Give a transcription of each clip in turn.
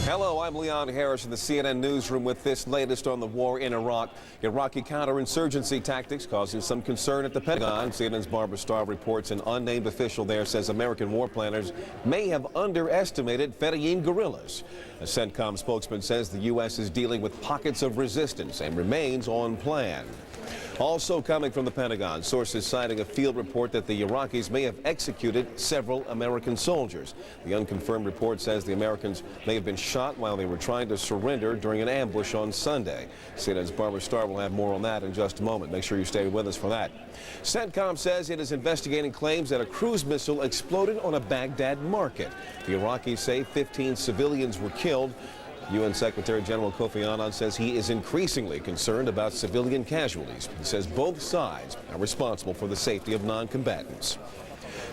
Hello, I'm Leon Harris in the CNN newsroom with this latest on the war in Iraq. Iraqi counterinsurgency tactics causing some concern at the Pentagon. CNN's Barbara Starr reports an unnamed official there says American war planners may have underestimated Fedayeen guerrillas. A CENTCOM spokesman says the U.S. is dealing with pockets of resistance and remains on plan. Also coming from the Pentagon, sources citing a field report that the Iraqis may have executed several American soldiers. The unconfirmed report says the Americans may have been shot while they were trying to surrender during an ambush on Sunday. CNN's Barbara Starr will have more on that in just a moment. Make sure you stay with us for that. CENTCOM says it is investigating claims that a cruise missile exploded on a Baghdad market. The Iraqis say 15 civilians were killed. UN Secretary General Kofi Annan says he is increasingly concerned about civilian casualties. He says both sides are responsible for the safety of non-combatants.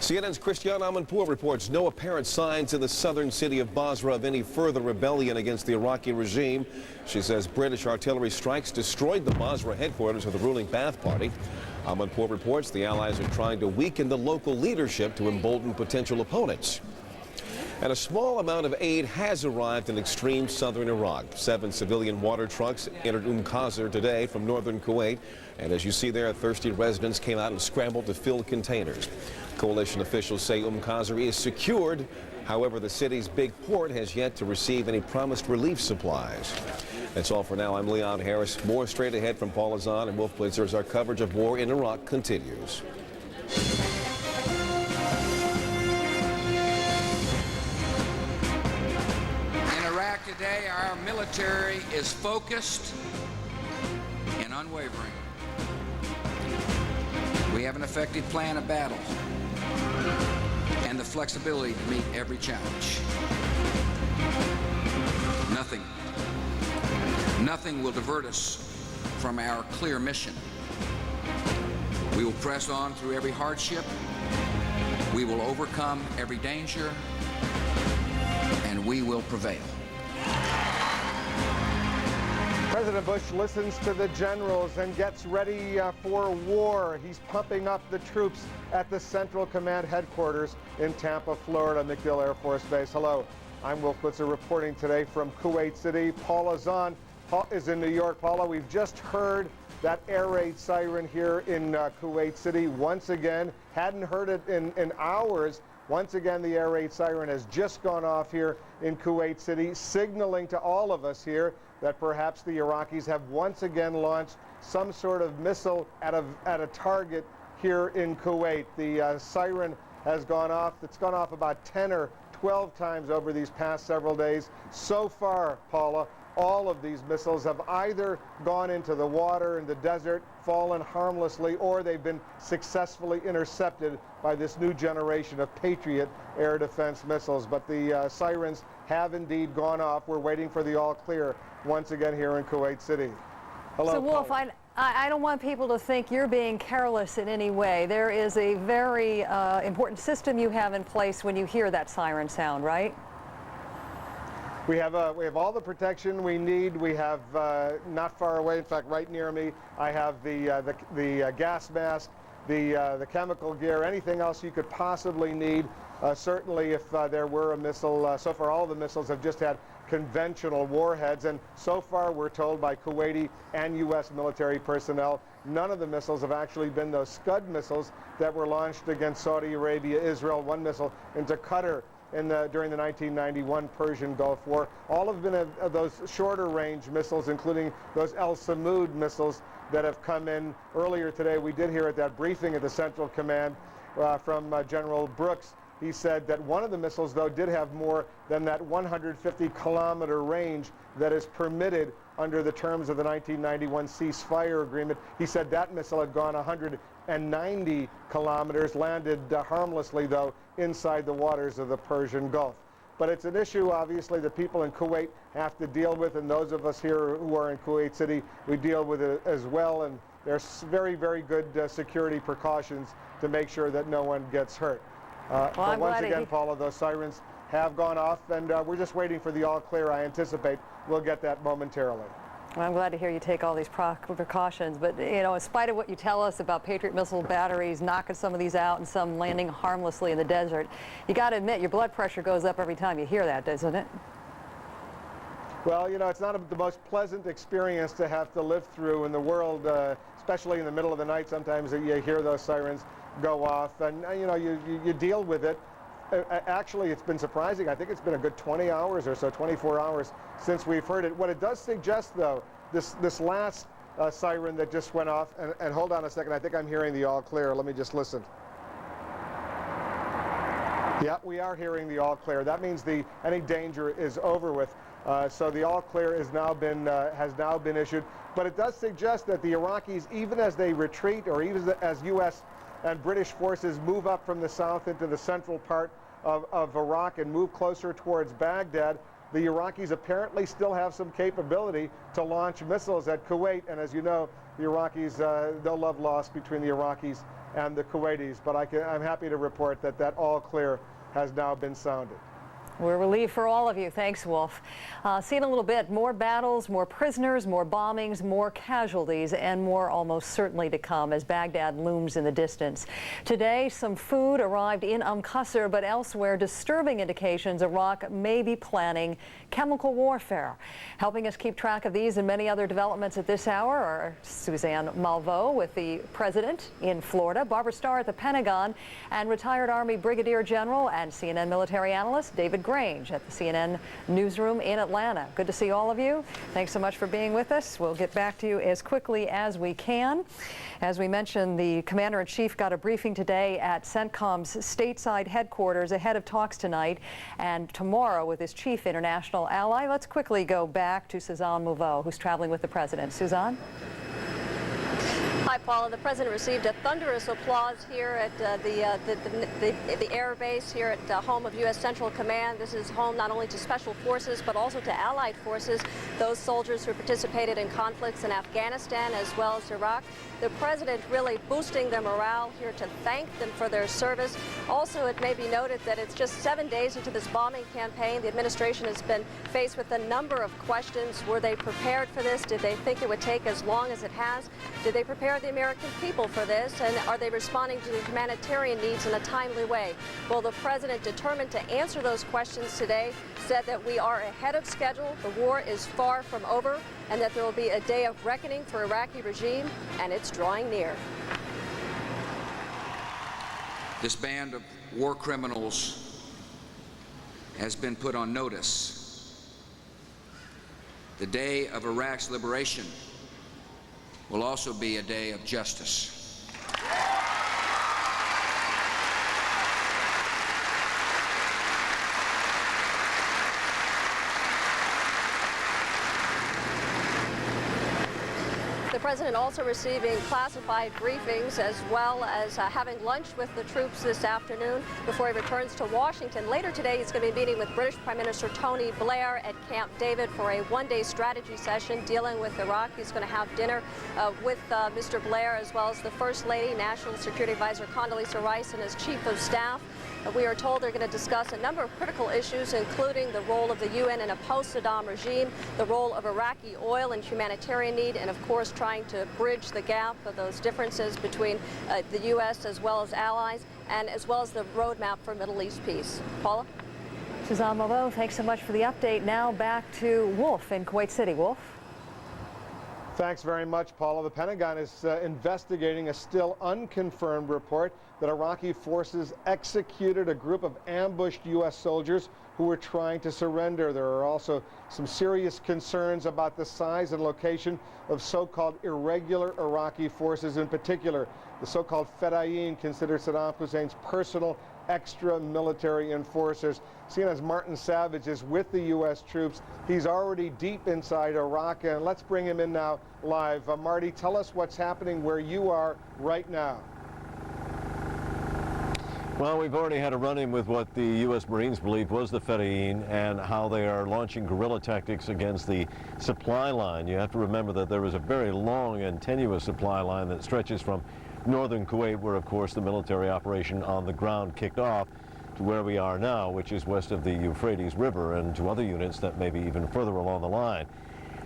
CNN's Christiane Amanpour reports no apparent signs in the southern city of Basra of any further rebellion against the Iraqi regime. She says British artillery strikes destroyed the Basra headquarters of the ruling Ba'ath Party. Amanpour reports the allies are trying to weaken the local leadership to embolden potential opponents. And a small amount of aid has arrived in extreme southern Iraq. 7 civilian water trucks entered Qasr today from northern Kuwait. And as you see there, thirsty residents came out and scrambled to fill containers. Coalition officials say Qasr is secured. However, the city's big port has yet to receive any promised relief supplies. That's all for now. I'm Leon Harris. More straight ahead from Paul Azan and Wolf Blitzer as our coverage of war in Iraq continues. Today, our military is focused and unwavering. We have an effective plan of battle and the flexibility to meet every challenge. Nothing will divert us from our clear mission. We will press on through every hardship. We will overcome every danger, and we will prevail. President Bush listens to the generals and gets ready for war. He's pumping up the troops at the Central Command headquarters in Tampa, Florida, MacDill Air Force Base. Hello, I'm Wolf Blitzer reporting today from Kuwait City. Paula Zahn is in New York. Paula, we've just heard that air raid siren here in Kuwait City. Once again, hadn't heard it in hours. Once again, the air raid siren has just gone off here in Kuwait City, signaling to all of us here that perhaps the Iraqis have once again launched some sort of missile at a target here in Kuwait. The siren has gone off. It's gone off about 10 or 12 times over these past several days. So far, Paula, all of these missiles have either gone into the water in the desert, fallen harmlessly, or they've been successfully intercepted by this new generation of Patriot air defense missiles. But the sirens have indeed gone off. We're waiting for the all clear once again here in Kuwait City. Hello, so Wolf, I don't want people to think you're being careless in any way. There is a very important system you have in place when you hear that siren sound, right? We have all the protection we need. We have not far away, in fact, right near me, I have the gas mask, the chemical gear, anything else you could possibly need. Certainly, if there were a missile, so far all the missiles have just had conventional warheads, and so far we're told by Kuwaiti and U.S. military personnel, none of the missiles have actually been those Scud missiles that were launched against Saudi Arabia, Israel, one missile into Qatar during the 1991 Persian Gulf War. All have been those shorter range missiles, including those El Samud missiles that have come in. Earlier today, we did hear at that briefing at the Central Command from General Brooks. He said that one of the missiles, though, did have more than that 150-kilometer range that is permitted under the terms of the 1991 ceasefire agreement. He said that missile had gone 190 kilometers, landed harmlessly, though, inside the waters of the Persian Gulf. But it's an issue, obviously, that people in Kuwait have to deal with, and those of us here who are in Kuwait City, we deal with it as well, and there's very, very good security precautions to make sure that no one gets hurt. But once again, Paula, those sirens have gone off, and we're just waiting for the all clear. I anticipate we'll get that momentarily. Well, I'm glad to hear you take all these precautions, but you know, in spite of what you tell us about Patriot missile batteries knocking some of these out and some landing harmlessly in the desert, you got to admit your blood pressure goes up every time you hear that, doesn't it? Well, you know, it's not the most pleasant experience to have to live through in the world, especially in the middle of the night. Sometimes you hear those sirens go off, and you know, you deal with it. Actually, it's been surprising. I think it's been a good 20 hours or so, 24 hours since we've heard it. What it does suggest, though, this last siren that just went off, and hold on a second, I think I'm hearing the all clear. Let me just listen. Yeah, we are hearing the all clear. That means any danger is over with. So the all clear has now been issued. But it does suggest that the Iraqis, even as they retreat, or even as U.S. and British forces move up from the south into the central part of Iraq and move closer towards Baghdad, the Iraqis apparently still have some capability to launch missiles at Kuwait. And as you know, the Iraqis, no love lost between the Iraqis and the Kuwaitis. But I'm happy to report that all clear has now been sounded. We're relieved for all of you. Thanks, Wolf. See in a little bit, more battles, more prisoners, more bombings, more casualties, and more almost certainly to come as Baghdad looms in the distance. Today, some food arrived in Qasr, but elsewhere, disturbing indications Iraq may be planning chemical warfare. Helping us keep track of these and many other developments at this hour are Suzanne Malveaux with the President in Florida, Barbara Starr at the Pentagon, and retired Army Brigadier General and CNN military analyst David Grange at the CNN newsroom in Atlanta. Good to see all of you. Thanks so much for being with us. We'll get back to you as quickly as we can. As we mentioned, the Commander-in-Chief got a briefing today at CENTCOM's stateside headquarters ahead of talks tonight and tomorrow with his chief international ally. Let's quickly go back to Suzanne Malveaux, who's traveling with the President. Suzanne? Hi, Paula. The President received a thunderous applause here at the air base here at home of U.S. Central Command. This is home not only to Special Forces but also to Allied forces, those soldiers who participated in conflicts in Afghanistan as well as Iraq. The President really boosting their morale here to thank them for their service. Also, it may be noted that it's just 7 days into this bombing campaign. The administration has been faced with a number of questions. Were they prepared for this? Did they think it would take as long as it has? Did they prepare the American people for this? And are they responding to the humanitarian needs in a timely way? Well, the President, determined to answer those questions today, said that we are ahead of schedule, the war is far from over, and that there will be a day of reckoning for Iraqi regime, and it's drawing near. This band of war criminals has been put on notice. The day of Iraq's liberation will also be a day of justice. The President also receiving classified briefings as well as having lunch with the troops this afternoon before he returns to Washington. Later today, he's going to be meeting with British Prime Minister Tony Blair at Camp David for a one-day strategy session dealing with Iraq. He's going to have dinner with Mr. Blair as well as the First Lady, National Security Advisor Condoleezza Rice, and his Chief of Staff. We are told they're going to discuss a number of critical issues, including the role of the UN in a post-Saddam regime, the role of Iraqi oil and humanitarian need, and of course trying to bridge the gap of those differences between the U.S. as well as allies, and as well as the roadmap for Middle East peace. Paula? Suzanne Malveaux, thanks so much for the update. Now back to Wolf in Kuwait City. Wolf? Thanks very much, Paula. The Pentagon is investigating a still unconfirmed report that Iraqi forces executed a group of ambushed U.S. soldiers who were trying to surrender. There are also some serious concerns about the size and location of so-called irregular Iraqi forces, in particular the so-called Fedayeen, considered Saddam Hussein's personal extra military enforcers. CNN's Martin Savage is with the U.S. troops. He's already deep inside Iraq, and let's bring him in now live. Marty, tell us what's happening where you are right now. Well, we've already had a run-in with what the U.S. Marines believe was the Fedayeen and how they are launching guerrilla tactics against the supply line. You have to remember that there was a very long and tenuous supply line that stretches from northern Kuwait, where, of course, the military operation on the ground kicked off, to where we are now, which is west of the Euphrates River, and to other units that may be even further along the line.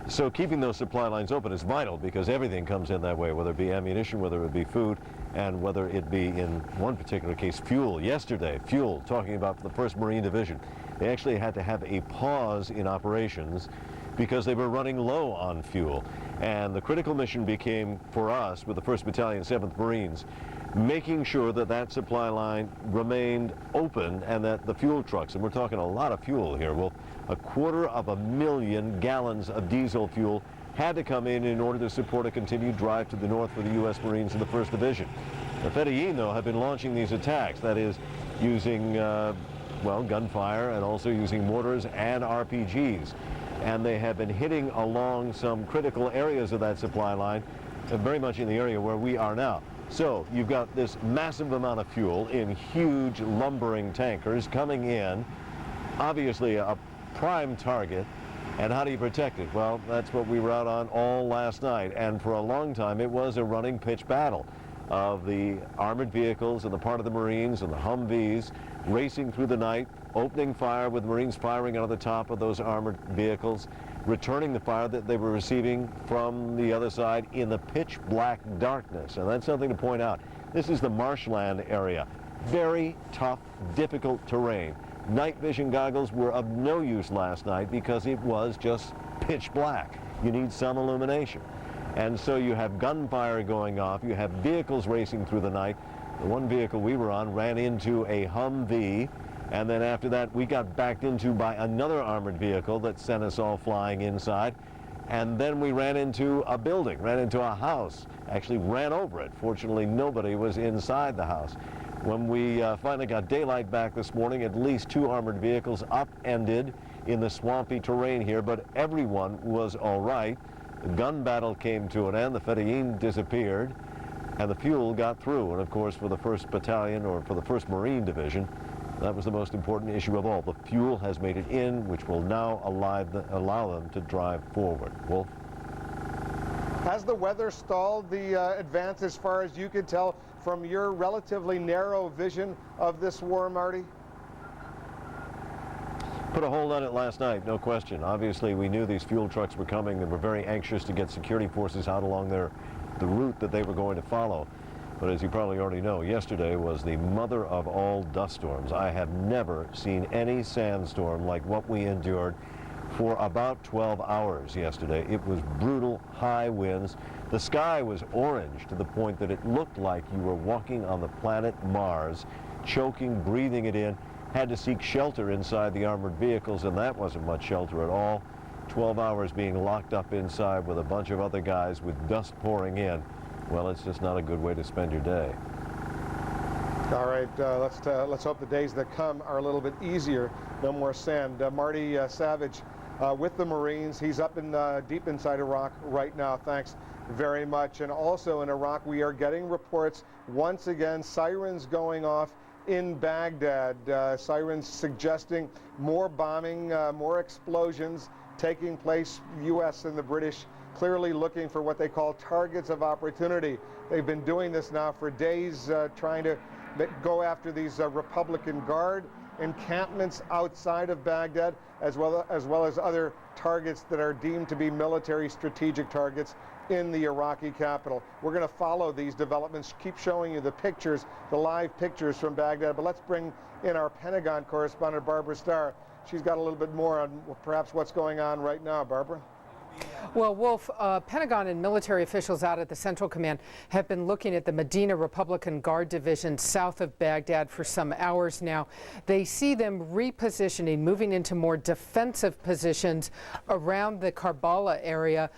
So keeping those supply lines open is vital, because everything comes in that way, whether it be ammunition, whether it be food, and whether it be, in one particular case, fuel. Yesterday, fuel, talking about the 1st Marine Division. They actually had to have a pause in operations because they were running low on fuel. And the critical mission became, for us, with the 1st Battalion, 7th Marines, making sure that that supply line remained open and that the fuel trucks, and we're talking a lot of fuel here, well, 250,000 gallons of diesel fuel had to come in order to support a continued drive to the north for the U.S. Marines in the 1st Division. The Fedayeen, though, have been launching these attacks, that is, using, well, gunfire and also using mortars and RPGs. And they have been hitting along some critical areas of that supply line, very much in the area where we are now. So you've got this massive amount of fuel in huge lumbering tankers coming in, obviously a prime target. And how do you protect it? Well, that's what we were out on all last night. And for a long time, it was a running pitch battle of the armored vehicles and the part of the Marines and the Humvees racing through the night, opening fire with Marines firing out of the top of those armored vehicles, returning the fire that they were receiving from the other side in the pitch black darkness. And that's something to point out. This is the marshland area. Very tough, difficult terrain. Night vision goggles were of no use last night because it was just pitch black. You need some illumination. And so you have gunfire going off, you have vehicles racing through the night. The one vehicle we were on ran into a Humvee, and then after that we got backed into by another armored vehicle that sent us all flying inside. And then we ran into a building, ran into a house, actually ran over it. Fortunately, nobody was inside the house. When we finally got daylight back this morning, at least 2 armored vehicles upended in the swampy terrain here, but everyone was all right. The gun battle came to an end, the Fedayeen disappeared, and the fuel got through. And of course, for the 1st Battalion, or for the 1st Marine Division, that was the most important issue of all. The fuel has made it in, which will now allow them to drive forward. Wolf? Has the weather stalled the advance as far as you could tell from your relatively narrow vision of this war, Marty? Put a hold on it last night, no question. Obviously, we knew these fuel trucks were coming. They were very anxious to get security forces out along the route that they were going to follow. But as you probably already know, yesterday was the mother of all dust storms. I have never seen any sandstorm like what we endured for about 12 hours yesterday. It was brutal, high winds. The sky was orange to the point that it looked like you were walking on the planet Mars, choking, breathing it in. Had to seek shelter inside the armored vehicles, and that wasn't much shelter at all. 12 hours being locked up inside with a bunch of other guys with dust pouring in. Well, it's just not a good way to spend your day. All right, let's hope the days that come are a little bit easier. No more sand. Marty Savage with the Marines. He's up in deep inside Iraq right now. Thanks very much. And also in Iraq, we are getting reports once again, sirens going off in Baghdad. Sirens suggesting more bombing, more explosions taking place. The U.S. and the British clearly looking for what they call targets of opportunity. They've been doing this now for days, trying to go after these Republican Guard encampments outside of Baghdad, as well as other targets that are deemed to be military strategic targets in the Iraqi capital. We're going to follow these developments, keep showing you the pictures, the live pictures from Baghdad, but let's bring in our Pentagon correspondent, Barbara Starr. She's got a little bit more on perhaps what's going on right now. Barbara? Well, Wolf, Pentagon and military officials out at the Central Command have been looking at the Medina Republican Guard Division south of Baghdad for some hours now. They see them repositioning, moving into more defensive positions around the Karbala area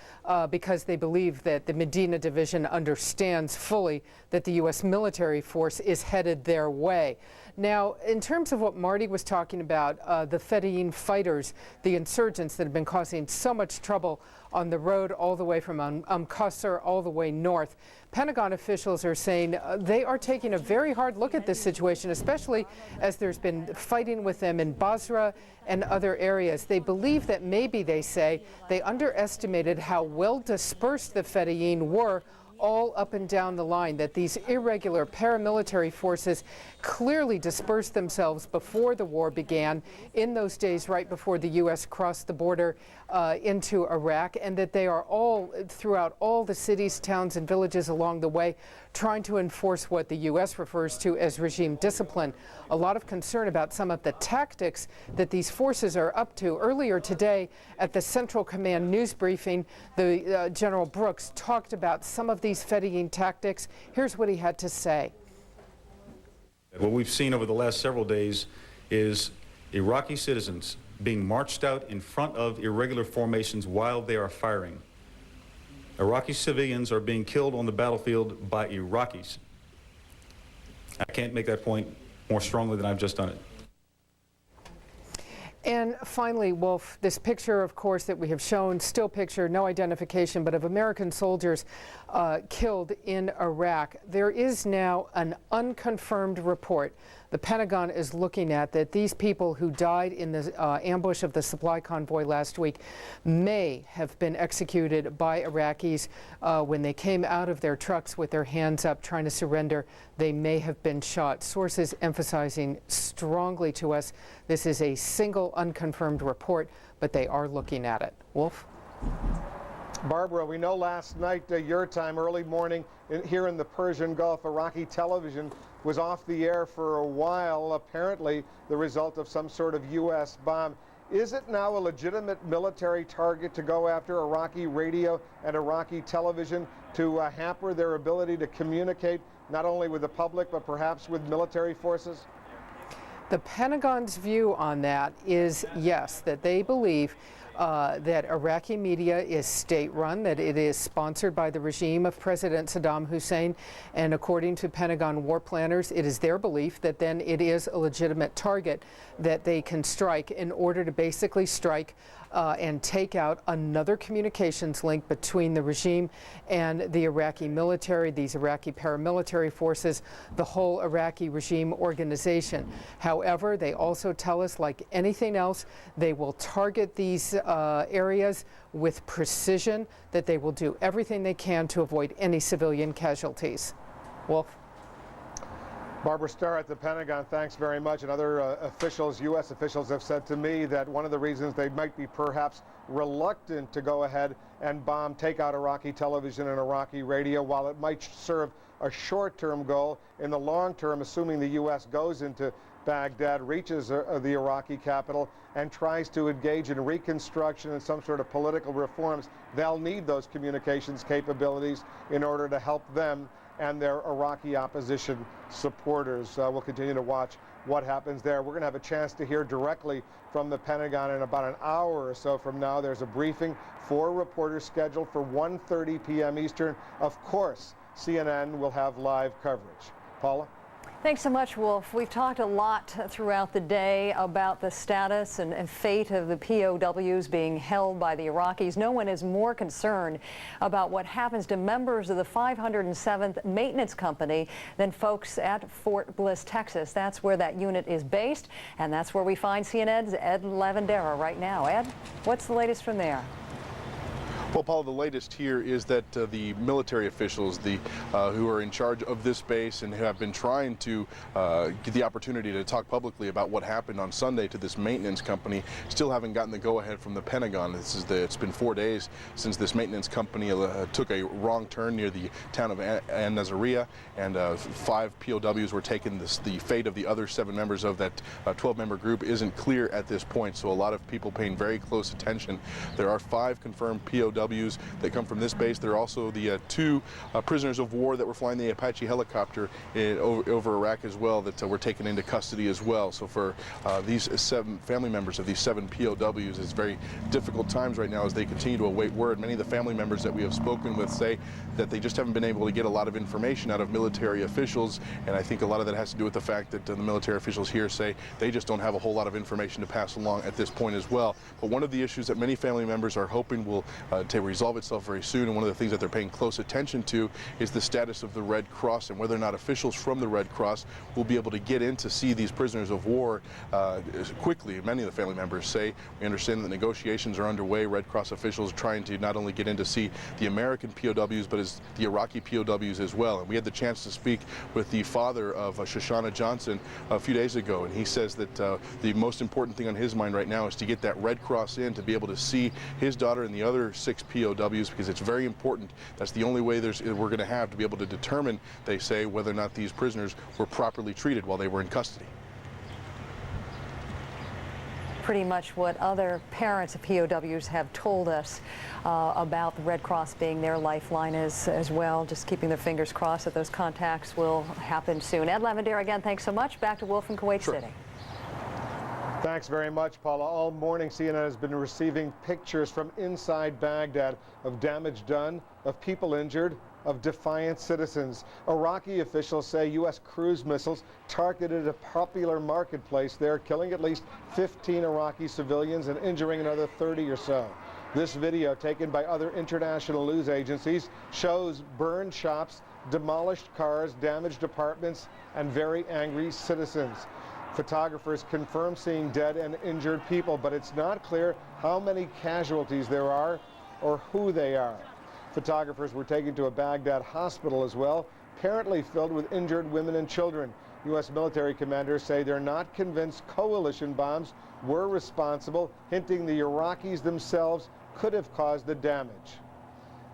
because they believe that the Medina Division understands fully that the U.S. military force is headed their way. Now, in terms of what Marty was talking about, the Fedayeen fighters, the insurgents that have been causing so much trouble on the road all the way from Qasr all the way north, Pentagon officials are saying they are taking a very hard look at this situation, especially as there's been fighting with them in Basra and other areas. They believe that maybe, they say, they underestimated how well dispersed the Fedayeen were all up and down the line, that these irregular paramilitary forces clearly dispersed themselves before the war began, in those days right before the U.S. crossed the border into Iraq, and that they are all throughout all the cities, towns, and villages along the way, trying to enforce what the U.S. refers to as regime discipline. A lot of concern about some of the tactics that these forces are up to. Earlier today at the Central Command news briefing, the General Brooks talked about some of these Fedayeen tactics. Here's what he had to say. What we've seen over the last several days is Iraqi citizens being marched out in front of irregular formations while they are firing. Iraqi civilians are being killed on the battlefield by Iraqis. I can't make that point more strongly than I've just done it. And finally, Wolf, this picture, of course, that we have shown, still picture, no identification, but of American soldiers killed in Iraq. There is now an unconfirmed report the Pentagon is looking at that these people who died in the ambush of the supply convoy last week may have been executed by Iraqis when they came out of their trucks with their hands up trying to surrender. They may have been shot. Sources emphasizing strongly to us this is a single unconfirmed report, but they are looking at it. Wolf? Barbara, we know last night, your time, early morning, here in the Persian Gulf, Iraqi television was off the air for a while, apparently the result of some sort of U.S. bomb. Is it now a legitimate military target to go after Iraqi radio and Iraqi television to hamper their ability to communicate not only with the public but perhaps with military forces? The Pentagon's view on that is yes, that they believe that Iraqi media is state-run, that it is sponsored by the regime of President Saddam Hussein, and according to Pentagon war planners, it is their belief that then it is a legitimate target that they can strike in order to basically strike and take out another communications link between the regime and the Iraqi military, these Iraqi paramilitary forces, the whole Iraqi regime organization. However, they also tell us, like anything else, they will target these areas with precision, that they will do everything they can to avoid any civilian casualties. Wolf? Barbara Starr at the Pentagon, thanks very much. And other officials, U.S. officials, have said to me that one of the reasons they might be perhaps reluctant to go ahead and take out Iraqi television and Iraqi radio, while it might serve a short-term goal, in the long term, assuming the U.S. goes into Baghdad, reaches the Iraqi capital, and tries to engage in reconstruction and some sort of political reforms, they'll need those communications capabilities in order to help them and their Iraqi opposition supporters. We'll continue to watch what happens there. We're going to have a chance to hear directly from the Pentagon in about an hour or so from now. There's a briefing for reporters scheduled for 1:30 p.m. Eastern. Of course, CNN will have live coverage. Paula? Thanks so much, Wolf. We've talked a lot throughout the day about the status and fate of the POWs being held by the Iraqis. No one is more concerned about what happens to members of the 507th Maintenance Company than folks at Fort Bliss, Texas. That's where that unit is based, and that's where we find CNN's Ed Lavandera right now. Ed, what's the latest from there? Well, Paul, the latest here is that the military officials, who are in charge of this base and who have been trying to get the opportunity to talk publicly about what happened on Sunday to this maintenance company, still haven't gotten the go-ahead from the Pentagon. It's been 4 days since this maintenance company took a wrong turn near the town of An Nazariya, and 5 POWs were taken. The fate of the other 7 members of that 12-member group isn't clear at this point, so a lot of people paying very close attention. There are 5 confirmed POWs that come from this base. There are also the 2 prisoners of war that were flying the Apache helicopter over Iraq as well that were taken into custody as well. So for these 7 family members of these 7 POWs, it's very difficult times right now as they continue to await word. Many of the family members that we have spoken with say that they just haven't been able to get a lot of information out of military officials, and I think a lot of that has to do with the fact that the military officials here say they just don't have a whole lot of information to pass along at this point as well. But one of the issues that many family members are hoping will to resolve itself very soon, and one of the things that they're paying close attention to, is the status of the Red Cross and whether or not officials from the Red Cross will be able to get in to see these prisoners of war quickly. Many of the family members say, we understand that negotiations are underway. Red Cross officials are trying to not only get in to see the American POWs, but as the Iraqi POWs as well. And we had the chance to speak with the father of Shoshana Johnson a few days ago, and he says that the most important thing on his mind right now is to get that Red Cross in to be able to see his daughter and the other 6 released POWs because it's very important. That's the only way we're going to have to be able to determine, they say, whether or not these prisoners were properly treated while they were in custody. Pretty much what other parents of POWs have told us about the Red Cross being their lifeline as well. Just keeping their fingers crossed that those contacts will happen soon. Ed Lavender, again, thanks so much. Back to Wolf in Kuwait City. Thanks very much, Paula. All morning, CNN has been receiving pictures from inside Baghdad of damage done, of people injured, of defiant citizens. Iraqi officials say U.S. cruise missiles targeted a popular marketplace there, killing at least 15 Iraqi civilians and injuring another 30 or so. This video, taken by other international news agencies, shows burned shops, demolished cars, damaged apartments, and very angry citizens. Photographers confirm seeing dead and injured people, but it's not clear how many casualties there are or who they are. Photographers were taken to a Baghdad hospital as well, apparently filled with injured women and children. U.S. military commanders say they're not convinced coalition bombs were responsible, hinting the Iraqis themselves could have caused the damage.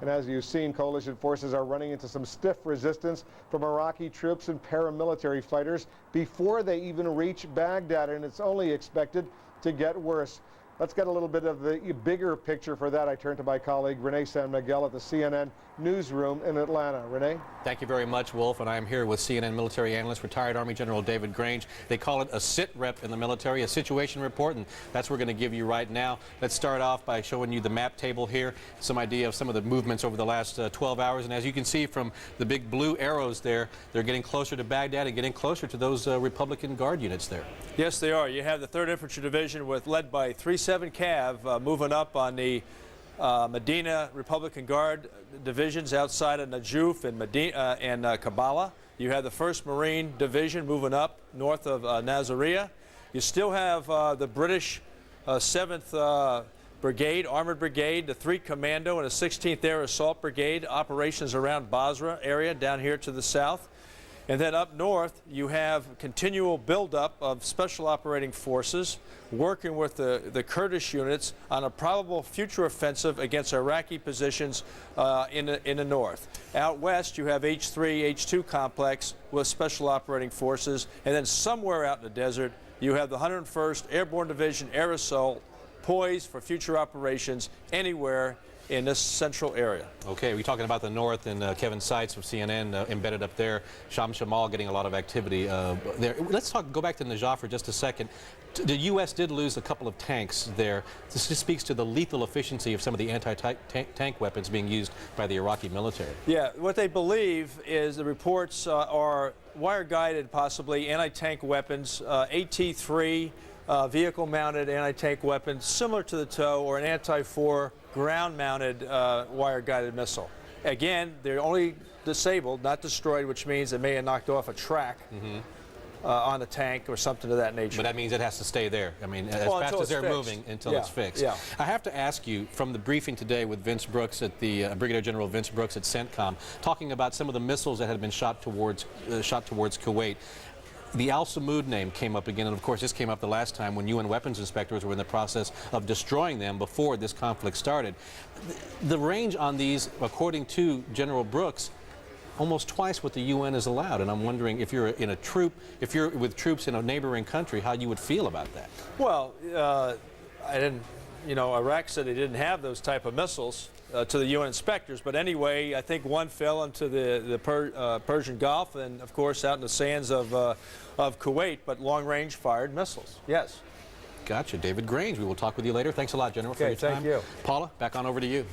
And as you've seen, coalition forces are running into some stiff resistance from Iraqi troops and paramilitary fighters before they even reach Baghdad, and it's only expected to get worse. Let's get a little bit of the bigger picture. For that, I turn to my colleague Renee San Miguel at the CNN newsroom in Atlanta. Renee? Thank you very much, Wolf. And I am here with CNN military analyst, retired Army General David Grange. They call it a sit rep in the military, a situation report, and that's what we're going to give you right now. Let's start off by showing you the map table here, some idea of some of the movements over the last 12 hours. And as you can see from the big blue arrows there, they're getting closer to Baghdad and getting closer to those Republican Guard units there. Yes, they are. You have the 3rd Infantry Division led by 3-7 Cav moving up on the Medina Republican Guard divisions outside of Najuf and Kabbalah. You have the 1st Marine Division moving up north of Nasiriyah. You still have the British 7th Brigade, Armored Brigade, the 3 Commando, and a 16th Air Assault Brigade operations around Basra area down here to the south. And then up north, you have continual buildup of special operating forces working with the Kurdish units on a probable future offensive against Iraqi positions in the north. Out west, you have H3, H2 complex with special operating forces. And then somewhere out in the desert, you have the 101st Airborne Division Air Assault poised for future operations anywhere in this central area. Okay, we're talking about the north, and Kevin Seitz of CNN embedded up there. Sham Shamal getting a lot of activity there. Let's go back to Najaf for just a second. The U.S. did lose a couple of tanks there. This just speaks to the lethal efficiency of some of the anti-tank weapons being used by the Iraqi military. Yeah, what they believe is the reports are wire-guided, possibly, anti-tank weapons, AT-3, vehicle-mounted anti-tank weapons, similar to the TOW, or an anti-4 ground-mounted wire-guided missile. Again, they're only disabled, not destroyed, which means they may have knocked off a track on the tank or something of that nature. But that means it has to stay there. I mean, as fast as they're moving until it's fixed. Yeah. I have to ask you, from the briefing today with Vince Brooks at the Brigadier General Vince Brooks at CENTCOM, talking about some of the missiles that had been shot towards Kuwait. The Al Samud name came up again, and of course this came up the last time when UN weapons inspectors were in the process of destroying them before this conflict started. The range on these, according to General Brooks, almost twice what the UN has allowed, and I'm wondering if you're with troops in a neighboring country, how you would feel about that. Well, Iraq said they didn't have those type of missiles to the UN inspectors, but anyway, I think one fell into the Persian Gulf and, of course, out in the sands of Kuwait, but long-range fired missiles. Yes. Gotcha. David Grange, we will talk with you later. Thanks a lot, General, for your time. Thank you. Paula, back on over to you.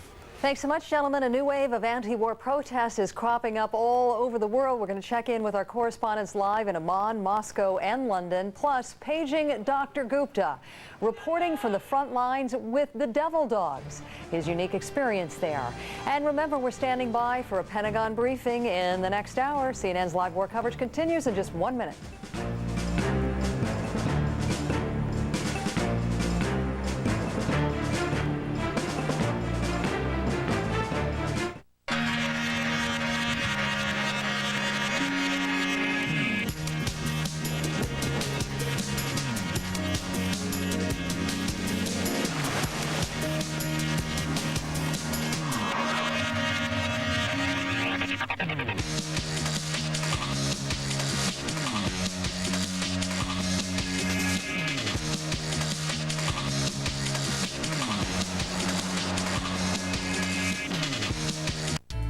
Thanks so much, gentlemen. A new wave of anti-war protests is cropping up all over the world. We're going to check in with our correspondents live in Amman, Moscow, and London, plus paging Dr. Gupta, reporting from the front lines with the Devil Dogs, his unique experience there. And remember, we're standing by for a Pentagon briefing in the next hour. CNN's live war coverage continues in just 1 minute.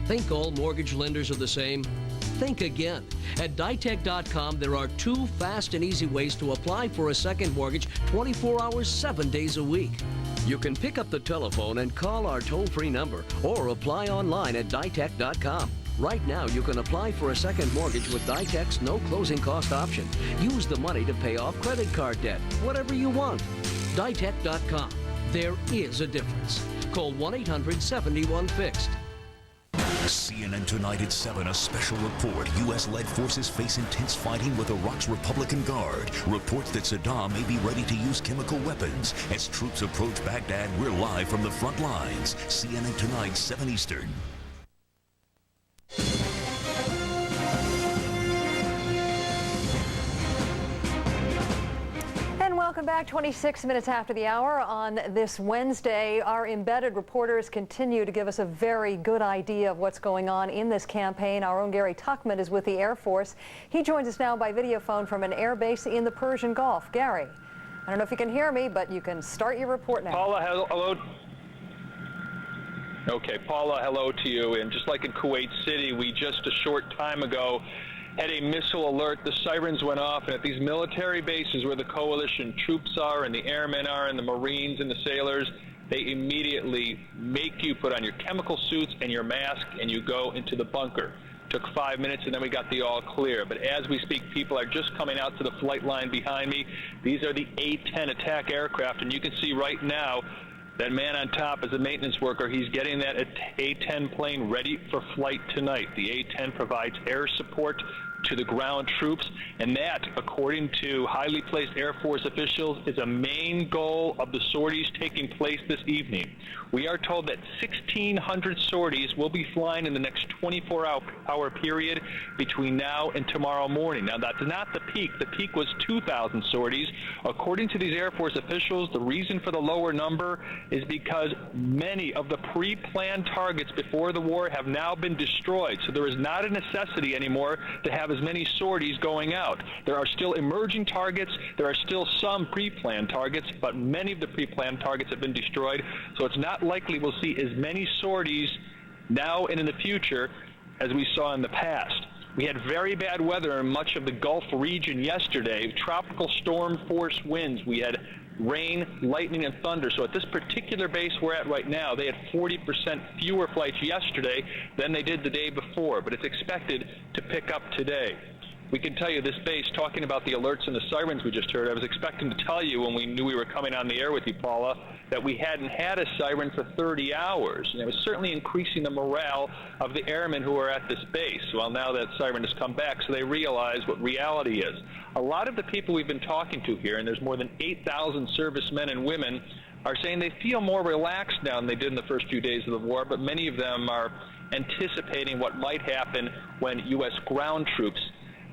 Think all mortgage lenders are the same? Think again. At Ditech.com, there are 2 fast and easy ways to apply for a second mortgage 24 hours, 7 days a week. You can pick up the telephone and call our toll-free number or apply online at Ditech.com. Right now, you can apply for a second mortgage with Ditech's no closing cost option. Use the money to pay off credit card debt, whatever you want. Ditech.com. There is a difference. Call 1-800-71-FIXED. CNN Tonight at 7, a special report. U.S.-led forces face intense fighting with Iraq's Republican Guard. Reports that Saddam may be ready to use chemical weapons. As troops approach Baghdad, we're live from the front lines. CNN Tonight, 7 Eastern. Welcome back. 26 minutes after the hour on this Wednesday. Our embedded reporters continue to give us a very good idea of what's going on in this campaign. Our own Gary Tuchman is with the Air Force. He joins us now by video phone from an air base in the Persian Gulf. Gary, I don't know if you can hear me, but you can start your report now. Paula, hello. Okay, Paula, hello to you. And just like in Kuwait City, we just a short time ago had a missile alert. The sirens went off, and at these military bases where the coalition troops are and the airmen are and the Marines and the sailors, they immediately make you put on your chemical suits and your mask and you go into the bunker. Took 5 minutes and then we got the all clear. But as we speak, people are just coming out to the flight line behind me. These are the A-10 attack aircraft, and you can see right now that man on top is a maintenance worker. He's getting that A-10 plane ready for flight tonight. The A-10 provides air support to the ground troops, and that, according to highly placed Air Force officials, is a main goal of the sorties taking place this evening. We are told that 1,600 sorties will be flying in the next 24-hour period between now and tomorrow morning. Now, that's not the peak. The peak was 2,000 sorties. According to these Air Force officials, the reason for the lower number is because many of the pre-planned targets before the war have now been destroyed. So there is not a necessity anymore to have as many sorties going out. There are still emerging targets. There are still some pre-planned targets, but many of the pre-planned targets have been destroyed. So it's not likely we'll see as many sorties now and in the future as we saw in the past. We had very bad weather in much of the Gulf region yesterday, tropical storm force winds. We had rain, lightning, and thunder. So at this particular base we're at right now, they had 40% fewer flights yesterday than they did the day before, but it's expected to pick up today. We can tell you this base, talking about the alerts and the sirens we just heard, I was expecting to tell you when we knew we were coming on the air with you, Paula, that we hadn't had a siren for 30 hours. And it was certainly increasing the morale of the airmen who are at this base. Well, now that siren has come back, so they realize what reality is. A lot of the people we've been talking to here, and there's more than 8,000 servicemen and women, are saying they feel more relaxed now than they did in the first few days of the war, but many of them are anticipating what might happen when U.S. ground troops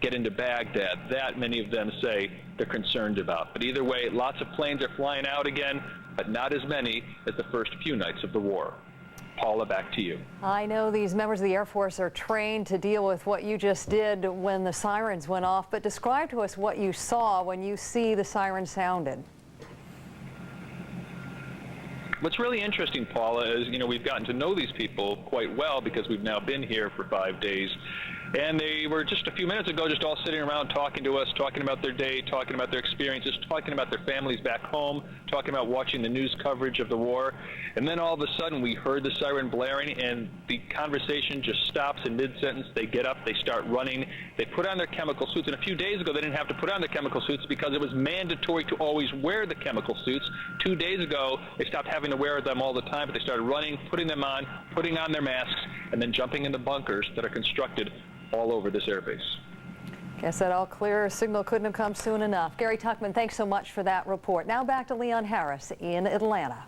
get into Baghdad. That, many of them say, they're concerned about. But either way, lots of planes are flying out again, but not as many as the first few nights of the war. Paula, back to you. I know these members of the Air Force are trained to deal with what you just did when the sirens went off, but describe to us what you saw when you see the siren sounded. What's really interesting, Paula, is, we've gotten to know these people quite well because we've now been here for 5 days. And they were just a few minutes ago just all sitting around talking to us, talking about their day, talking about their experiences, talking about their families back home, talking about watching the news coverage of the war. And then all of a sudden we heard the siren blaring and the conversation just stops in mid-sentence. They get up, they start running, they put on their chemical suits. And a few days ago they didn't have to put on their chemical suits because it was mandatory to always wear the chemical suits. 2 days ago they stopped having to wear them all the time, but they started running, putting them on, putting on their masks, and then jumping in the bunkers that are constructed all over this airbase. Guess that all clear signal couldn't have come soon enough. Gary Tuchman, thanks so much for that report. Now back to Leon Harris in Atlanta.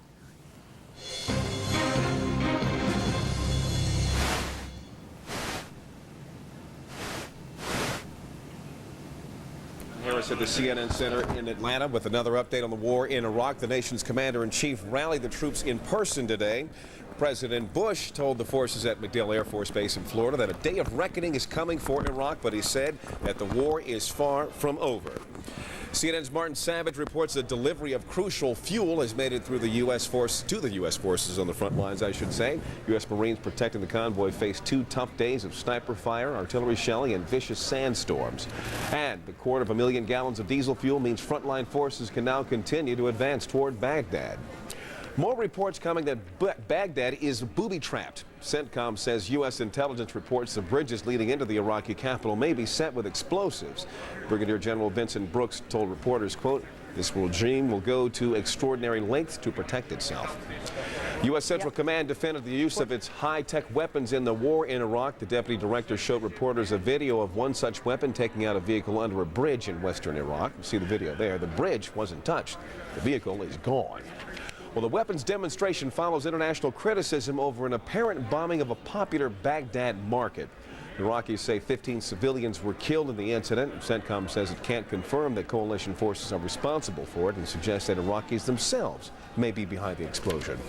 Harris at the CNN Center in Atlanta with another update on the war in Iraq. The nation's commander-in-chief rallied the troops in person today. President Bush told the forces at MacDill Air Force Base in Florida that a day of reckoning is coming for Iraq, but he said that the war is far from over. CNN's Martin Savage reports the delivery of crucial fuel has made it through the U.S. forces on the front lines, I should say. U.S. Marines protecting the convoy faced 2 tough days of sniper fire, artillery shelling, and vicious sandstorms. And the 250,000 gallons of diesel fuel means frontline forces can now continue to advance toward Baghdad. More reports coming that Baghdad is booby-trapped. CENTCOM says U.S. intelligence reports the bridges leading into the Iraqi capital may be set with explosives. Brigadier General Vincent Brooks told reporters, quote, "This regime will go to extraordinary lengths to protect itself." U.S. Central Command defended the use of its high-tech weapons in the war in Iraq. The deputy director showed reporters a video of one such weapon taking out a vehicle under a bridge in western Iraq. You see the video there. The bridge wasn't touched. The vehicle is gone. Well, the weapons demonstration follows international criticism over an apparent bombing of a popular Baghdad market. Iraqis say 15 civilians were killed in the incident. CENTCOM says it can't confirm that coalition forces are responsible for it and suggests that Iraqis themselves may be behind the explosion.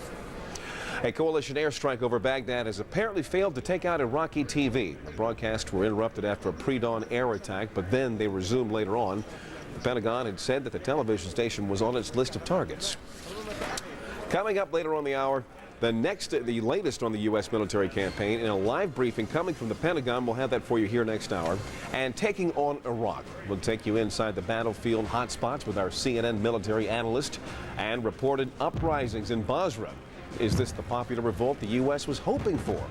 A coalition airstrike over Baghdad has apparently failed to take out Iraqi TV. The broadcasts were interrupted after a pre-dawn air attack, but then they resumed later on. The Pentagon had said that the television station was on its list of targets. Coming up later on the hour, the latest on the U.S. military campaign in a live briefing coming from the Pentagon. We'll have that for you here next hour. And taking on Iraq. We'll take you inside the battlefield hotspots with our CNN military analyst and reported uprisings in Basra. Is this the popular revolt the U.S. was hoping for?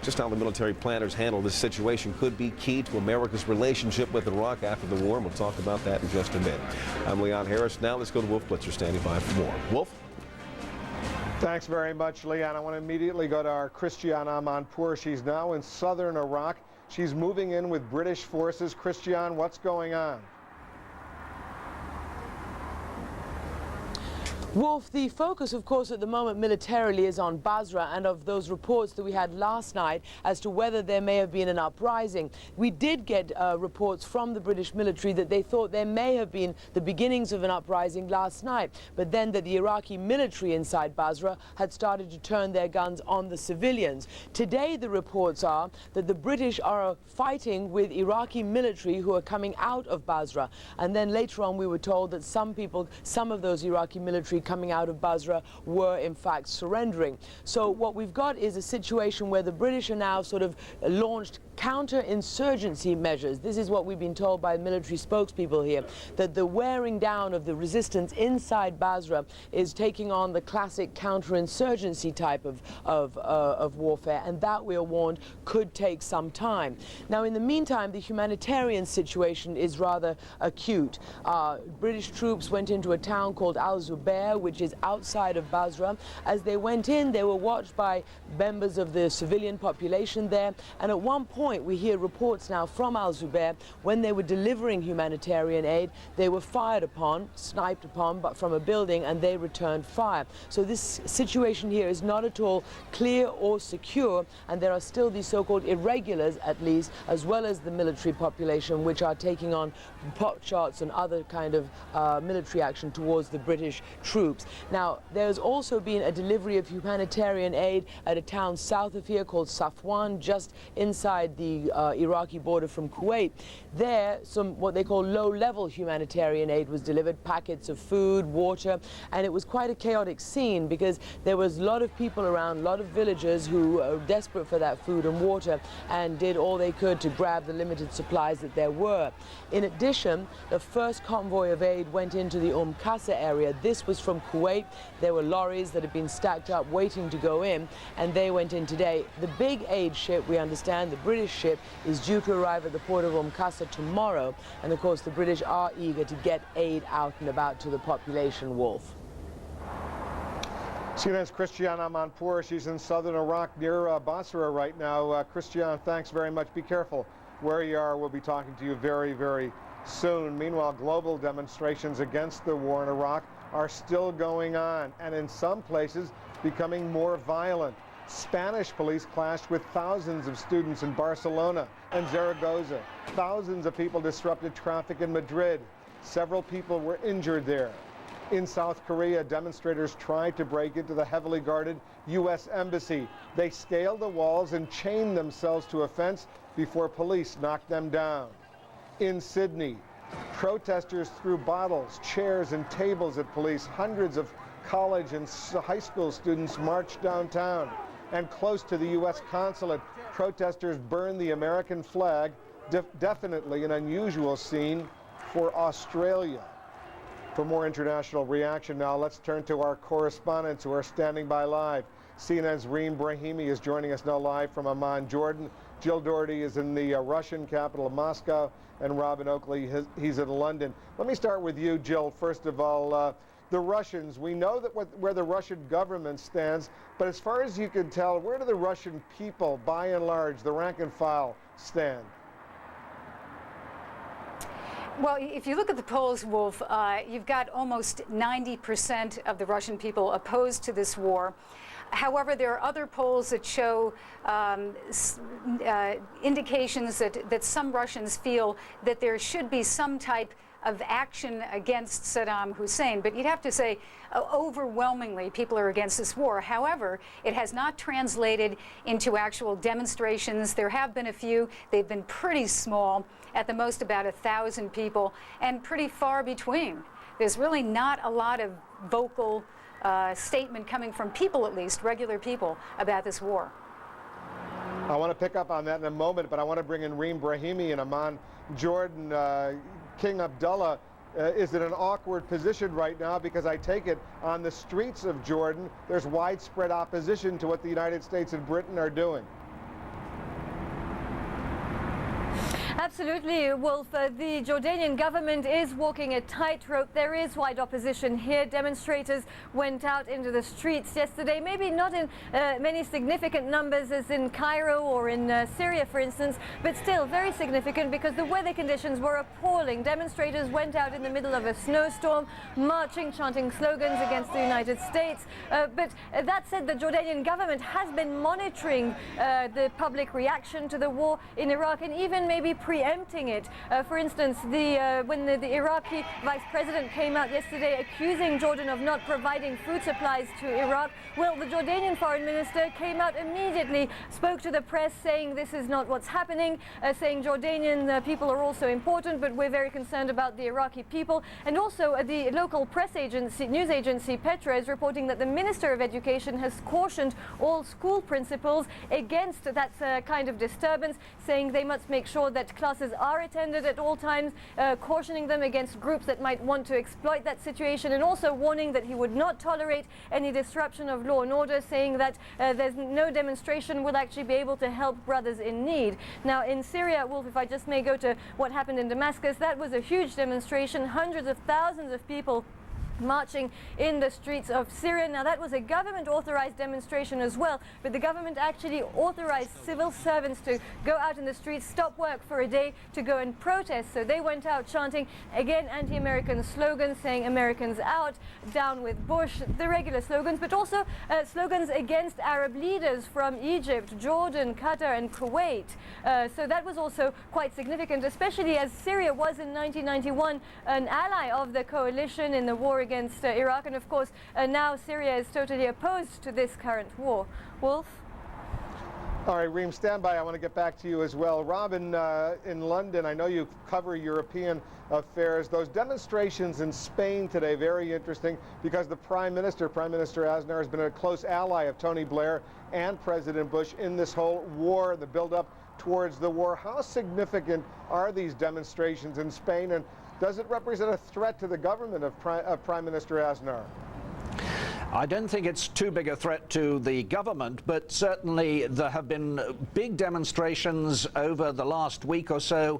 Just how the military planners handle this situation could be key to America's relationship with Iraq after the war. We'll talk about that in just a bit. I'm Leon Harris. Now let's go to Wolf Blitzer standing by for more. Wolf? Thanks very much, Leon. I want to immediately go to our Christiane Amanpour. She's now in southern Iraq. She's moving in with British forces. Christiane, what's going on? Wolf, the focus, of course, at the moment militarily is on Basra and of those reports that we had last night as to whether there may have been an uprising. We did get reports from the British military that they thought there may have been the beginnings of an uprising last night, but then that the Iraqi military inside Basra had started to turn their guns on the civilians. Today, the reports are that the British are fighting with Iraqi military who are coming out of Basra. And then later on, we were told that some of those Iraqi military coming out of Basra were in fact surrendering. So what we've got is a situation where the British are now sort of launched counter-insurgency measures. This is what we've been told by military spokespeople here, that the wearing down of the resistance inside Basra is taking on the classic counter-insurgency type of warfare, and that, we are warned, could take some time. Now, in the meantime, the humanitarian situation is rather acute. British troops went into a town called Al-Zubair, which is outside of Basra. As they went in, they were watched by members of the civilian population there, and at one point we hear reports now from Al-Zubair when they were delivering humanitarian aid, they were fired upon, sniped upon, but from a building, and they returned fire. So this situation here is not at all clear or secure, and there are still these so-called irregulars, at least, as well as the military population, which are taking on pot shots and other kind of military action towards the British troops. Now, there's also been a delivery of humanitarian aid at a town south of here called Safwan, just inside the Iraqi border from Kuwait. There, some what they call low-level humanitarian aid was delivered, packets of food, water, and it was quite a chaotic scene because there was a lot of people around, a lot of villagers who were desperate for that food and water and did all they could to grab the limited supplies that there were. In addition, the first convoy of aid went into the Qasr area. This was from Kuwait. There were lorries that had been stacked up waiting to go in, and they went in today. The big aid ship, we understand, the British ship, is due to arrive at the port of Qasr tomorrow, and of course the British are eager to get aid out and about to the population. Wolf. CNN's Christiane Amanpour. She's in southern Iraq near Basra right now. Christiane, thanks very much. Be careful where you are. We'll be talking to you very, very soon. Meanwhile, global demonstrations against the war in Iraq are still going on, and in some places becoming more violent. Spanish police clashed with thousands of students in Barcelona and Zaragoza. Thousands of people disrupted traffic in Madrid. Several people were injured there. In South Korea, demonstrators tried to break into the heavily guarded U.S. embassy. They scaled the walls and chained themselves to a fence before police knocked them down. In Sydney, Protesters threw bottles, chairs, and tables at police. Hundreds of college and high school students marched downtown. And close to the U.S. consulate, protesters burned the American flag, definitely an unusual scene for Australia. For more international reaction now, let's turn to our correspondents who are standing by live. CNN's Reem Brahimi is joining us now live from Amman, Jordan. Jill Doherty is in the Russian capital of Moscow, and Robin Oakley, he's in London. Let me start with you, Jill. First of all, the Russians, we know that where the Russian government stands, but as far as you can tell, where do the Russian people, by and large, the rank and file, stand? Well, if you look at the polls, Wolf, you've got almost 90% of the Russian people opposed to this war. However, there are other polls that show indications that some Russians feel that there should be some type of action against Saddam Hussein. But you'd have to say overwhelmingly people are against this war. However, it has not translated into actual demonstrations. There have been a few. They've been pretty small, at the most about 1,000 people, and pretty far between. There's really not a lot of vocal statement coming from people, at least, regular people, about this war. I want to pick up on that in a moment, but I want to bring in Reem Brahimi in Amman, Jordan. King Abdullah is in an awkward position right now because I take it on the streets of Jordan, there's widespread opposition to what the United States and Britain are doing. Absolutely, Wolf. The Jordanian government is walking a tightrope. There is wide opposition here. Demonstrators went out into the streets yesterday, maybe not in many significant numbers as in Cairo or in Syria, for instance, but still very significant because the weather conditions were appalling. Demonstrators went out in the middle of a snowstorm, marching, chanting slogans against the United States. But that said, the Jordanian government has been monitoring the public reaction to the war in Iraq and even maybe preempting it. For instance, when the Iraqi vice president came out yesterday accusing Jordan of not providing food supplies to Iraq, well, the Jordanian foreign minister came out immediately, spoke to the press saying this is not what's happening, saying Jordanian people are also important, but we're very concerned about the Iraqi people. And also the local press agency, news agency Petra, is reporting that the Minister of Education has cautioned all school principals against that kind of disturbance, saying they must make sure that classes are attended at all times, cautioning them against groups that might want to exploit that situation, and also warning that he would not tolerate any disruption of law and order, saying that there's no demonstration will actually be able to help brothers in need. Now in Syria, Wolf, if I just may go to what happened in Damascus, that was a huge demonstration, hundreds of thousands of people marching in the streets of Syria. Now that was a government authorized demonstration as well, but the government actually authorized civil servants to go out in the streets, stop work for a day to go and protest. So they went out chanting, again, anti-American slogans, saying Americans out, down with Bush, the regular slogans, but also slogans against Arab leaders from Egypt, Jordan, Qatar and Kuwait. So that was also quite significant, especially as Syria was in 1991 an ally of the coalition in the war against Iraq, and of course now Syria is totally opposed to this current war. Wolf? All right, Reem, stand by. I want to get back to you as well. Robin, in London, I know you cover European affairs. Those demonstrations in Spain today, very interesting because the Prime Minister Aznar, has been a close ally of Tony Blair and President Bush in this whole war, the build-up towards the war. How significant are these demonstrations in Spain, and does it represent a threat to the government of Prime Minister Aznar? I don't think it's too big a threat to the government, but certainly there have been big demonstrations over the last week or so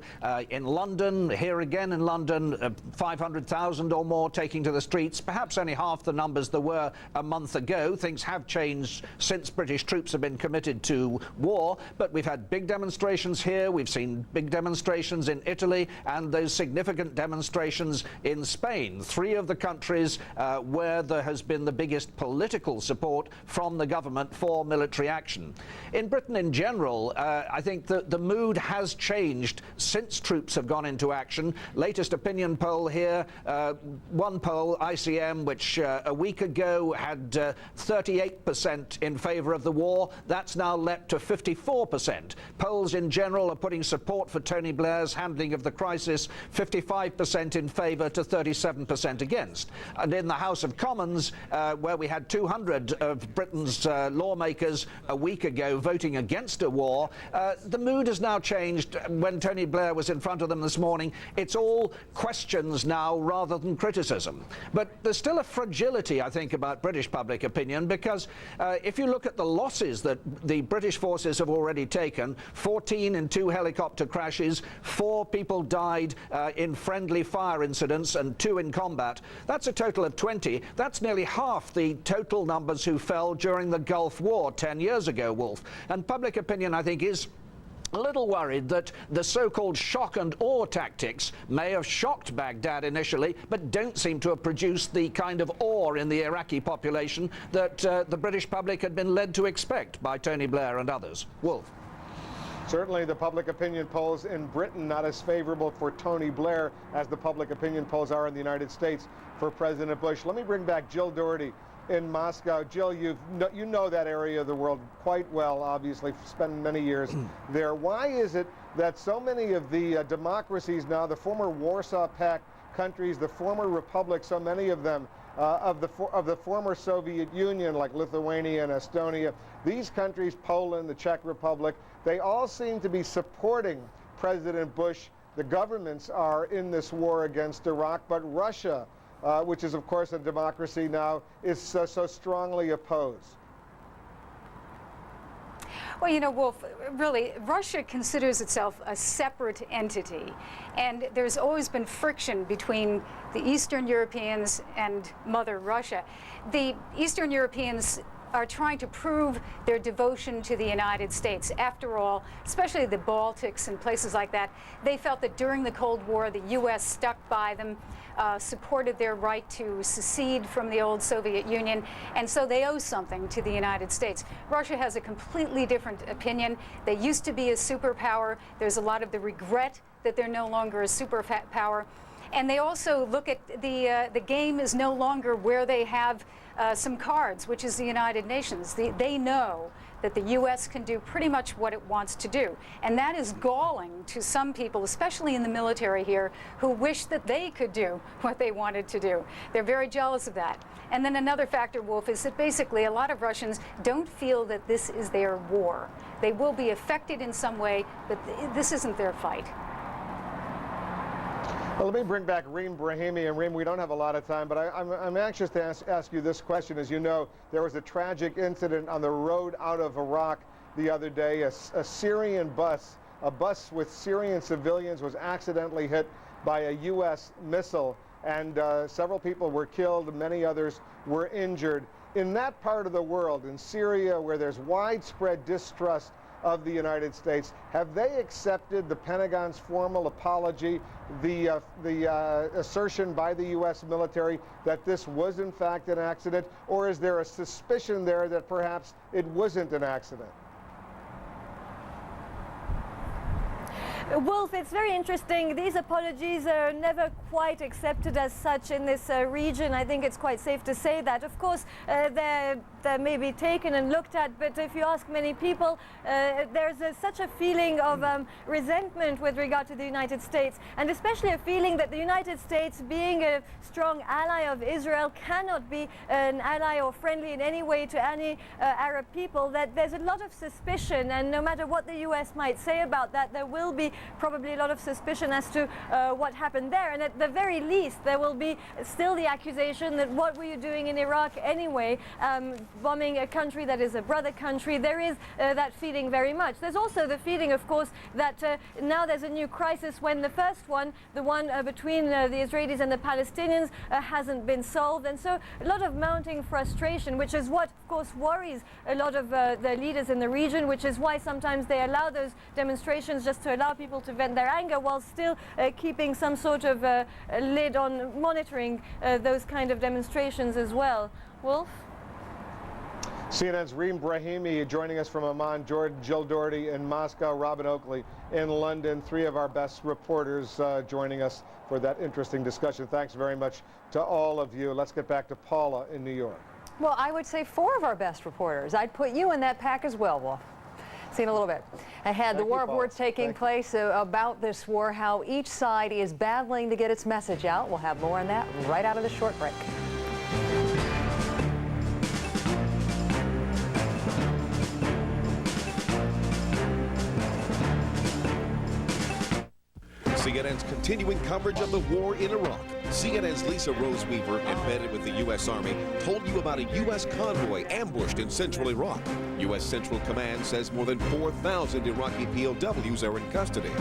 in London, here again in London, 500,000 or more taking to the streets, perhaps only half the numbers there were a month ago. Things have changed since British troops have been committed to war, but we've had big demonstrations here, we've seen big demonstrations in Italy, and those significant demonstrations in Spain, three of the countries where there has been the biggest strongest political support from the government for military action. In Britain in general, I think the mood has changed since troops have gone into action. Latest opinion poll here, one poll, ICM, which a week ago had 38% in favour of the war. That's now leapt to 54%. Polls in general are putting support for Tony Blair's handling of the crisis, 55% in favour to 37% against. And in the House of Commons, where we had 200 of Britain's lawmakers a week ago voting against a war, the mood has now changed. When Tony Blair was in front of them this morning, it's all questions now rather than criticism. But there's still a fragility, I think, about British public opinion, because if you look at the losses that the British forces have already taken, 14 in 2 helicopter crashes, 4 people died in friendly fire incidents and 2 in combat. That's a total of 20. That's nearly half the total numbers who fell during the Gulf War 10 years ago, Wolf. And public opinion, I think, is a little worried that the so-called shock and awe tactics may have shocked Baghdad initially, but don't seem to have produced the kind of awe in the Iraqi population that the British public had been led to expect by Tony Blair and others. Wolf. Certainly the public opinion polls in Britain not as favorable for Tony Blair as the public opinion polls are in the United States for President Bush. Let me bring back Jill Doherty in Moscow. Jill, you know that area of the world quite well, obviously, spent many years there. Why is it that so many of the democracies now, the former Warsaw Pact countries, the former republics, so many of them, of the former Soviet Union, like Lithuania and Estonia, these countries, Poland, the Czech Republic, they all seem to be supporting President Bush. The governments are in this war against Iraq, but Russia, which is, of course, a democracy now, is so strongly opposed. Well, you know, Wolf, really, Russia considers itself a separate entity, and there's always been friction between the Eastern Europeans and Mother Russia. The Eastern Europeans are trying to prove their devotion to the United States. After all, especially the Baltics and places like that, they felt that during the Cold War, the U.S. stuck by them, supported their right to secede from the old Soviet Union, and so they owe something to the United States. Russia has a completely different opinion. They used to be a superpower. There's a lot of the regret that they're no longer a superpower. And they also look at the game is no longer where they have some cards, which is the United Nations. They know that the U.S. can do pretty much what it wants to do. And that is galling to some people, especially in the military here, who wish that they could do what they wanted to do. They're very jealous of that. And then another factor, Wolf, is that basically a lot of Russians don't feel that this is their war. They will be affected in some way, but this isn't their fight. Well, let me bring back Reem Brahimi. And Reem, we don't have a lot of time, but I'm anxious to ask you this question. As you know, there was a tragic incident on the road out of Iraq the other day. A Syrian bus, a bus with Syrian civilians, was accidentally hit by a U.S. missile, and several people were killed, many others were injured. In that part of the world, in Syria, where there's widespread distrust of the United States, have they accepted the Pentagon's formal apology, the assertion by the U.S. military that this was in fact an accident, or is there a suspicion there that perhaps it wasn't an accident? Wolf, it's very interesting. These apologies are never quite accepted as such in this region. I think it's quite safe to say that. Of course, they're maybe taken and looked at, but if you ask many people, there's such a feeling of resentment with regard to the United States, and especially a feeling that the United States, being a strong ally of Israel, cannot be an ally or friendly in any way to any Arab people, that there's a lot of suspicion, and no matter what the U.S. might say about that, there will be probably a lot of suspicion as to what happened there. And at the very least, there will be still the accusation that what were you doing in Iraq anyway, bombing a country that is a brother country. There is that feeling very much. There's also the feeling, of course, that now there's a new crisis when the first one, the one between the Israelis and the Palestinians, hasn't been solved. And so a lot of mounting frustration, which is what, of course, worries a lot of the leaders in the region, which is why sometimes they allow those demonstrations just to allow people people to vent their anger while still keeping some sort of a lid on monitoring those kind of demonstrations as well. Wolf? CNN's Reem Brahimi joining us from Amman, Jordan, Jill Doherty in Moscow, Robin Oakley in London. Three of our best reporters joining us for that interesting discussion. Thanks very much to all of you. Let's get back to Paula in New York. Well, I would say 4 of our best reporters. I'd put you in that pack as well, Wolf. See in a little bit. Ahead, the war of words taking place about this war, how each side is battling to get its message out. We'll have more on that right out of the short break. CNN's continuing coverage of the war in Iraq. CNN's Lisa Roseweaver, embedded with the U.S. Army, told you about a U.S. convoy ambushed in central Iraq. U.S. Central Command says more than 4,000 Iraqi POWs are in custody.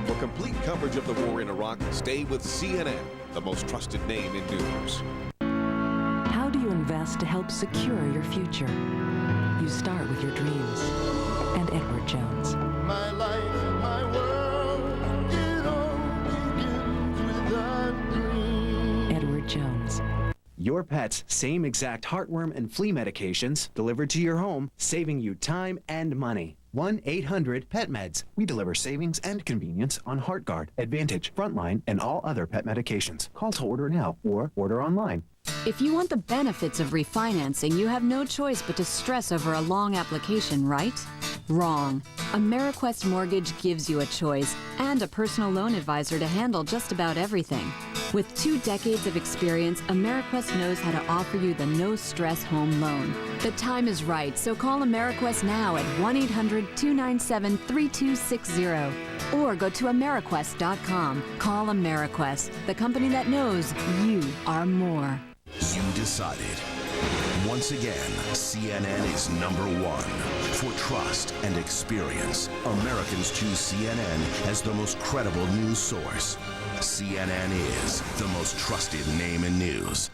For complete coverage of the war in Iraq, stay with CNN, the most trusted name in news. How do you invest to help secure your future? You start with your dreams. And Edward Jones. My life, my world, it all begins with a dream. Edward Jones. Your pet's same exact heartworm and flea medications delivered to your home, saving you time and money. 1-800-PET-MEDS. We deliver savings and convenience on HeartGuard, Advantage, Frontline, and all other pet medications. Call to order now or order online. If you want the benefits of refinancing, you have no choice but to stress over a long application, right? Wrong. AmeriQuest Mortgage gives you a choice and a personal loan advisor to handle just about everything. With 2 decades of experience, AmeriQuest knows how to offer you the no-stress home loan. The time is right, so call AmeriQuest now at 1-800-297-3260 or go to AmeriQuest.com. Call AmeriQuest, the company that knows you are more. You decided. Once again, CNN is #1. For trust and experience, Americans choose CNN as the most credible news source. CNN is the most trusted name in news.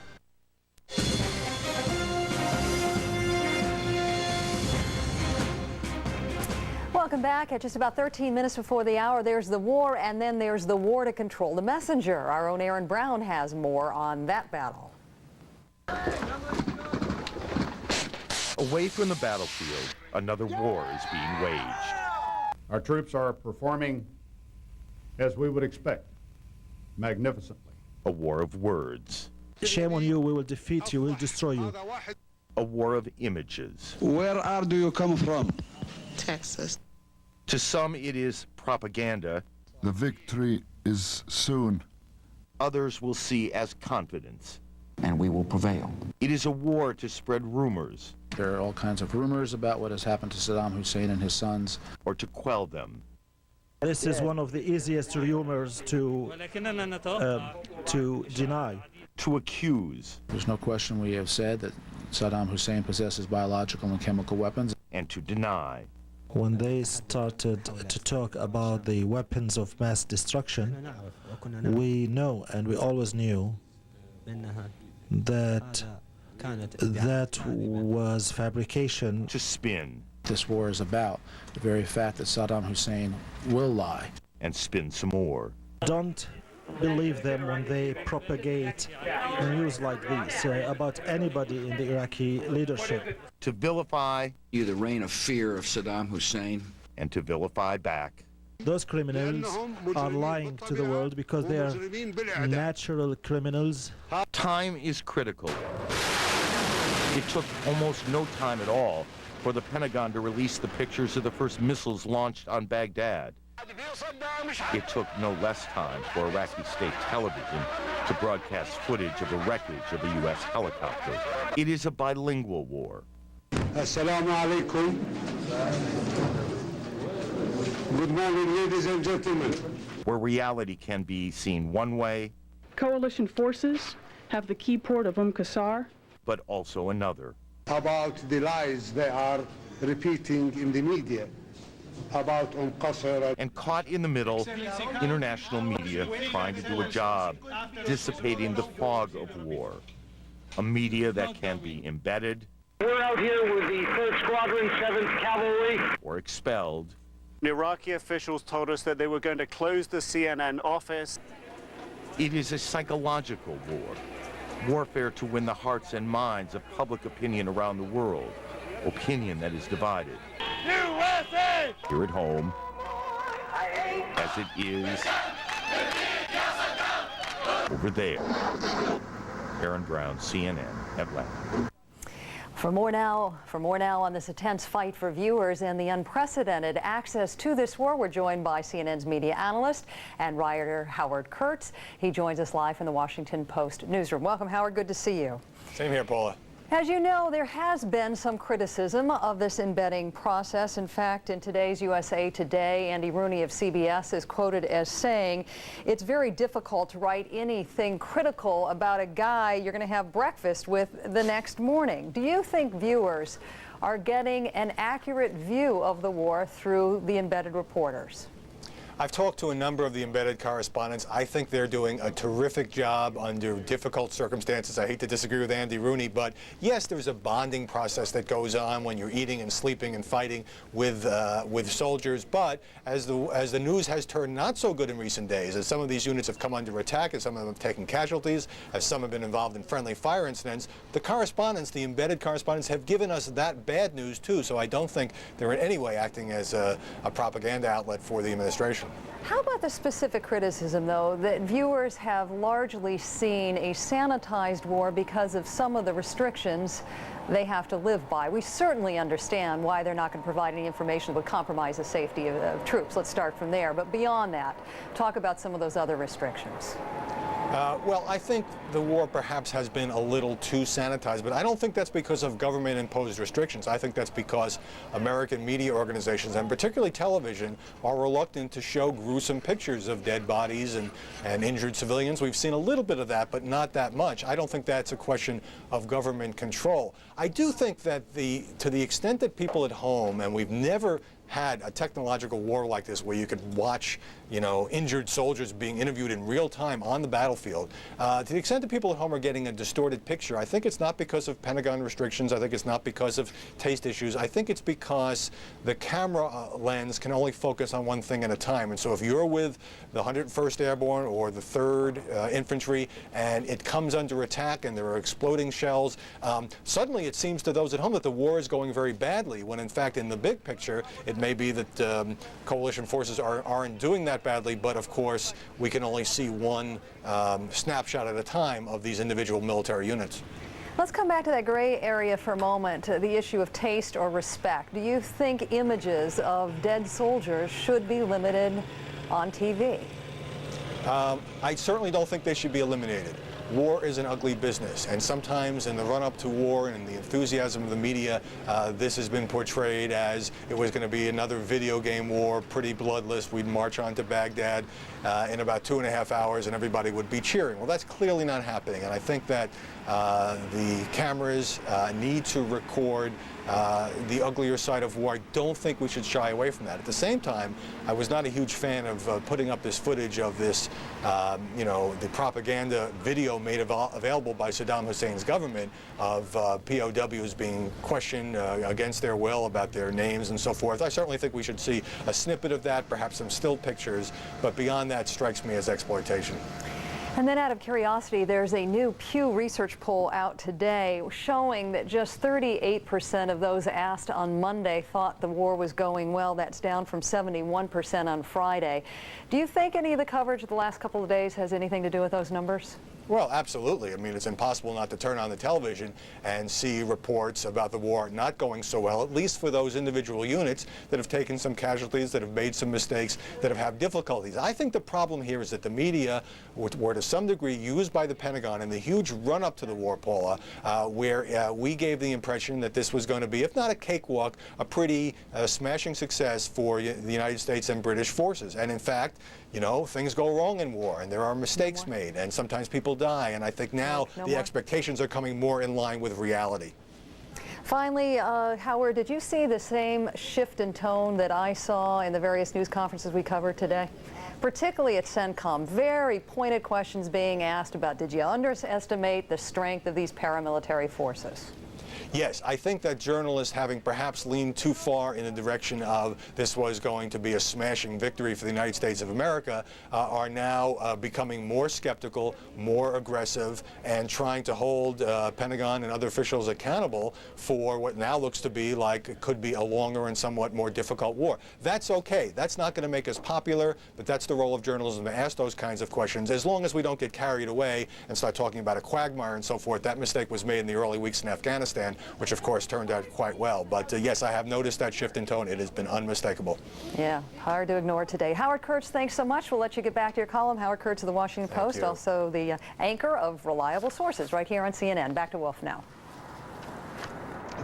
Welcome back. At just about 13 minutes before the hour, there's the war, and then there's the war to control the messenger. Our own Aaron Brown has more on that battle. Away from the battlefield, another war is being waged. Our troops are performing as we would expect, magnificently. A war of words. Shame on you, we will defeat you, we'll destroy you. A war of images. Where do you come from? Texas. To some, it is propaganda. The victory is soon. Others will see as confidence. And we will prevail. It is a war to spread rumors. There are all kinds of rumors about what has happened to Saddam Hussein and his sons. Or to quell them. This is one of the easiest rumors to deny. To accuse. There's no question we have said that Saddam Hussein possesses biological and chemical weapons. And to deny. When they started to talk about the weapons of mass destruction, we know, and we always knew, that was fabrication. To spin. This war is about the very fact that Saddam Hussein will lie. And spin some more. Don't believe them when they propagate news like this about anybody in the Iraqi leadership. To vilify. You the reign of fear of Saddam Hussein. And to vilify back. Those criminals are lying to the world because they are natural criminals. Time is critical. It took almost no time at all for the Pentagon to release the pictures of the first missiles launched on Baghdad. It took no less time for Iraqi state television to broadcast footage of the wreckage of a U.S. helicopter. It is a bilingual war. Assalamu alaikum. Good morning, ladies and gentlemen. Where reality can be seen one way. Coalition forces have the key port of Qasr. But also another. About the lies they are repeating in the media. About Qasr. And caught in the middle, international media trying to do a job dissipating the fog of war. A media that can be embedded. We're out here with the 3rd Squadron, 7th Cavalry. Or expelled. Iraqi officials told us that they were going to close the CNN office. It is a psychological war, warfare to win the hearts and minds of public opinion around the world, opinion that is divided. USA! Here at home, as it is over there. Aaron Brown, CNN, Atlanta. For more now on this intense fight for viewers and the unprecedented access to this war, we're joined by CNN's media analyst and writer Howard Kurtz. He joins us live from the Washington Post newsroom. Welcome, Howard. Good to see you. Same here, Paula. As you know, there has been some criticism of this embedding process. In fact, in today's USA Today, Andy Rooney of CBS is quoted as saying, "It's very difficult to write anything critical about a guy you're going to have breakfast with the next morning." Do you think viewers are getting an accurate view of the war through the embedded reporters? I've talked to a number of the embedded correspondents. I think they're doing a terrific job under difficult circumstances. I hate to disagree with Andy Rooney, but yes, there's a bonding process that goes on when you're eating and sleeping and fighting with soldiers. But as the news has turned not so good in recent days, as some of these units have come under attack, as some of them have taken casualties, as some have been involved in friendly fire incidents, the correspondents, the embedded correspondents, have given us that bad news too. So I don't think they're in any way acting as a propaganda outlet for the administration. How about the specific criticism, though, that viewers have largely seen a sanitized war because of some of the restrictions they have to live by? We certainly understand why they're not going to provide any information that would compromise the safety of troops. Let's start from there. But beyond that, talk about some of those other restrictions. Well, I think the war perhaps has been a little too sanitized, but I don't think that's because of government-imposed restrictions. I think that's because American media organizations, and particularly television, are reluctant to show gruesome pictures of dead bodies and injured civilians. We've seen a little bit of that, but not that much. I don't think that's a question of government control. I do think that to the extent that people at home, and we've never had a technological war like this where you could watch, injured soldiers being interviewed in real time on the battlefield. To the extent that people at home are getting a distorted picture, I think it's not because of Pentagon restrictions. I think it's not because of taste issues. I think it's because the camera lens can only focus on one thing at a time. And so if you're with the 101st Airborne or the 3rd Infantry and it comes under attack and there are exploding shells, suddenly it seems to those at home that the war is going very badly, when in fact in the big picture it may be that coalition forces aren't doing that badly, but of course we can only see one snapshot at a time of these individual military units. Let's come back to that gray area for a moment, the issue of taste or respect. Do you think images of dead soldiers should be limited on TV? I certainly don't think they should be eliminated. War is an ugly business, and sometimes in the run-up to war and the enthusiasm of the media, this has been portrayed as it was going to be another video game war, pretty bloodless. We'd march on to Baghdad in about 2.5 hours and everybody would be cheering. Well, that's clearly not happening, and I think that the cameras need to record the uglier side of war. I don't think we should shy away from that. At the same time, I was not a huge fan of putting up this footage of this, the propaganda video made available by Saddam Hussein's government of POWs being questioned against their will about their names and so forth. I certainly think we should see a snippet of that, perhaps some still pictures, but beyond that strikes me as exploitation. And then out of curiosity, there's a new Pew Research poll out today showing that just 38% of those asked on Monday thought the war was going well. That's down from 71% on Friday. Do you think any of the coverage of the last couple of days has anything to do with those numbers? Well, absolutely. I mean, it's impossible not to turn on the television and see reports about the war not going so well, at least for those individual units that have taken some casualties, that have made some mistakes, that have had difficulties. I think the problem here is that the media were to some degree used by the Pentagon in the huge run-up to the war, Paula, where we gave the impression that this was going to be, if not a cakewalk, a pretty smashing success for the United States and British forces. And in fact, things go wrong in war, and there are mistakes made, and sometimes people die, and I think now the expectations are coming more in line with reality. Finally, Howard, did you see the same shift in tone that I saw in the various news conferences we covered today? Particularly at CENTCOM, very pointed questions being asked about, did you underestimate the strength of these paramilitary forces? Yes, I think that journalists, having perhaps leaned too far in the direction of this was going to be a smashing victory for the United States of America, are now becoming more skeptical, more aggressive, and trying to hold Pentagon and other officials accountable for what now looks to be like it could be a longer and somewhat more difficult war. That's okay. That's not going to make us popular, but that's the role of journalism to ask those kinds of questions. As long as we don't get carried away and start talking about a quagmire and so forth. That mistake was made in the early weeks in Afghanistan, which of course turned out quite well. But yes, I have noticed that shift in tone. It has been unmistakable. Yeah, hard to ignore today. Howard Kurtz, thanks so much. We'll let you get back to your column. Howard Kurtz of the Washington Post, also the anchor of Reliable Sources right here on CNN. Back to Wolf now.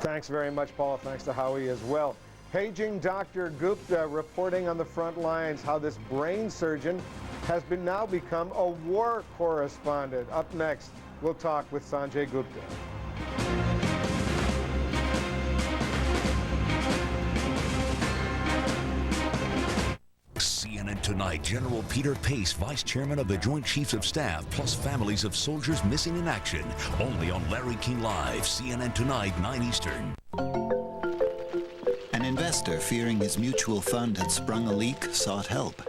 Thanks very much, Paula. Thanks to Howie as well. Paging Dr. Gupta, reporting on the front lines how this brain surgeon has now become a war correspondent. Up next, we'll talk with Sanjay Gupta. CNN Tonight, General Peter Pace, Vice Chairman of the Joint Chiefs of Staff, plus families of soldiers missing in action. Only on Larry King Live, CNN Tonight, 9 Eastern. An investor fearing his mutual fund had sprung a leak sought help.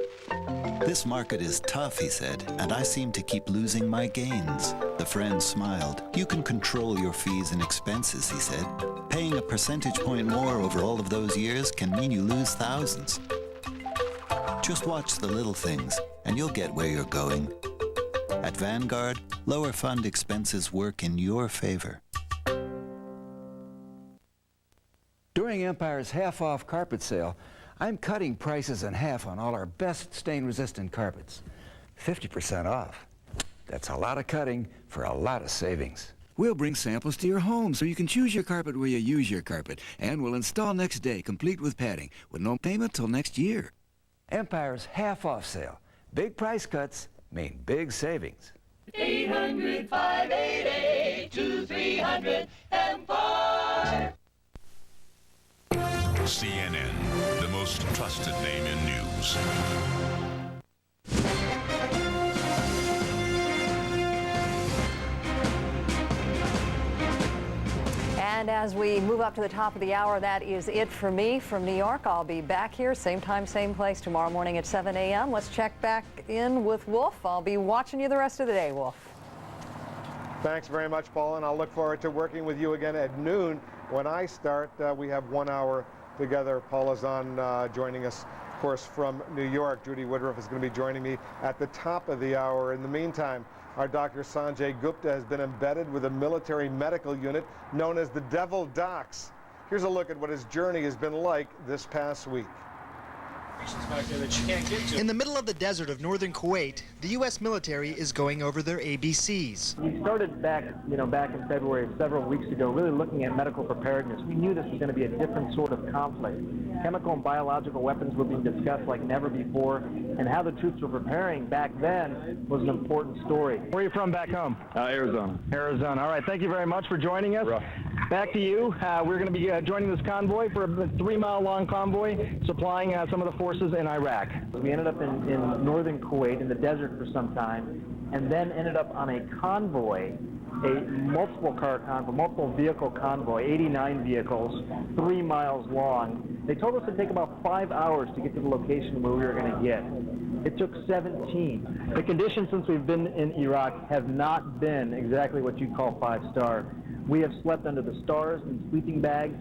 This market is tough, he said, and I seem to keep losing my gains. The friend smiled. You can control your fees and expenses, he said. Paying a percentage point more over all of those years can mean you lose thousands. Just watch the little things, and you'll get where you're going. At Vanguard, lower fund expenses work in your favor. During Empire's half-off carpet sale, I'm cutting prices in half on all our best stain-resistant carpets. 50% off. That's a lot of cutting for a lot of savings. We'll bring samples to your home so you can choose your carpet where you use your carpet, and we'll install next day, complete with padding, with no payment till next year. Empire's half-off sale. Big price cuts mean big savings. 800-588-2300 Empire. CNN, the most trusted name in news. And as we move up to the top of the hour, that is it for me from New York. I'll be back here, same time, same place, tomorrow morning at 7 a.m. Let's check back in with Wolf. I'll be watching you the rest of the day, Wolf. Thanks very much, Paul, and I'll look forward to working with you again at noon. When I start, we have 1 hour together. Paula's on joining us, of course, from New York. Judy Woodruff is going to be joining me at the top of the hour. In the meantime, our Dr. Sanjay Gupta has been embedded with a military medical unit known as the Devil Docs. Here's a look at what his journey has been like this past week. In the middle of the desert of northern Kuwait, the U.S. military is going over their ABCs. We started back in February, several weeks ago, really looking at medical preparedness. We knew this was going to be a different sort of conflict. Chemical and biological weapons were being discussed like never before, and how the troops were preparing back then was an important story. Where are you from back home? Arizona. Arizona. All right, thank you very much for joining us. Back to you. We're going to be joining this convoy for a 3-mile-long convoy, supplying some of the forces in Iraq. We ended up in northern Kuwait in the desert for some time, and then ended up on a convoy, a multiple vehicle convoy, 89 vehicles, 3 miles long. They told us it'd take about 5 hours to get to the location where we were going to get. It took 17. The conditions since we've been in Iraq have not been exactly what you'd call 5-star. We have slept under the stars in sleeping bags.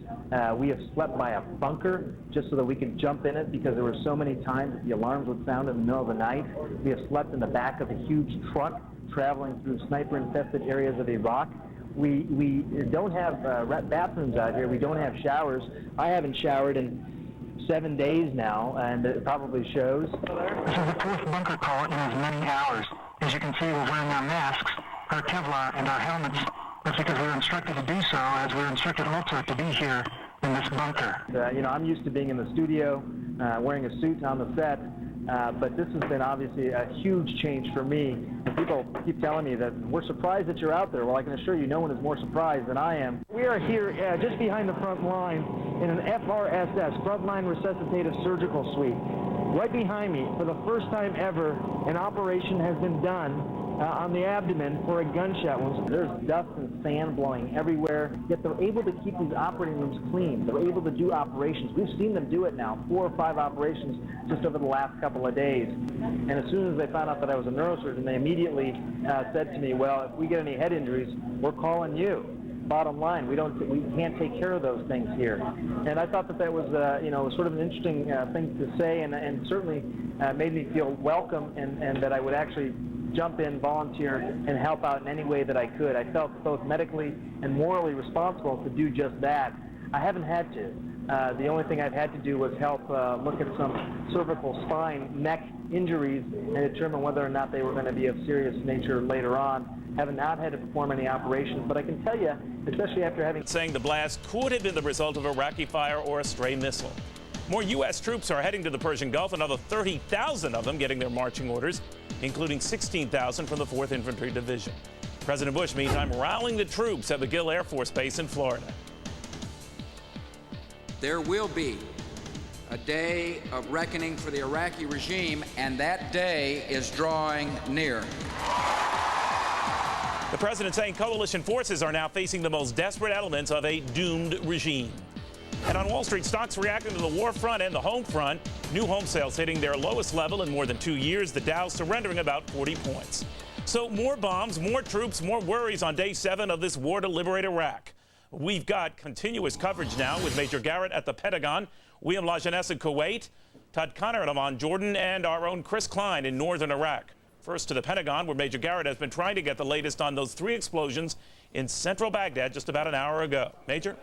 We have slept by a bunker just so that we could jump in it because there were so many times that the alarms would sound in the middle of the night. We have slept in the back of a huge truck traveling through sniper-infested areas of Iraq. We don't have bathrooms out here. We don't have showers. I haven't showered in 7 days now, and it probably shows. This is the 4th bunker call in as many hours. As you can see, we're wearing our masks, our Kevlar, and our helmets. That's because we were instructed to do so, as we were instructed also to be here in this bunker. I'm used to being in the studio, wearing a suit on the set, but this has been obviously a huge change for me. And people keep telling me that we're surprised that you're out there. Well, I can assure you no one is more surprised than I am. We are here just behind the front line in an FRSS, Frontline Resuscitative Surgical Suite. Right behind me, for the first time ever, an operation has been done on the abdomen for a gunshot wound. There's dust and sand blowing everywhere, yet they're able to keep these operating rooms clean. They're able to do operations. We've seen them do it now, 4 or 5 operations just over the last couple of days. And as soon as they found out that I was a neurosurgeon, they immediately said to me, well, if we get any head injuries, we're calling you. Bottom line, we can't take care of those things here. And I thought that was sort of an interesting thing to say, and certainly made me feel welcome, and that I would actually jump in, volunteer, and help out in any way that I could. I felt both medically and morally responsible to do just that. I haven't had to. The only thing I've had to do was help look at some cervical spine, neck injuries and determine whether or not they were going to be of serious nature later on. Have not had to perform any operations, but I can tell you, especially after having... Saying the blast could have been the result of Iraqi fire or a stray missile. More U.S. troops are heading to the Persian Gulf, another 30,000 of them getting their marching orders, including 16,000 from the 4th Infantry Division. President Bush, meantime, rallying the troops at McGill Air Force Base in Florida. There will be a day of reckoning for the Iraqi regime, and that day is drawing near. The president saying coalition forces are now facing the most desperate elements of a doomed regime. And on Wall Street, stocks reacting to the war front and the home front. New home sales hitting their lowest level in more than 2 years. The Dow surrendering about 40 points. So more bombs, more troops, more worries on day 7 of this war to liberate Iraq. We've got continuous coverage now with Major Garrett at the Pentagon, William LaJeunesse in Kuwait, Todd Connor at Amman, Jordan, and our own Chris Klein in northern Iraq. First to the Pentagon, where Major Garrett has been trying to get the latest on those 3 explosions in central Baghdad just about an hour ago. Major?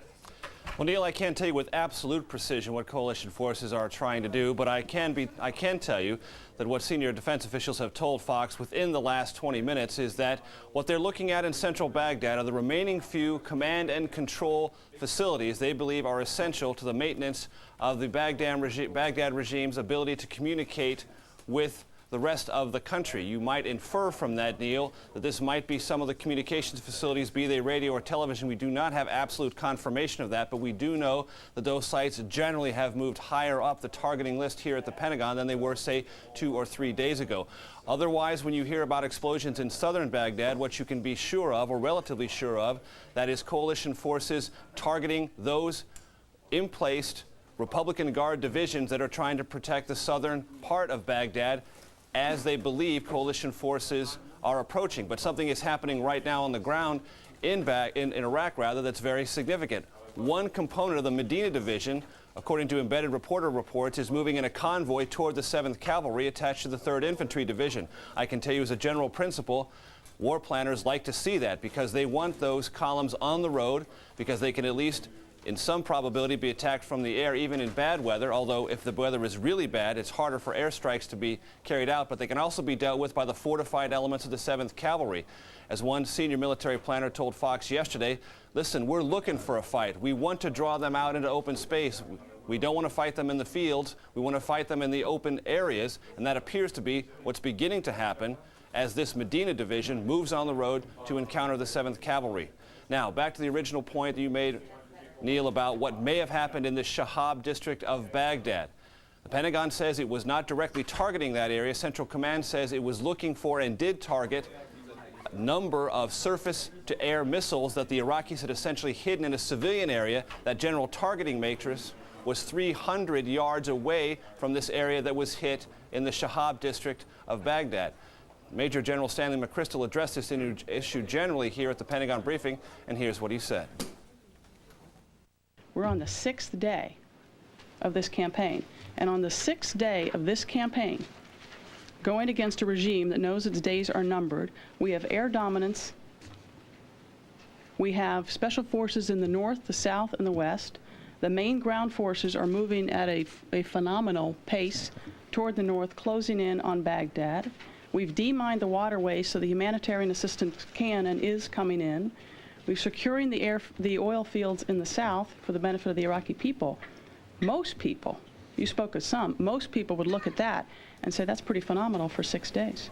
Well, Neil, I can't tell you with absolute precision what coalition forces are trying to do, but I can tell you that what senior defense officials have told Fox within the last 20 minutes is that what they're looking at in central Baghdad are the remaining few command and control facilities they believe are essential to the maintenance of the Baghdad regime's ability to communicate with the rest of the country. You might infer from that, Neil, that this might be some of the communications facilities, be they radio or television. We do not have absolute confirmation of that, but we do know that those sites generally have moved higher up the targeting list here at the Pentagon than they were, say, 2 or 3 days ago. Otherwise, when you hear about explosions in southern Baghdad, what you can be sure of, or relatively sure of, that is coalition forces targeting those emplaced Republican Guard divisions that are trying to protect the southern part of Baghdad as they believe coalition forces are approaching. But something is happening right now on the ground in Iraq, that's very significant. One component of the Medina Division, according to embedded reporter reports, is moving in a convoy toward the 7th Cavalry attached to the 3rd Infantry Division. I can tell you as a general principle, war planners like to see that because they want those columns on the road because they can at least in some probability be attacked from the air, even in bad weather, although if the weather is really bad, it's harder for airstrikes to be carried out, but they can also be dealt with by the fortified elements of the 7th Cavalry. As one senior military planner told Fox yesterday, listen, we're looking for a fight. We want to draw them out into open space. We don't want to fight them in the fields. We want to fight them in the open areas, and that appears to be what's beginning to happen as this Medina Division moves on the road to encounter the 7th Cavalry. Now, back to the original point that you made, Neil, about what may have happened in the Shahab district of Baghdad. The Pentagon says it was not directly targeting that area. Central Command says it was looking for and did target a number of surface-to-air missiles that the Iraqis had essentially hidden in a civilian area. That general targeting matrix was 300 yards away from this area that was hit in the Shahab district of Baghdad. Major General Stanley McChrystal addressed this issue generally here at the Pentagon briefing, and here's what he said. We're on the 6th day of this campaign. And on the 6th day of this campaign, going against a regime that knows its days are numbered, we have air dominance, we have special forces in the north, the south, and the west. The main ground forces are moving at a phenomenal pace toward the north, closing in on Baghdad. We've demined the waterways so the humanitarian assistance can and is coming in. We're securing the oil fields in the south for the benefit of the Iraqi people. Most people, you spoke of some, most people would look at that and say that's pretty phenomenal for 6 days.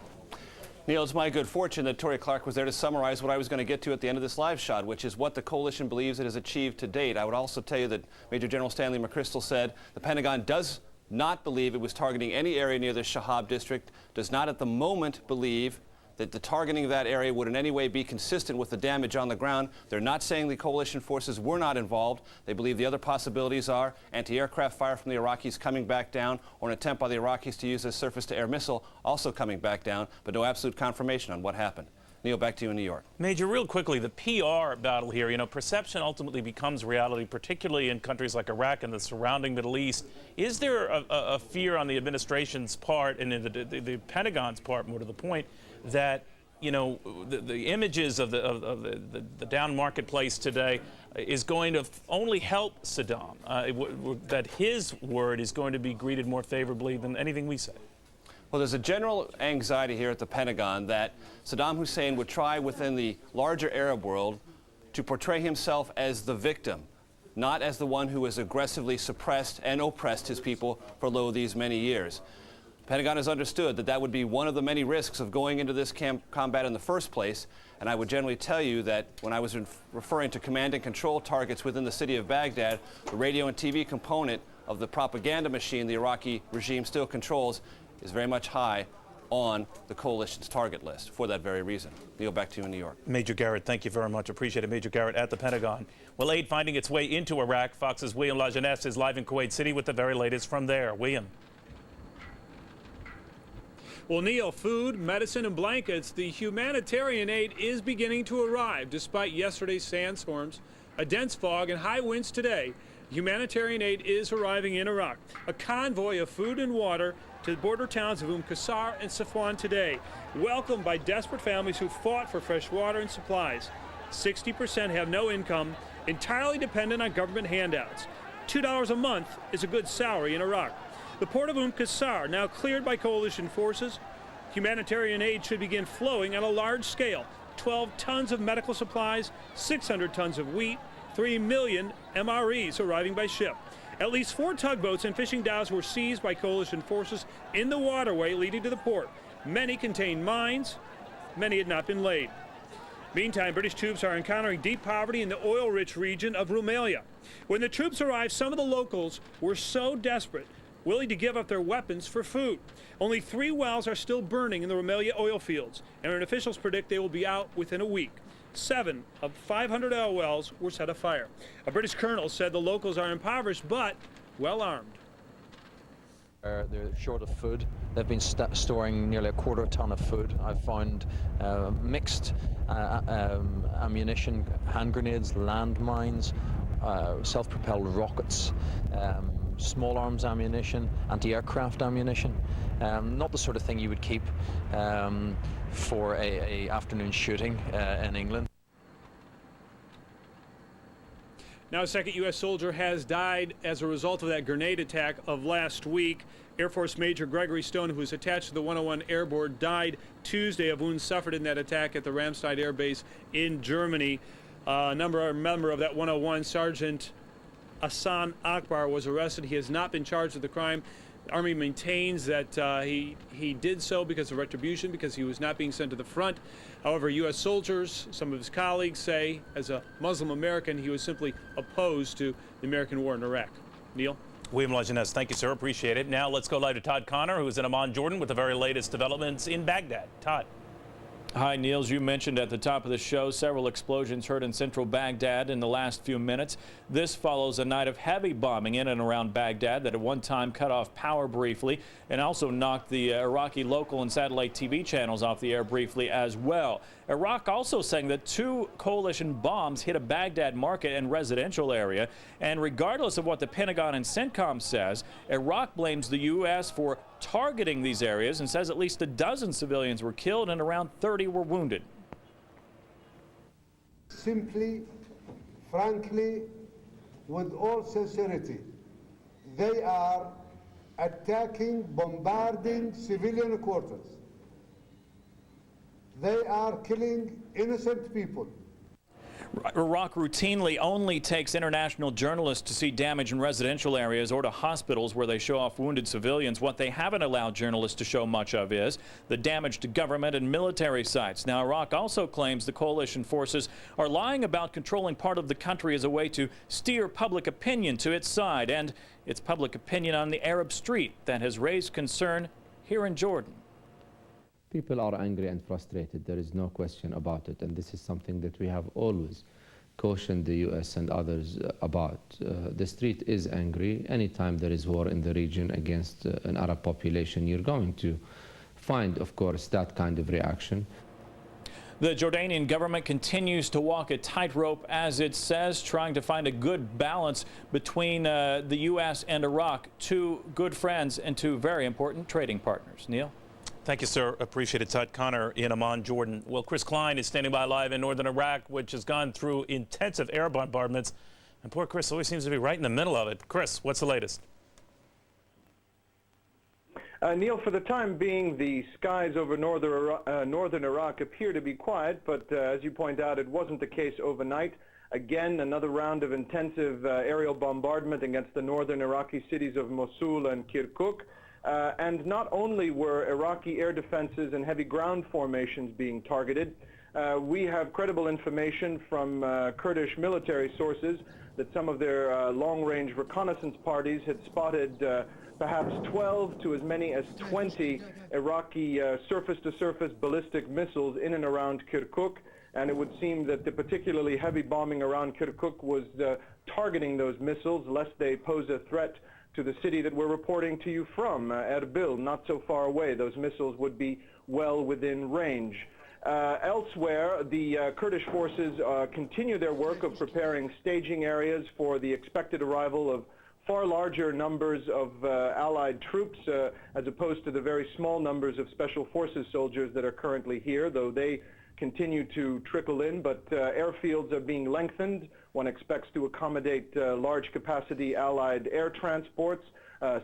Neil, it's my good fortune that Tori Clark was there to summarize what I was going to get to at the end of this live shot, which is what the coalition believes it has achieved to date. I would also tell you that Major General Stanley McChrystal said the Pentagon does not believe it was targeting any area near the Shahab district, does not at the moment believe that the targeting of that area would in any way be consistent with the damage on the ground. They're not saying the coalition forces were not involved. They believe the other possibilities are anti-aircraft fire from the Iraqis coming back down, or an attempt by the Iraqis to use a surface-to-air missile also coming back down, but no absolute confirmation on what happened. Neil, back to you in New York. Major, real quickly, the PR battle here, you know, perception ultimately becomes reality, particularly in countries like Iraq and the surrounding Middle East. Is there a fear on the administration's part and in the Pentagon's part, more to the point, that, you know, the images of the down marketplace today is going to only help Saddam, that his word is going to be greeted more favorably than anything we say? Well, there's a general anxiety here at the Pentagon that Saddam Hussein would try within the larger Arab world to portray himself as the victim, not as the one who has aggressively suppressed and oppressed his people for these many years. The Pentagon has understood that that would be one of the many risks of going into this combat in the first place, and I would generally tell you that when I was referring to command and control targets within the city of Baghdad, the radio and TV component of the propaganda machine the Iraqi regime still controls is very much high on the coalition's target list for that very reason. Neil, back to you in New York. Major Garrett, thank you very much. Appreciate it. Major Garrett at the Pentagon. Well, aid finding its way into Iraq. Fox's William Lajeunesse is live in Kuwait City with the very latest from there. William. Well, Neil, food, medicine, and blankets, the humanitarian aid is beginning to arrive despite yesterday's sandstorms, a dense fog, and high winds today. Humanitarian aid is arriving in Iraq. A convoy of food and water to the border towns of Qasr and Safwan today, welcomed by desperate families who fought for fresh water and supplies. 60% have no income, entirely dependent on government handouts. $2 a month is a good salary in Iraq. The port of Qasr now cleared by coalition forces. Humanitarian aid should begin flowing on a large scale. 12 tons of medical supplies, 600 tons of wheat, 3 million MREs arriving by ship. At least 4 tugboats and fishing dhows were seized by coalition forces in the waterway leading to the port. Many contained mines, many had not been laid. Meantime, British troops are encountering deep poverty in the oil-rich region of Rumelia. When the troops arrived, some of the locals were so desperate, willing to give up their weapons for food. Only 3 wells are still burning in the Rumelia oil fields, and officials predict they will be out within a week. 7 of 500 oil wells were set afire. A British colonel said the locals are impoverished but well armed. They're short of food. They've been storing nearly a quarter ton of food. I've found mixed ammunition, hand grenades, landmines, self-propelled rockets, small arms ammunition, anti-aircraft ammunition. Not the sort of thing you would keep for a afternoon shooting in England. Now, a second U.S. soldier has died as a result of that grenade attack of last week. Air Force Major Gregory Stone, who was attached to the 101 Airborne, died Tuesday of wounds suffered in that attack at the Ramstein Air Base in Germany. A member of that 101, Sergeant Hassan Akbar, was arrested. He has not been charged with the crime. The Army maintains that he did so because of retribution, because he was not being sent to the front. However, U.S. soldiers, some of his colleagues say, as a Muslim American, he was simply opposed to the American war in Iraq. Neil? William Lajeunesse, thank you, sir. Appreciate it. Now let's go live to Todd Connor, who is in Amman, Jordan, with the very latest developments in Baghdad. Todd. Hi, Neil. As you mentioned at the top of the show, several explosions heard in central Baghdad in the last few minutes. This follows a night of heavy bombing in and around Baghdad that at one time cut off power briefly and also knocked the Iraqi local and satellite TV channels off the air briefly as well. Iraq also saying that 2 coalition bombs hit a Baghdad market and residential area. And regardless of what the Pentagon and CENTCOM says, Iraq blames the U.S. for targeting these areas and says at least a dozen civilians were killed and around 30 were wounded. Simply, frankly, with all sincerity, they are attacking, bombarding civilian quarters. They are killing innocent people. Iraq routinely only takes international journalists to see damage in residential areas or to hospitals where they show off wounded civilians. What they haven't allowed journalists to show much of is the damage to government and military sites. Now, Iraq also claims the coalition forces are lying about controlling part of the country as a way to steer public opinion to its side, and it's public opinion on the Arab street that has raised concern here in Jordan. People are angry and frustrated. There is no question about it. And this is something that we have always cautioned the U.S. and others about. The street is angry. Anytime there is war in the region against an Arab population, you're going to find, of course, that kind of reaction. The Jordanian government continues to walk a tightrope, as it says, trying to find a good balance between the U.S. and Iraq, two good friends and two very important trading partners. Neil? Thank you, sir. Appreciate it. Todd Connor in Amman, Jordan. Well, Chris Klein is standing by live in northern Iraq, which has gone through intensive air bombardments. And poor Chris always seems to be right in the middle of it. Chris, what's the latest? Neil, for the time being, the skies over northern Iraq appear to be quiet, but as you point out, it wasn't the case overnight. Again, another round of intensive aerial bombardment against the northern Iraqi cities of Mosul and Kirkuk. And not only were Iraqi air defenses and heavy ground formations being targeted, we have credible information from Kurdish military sources that some of their long-range reconnaissance parties had spotted perhaps 12 to as many as 20 Iraqi surface-to-surface ballistic missiles in and around Kirkuk. And it would seem that the particularly heavy bombing around Kirkuk was targeting those missiles lest they pose a threat to the city that we're reporting to you from, Erbil, not so far away. Those missiles would be well within range. Elsewhere, the Kurdish forces continue their work of preparing staging areas for the expected arrival of far larger numbers of Allied troops as opposed to the very small numbers of Special Forces soldiers that are currently here, though they continue to trickle in, but airfields are being lengthened. One expects to accommodate large capacity Allied air transports.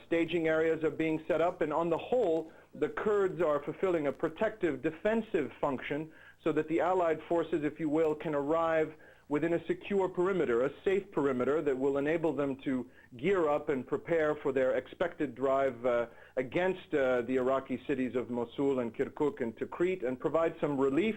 Staging areas are being set up, and on the whole, the Kurds are fulfilling a protective defensive function so that the Allied forces, if you will, can arrive within a secure perimeter, a safe perimeter that will enable them to gear up and prepare for their expected drive against the Iraqi cities of Mosul and Kirkuk and Tikrit, and provide some relief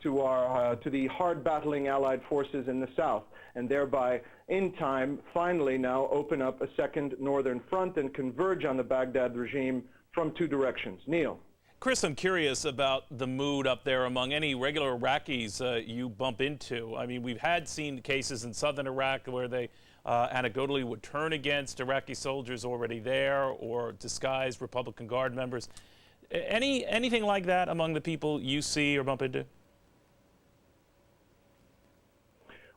to the hard battling Allied forces in the south, and thereby in time finally now open up a second northern front and converge on the Baghdad regime from two directions. Neil. Chris, I'm curious about the mood up there among any regular Iraqis you bump into. I mean, we've seen cases in southern Iraq where they anecdotally would turn against Iraqi soldiers already there or disguised Republican Guard members. Anything like that among the people you see or bump into?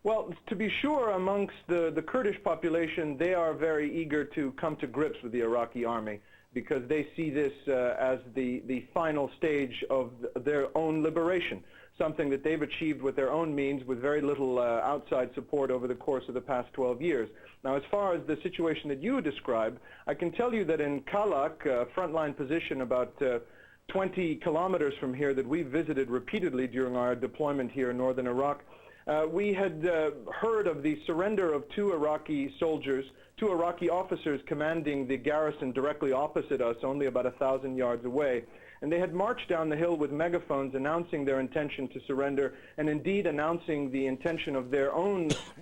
Well, to be sure, amongst the Kurdish population, they are very eager to come to grips with the Iraqi army because they see this as the final stage of their own liberation, something that they've achieved with their own means with very little outside support over the course of the past 12 years. Now, as far as the situation that you described, I can tell you that in Kalak, a frontline position about 20 kilometers from here that we visited repeatedly during our deployment here in northern Iraq, we had heard of the surrender of two Iraqi officers commanding the garrison directly opposite us, only about 1,000 yards away. And they had marched down the hill with megaphones announcing their intention to surrender, and indeed announcing the intention of the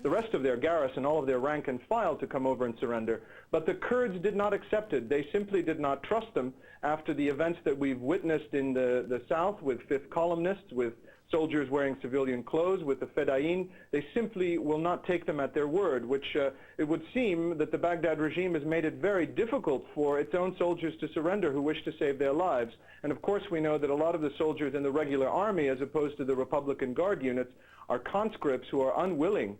rest of their garrison, all of their rank and file, to come over and surrender. But the Kurds did not accept it. They simply did not trust them after the events that we've witnessed in the south with fifth columnists, with soldiers wearing civilian clothes, with the Fedayeen. They simply will not take them at their word, which it would seem that the Baghdad regime has made it very difficult for its own soldiers to surrender who wish to save their lives. And of course we know that a lot of the soldiers in the regular army, as opposed to the Republican Guard units, are conscripts who are unwilling,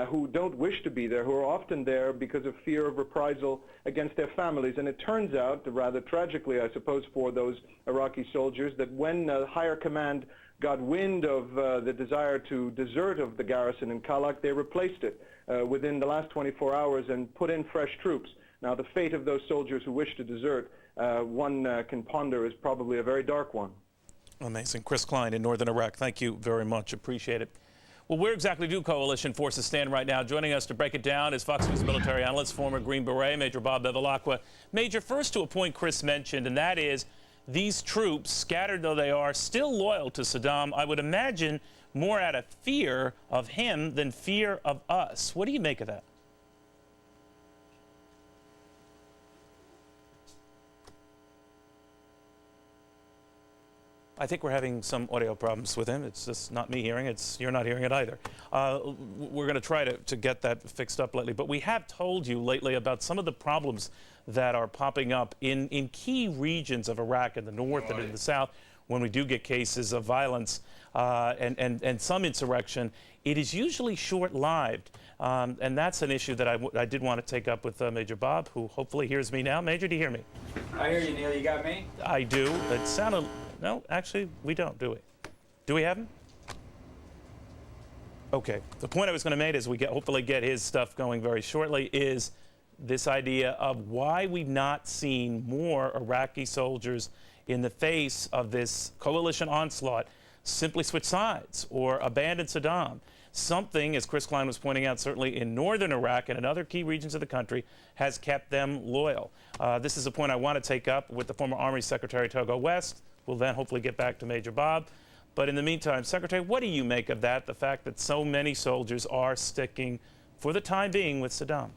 who don't wish to be there, who are often there because of fear of reprisal against their families. And it turns out, rather tragically I suppose for those Iraqi soldiers, that when higher command got wind of the desire to desert of the garrison in Kalak, they replaced it within the last 24 hours and put in fresh troops. Now, the fate of those soldiers who wish to desert, one can ponder, is probably a very dark one. Amazing. Chris Klein in northern Iraq, thank you very much. Appreciate it. Well, where exactly do coalition forces stand right now? Joining us to break it down is Fox News military analyst, former Green Beret, Major Bob Bevilacqua. Major, first to a point Chris mentioned, and that is these troops, scattered though they are, still loyal to Saddam, I would imagine more out of fear of him than fear of us. What do you make of that? I think we're having some audio problems with him. It's just not me hearing it. You're not hearing it either. We're going to try to get that fixed up lately. But we have told you lately about some of the problems that are popping up in key regions of Iraq, in the north and in the south, when we do get cases of violence and some insurrection. It is usually short-lived. And that's an issue that I did want to take up with Major Bob, who hopefully hears me now. Major, do you hear me? I hear you, Neil. You got me? I do. It sounded... No, actually, we don't, do we? Do we have him? Okay. The point I was going to make is we hopefully get his stuff going very shortly, is this idea of why we've not seen more Iraqi soldiers in the face of this coalition onslaught simply switch sides or abandon Saddam. Something, as Chris Klein was pointing out, certainly in northern Iraq and in other key regions of the country, has kept them loyal. This is a point I want to take up with the former Army Secretary Togo West. We'll then hopefully get back to Major Bob. But in the meantime, Secretary, what do you make of that, the fact that so many soldiers are sticking, for the time being, with Saddam?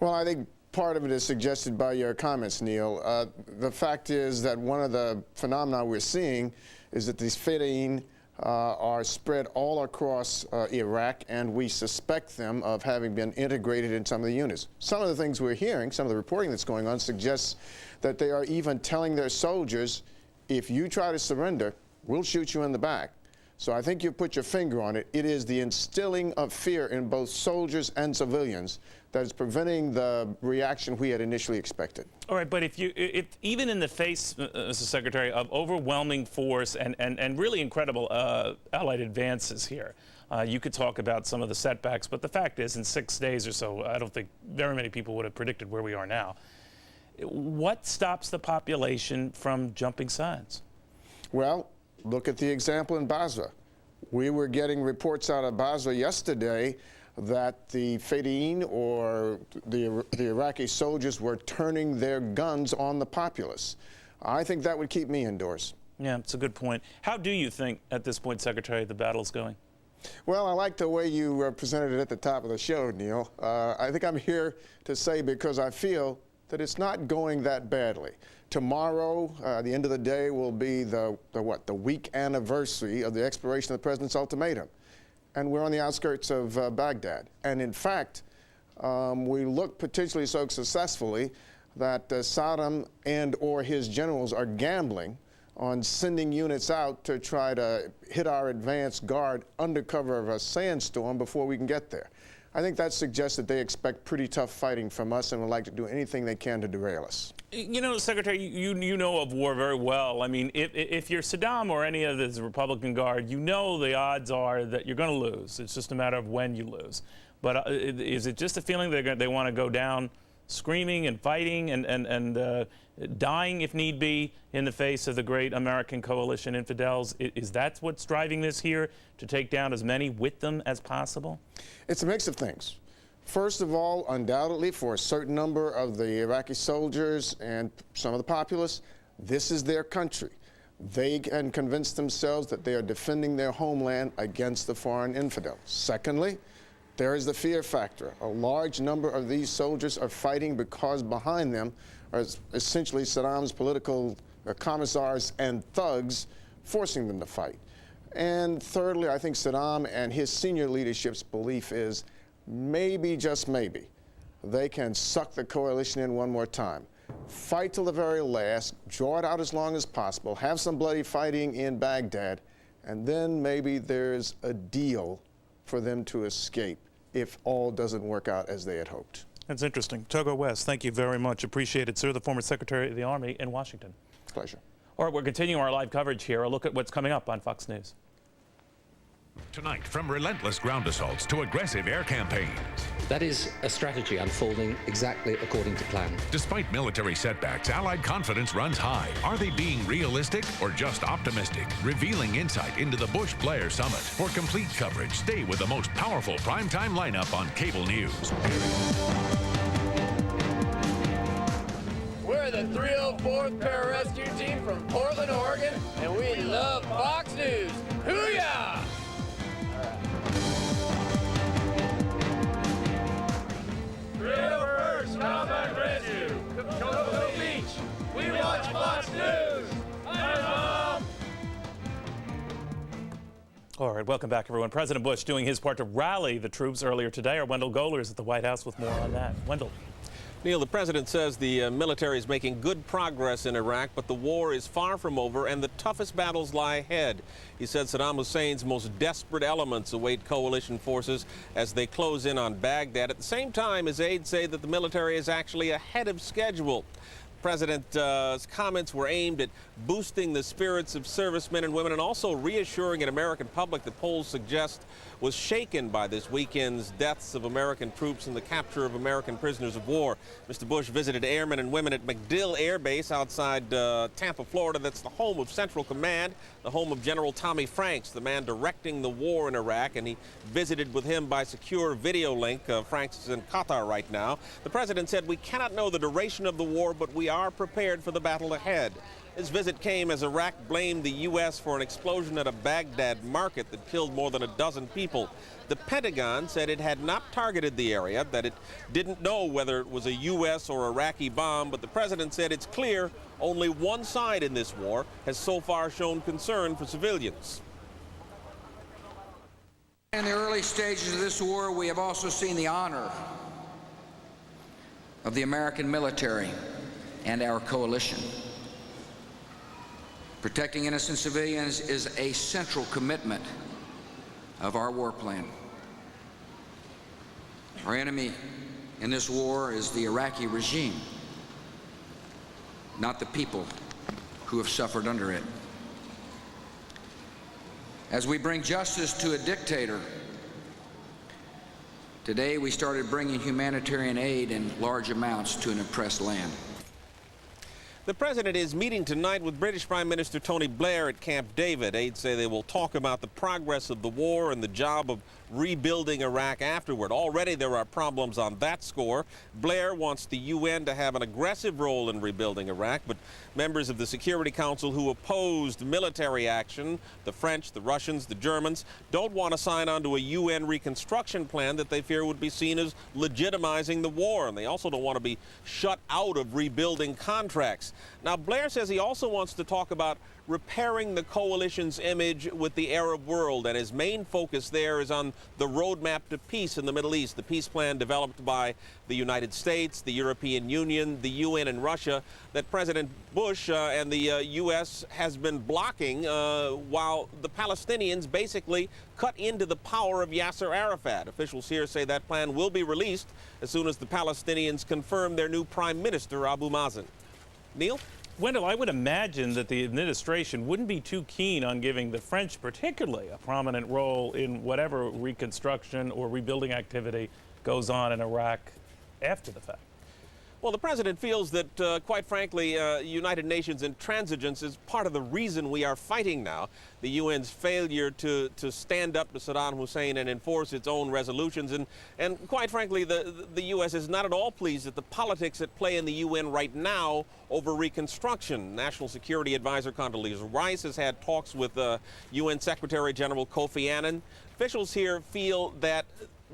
Well, I think part of it is suggested by your comments, Neil. The fact is that one of the phenomena we're seeing is that these Fedayeen are spread all across Iraq, and we suspect them of having been integrated in some of the units. Some of the things we're hearing, some of the reporting that's going on, suggests that they are even telling their soldiers, if you try to surrender, we'll shoot you in the back. So I think you put your finger on it. It is the instilling of fear in both soldiers and civilians that is preventing the reaction we had initially expected. All right, but if even in the face, Mr. Secretary, of overwhelming force and really incredible Allied advances here, you could talk about some of the setbacks, but the fact is, in 6 days or so, I don't think very many people would have predicted where we are now. What stops the population from jumping sides? Well, look at the example in Basra. We were getting reports out of Basra yesterday that the Fedayeen, or the Iraqi soldiers, were turning their guns on the populace. I think that would keep me indoors. Yeah, it's a good point. How do you think, at this point, Secretary, the battle's going? Well, I like the way you presented it at the top of the show, Neil. I think I'm here to say, because I feel that it's not going that badly. Tomorrow, the end of the day, will be the week anniversary of the expiration of the president's ultimatum. And we're on the outskirts of Baghdad. And in fact, we look potentially so successfully that Saddam and or his generals are gambling on sending units out to try to hit our advanced guard under cover of a sandstorm before we can get there. I think that suggests that they expect pretty tough fighting from us and would like to do anything they can to derail us. You know, Secretary, you know of war very well. I mean, if you're Saddam or any of the Republican Guard, you know the odds are that you're going to lose. It's just a matter of when you lose. But is it just a feeling that they want to go down screaming and fighting and dying, if need be, in the face of the great American coalition infidels? Is that what's driving this here, to take down as many with them as possible? It's a mix of things. First of all, undoubtedly, for a certain number of the Iraqi soldiers and some of the populace, this is their country. They can convince themselves that they are defending their homeland against the foreign infidel. Secondly, there is the fear factor. A large number of these soldiers are fighting because behind them are essentially Saddam's political commissars and thugs forcing them to fight. And thirdly, I think Saddam and his senior leadership's belief is maybe, just maybe, they can suck the coalition in one more time. Fight till the very last, draw it out as long as possible, have some bloody fighting in Baghdad, and then maybe there's a deal for them to escape if all doesn't work out as they had hoped. That's interesting. Togo West, thank you very much. Appreciate it, sir, the former Secretary of the Army in Washington. Pleasure. All right, we're continuing our live coverage here. A look at what's coming up on Fox News. Tonight, from relentless ground assaults to aggressive air campaigns. That is a strategy unfolding exactly according to plan. Despite military setbacks, Allied confidence runs high. Are they being realistic or just optimistic? Revealing insight into the Bush-Blair summit. For complete coverage, stay with the most powerful primetime lineup on cable news. We're the 304th Pararescue Team from Portland, Oregon, and we love Fox News. Hoo-yah! 301st Combat Rescue, Cocoa Beach. We watch Fox News. Hi, Mom. All right, welcome back, everyone. President Bush doing his part to rally the troops earlier today. Our Wendell Goler is at the White House with more on that. Wendell. Neil, the president says the military is making good progress in Iraq, but the war is far from over and the toughest battles lie ahead. He said Saddam Hussein's most desperate elements await coalition forces as they close in on Baghdad. At the same time, his aides say that the military is actually ahead of schedule. The president's comments were aimed at boosting the spirits of servicemen and women and also reassuring an American public that polls suggest was shaken by this weekend's deaths of American troops and the capture of American prisoners of war. Mr. Bush visited airmen and women at MacDill Air Base outside Tampa, Florida. That's the home of Central Command, the home of General Tommy Franks, the man directing the war in Iraq, and he visited with him by secure video link. Franks is in Qatar right now. The president said, "We cannot know the duration of the war, but we are prepared for the battle ahead." His visit came as Iraq blamed the U.S. for an explosion at a Baghdad market that killed more than a dozen people. The Pentagon said it had not targeted the area, that it didn't know whether it was a U.S. or Iraqi bomb, but the president said it's clear only one side in this war has so far shown concern for civilians. In the early stages of this war, we have also seen the honor of the American military and our coalition. Protecting innocent civilians is a central commitment of our war plan. Our enemy in this war is the Iraqi regime, not the people who have suffered under it. As we bring justice to a dictator, today we started bringing humanitarian aid in large amounts to an oppressed land. The president is meeting tonight with British Prime Minister Tony Blair at Camp David. Aides say they will talk about the progress of the war and the job of rebuilding Iraq afterward. Already there are problems on that score. Blair wants the UN to have an aggressive role in rebuilding Iraq, but members of the Security Council who opposed military action, the French, the Russians, the Germans, don't want to sign on to a UN reconstruction plan that they fear would be seen as legitimizing the war, and they also don't want to be shut out of rebuilding contracts. Now, Blair says he also wants to talk about repairing the coalition's image with the Arab world, and his main focus there is on the roadmap to peace in the Middle East, the peace plan developed by the United States, the European Union, the UN, and Russia that President Bush and the U.S. has been blocking while the Palestinians basically cut into the power of Yasser Arafat. Officials here say that plan will be released as soon as the Palestinians confirm their new Prime Minister, Abu Mazen. Neil? Wendell, I would imagine that the administration wouldn't be too keen on giving the French particularly a prominent role in whatever reconstruction or rebuilding activity goes on in Iraq after the fact. Well, the president feels that, quite frankly, United Nations intransigence is part of the reason we are fighting now. The UN's failure to stand up to Saddam Hussein and enforce its own resolutions. And quite frankly, the U.S. is not at all pleased at the politics at play in the UN right now over reconstruction. National Security Advisor Condoleezza Rice has had talks with UN Secretary General Kofi Annan. Officials here feel that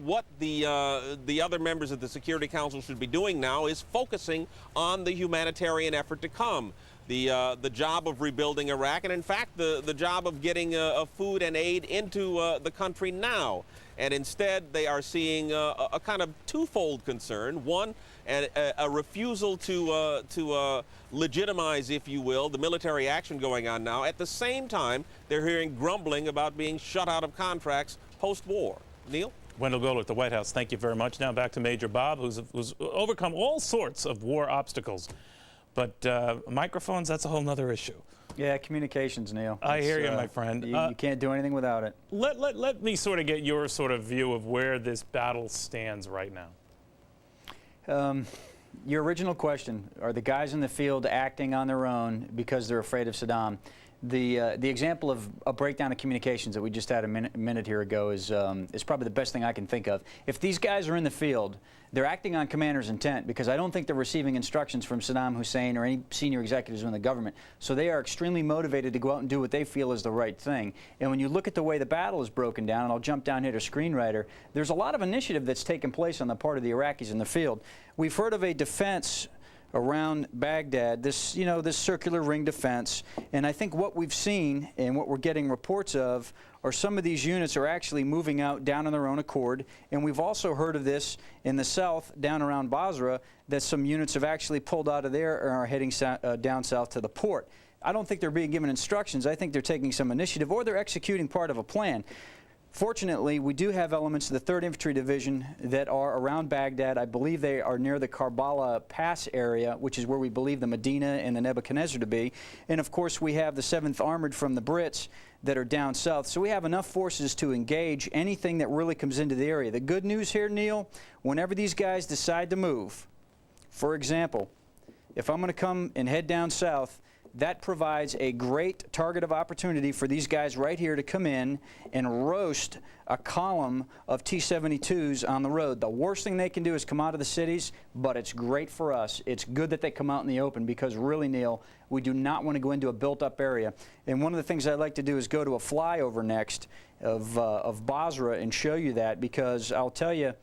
what the other members of the Security Council should be doing now is focusing on the humanitarian effort to come, the job of rebuilding Iraq, and in fact the job of getting food and aid into the country now. And instead they are seeing a kind of twofold concern. One, a refusal to legitimize, if you will, the military action going on now. At the same time, they're hearing grumbling about being shut out of contracts post-war. Neil? Wendell Goler at the White House, thank you very much. Now back to Major Bob, who's overcome all sorts of war obstacles. But microphones, that's a whole other issue. Yeah, communications, Neil. I hear you, my friend. You can't do anything without it. Let me sort of get your sort of view of where this battle stands right now. Your original question, are the guys in the field acting on their own because they're afraid of Saddam? The example of a breakdown of communications that we just had a minute here ago is probably the best thing I can think of. If these guys are in the field, they're acting on commander's intent because I don't think they're receiving instructions from Saddam Hussein or any senior executives in the government. So they are extremely motivated to go out and do what they feel is the right thing. And when you look at the way the battle is broken down, and I'll jump down here to screenwriter, there's a lot of initiative that's taken place on the part of the Iraqis in the field. We've heard of a defense around Baghdad, this, you know, this circular ring defense. And I think what we've seen and what we're getting reports of are some of these units are actually moving out down on their own accord. And we've also heard of this in the south, down around Basra, that some units have actually pulled out of there and are heading down south to the port. I don't think they're being given instructions. I think they're taking some initiative, or they're executing part of a plan. Fortunately, we do have elements of the 3rd Infantry Division that are around Baghdad. I believe they are near the Karbala Pass area, which is where we believe the Medina and the Nebuchadnezzar to be. And of course, we have the 7th Armored from the Brits that are down south. So we have enough forces to engage anything that really comes into the area. The good news here, Neil, whenever these guys decide to move, for example, if I'm going to come and head down south, that provides a great target of opportunity for these guys right here to come in and roast a column of T-72s on the road. The worst thing they can do is come out of the cities, but it's great for us. It's good that they come out in the open because really, Neil, we do not want to go into a built-up area. And one of the things I'd like to do is go to a flyover next of Basra and show you that, because I'll tell you,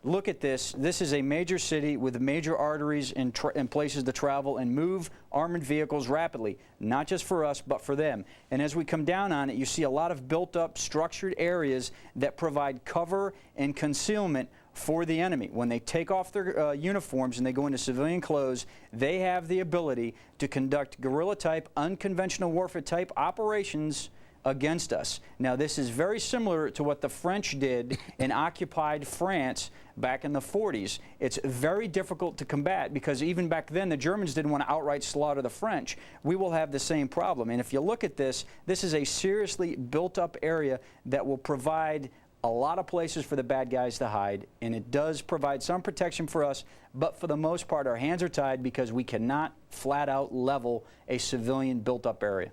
look at this. This is a major city with major arteries and places to travel and move armored vehicles rapidly, not just for us, but for them. And as we come down on it, you see a lot of built-up, structured areas that provide cover and concealment for the enemy. When they take off their uniforms and they go into civilian clothes, they have the ability to conduct guerrilla-type, unconventional warfare-type operations against us. Now, this is very similar to what the French did in occupied France back in the 40s. It's very difficult to combat because even back then the Germans didn't want to outright slaughter the French. We will have the same problem. And if you look at this, this is a seriously built up area that will provide a lot of places for the bad guys to hide, and it does provide some protection for us, but for the most part our hands are tied because we cannot flat out level a civilian built up area.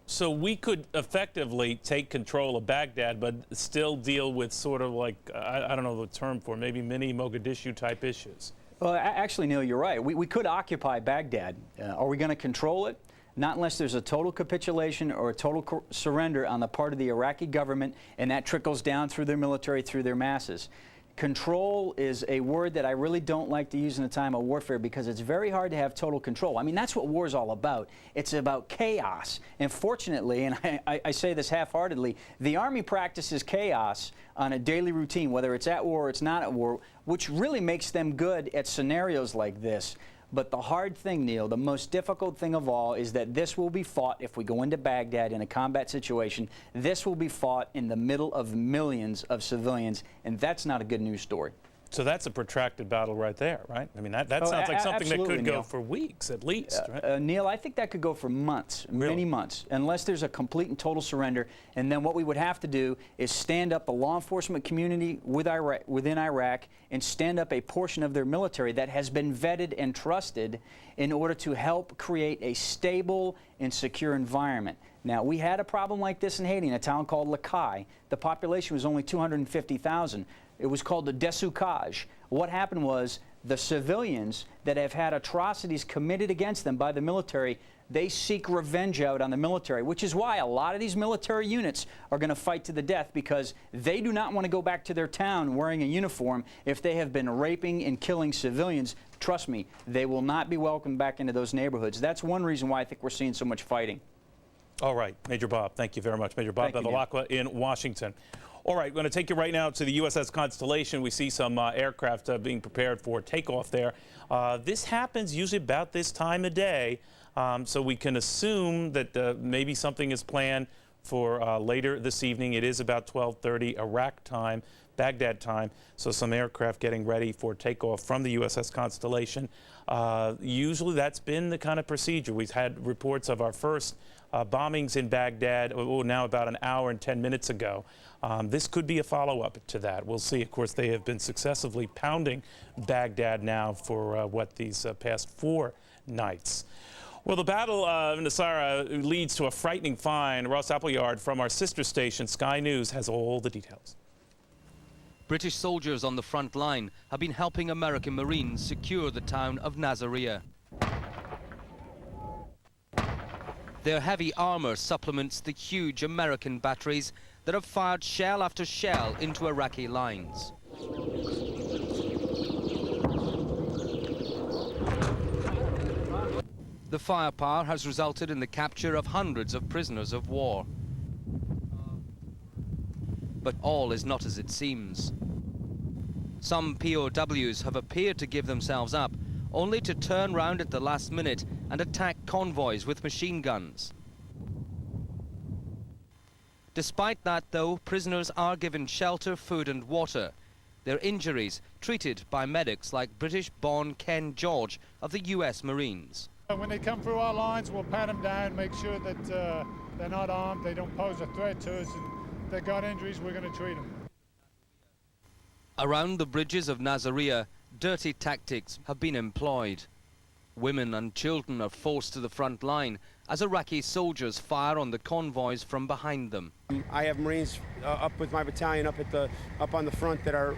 So we could effectively take control of Baghdad, but still deal with sort of like, I don't know the term for, maybe mini Mogadishu type issues. Well, actually, Neil, you're right. We could occupy Baghdad. Are we going to control it? Not unless there's a total capitulation or a total surrender on the part of the Iraqi government, and that trickles down through their military, through their masses. Control is a word that I really don't like to use in a time of warfare because it's very hard to have total control. I mean, that's what war is all about. It's about chaos. And fortunately, and I say this half-heartedly, the Army practices chaos on a daily routine, whether it's at war or it's not at war, which really makes them good at scenarios like this. But the hard thing, Neil, the most difficult thing of all is that this will be fought, if we go into Baghdad in a combat situation, this will be fought in the middle of millions of civilians, and that's not a good news story. So that's a protracted battle right there, right? I mean, that sounds like something that could go for weeks at least, right? Neil, I think that could go for months, many months, unless there's a complete and total surrender. And then what we would have to do is stand up the law enforcement community within Iraq and stand up a portion of their military that has been vetted and trusted in order to help create a stable and secure environment. Now, we had a problem like this in Haiti, in a town called Lakai. The population was only 250,000. It was called the desoukage. What happened was the civilians that have had atrocities committed against them by the military, they seek revenge out on the military, which is why a lot of these military units are going to fight to the death, because they do not want to go back to their town wearing a uniform if they have been raping and killing civilians. Trust me, they will not be welcomed back into those neighborhoods. That's one reason why I think we're seeing so much fighting. All right, Major Bob, thank you very much. Major Bob Bevilacqua in Washington. All right, we're going to take you right now to the USS Constellation. We see some aircraft being prepared for takeoff there. This happens usually about this time of day, so we can assume that maybe something is planned for later this evening. It is about 12:30 Iraq time, Baghdad time, so some aircraft getting ready for takeoff from the USS Constellation. Usually that's been the kind of procedure. We've had reports of our first bombings in Baghdad, now about an hour and 10 minutes ago. This could be a follow-up to that. We'll see. Of course, they have been successively pounding Baghdad now for these past 4 nights. Well, the battle of Nasara leads to a frightening find. Ross Appleyard from our sister station, Sky News, has all the details. British soldiers on the front line have been helping American Marines secure the town of Nasiriyah. Their heavy armor supplements the huge American batteries that have fired shell after shell into Iraqi lines. The firepower has resulted in the capture of hundreds of prisoners of war. But all is not as it seems. Some POWs have appeared to give themselves up, only to turn round at the last minute and attack convoys with machine guns. Despite that, though, prisoners are given shelter, food and water. Their injuries treated by medics like British-born Ken George of the US Marines. When they come through our lines, we'll pat them down, make sure that they're not armed, they don't pose a threat to us, and if they've got injuries, we're going to treat them. Around the bridges of Nasiriyah, dirty tactics have been employed. Women and children are forced to the front line as Iraqi soldiers fire on the convoys from behind them. I have Marines up with my battalion up on the front that are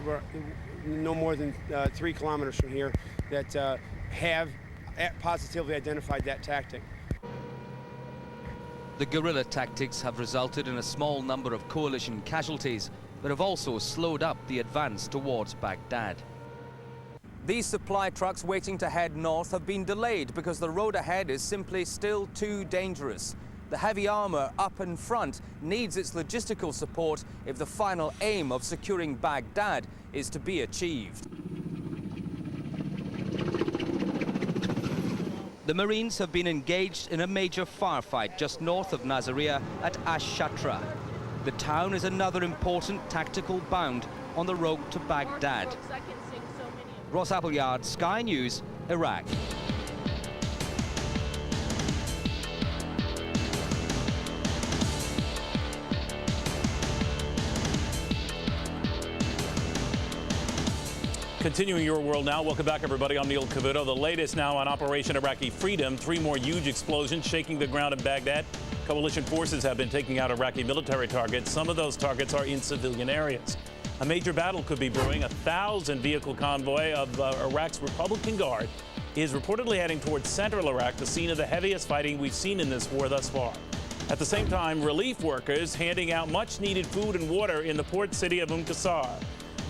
no more than 3 kilometers from here that have positively identified that tactic. The guerrilla tactics have resulted in a small number of coalition casualties, but have also slowed up the advance towards Baghdad. These supply trucks waiting to head north have been delayed because the road ahead is simply still too dangerous. The heavy armor up in front needs its logistical support if the final aim of securing Baghdad is to be achieved. The Marines have been engaged in a major firefight just north of Nasiriyah at Ash-Shatra. The town is another important tactical bound on the road to Baghdad. Ross Appleyard, Sky News, Iraq. Continuing your world now. Welcome back, everybody. I'm Neil Cavuto. The latest now on Operation Iraqi Freedom. 3 more huge explosions shaking the ground in Baghdad. Coalition forces have been taking out Iraqi military targets. Some of those targets are in civilian areas. A major battle could be brewing. A 1,000-vehicle convoy of Iraq's Republican Guard is reportedly heading towards central Iraq, the scene of the heaviest fighting we've seen in this war thus far. At the same time, relief workers handing out much-needed food and water in the port city of Qasr.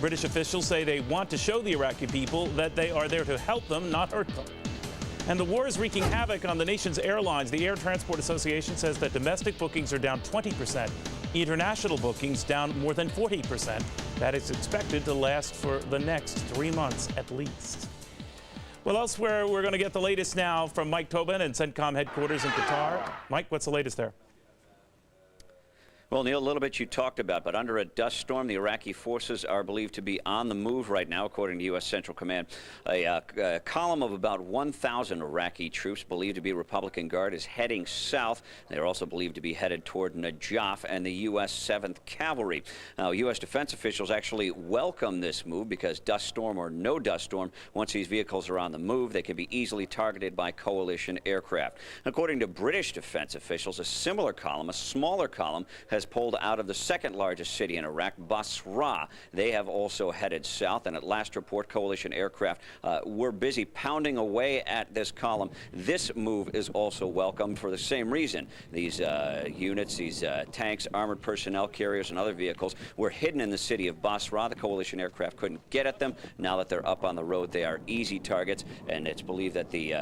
British officials say they want to show the Iraqi people that they are there to help them, not hurt them. And the war is wreaking havoc on the nation's airlines. The Air Transport Association says that domestic bookings are down 20%. International bookings down more than 40%. That is expected to last for the next 3 months at least. Well, elsewhere, we're going to get the latest now from Mike Tobin and CENTCOM headquarters in Qatar. Mike, what's the latest there? Well, Neil, a little bit you talked about, but under a dust storm, the Iraqi forces are believed to be on the move right now, according to U.S. Central Command. A column of about 1,000 Iraqi troops, believed to be Republican Guard, is heading south. They're also believed to be headed toward Najaf and the U.S. 7th Cavalry. Now, U.S. defense officials actually welcome this move because dust storm or no dust storm, once these vehicles are on the move, they can be easily targeted by coalition aircraft. According to British defense officials, a similar column, a smaller column, has pulled out of the second largest city in Iraq, Basra. They have also headed south, and at last report, coalition aircraft were busy pounding away at this column. This move is also welcome for the same reason. These units, these tanks, armored personnel carriers, and other vehicles were hidden in the city of Basra. The coalition aircraft couldn't get at them. Now that they're up on the road, they are easy targets, and it's believed that the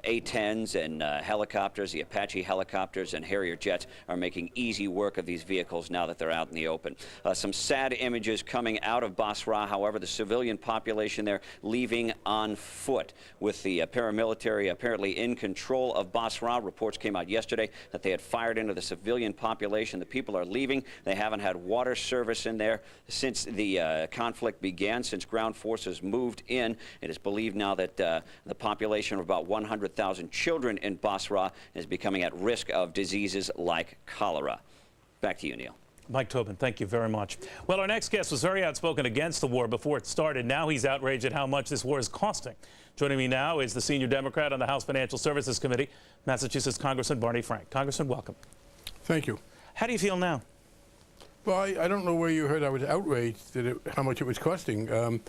A-10s and helicopters, the Apache helicopters and Harrier jets are making easy work of these vehicles now that they're out in the open. Some sad images coming out of Basra, however, the civilian population there leaving on foot with the paramilitary apparently in control of Basra. Reports came out yesterday that they had fired into the civilian population. The people are leaving. They haven't had water service in there since the conflict began, since ground forces moved in. It is believed now that the population of about 100,000 children in Basra is becoming at risk of diseases like cholera. Back to you, Neil. Mike Tobin, thank you very much. Well, our next guest was very outspoken against the war before it started. Now he's outraged at how much this war is costing. Joining me now is the senior Democrat on the House Financial Services Committee, Massachusetts Congressman Barney Frank. Congressman, welcome. Thank you. How do you feel now? Well, I don't know where you heard I was outraged at how much it was costing.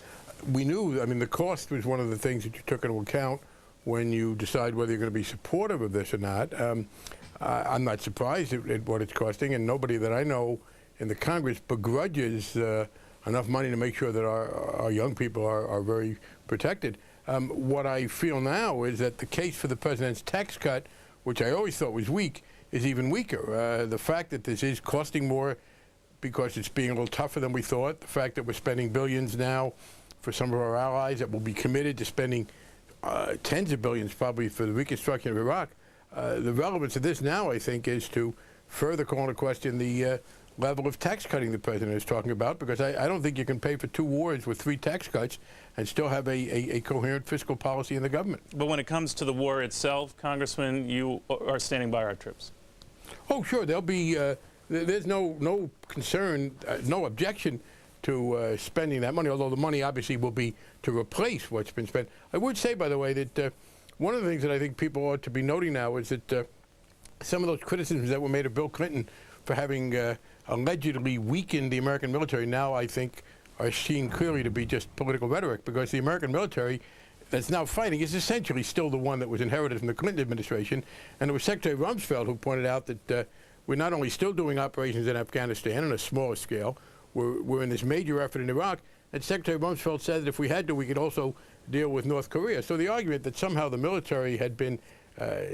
We knew, I mean, the cost was one of the things that you took into account when you decide whether you're going to be supportive of this or not. I'm not surprised at what it's costing, and nobody that I know in the Congress begrudges enough money to make sure that our young people are very protected. What I feel now is that the case for the president's tax cut, which I always thought was weak, is even weaker. The fact that this is costing more because it's being a little tougher than we thought, the fact that we're spending billions now for some of our allies that will be committed to spending tens of billions probably for the reconstruction of Iraq, the relevance of this now, I think, is to further call into question the level of tax cutting the president is talking about, because I don't think you can pay for 2 wars with 3 tax cuts and still have a coherent fiscal policy in the government. But when it comes to the war itself, Congressman, you are standing by our troops. Oh, sure. There'll be, there's no concern, no objection to spending that money, although the money obviously will be to replace what's been spent. I would say, by the way, that one of the things that I think people ought to be noting now is that some of those criticisms that were made of Bill Clinton for having allegedly weakened the American military now, I think, are seen clearly to be just political rhetoric, because the American military that's now fighting is essentially still the one that was inherited from the Clinton administration. And it was Secretary Rumsfeld who pointed out that we're not only still doing operations in Afghanistan on a smaller scale, we're in this major effort in Iraq, and Secretary Rumsfeld said that if we had to, we could also deal with North Korea. So the argument that somehow the military had been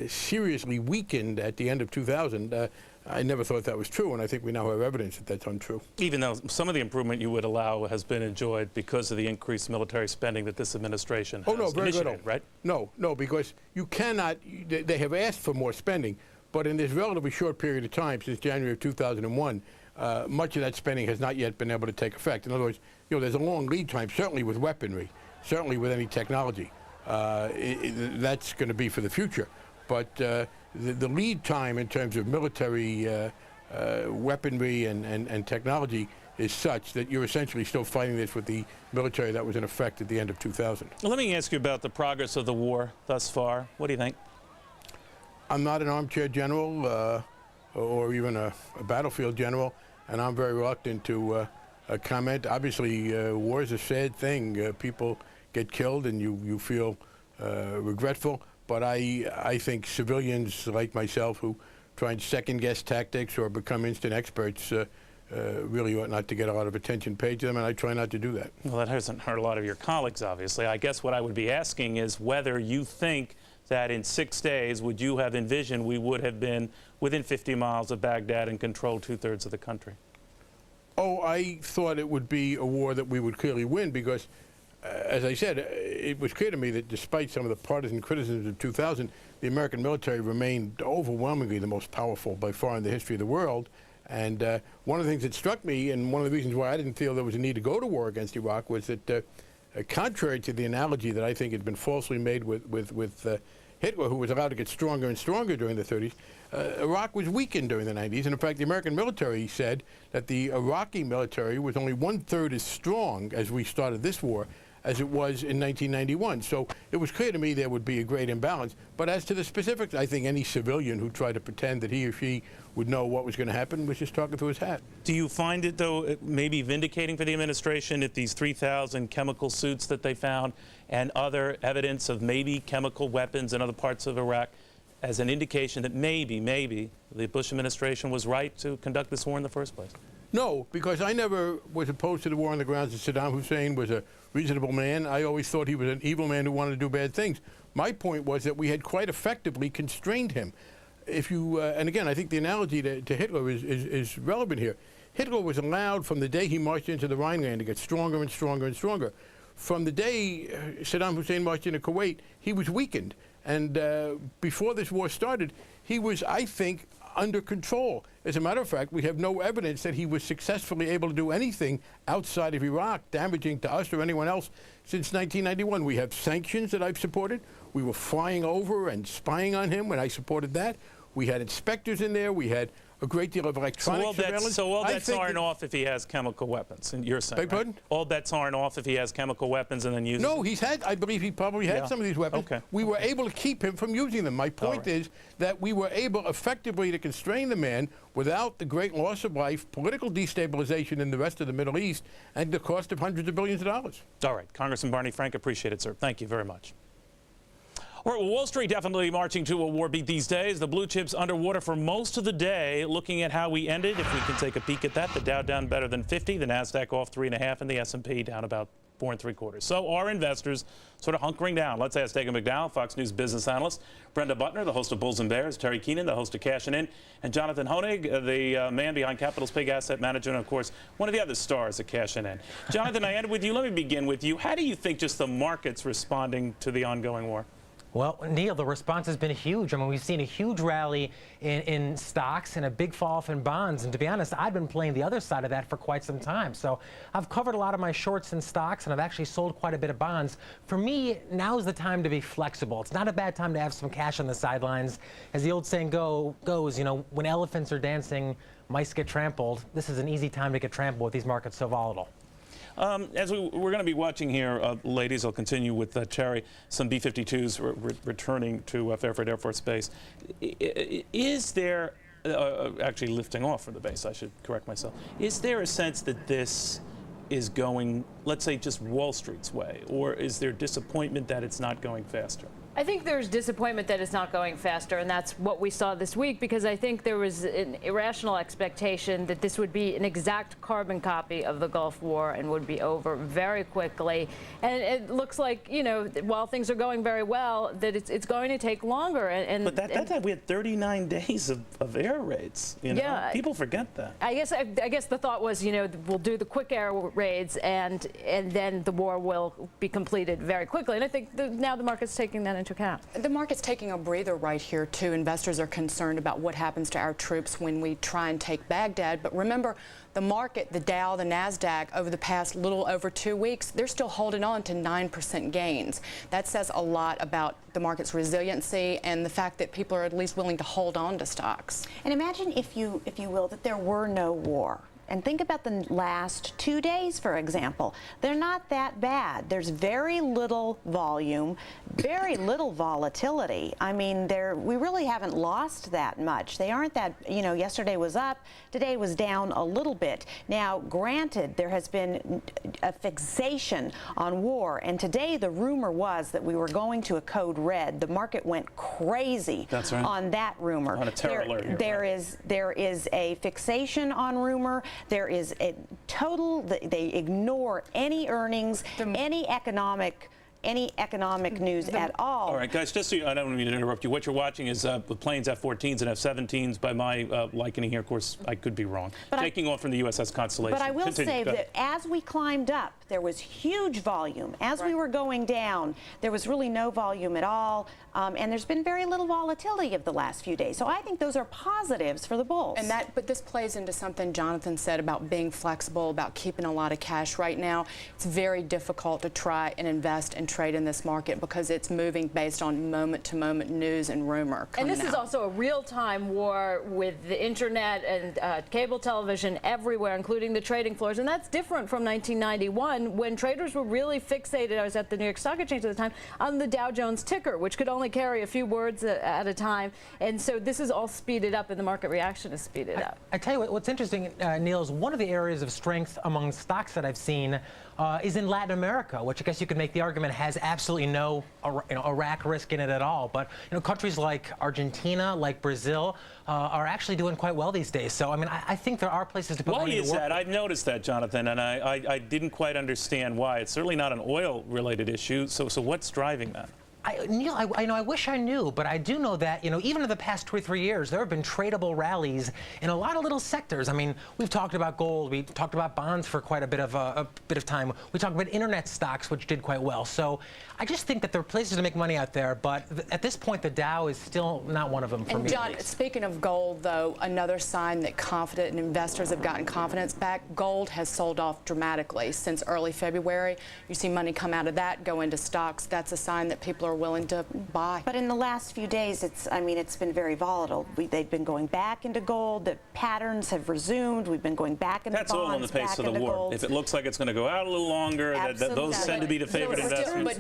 seriously weakened at the end of 2000, I never thought that was true, and I think we now have evidence that that's untrue. Even though some of the improvement you would allow has been enjoyed because of the increased military spending that this administration has initiated, right? No, because you cannot, they have asked for more spending, but in this relatively short period of time, since January of 2001, much of that spending has not yet been able to take effect. In other words, there's a long lead time, certainly with weaponry, certainly with any technology. That's going to be for the future. But the lead time in terms of military weaponry and technology is such that you're essentially still fighting this with the military that was in effect at the end of 2000. Let me ask you about the progress of the war thus far. What do you think? I'm not an armchair general or even a battlefield general, and I'm very reluctant to comment. Obviously, war is a sad thing. People get killed and you feel regretful. But I think civilians like myself who try and second-guess tactics or become instant experts really ought not to get a lot of attention paid to them, and I try not to do that. Well, that hasn't hurt a lot of your colleagues, obviously. I guess what I would be asking is whether you think that in 6 days would you have envisioned we would have been within 50 miles of Baghdad and controlled 2/3 of the country? Oh, I thought it would be a war that we would clearly win because, as I said, it was clear to me that despite some of the partisan criticisms of 2000, the American military remained overwhelmingly the most powerful by far in the history of the world. And one of the things that struck me, and one of the reasons why I didn't feel there was a need to go to war against Iraq, was that contrary to the analogy that I think had been falsely made with Hitler, who was allowed to get stronger and stronger during the 30s, Iraq was weakened during the 90s. And in fact, the American military said that the Iraqi military was only 1/3 as strong as we started this war as it was in 1991. So it was clear to me there would be a great imbalance. But as to the specifics, I think any civilian who tried to pretend that he or she would know what was going to happen was just talking through his hat. Do you find it, though, maybe vindicating for the administration that these 3,000 chemical suits that they found and other evidence of maybe chemical weapons in other parts of Iraq as an indication that maybe the Bush administration was right to conduct this war in the first place? No, because I never was opposed to the war on the grounds that Saddam Hussein was a reasonable man. I always thought he was an evil man who wanted to do bad things. My point was that we had quite effectively constrained him. If you, and again, I think the analogy to Hitler is relevant here. Hitler was allowed from the day he marched into the Rhineland to get stronger and stronger and stronger. From the day Saddam Hussein marched into Kuwait, he was weakened. And before this war started, he was, I think, under control. As a matter of fact, we have no evidence that he was successfully able to do anything outside of Iraq damaging to us or anyone else since 1991. We have sanctions that I've supported. We were flying over and spying on him when I supported that. We had inspectors in there. We had a great deal of electronic surveillance. So all bets aren't off if he has chemical weapons, and you're saying, right? All bets aren't off if he has chemical weapons and then uses them? No, he's had, I believe he probably had some of these weapons. Okay. We were able to keep him from using them. My point is that we were able effectively to constrain the man without the great loss of life, political destabilization in the rest of the Middle East, and the cost of hundreds of billions of dollars. All right. Congressman Barney Frank, appreciate it, sir. Thank you very much. All right, well, Wall Street definitely marching to a war beat these days. The blue chips underwater for most of the day. Looking at how we ended, if we can take a peek at that, the Dow down better than 50, the NASDAQ off 3.5, and the S&P down about 4 3/4. So are investors sort of hunkering down? Let's ask Dagan McDowell, Fox News business analyst, Brenda Butner, the host of Bulls and Bears, Terry Keenan, the host of Cashin' In, and Jonathan Honig, the man behind Capital's Big Asset Manager, and of course, one of the other stars at Cashin' In. Jonathan, I ended with you. Let me begin with you. How do you think just the market's responding to the ongoing war? Well, Neil, the response has been huge. I mean, we've seen a huge rally in stocks and a big fall off in bonds. And to be honest, I've been playing the other side of that for quite some time. So I've covered a lot of my shorts in stocks, and I've actually sold quite a bit of bonds. For me, now's the time to be flexible. It's not a bad time to have some cash on the sidelines. As the old saying goes, you know, when elephants are dancing, mice get trampled. This is an easy time to get trampled with these markets so volatile. As we're going to be watching here, ladies, I'll continue with Terry, some B-52s returning to Fairfield Air Force Base. Is there, actually lifting off from the base, I should correct myself, is there a sense that this is going, let's say, just Wall Street's way, or is there disappointment that it's not going faster? I think there's disappointment that it's not going faster, and that's what we saw this week, because I think there was an irrational expectation that this would be an exact carbon copy of the Gulf War and would be over very quickly. And it looks like, you know, while things are going very well, that it's going to take longer. But that time we had 39 days of air raids. You know? Yeah, people forget that. I guess the thought was, you know, we'll do the quick air raids, and then the war will be completed very quickly. And I think now the market's taking that into account. The market's taking a breather right here, too. Investors are concerned about what happens to our troops when we try and take Baghdad. But remember, the market, the Dow, the NASDAQ, over the past little over 2 weeks, they're still holding on to 9% gains. That says a lot about the market's resiliency and the fact that people are at least willing to hold on to stocks. And imagine, if you will, that there were no war. And think about the last 2 days, for example. They're not that bad. There's very little volume, very little volatility. I mean, we really haven't lost that much. They aren't that, you know, yesterday was up, today was down a little bit. Now, granted, there has been a fixation on war, and today the rumor was that we were going to a code red. The market went crazy on that rumor. On a terror alert here, there is a fixation on rumor. There is a total, they ignore any earnings, any economic news at all. All right, guys, just so I don't mean to interrupt you, what you're watching is the planes F-14s and F-17s. By my likening here, of course, I could be wrong, taking off from the USS Constellation. But I will say that as we climbed up, there was huge volume. As we were going down, there was really no volume at all, and there's been very little volatility of the last few days. So I think those are positives for the bulls. But this plays into something Jonathan said about being flexible, about keeping a lot of cash right now. It's very difficult to try and invest and trade in this market because it's moving based on moment-to-moment news and rumor coming And this is also a real-time war with the internet and cable television everywhere, including the trading floors. And that's different from 1991, when traders were really fixated, I was at the New York Stock Exchange at the time, on the Dow Jones ticker, which could only carry a few words at a time. And so this is all speeded up, and the market reaction is speeded up. I tell you what's interesting, Neil, is one of the areas of strength among stocks that I've seen is in Latin America, which I guess you could make the argument has absolutely no Iraq risk in it at all. But countries like Argentina, like Brazil, are actually doing quite well these days. So I mean, I think there are places to put money to work. Why is that? I've noticed that, Jonathan, and I didn't quite understand why. It's certainly not an oil-related issue. So what's driving that? Neil, I wish I knew, but I do know that, even in the past 2 or 3 years, there have been tradable rallies in a lot of little sectors. I mean, we've talked about gold, we talked about bonds for quite a bit of time. We talked about internet stocks, which did quite well. So I just think that there are places to make money out there, but at this point, the Dow is still not one of them for me. And John, speaking of gold, though, another sign that confident investors have gotten confidence back, gold has sold off dramatically since early February. You see money come out of that, go into stocks. That's a sign that people are willing to buy. But in the last few days, it's been very volatile. They've been going back into gold. The patterns have resumed. We've been going back into bonds. That's all in the pace of the war. Gold. If it looks like it's going to go out a little longer, those tend to be the favorite investments.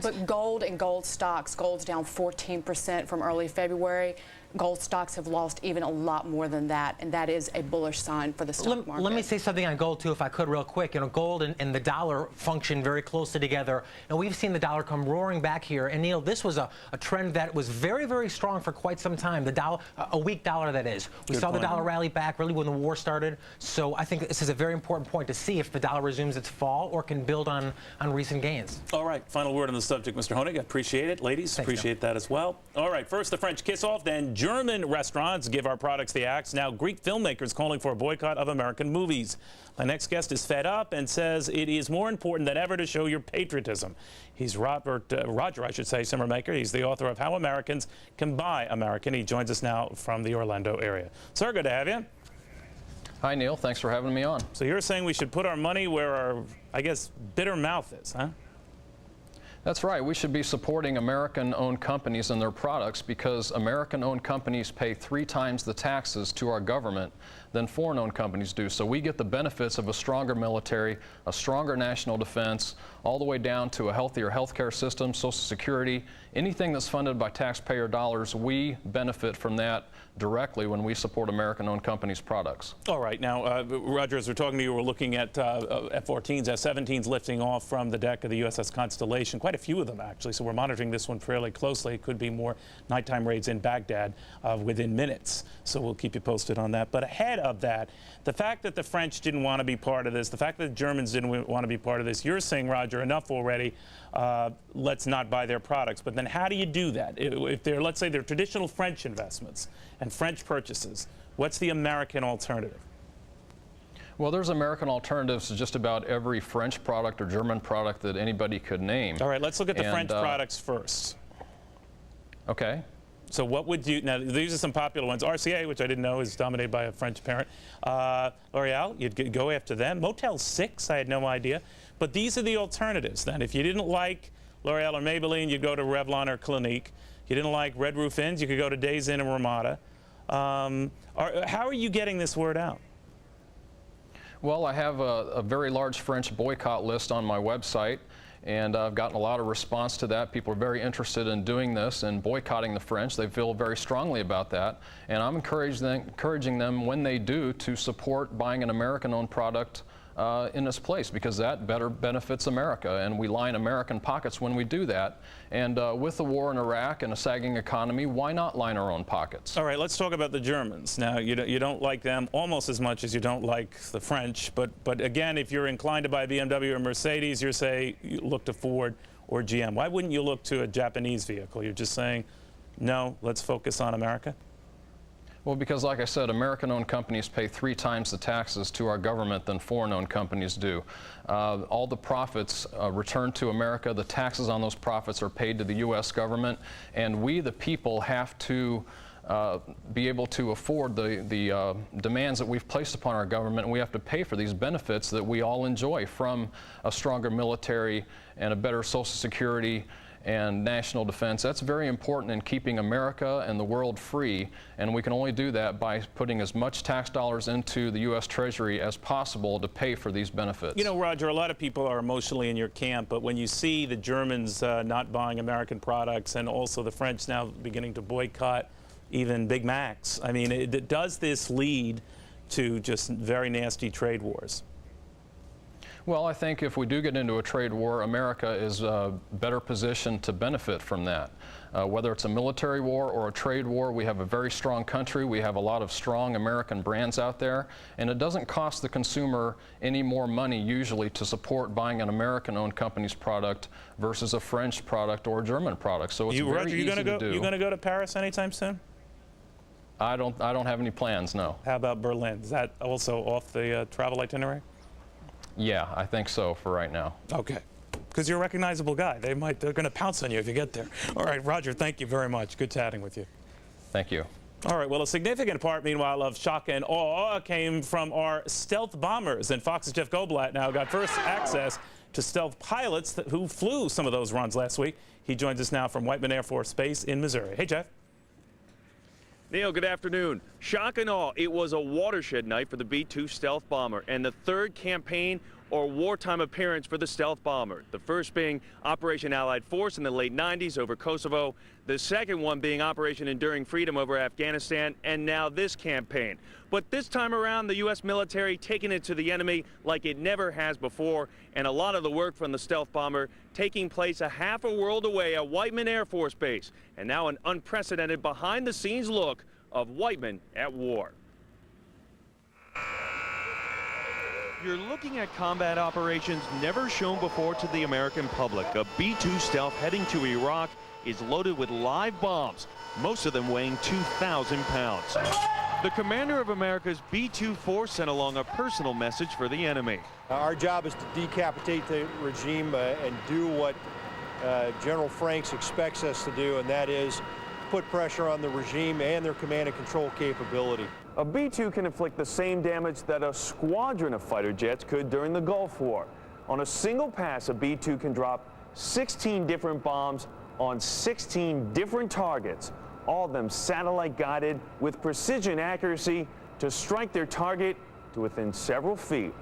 But gold and gold stocks, gold's down 14% from early February. gold stocks have lost even a lot more than that, and that is a bullish sign for the stock market. Let me say something on gold, too, if I could, real quick. You know, gold and the dollar function very closely together. And we've seen the dollar come roaring back here. And, Neil, this was a trend that was very, very strong for quite some time. The dollar, a weak dollar, that is. We saw the dollar rally back really when the war started. So I think this is a very important point to see if the dollar resumes its fall or can build on recent gains. All right, final word on the subject, Mr. Honig. I appreciate it. Ladies, Thanks, appreciate that as well. All right, first the French kiss-off, then German restaurants give our products the axe. Now Greek filmmakers calling for a boycott of American movies. My next guest is fed up and says it is more important than ever to show your patriotism. He's Roger, I should say, Simmermaker. He's the author of How Americans Can Buy American. He joins us now from the Orlando area. Sir, good to have you. Hi, Neil. Thanks for having me on. So you're saying we should put our money where our, I guess, bitter mouth is, huh? That's right. We should be supporting American-owned companies and their products because American-owned companies pay 3 times the taxes to our government than foreign-owned companies do. So we get the benefits of a stronger military, a stronger national defense, all the way down to a healthier healthcare system, Social Security. Anything that's funded by taxpayer dollars, we benefit from that directly when we support American-owned companies' products. All right. Now, Roger, as we're talking to you, we're looking at F-14s, F-17s lifting off from the deck of the USS Constellation. Quite a few of them, actually. So we're monitoring this one fairly closely. It could be more nighttime raids in Baghdad within minutes. So we'll keep you posted on that. But ahead of that, the fact that the French didn't want to be part of this, the fact that the Germans didn't want to be part of this, you're saying, Roger, enough already. Let's not buy their products. But then how do you do that? If they're, let's say, they're traditional French investments and French purchases, what's the American alternative? Well, there's American alternatives to just about every French product or German product that anybody could name. All right, let's look at the French products first. Okay. So what would you, now these are some popular ones. RCA, which I didn't know is dominated by a French parent. L'Oreal, you'd go after them. Motel 6, I had no idea. But these are the alternatives then. If you didn't like L'Oreal or Maybelline, you'd go to Revlon or Clinique. If you didn't like Red Roof Inns, you could go to Days Inn and Ramada. How are you getting this word out? Well, I have a very large French boycott list on my website, and I've gotten a lot of response to that. People are very interested in doing this and boycotting the French. They feel very strongly about that, and I'm encouraging them when they do to support buying an American-owned product in this place, because that better benefits America, and we line American pockets when we do that. And with the war in Iraq and a sagging economy, why not line our own pockets? All right, let's talk about the Germans. Now, you don't like them almost as much as you don't like the French, but again, if you're inclined to buy BMW or Mercedes, you look to Ford or GM. Why wouldn't you look to a Japanese vehicle? You're just saying, no, let's focus on America? Well, because like I said, American-owned companies pay 3 times the taxes to our government than foreign-owned companies do. All the profits return to America. The taxes on those profits are paid to the U.S. government, and we, the people, have to be able to afford the demands that we've placed upon our government, and we have to pay for these benefits that we all enjoy, from a stronger military and a better Social Security and national defense. That's very important in keeping America and the world free, and we can only do that by putting as much tax dollars into the U.S. Treasury as possible to pay for these benefits. You know, Roger, a lot of people are emotionally in your camp, but when you see the Germans not buying American products and also the French now beginning to boycott even Big Macs, I mean, does this lead to just very nasty trade wars? Well, I think if we do get into a trade war, America is better positioned to benefit from that. Whether it's a military war or a trade war, we have a very strong country. We have a lot of strong American brands out there, and it doesn't cost the consumer any more money usually to support buying an American-owned company's product versus a French product or a German product. So it's very easy to do. You going to go to Paris anytime soon? I don't have any plans, no. How about Berlin? Is that also off the travel itinerary? Yeah, I think so for right now. Okay. Because you're a recognizable guy. They're going to pounce on you if you get there. All right, Roger, thank you very much. Good chatting with you. Thank you. All right, well, a significant part, meanwhile, of shock and awe came from our stealth bombers. And Fox's Jeff Goldblatt now got first access to stealth pilots who flew some of those runs last week. He joins us now from Whiteman Air Force Base in Missouri. Hey, Jeff. Neil, good afternoon. Shock and awe, it was a watershed night for the B-2 stealth bomber, and the third campaign or wartime appearance for the stealth bomber. The first being Operation Allied Force in the late 90s over Kosovo, the second one being Operation Enduring Freedom over Afghanistan, and now this campaign. But this time around, the U.S. military taking it to the enemy like it never has before, and a lot of the work from the stealth bomber taking place a half a world away at Whiteman Air Force Base, and now an unprecedented behind-the-scenes look of Whiteman at war. You're looking at combat operations never shown before to the American public. A B-2 stealth heading to Iraq is loaded with live bombs, most of them weighing 2,000 pounds. The commander of America's B-2 force sent along a personal message for the enemy. Our job is to decapitate the regime and do what General Franks expects us to do, and that is put pressure on the regime and their command and control capability. A B-2 can inflict the same damage that a squadron of fighter jets could during the Gulf War. On a single pass, a B-2 can drop 16 different bombs on 16 different targets, all of them satellite guided with precision accuracy to strike their target to within several feet.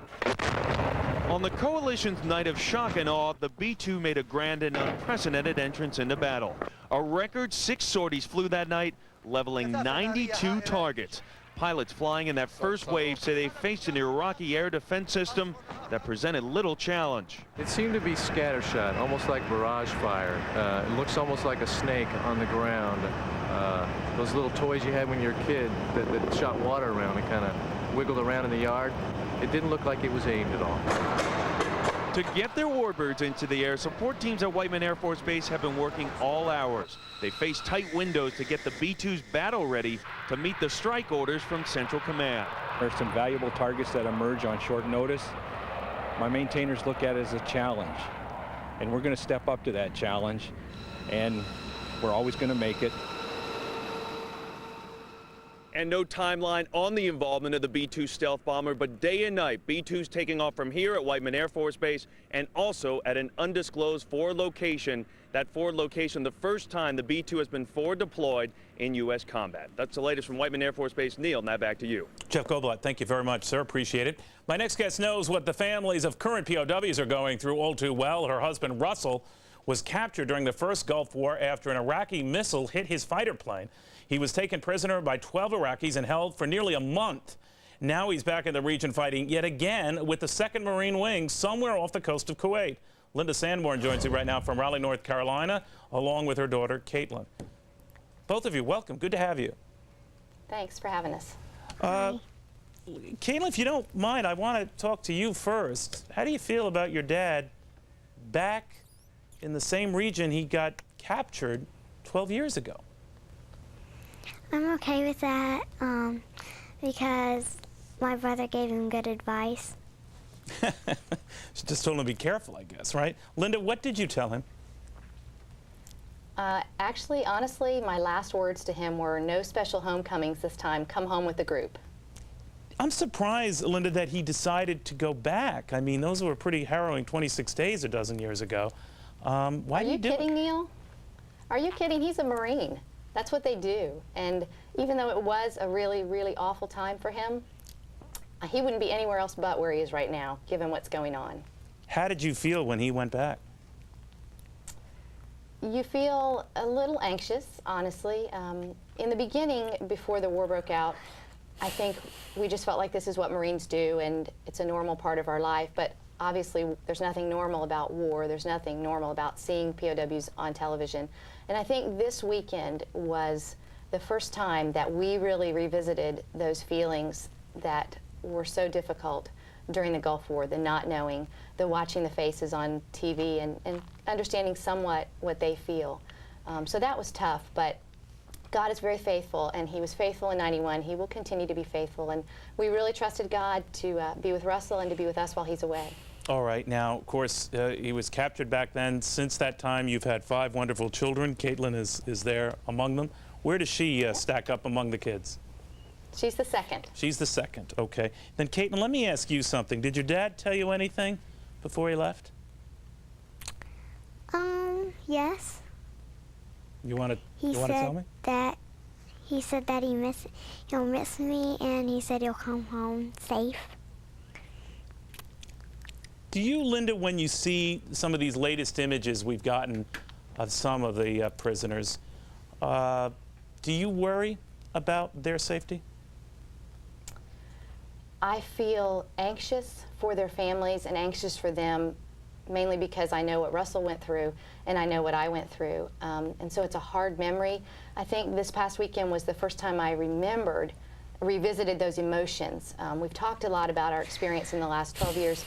On the coalition's night of shock and awe, the B-2 made a grand and unprecedented entrance into battle. A record 6 sorties flew that night, leveling 92 targets. Pilots flying in that first wave say they faced an Iraqi air defense system that presented little challenge. It seemed to be scattershot, almost like barrage fire. It looks almost like a snake on the ground. Those little toys you had when you were a kid that shot water around and kind of wiggled around in the yard. It didn't look like it was aimed at all. To get their warbirds into the air, support teams at Whiteman Air Force Base have been working all hours. They face tight windows to get the B-2s battle ready to meet the strike orders from Central Command. There are some valuable targets that emerge on short notice. My maintainers look at it as a challenge, and we're going to step up to that challenge, and we're always going to make it. And no timeline on the involvement of the B-2 stealth bomber, but day and night, B-2s taking off from here at Whiteman Air Force Base and also at an undisclosed forward location. That forward location, the first time the B-2 has been forward deployed in U.S. combat. That's the latest from Whiteman Air Force Base. Neil, now back to you. Jeff Goldblatt, thank you very much, sir. Appreciate it. My next guest knows what the families of current POWs are going through all too well. Her husband, Russell, was captured during the first Gulf War after an Iraqi missile hit his fighter plane. He was taken prisoner by 12 Iraqis and held for nearly a month. Now he's back in the region fighting yet again with the 2nd Marine Wing somewhere off the coast of Kuwait. Linda Sanborn joins me right now from Raleigh, North Carolina, along with her daughter, Caitlin. Both of you, welcome. Good to have you. Thanks for having us. Caitlin, if you don't mind, I want to talk to you first. How do you feel about your dad back in the same region he got captured 12 years ago? I'm okay with that because my brother gave him good advice. She just told him to be careful, I guess, right? Linda, what did you tell him? Actually, honestly, my last words to him were no special homecomings this time. Come home with the group. I'm surprised, Linda, that he decided to go back. I mean, those were pretty harrowing 26 days a dozen years ago. Why did he do it? Are you kidding, Neil? Are you kidding? He's a Marine. That's what they do. And even though it was a really, really awful time for him, he wouldn't be anywhere else but where he is right now, given what's going on. How did you feel when he went back? You feel a little anxious, honestly. In the beginning, before the war broke out, I think we just felt like this is what Marines do, and it's a normal part of our life. But obviously, there's nothing normal about war. There's nothing normal about seeing POWs on television. And I think this weekend was the first time that we really revisited those feelings that were so difficult during the Gulf War, the not knowing, the watching the faces on TV and understanding somewhat what they feel. So that was tough, but God is very faithful, and he was faithful in '91. He will continue to be faithful, and we really trusted God to be with Russell and to be with us while he's away. All right. Now, of course, he was captured back then. Since that time, you've had 5 wonderful children. Caitlin is there among them. Where does she stack up among the kids? She's the second. She's the second. Okay. Then, Caitlin, let me ask you something. Did your dad tell you anything before he left? Yes. You want to tell me? He said that he'll miss me, and he said he'll come home safe. Do you, Linda, when you see some of these latest images we've gotten of some of the prisoners, do you worry about their safety? I feel anxious for their families and anxious for them, mainly because I know what Russell went through and I know what I went through. And so it's a hard memory. I think this past weekend was the first time I revisited those emotions. We've talked a lot about our experience in the last 12 years,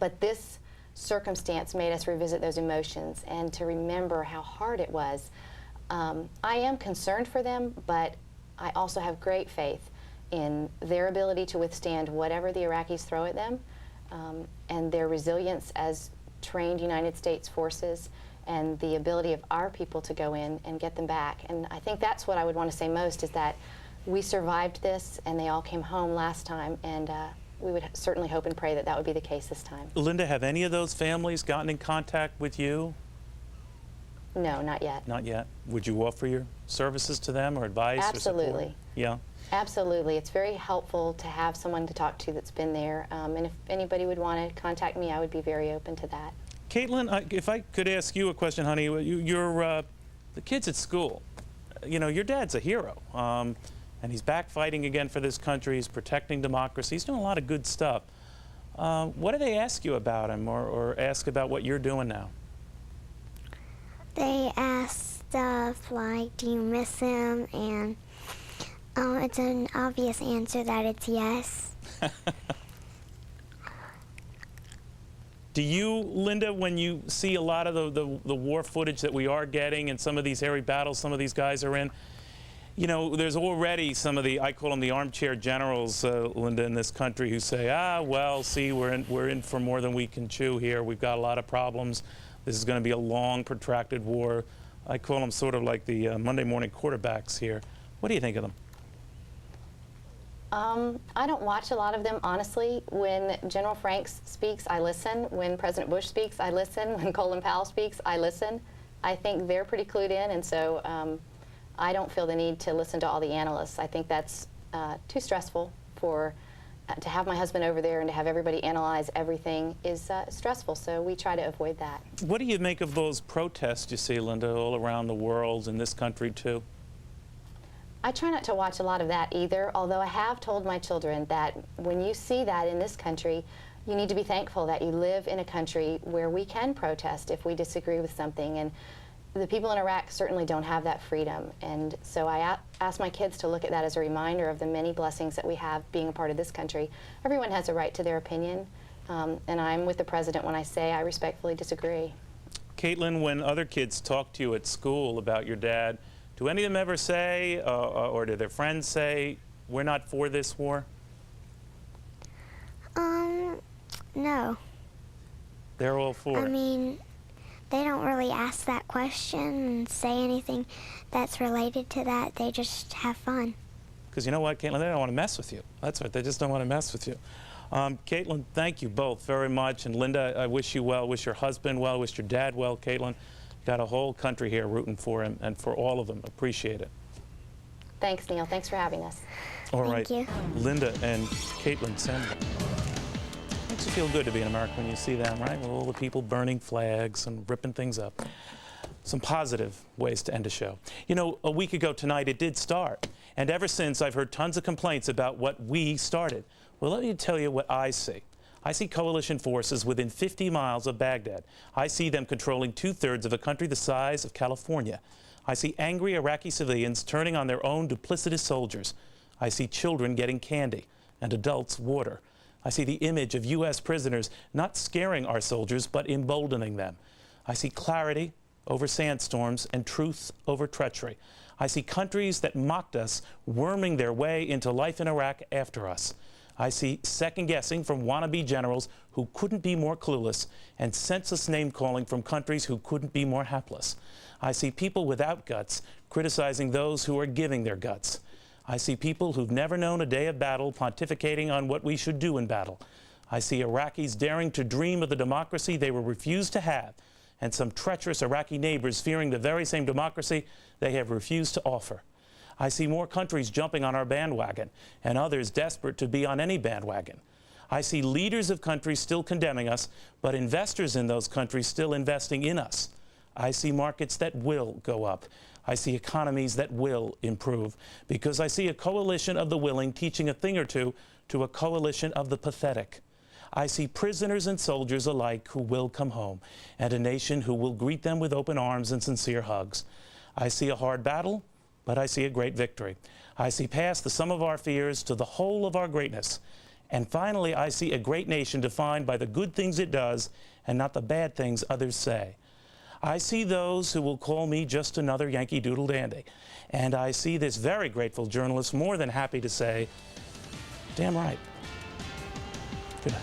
but this circumstance made us revisit those emotions and to remember how hard it was. I am concerned for them, but I also have great faith in their ability to withstand whatever the Iraqis throw at them, and their resilience as trained United States forces, and the ability of our people to go in and get them back. And I think that's what I would want to say most, is that we survived this and they all came home last time, and we would certainly hope and pray that that would be the case this time. Linda, have any of those families gotten in contact with you? No, not yet. Not yet. Would you offer your services to them or advice or support? Absolutely. Yeah. Absolutely. It's very helpful to have someone to talk to that's been there. And if anybody would want to contact me, I would be very open to that. Caitlin, if I could ask you a question, honey. You're the kids at school. You know, your dad's a hero. And he's back fighting again for this country. He's protecting democracy. He's doing a lot of good stuff. What do they ask you about him, or ask about what you're doing now? They ask stuff like, do you miss him? And it's an obvious answer that it's yes. Do you, Linda, when you see a lot of the war footage that we are getting and some of these hairy battles some of these guys are in, you know, there's already some of the, I call them the armchair generals, Linda, in this country, who say, well, see, we're in for more than we can chew here. We've got a lot of problems. This is going to be a long, protracted war. I call them sort of like the Monday morning quarterbacks here. What do you think of them? I don't watch a lot of them, honestly. When General Franks speaks, I listen. When President Bush speaks, I listen. When Colin Powell speaks, I listen. I think they're pretty clued in, and so I don't feel the need to listen to all the analysts. I think that's too stressful for to have my husband over there and to have everybody analyze everything is stressful, so we try to avoid that. What do you make of those protests you see, Linda, all around the world, in this country too? I try not to watch a lot of that either, although I have told my children that when you see that in this country, you need to be thankful that you live in a country where we can protest if we disagree with something. And the people in Iraq certainly don't have that freedom. And so I ask my kids to look at that as a reminder of the many blessings that we have being a part of this country. Everyone has a right to their opinion, and I'm with the president when I say I respectfully disagree. Caitlin, when other kids talk to you at school about your dad, do any of them ever say, or do their friends say, we're not for this war? No. They're all for it? I mean, they don't really ask that question and say anything that's related to that. They just have fun. Because you know what, Caitlin, they don't want to mess with you. That's right, they just don't want to mess with you. Caitlin, thank you both very much. And Linda, I wish you well, wish your husband well, wish your dad well, Caitlin. Got a whole country here rooting for him, and for all of them. Appreciate it. Thanks, Neil. Thanks for having us. All right. Thank you. Linda and Caitlin Samuel. Makes you feel good to be an American when you see them, right? With all the people burning flags and ripping things up. Some positive ways to end a show. You know, a week ago tonight it did start, and ever since I've heard tons of complaints about what we started. Well, let me tell you what I see. I see coalition forces within 50 miles of Baghdad. I see them controlling 2/3 of a country the size of California. I see angry Iraqi civilians turning on their own duplicitous soldiers. I see children getting candy and adults water. I see the image of U.S. prisoners not scaring our soldiers, but emboldening them. I see clarity over sandstorms and truth over treachery. I see countries that mocked us worming their way into life in Iraq after us. I see second-guessing from wannabe generals who couldn't be more clueless, and senseless name-calling from countries who couldn't be more hapless. I see people without guts criticizing those who are giving their guts. I see people who've never known a day of battle pontificating on what we should do in battle. I see Iraqis daring to dream of the democracy they were refused to have, and some treacherous Iraqi neighbors fearing the very same democracy they have refused to offer. I see more countries jumping on our bandwagon, and others desperate to be on any bandwagon. I see leaders of countries still condemning us, but investors in those countries still investing in us. I see markets that will go up. I see economies that will improve, because I see a coalition of the willing teaching a thing or two to a coalition of the pathetic. I see prisoners and soldiers alike who will come home, and a nation who will greet them with open arms and sincere hugs. I see a hard battle, but I see a great victory. I see past the sum of our fears to the whole of our greatness. And finally, I see a great nation defined by the good things it does and not the bad things others say. I see those who will call me just another Yankee Doodle dandy. And I see this very grateful journalist more than happy to say, damn right. Good night.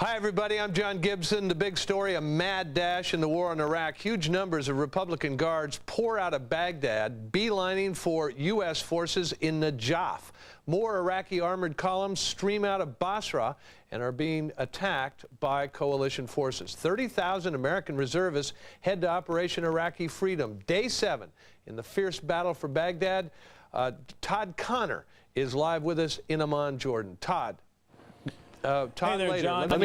Hi, everybody. I'm John Gibson. The big story, a mad dash in the war on Iraq. Huge numbers of Republican guards pour out of Baghdad, beelining for U.S. forces in Najaf. More Iraqi armored columns stream out of Basra and are being attacked by coalition forces. 30,000 American reservists head to Operation Iraqi Freedom. Day 7 in the fierce battle for Baghdad. Todd Connor is live with us in Amman, Jordan. Todd. Hey there, later. John.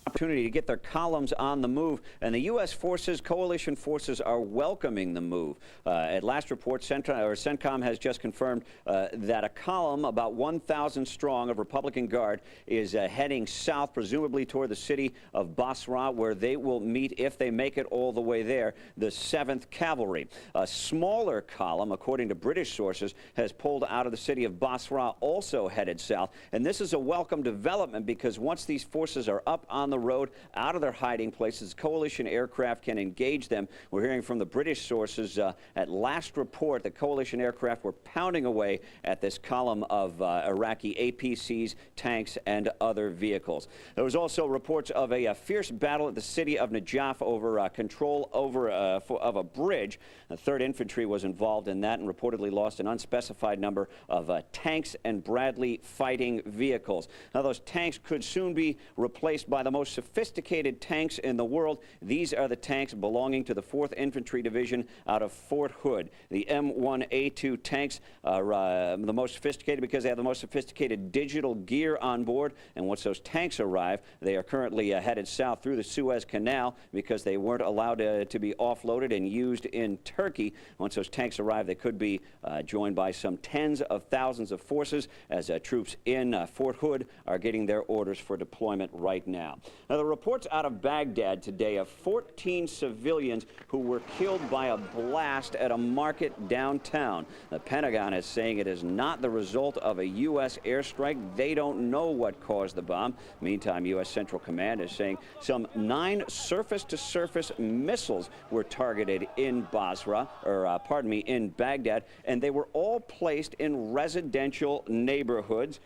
Opportunity to get their columns on the move, and the U.S. forces, coalition forces, are welcoming the move. At last report, CENTCOM has just confirmed that a column about 1,000 strong of Republican Guard is heading south, presumably toward the city of Basra, where they will meet, if they make it all the way there, the 7th Cavalry. A smaller column, according to British sources, has pulled out of the city of Basra, also headed south. And this is a welcome development, because once these forces are up on the road, out of their hiding places, coalition aircraft can engage them. We're hearing from the British sources at last report that coalition aircraft were pounding away at this column of Iraqi APCs, tanks, and other vehicles. There was also reports of a fierce battle at the city of Najaf over control of a bridge. The 3rd Infantry was involved in that and reportedly lost an unspecified number of tanks and Bradley fighting vehicles. Now, those tanks could soon be replaced by the most sophisticated tanks in the world. These are the tanks belonging to the 4th Infantry Division out of Fort Hood. The M1A2 tanks are the most sophisticated because they have the most sophisticated digital gear on board. And once those tanks arrive, they are currently headed south through the Suez Canal because they weren't allowed to be offloaded and used in Turkey. Once those tanks arrive, they could be joined by some tens of thousands of forces as troops in Fort Hood are getting their orders for deployment right now. Now, the reports out of Baghdad today of 14 civilians who were killed by a blast at a market downtown. The Pentagon is saying it is not the result of a U.S. airstrike. They don't know what caused the bomb. Meantime, U.S. Central Command is saying some 9 surface-to-surface missiles were targeted in in Baghdad, and they were all placed in residential neighborhoods.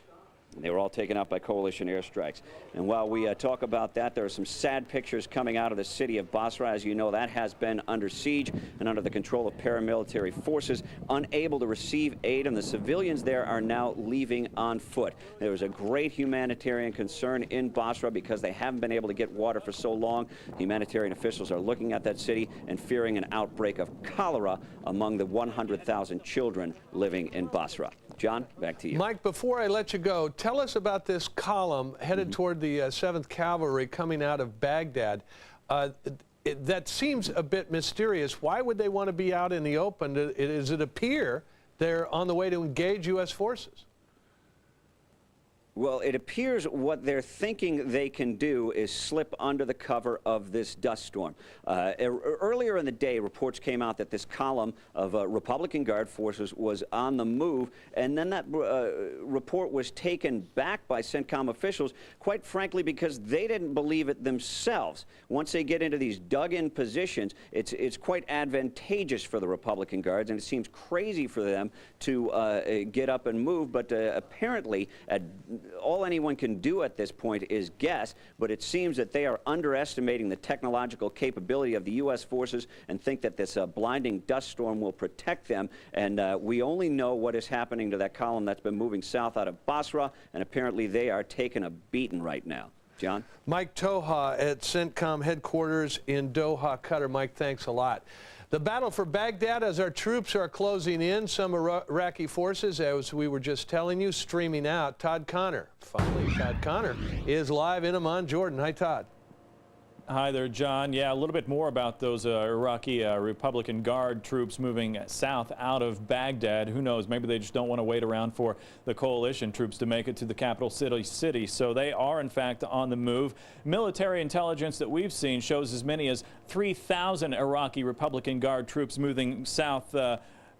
They were all taken out by coalition airstrikes. And while we talk about that, there are some sad pictures coming out of the city of Basra. As you know, that has been under siege and under the control of paramilitary forces, unable to receive aid, and the civilians there are now leaving on foot. There was a great humanitarian concern in Basra because they haven't been able to get water for so long. Humanitarian officials are looking at that city and fearing an outbreak of cholera among the 100,000 children living in Basra. John, back to you. Mike, before I let you go, tell us about this column headed toward the 7th Cavalry coming out of Baghdad. That seems a bit mysterious. Why would they want to be out in the open? Does it appear they're on the way to engage U.S. forces? Well, it appears what they're thinking they can do is slip under the cover of this dust storm. Earlier in the day, reports came out that this column of Republican Guard forces was on the move, and then that report was taken back by CENTCOM officials, quite frankly, because they didn't believe it themselves. Once they get into these dug-in positions, it's quite advantageous for the Republican Guards, and it seems crazy for them to get up and move, but apparently at all anyone can do at this point is guess, but it seems that they are underestimating the technological capability of the U.S. forces and think that this blinding dust storm will protect them. And we only know what is happening to that column that's been moving south out of Basra, and apparently they are taking a beating right now. John? Mike Toha at CENTCOM headquarters in Doha, Qatar. Mike, thanks a lot. The battle for Baghdad as our troops are closing in. Some Iraqi forces, as we were just telling you, streaming out. Todd Connor. Finally, Todd Connor is live in Amman, Jordan. Hi, Todd. Hi there, John. Yeah, a little bit more about those Iraqi Republican Guard troops moving south out of Baghdad. Who knows? Maybe they just don't want to wait around for the coalition troops to make it to the capital city. So they are, in fact, on the move. Military intelligence that we've seen shows as many as 3,000 Iraqi Republican Guard troops moving south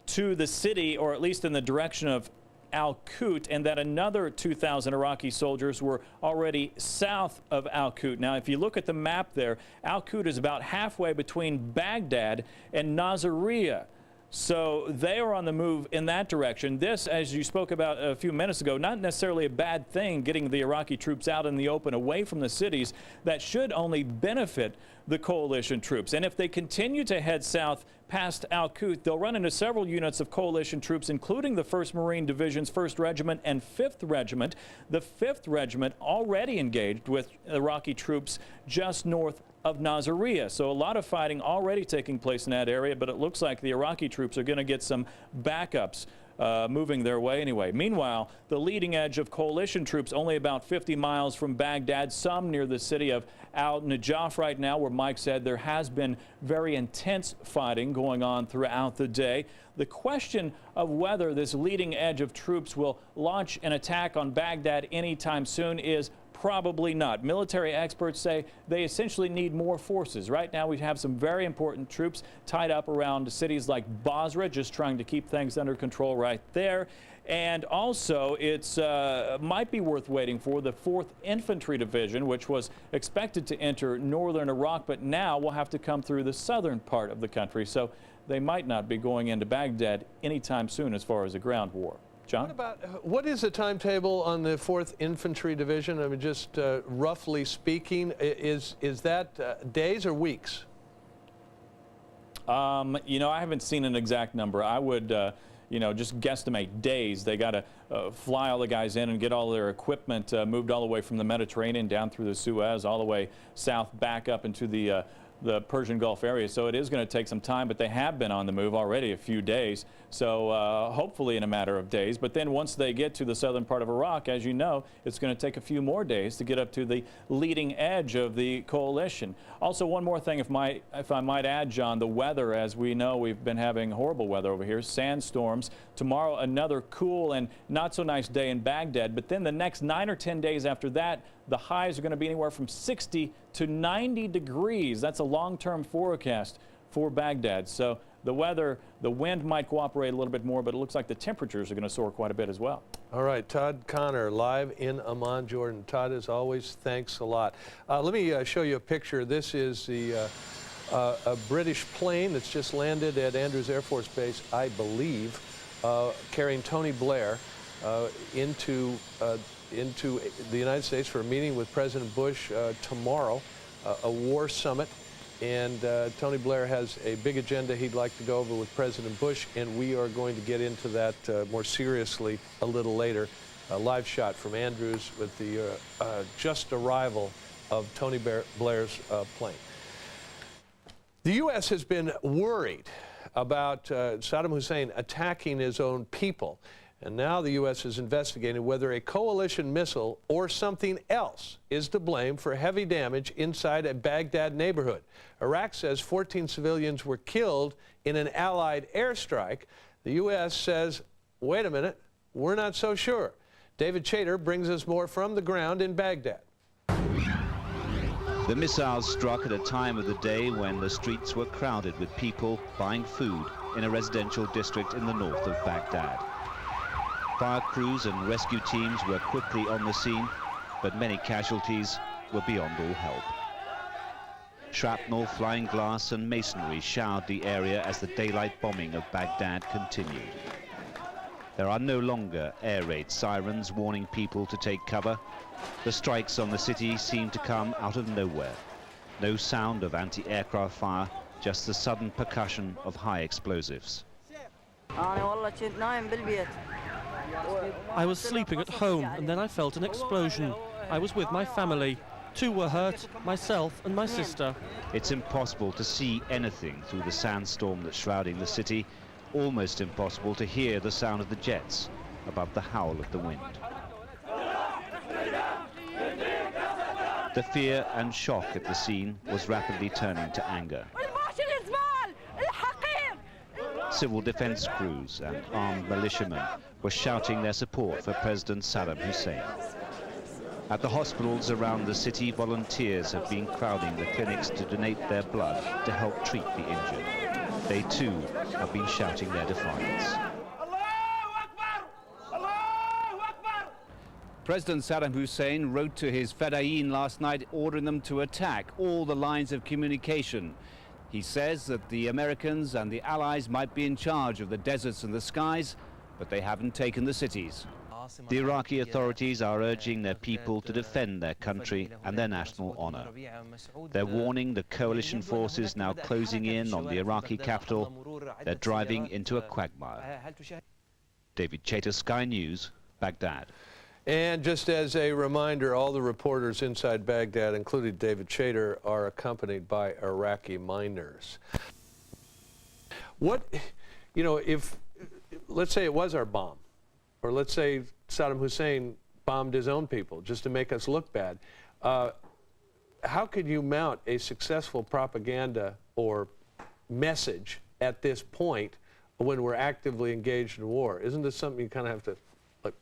to the city, or at least in the direction of Al-Qut, and that another 2,000 Iraqi soldiers were already south of Al-Qut. Now, if you look at the map there, Al-Qut is about halfway between Baghdad and Nasiriyah. So they are on the move in that direction. This, as you spoke about a few minutes ago, not necessarily a bad thing, getting the Iraqi troops out in the open away from the cities. That should only benefit the coalition troops. And if they continue to head south past Al-Qut, they'll run into several units of coalition troops, including the 1st Marine Division's 1st Regiment and 5th Regiment. The 5th Regiment already engaged with Iraqi troops just north of Nasiriyah. So a lot of fighting already taking place in that area, but it looks like the Iraqi troops are going to get some backups moving their way anyway. Meanwhile, the leading edge of coalition troops only about 50 miles from Baghdad, some near the city of Al-Najaf right now, where Mike said there has been very intense fighting going on throughout the day. The question of whether this leading edge of troops will launch an attack on Baghdad anytime soon is probably not. Military experts say they essentially need more forces. Right now we have some very important troops tied up around cities like Basra, just trying to keep things under control right there. And also it's might be worth waiting for the 4th Infantry Division, which was expected to enter northern Iraq, but now will have to come through the southern part of the country. So they might not be going into Baghdad anytime soon as far as a ground war. John? What is the timetable on the 4th Infantry Division? I mean, just roughly speaking, is that days or weeks? You know, I haven't seen an exact number. I would, you know, just guesstimate days. They got to fly all the guys in and get all their equipment moved all the way from the Mediterranean down through the Suez, all the way south back up into the Persian Gulf area. So it is going to take some time, but they have been on the move already a few days. So hopefully in a matter of days. But then once they get to the southern part of Iraq, as you know, it's going to take a few more days to get up to the leading edge of the coalition. Also, one more thing, if I might add, John, the weather, as we know, we've been having horrible weather over here, sandstorms. Tomorrow, another cool and not so nice day in Baghdad. But then the next 9 or 10 days after that, the highs are going to be anywhere from 60 to 90 degrees. That's a long-term forecast for Baghdad. So the weather, the wind might cooperate a little bit more, but it looks like the temperatures are going to soar quite a bit as well. All right, Todd Connor, live in Amman, Jordan. Todd, as always, thanks a lot. Let me show you a picture. This is the a British plane that's just landed at Andrews Air Force Base, I believe, carrying Tony Blair into the United States for a meeting with President Bush tomorrow, a war summit. And Tony Blair has a big agenda he'd like to go over with President Bush, and we are going to get into that more seriously a little later. A live shot from Andrews with the just arrival of Tony Blair's plane. The U.S. has been worried about Saddam Hussein attacking his own people. And now the U.S. is investigating whether a coalition missile or something else is to blame for heavy damage inside a Baghdad neighborhood. Iraq says 14 civilians were killed in an Allied airstrike. The U.S. says, wait a minute, we're not so sure. David Chater brings us more from the ground in Baghdad. The missiles struck at a time of the day when the streets were crowded with people buying food in a residential district in the north of Baghdad. Fire crews and rescue teams were quickly on the scene, but many casualties were beyond all help. Shrapnel, flying glass and masonry showered the area as the daylight bombing of Baghdad continued. There are no longer air raid sirens warning people to take cover. The strikes on the city seem to come out of nowhere. No sound of anti-aircraft fire, just the sudden percussion of high explosives. I was sleeping at home and then I felt an explosion. I was with my family. 2 were hurt, myself and my sister. It's impossible to see anything through the sandstorm that's shrouding the city. Almost impossible to hear the sound of the jets above the howl of the wind. The fear and shock at the scene was rapidly turning to anger. Civil defense crews and armed militiamen were shouting their support for President Saddam Hussein. At the hospitals around the city, volunteers have been crowding the clinics to donate their blood to help treat the injured. They too have been shouting their defiance. President Saddam Hussein wrote to his Fedayeen last night ordering them to attack all the lines of communication. He says that the Americans and the Allies might be in charge of the deserts and the skies, but they haven't taken the cities. The Iraqi authorities are urging their people to defend their country and their national honor. They're warning the coalition forces now closing in on the Iraqi capital. They're driving into a quagmire. David Chater, Sky News, Baghdad. And just as a reminder, all the reporters inside Baghdad, including David Chater, are accompanied by Iraqi miners. What, you know, if, let's say it was our bomb, or let's say Saddam Hussein bombed his own people just to make us look bad, how could you mount a successful propaganda or message at this point when we're actively engaged in war? Isn't this something you kind of have to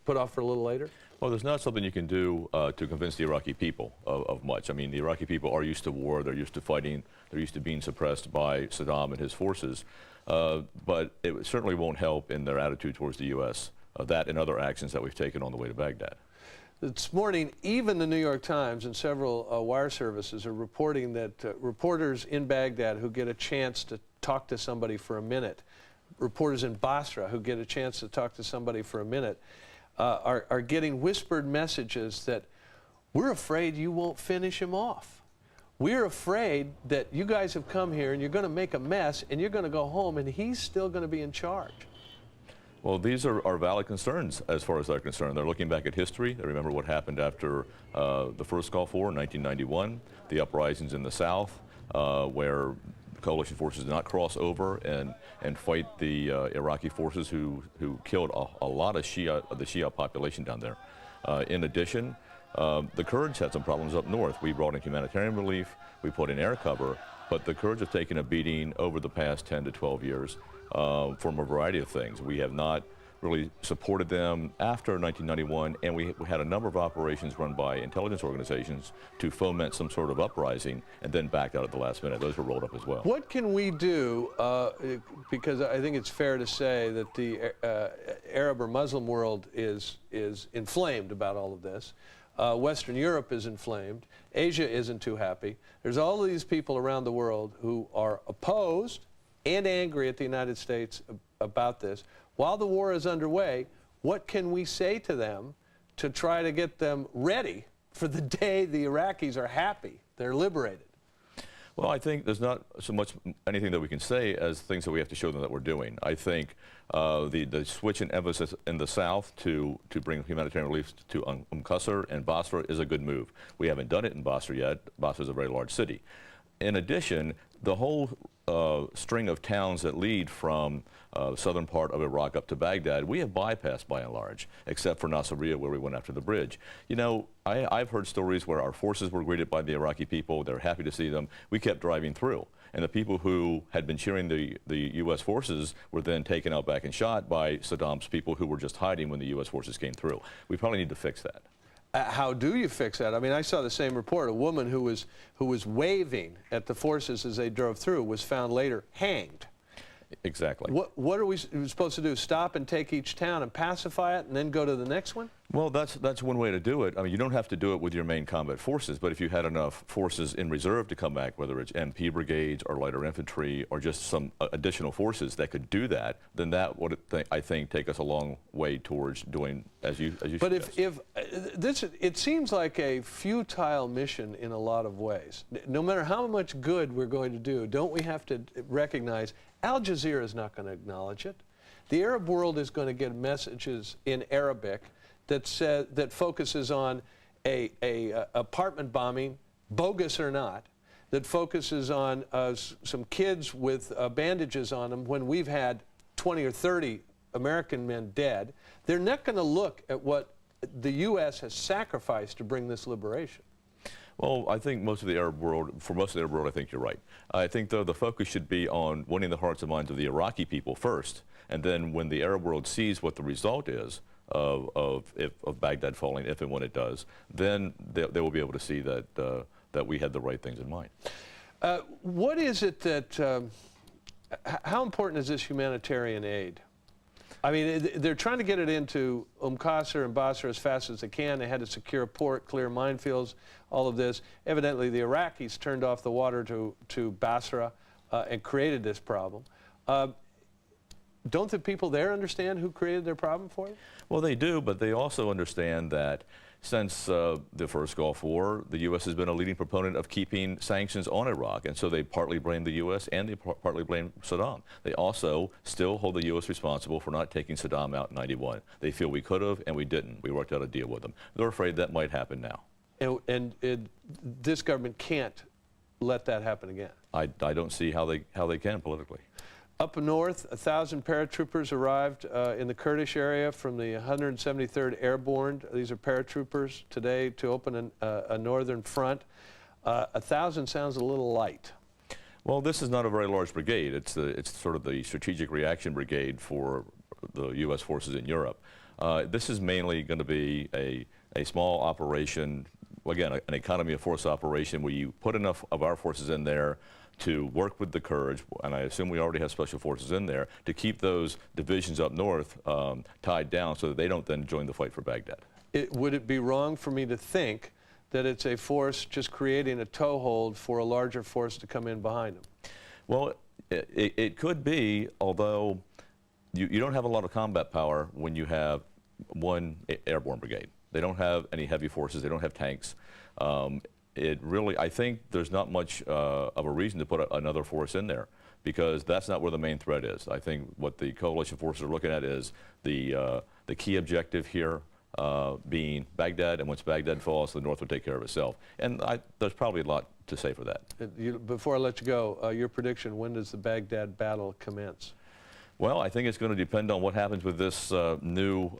put off for a little later? Well, there's not something you can do to convince the Iraqi people of much. I mean, the Iraqi people are used to war, they're used to fighting, they're used to being suppressed by Saddam and his forces, but it certainly won't help in their attitude towards the U.S., that and other actions that we've taken on the way to Baghdad. This morning, even the New York Times and several wire services are reporting that reporters in Baghdad who get a chance to talk to somebody for a minute, reporters in Basra who get a chance to talk to somebody for a minute, are getting whispered messages that we're afraid you won't finish him off. We're afraid that you guys have come here and you're going to make a mess and you're going to go home and he's still going to be in charge. Well, these are valid concerns as far as they're concerned. They're looking back at history. They remember what happened after the first Gulf War in 1991, the uprisings in the South, where coalition forces did not cross over and fight the Iraqi forces who killed a lot of the Shia population down there. In addition, the Kurds had some problems up north. We brought in humanitarian relief, we put in air cover, but the Kurds have taken a beating over the past 10 to 12 years from a variety of things. We have not really supported them after 1991, and we had a number of operations run by intelligence organizations to foment some sort of uprising and then backed out at the last minute. Those were rolled up as well. What can we do, because I think it's fair to say that the Arab or Muslim world is inflamed about all of this. Western Europe is inflamed. Asia isn't too happy. There's all of these people around the world who are opposed and angry at the United States about this. While the war is underway, what can we say to them to try to get them ready for the day the Iraqis are happy, they're liberated? Well, I think there's not so much anything that we can say as things that we have to show them that we're doing. I think the switch in emphasis in the South to bring humanitarian relief to Qasr and Basra is a good move. We haven't done it in Basra yet. Basra is a very large city. In addition, the whole string of towns that lead from the southern part of Iraq up to Baghdad, we have bypassed by and large, except for Nasiriyah where we went after the bridge. You know, I've heard stories where our forces were greeted by the Iraqi people. They're happy to see them. We kept driving through. And the people who had been cheering the U.S. forces were then taken out back and shot by Saddam's people who were just hiding when the U.S. forces came through. We probably need to fix that. How do you fix that? I mean, I saw the same report. A woman who was waving at the forces as they drove through was found later hanged. Exactly. What are we supposed to do? Stop and take each town and pacify it and then go to the next one? Well, that's one way to do it. I mean, you don't have to do it with your main combat forces, but if you had enough forces in reserve to come back, whether it's MP brigades or lighter infantry or just some additional forces that could do that, then that would, I think, take us a long way towards doing as you But suggest. it seems like a futile mission in a lot of ways. No matter how much good we're going to do, don't we have to recognize Al Jazeera is not going to acknowledge it. The Arab world is going to get messages in Arabic that focuses on a apartment bombing, bogus or not, that focuses on some kids with bandages on them when we've had 20 or 30 American men dead. They're not going to look at what the U.S. has sacrificed to bring this liberation. Well, I think for most of the Arab world, I think you're right. I think, though, the focus should be on winning the hearts and minds of the Iraqi people first, and then when the Arab world sees what the result is of Baghdad falling, if and when it does, then they will be able to see that we had the right things in mind. What is it that, how important is this humanitarian aid? I mean, they're trying to get it into Qasr and Basra as fast as they can. They had to secure a port, clear minefields, all of this. Evidently, the Iraqis turned off the water to Basra and created this problem. Don't the people there understand who created their problem for them? Well, they do, but they also understand that since the first Gulf War, the U.S. has been a leading proponent of keeping sanctions on Iraq, and so they partly blame the U.S. and they partly blame Saddam. They also still hold the U.S. responsible for not taking Saddam out in '91. They feel we could have, and we didn't. We worked out a deal with them. They're afraid that might happen now. And this government can't let that happen again. I don't see how they can politically. Up north, 1,000 paratroopers arrived in the Kurdish area from the 173rd Airborne. These are paratroopers today to open a northern front. 1,000 sounds a little light. Well, this is not a very large brigade. It's sort of the strategic reaction brigade for the U.S. forces in Europe. This is mainly going to be a small operation, again, an economy of force operation where you put enough of our forces in there to work with the Kurds, and I assume we already have special forces in there, to keep those divisions up north tied down so that they don't then join the fight for Baghdad. Would it be wrong for me to think that it's a force just creating a toehold for a larger force to come in behind them? Well, it could be, although you don't have a lot of combat power when you have one airborne brigade. They don't have any heavy forces. They don't have tanks. I think there's not much of a reason to put another force in there because that's not where the main threat is. I think what the coalition forces are looking at is the key objective here being Baghdad, and once Baghdad falls, the North will take care of itself. And there's probably a lot to say for that. Before I let you go, your prediction, when does the Baghdad battle commence? Well, I think it's going to depend on what happens with this new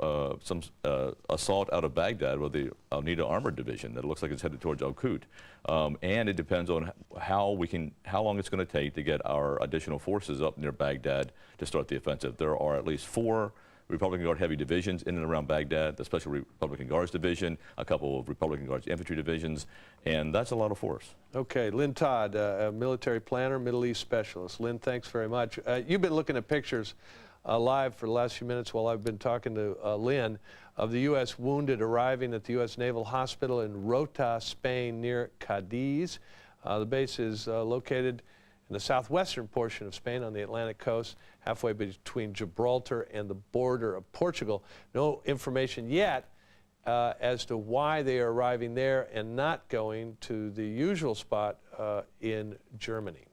assault out of Baghdad with the Al-Nida Armored Division that looks like it's headed towards Al-Qud. And it depends on how long it's going to take to get our additional forces up near Baghdad to start the offensive. There are at least 4 Republican Guard heavy divisions in and around Baghdad, the Special Republican Guards Division, a couple of Republican Guards infantry divisions, and that's a lot of force. Okay, Lynn Todd, a military planner, Middle East specialist. Lynn, thanks very much. You've been looking at pictures live for the last few minutes while I've been talking to Lynn of the U.S. wounded arriving at the U.S. Naval Hospital in Rota, Spain, near Cadiz. The base is located in the southwestern portion of Spain on the Atlantic coast, halfway between Gibraltar and the border of Portugal. No information yet as to why they are arriving there and not going to the usual spot in Germany.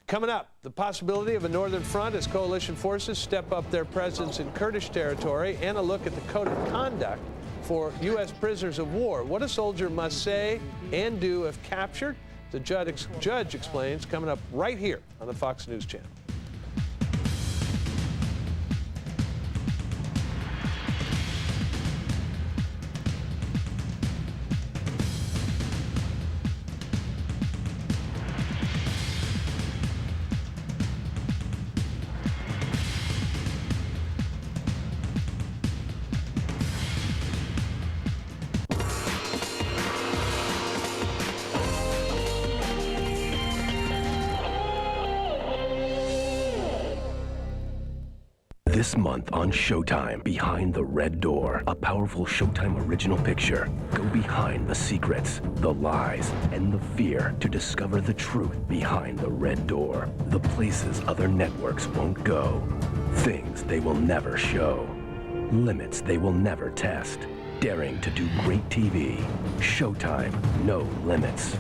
Coming up, the possibility of a northern front as coalition forces step up their presence in Kurdish territory, and a look at the code of conduct for U.S. prisoners of war. What a soldier must say and do if captured. The judge explains, coming up right here on the Fox News Channel. This month on Showtime, Behind the Red Door, a powerful Showtime original picture. Go behind the secrets, the lies, and the fear to discover the truth behind the Red Door. The places other networks won't go. Things they will never show. Limits they will never test. Daring to do great TV. Showtime, no limits.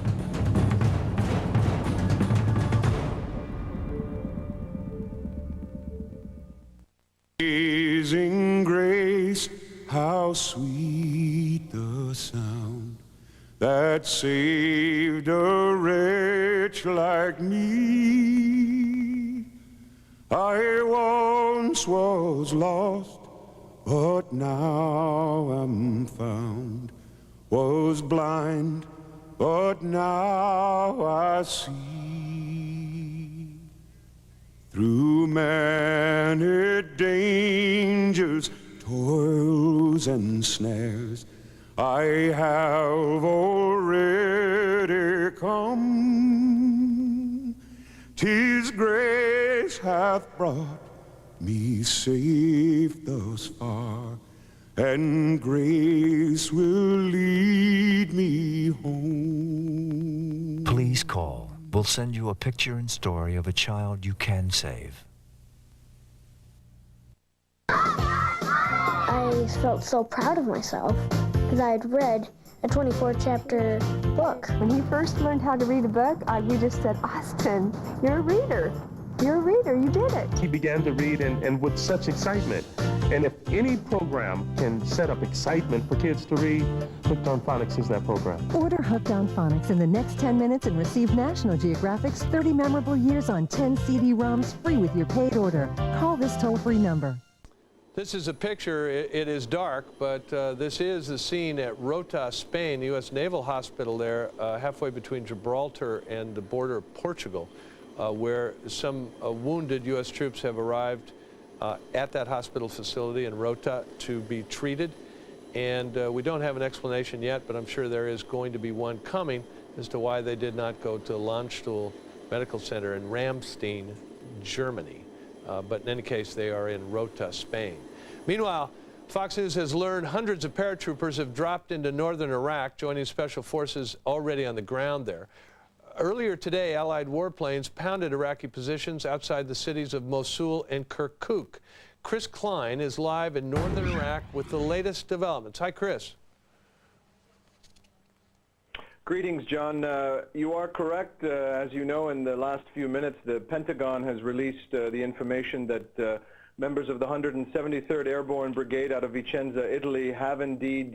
Amazing grace, how sweet the sound that saved a wretch like me. I once was lost, but now I'm found. Was blind, but now I see. Through many dangers, toils and snares, I have already come. 'Tis grace hath brought me safe thus far, and grace will lead me home. Please call. We'll send you a picture and story of a child you can save. I felt so proud of myself because I had read a 24-chapter book. When he first learned how to read a book, we just said, Austin, you're a reader. You're a reader, you did it. He began to read and with such excitement. And if any program can set up excitement for kids to read, Hooked on Phonics is that program. Order Hooked on Phonics in the next 10 minutes and receive National Geographic's 30 Memorable Years on 10 CD-ROMs free with your paid order. Call this toll-free number. This is a picture. It is dark, but this is the scene at Rota, Spain, the U.S. Naval Hospital there, halfway between Gibraltar and the border of Portugal, where some wounded U.S. troops have arrived at that hospital facility in Rota to be treated. And we don't have an explanation yet, but I'm sure there is going to be one coming as to why they did not go to Landstuhl Medical Center in Ramstein, Germany. But in any case, they are in Rota, Spain. Meanwhile, Fox News has learned hundreds of paratroopers have dropped into northern Iraq, joining special forces already on the ground there. Earlier today, Allied warplanes pounded Iraqi positions outside the cities of Mosul and Kirkuk. Chris Klein is live in northern Iraq with the latest developments. Hi, Chris. Greetings, John. You are correct. As you know, in the last few minutes, the Pentagon has released the information that members of the 173rd Airborne Brigade out of Vicenza, Italy, have indeed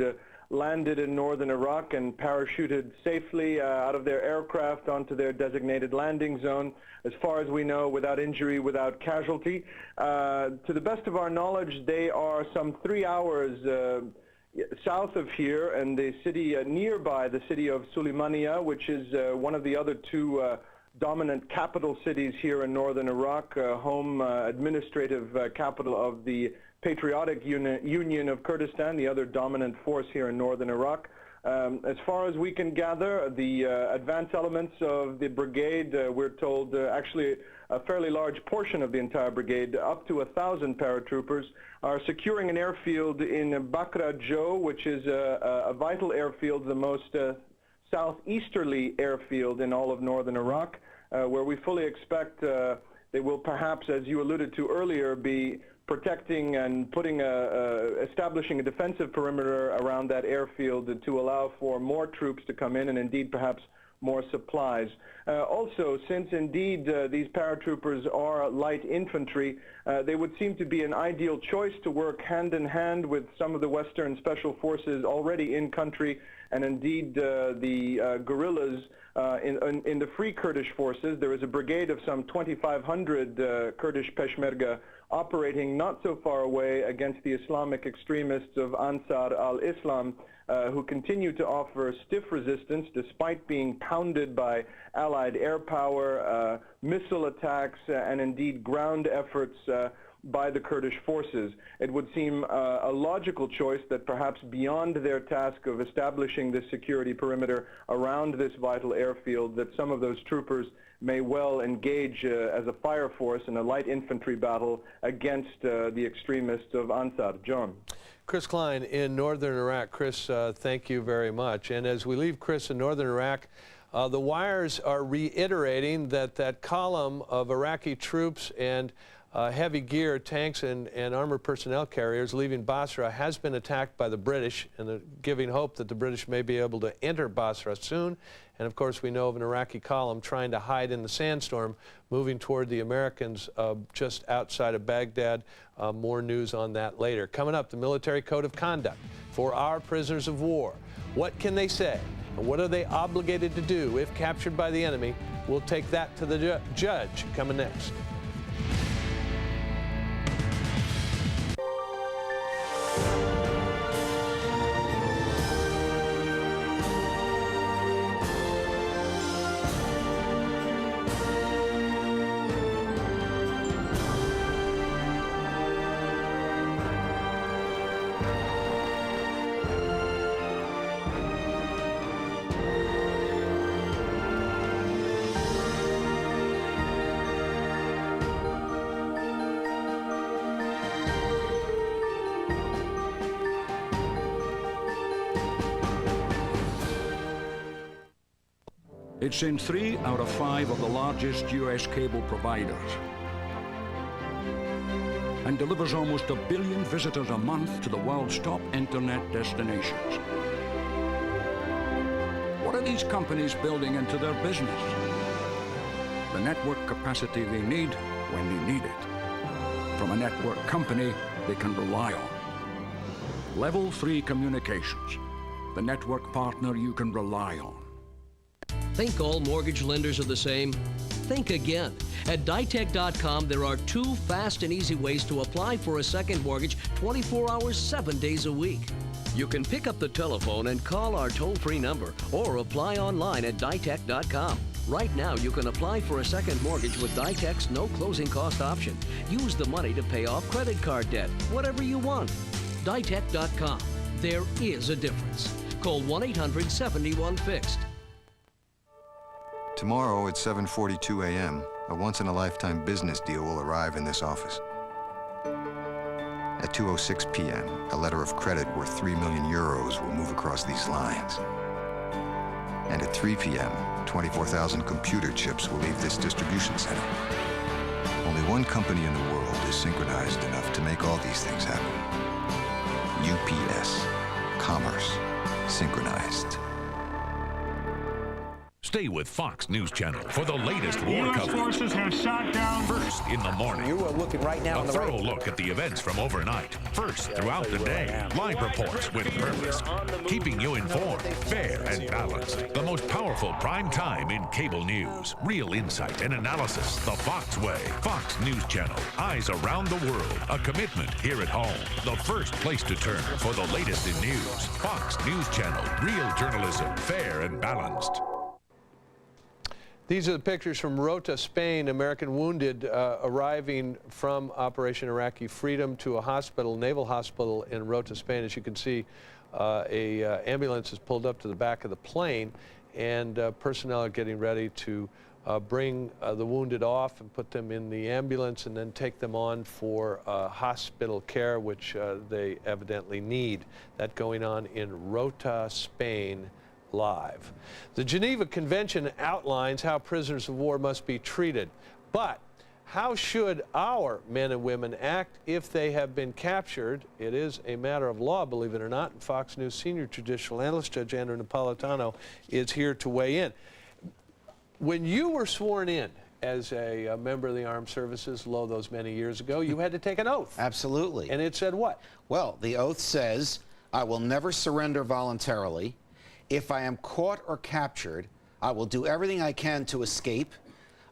landed in northern Iraq and parachuted safely out of their aircraft onto their designated landing zone, as far as we know, without injury, without casualty. To the best of our knowledge, they are some 3 hours south of here, and the city nearby, the city of Suleimania, which is one of the other two dominant capital cities here in northern Iraq, home administrative capital of the Patriotic Union of Kurdistan, the other dominant force here in northern Iraq. As far as we can gather, the advanced elements of the brigade, we're told actually a fairly large portion of the entire brigade, up to 1,000 paratroopers, are securing an airfield in Bakra Jo, which is a vital airfield, the most southeasterly airfield in all of northern Iraq, where we fully expect they will perhaps, as you alluded to earlier, be protecting and establishing a defensive perimeter around that airfield to allow for more troops to come in and indeed perhaps more supplies. Also, since indeed these paratroopers are light infantry, they would seem to be an ideal choice to work hand in hand with some of the Western special forces already in country, and indeed the guerrillas in the Free Kurdish forces. There is a brigade of some 2,500 Kurdish Peshmerga operating not so far away against the Islamic extremists of Ansar al-Islam, who continue to offer stiff resistance despite being pounded by Allied air power, missile attacks, and indeed ground efforts. by the Kurdish forces. It would seem a logical choice that perhaps beyond their task of establishing this security perimeter around this vital airfield, that some of those troopers may well engage as a fire force in a light infantry battle against the extremists of Ansar. John. Chris Klein in northern Iraq. Chris, thank you very much. And as we leave Chris in northern Iraq, the wires are reiterating that that column of Iraqi troops and heavy gear, tanks and armored personnel carriers leaving Basra has been attacked by the British, and giving hope that the British may be able to enter Basra soon. And of course we know of an Iraqi column trying to hide in the sandstorm, moving toward the Americans just outside of Baghdad. More news on that later. Coming up, the military code of conduct for our prisoners of war. What can they say? And what are they obligated to do if captured by the enemy? We'll take that to the judge coming next. It's in 3 out of 5 of the largest U.S. cable providers and delivers almost 1 billion visitors a month to the world's top internet destinations. What are these companies building into their business? The network capacity they need when they need it, from a network company they can rely on. Level 3 Communications, the network partner you can rely on. Think all mortgage lenders are the same? Think again. At Ditech.com, there are 2 fast and easy ways to apply for a second mortgage 24 hours, 7 days a week. You can pick up the telephone and call our toll-free number or apply online at Ditech.com. Right now, you can apply for a second mortgage with Ditech's no closing cost option. Use the money to pay off credit card debt, whatever you want. Ditech.com. There is a difference. Call 1-800-71-FIXED. Tomorrow at 7:42 a.m., a once-in-a-lifetime business deal will arrive in this office. At 2:06 p.m., a letter of credit worth 3 million euros will move across these lines. And at 3 p.m., 24,000 computer chips will leave this distribution center. Only one company in the world is synchronized enough to make all these things happen. UPS. Commerce. Synchronized. Stay with Fox News Channel for the latest war coverage. U.S. forces have shot down first in the morning. You are looking right now on the thorough look at the events from overnight. First throughout the day. Live reports with purpose. Keeping you informed, fair and balanced. The most powerful prime time in cable news. Real insight and analysis. The Fox way. Fox News Channel. Eyes around the world. A commitment here at home. The first place to turn for the latest in news. Fox News Channel. Real journalism. Fair and balanced. These are the pictures from Rota, Spain. American wounded arriving from Operation Iraqi Freedom to a hospital, naval hospital in Rota, Spain. As you can see, a ambulance is pulled up to the back of the plane, and personnel are getting ready to bring the wounded off and put them in the ambulance and then take them on for hospital care, which they evidently need. That going on in Rota, Spain. Live. The Geneva Convention outlines how prisoners of war must be treated, but how should our men and women act if they have been captured? It is a matter of law, believe it or not, and Fox News senior judicial analyst Judge Andrew Napolitano is here to weigh in. When you were sworn in as a member of the armed services, lo, those many years ago, you had to take an oath. Absolutely. And it said what? Well, the oath says, I will never surrender voluntarily. If I am caught or captured, I will do everything I can to escape.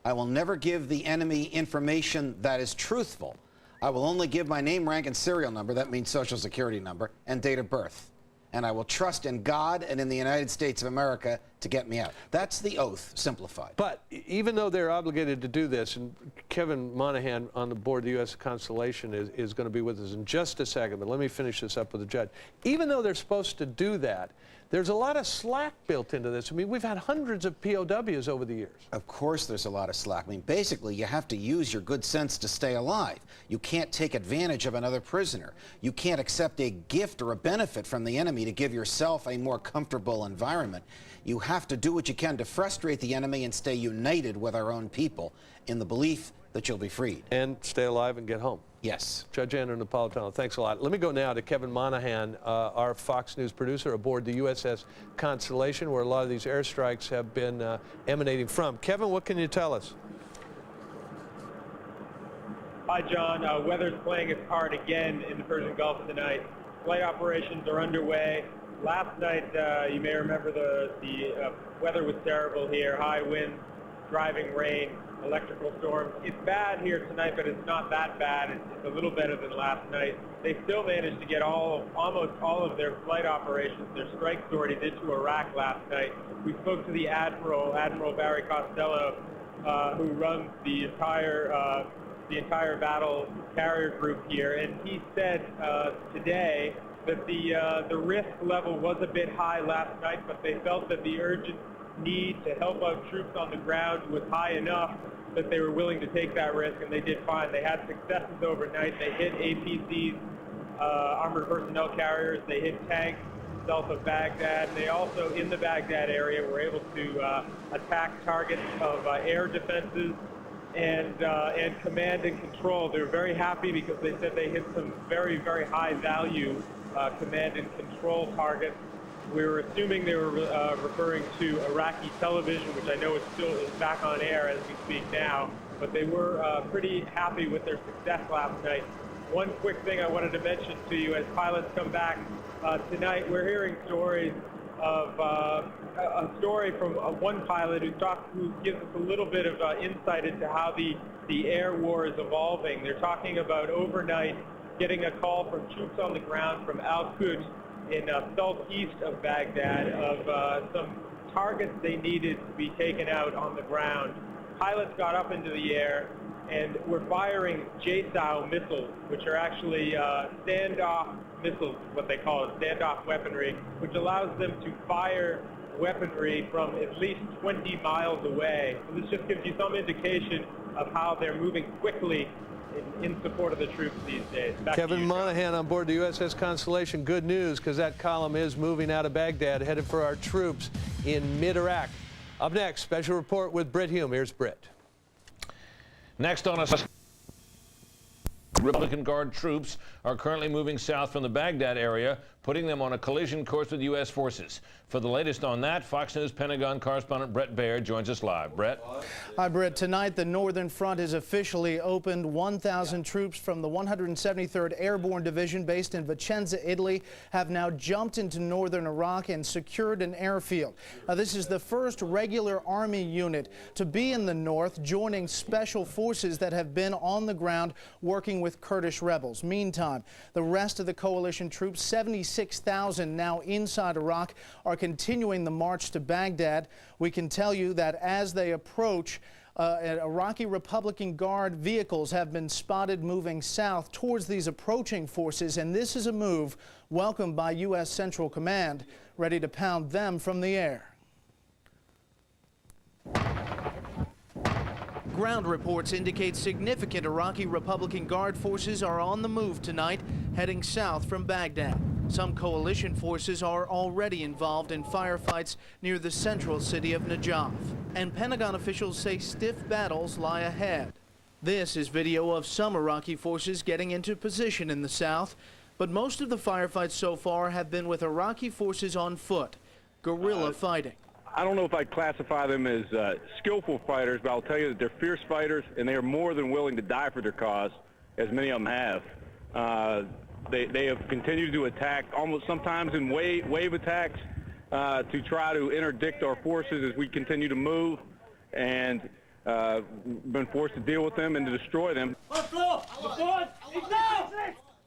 I will never give the enemy information that is truthful. I will only give my name, rank, and serial number, that means social security number, and date of birth. and I will trust in God and in the United States of America to get me out. That's the oath, simplified. But even though they're obligated to do this, and Kevin Monahan on the board of the U.S. Constellation is going to be with us in just a second, but let me finish this up with the judge. Even though they're supposed to do that, there's a lot of slack built into this. I mean, we've had hundreds of POWs over the years. Of course there's a lot of slack. I mean, basically, you have to use your good sense to stay alive. You can't take advantage of another prisoner. You can't accept a gift or a benefit from the enemy to give yourself a more comfortable environment. You have to do what you can to frustrate the enemy and stay united with our own people in the belief that you'll be freed. And stay alive and get home. Yes. Judge Andrew Napolitano, thanks a lot. Let me go now to Kevin Monahan, our Fox News producer aboard the USS Constellation, where a lot of these airstrikes have been emanating from. Kevin, what can you tell us? Hi, John. Weather's playing its part again in the Persian Gulf tonight. Flight operations are underway. Last night, you may remember the weather was terrible here. High winds, driving rain, electrical storms. It's bad here tonight, but it's not that bad. It's a little better than last night. They still managed to get almost all of their flight operations, their strike sorties into Iraq last night. We spoke to the Admiral Barry Costello, who runs the entire battle carrier group here, and he said today that the risk level was a bit high last night, but they felt that the urgent need to help out troops on the ground was high enough that they were willing to take that risk, and they did fine. They had successes overnight. They hit APCs, armored personnel carriers. They hit tanks south of Baghdad. They also, in the Baghdad area, were able to attack targets of air defenses and command and control. They were very happy because they said they hit some very, very high value command and control targets. We were assuming they were referring to Iraqi television, which I know is back on air as we speak now, but they were pretty happy with their success last night. One quick thing I wanted to mention to you as pilots come back tonight, we're hearing stories of a story from one pilot who gives us a little bit of insight into how the air war is evolving. They're talking about overnight getting a call from troops on the ground from Al-Quds in southeast of Baghdad of some targets they needed to be taken out on the ground. Pilots got up into the air and were firing JSOW missiles, which are actually standoff missiles, what they call it, standoff weaponry, which allows them to fire weaponry from at least 20 miles away. So this just gives you some indication of how they're moving quickly in support of the troops these days. Kevin Monahan on board the USS Constellation. Good news, because that column is moving out of Baghdad, headed for our troops in mid-Iraq. Up next, special report with Britt Hume. Here's Britt. Next on us, Republican Guard troops are currently moving south from the Baghdad area, putting them on a collision course with U.S. forces. For the latest on that, Fox News Pentagon correspondent Brett Baird joins us live. Brett? Hi, Brett. Tonight, the Northern Front has officially opened. 1,000 troops from the 173rd Airborne Division based in Vicenza, Italy, have now jumped into northern Iraq and secured an airfield. Now, this is the first regular Army unit to be in the north, joining special forces that have been on the ground working with Kurdish rebels. Meantime, the rest of the coalition troops, 76,000 now inside Iraq, are continuing the march to Baghdad. We can tell you that as they approach, Iraqi Republican Guard vehicles have been spotted moving south towards these approaching forces, and this is a move welcomed by U.S. Central Command, ready to pound them from the air. Ground reports indicate significant Iraqi Republican Guard forces are on the move tonight, heading south from Baghdad. Some coalition forces are already involved in firefights near the central city of Najaf, and Pentagon officials say stiff battles lie ahead. This is video of some Iraqi forces getting into position in the south, but most of the firefights so far have been with Iraqi forces on foot, guerrilla fighting. I don't know if I'd classify them as skillful fighters, but I'll tell you that they're fierce fighters, and they are more than willing to die for their cause, as many of them have. They have continued to attack, almost sometimes in wave attacks, to try to interdict our forces as we continue to move, and been forced to deal with them and to destroy them.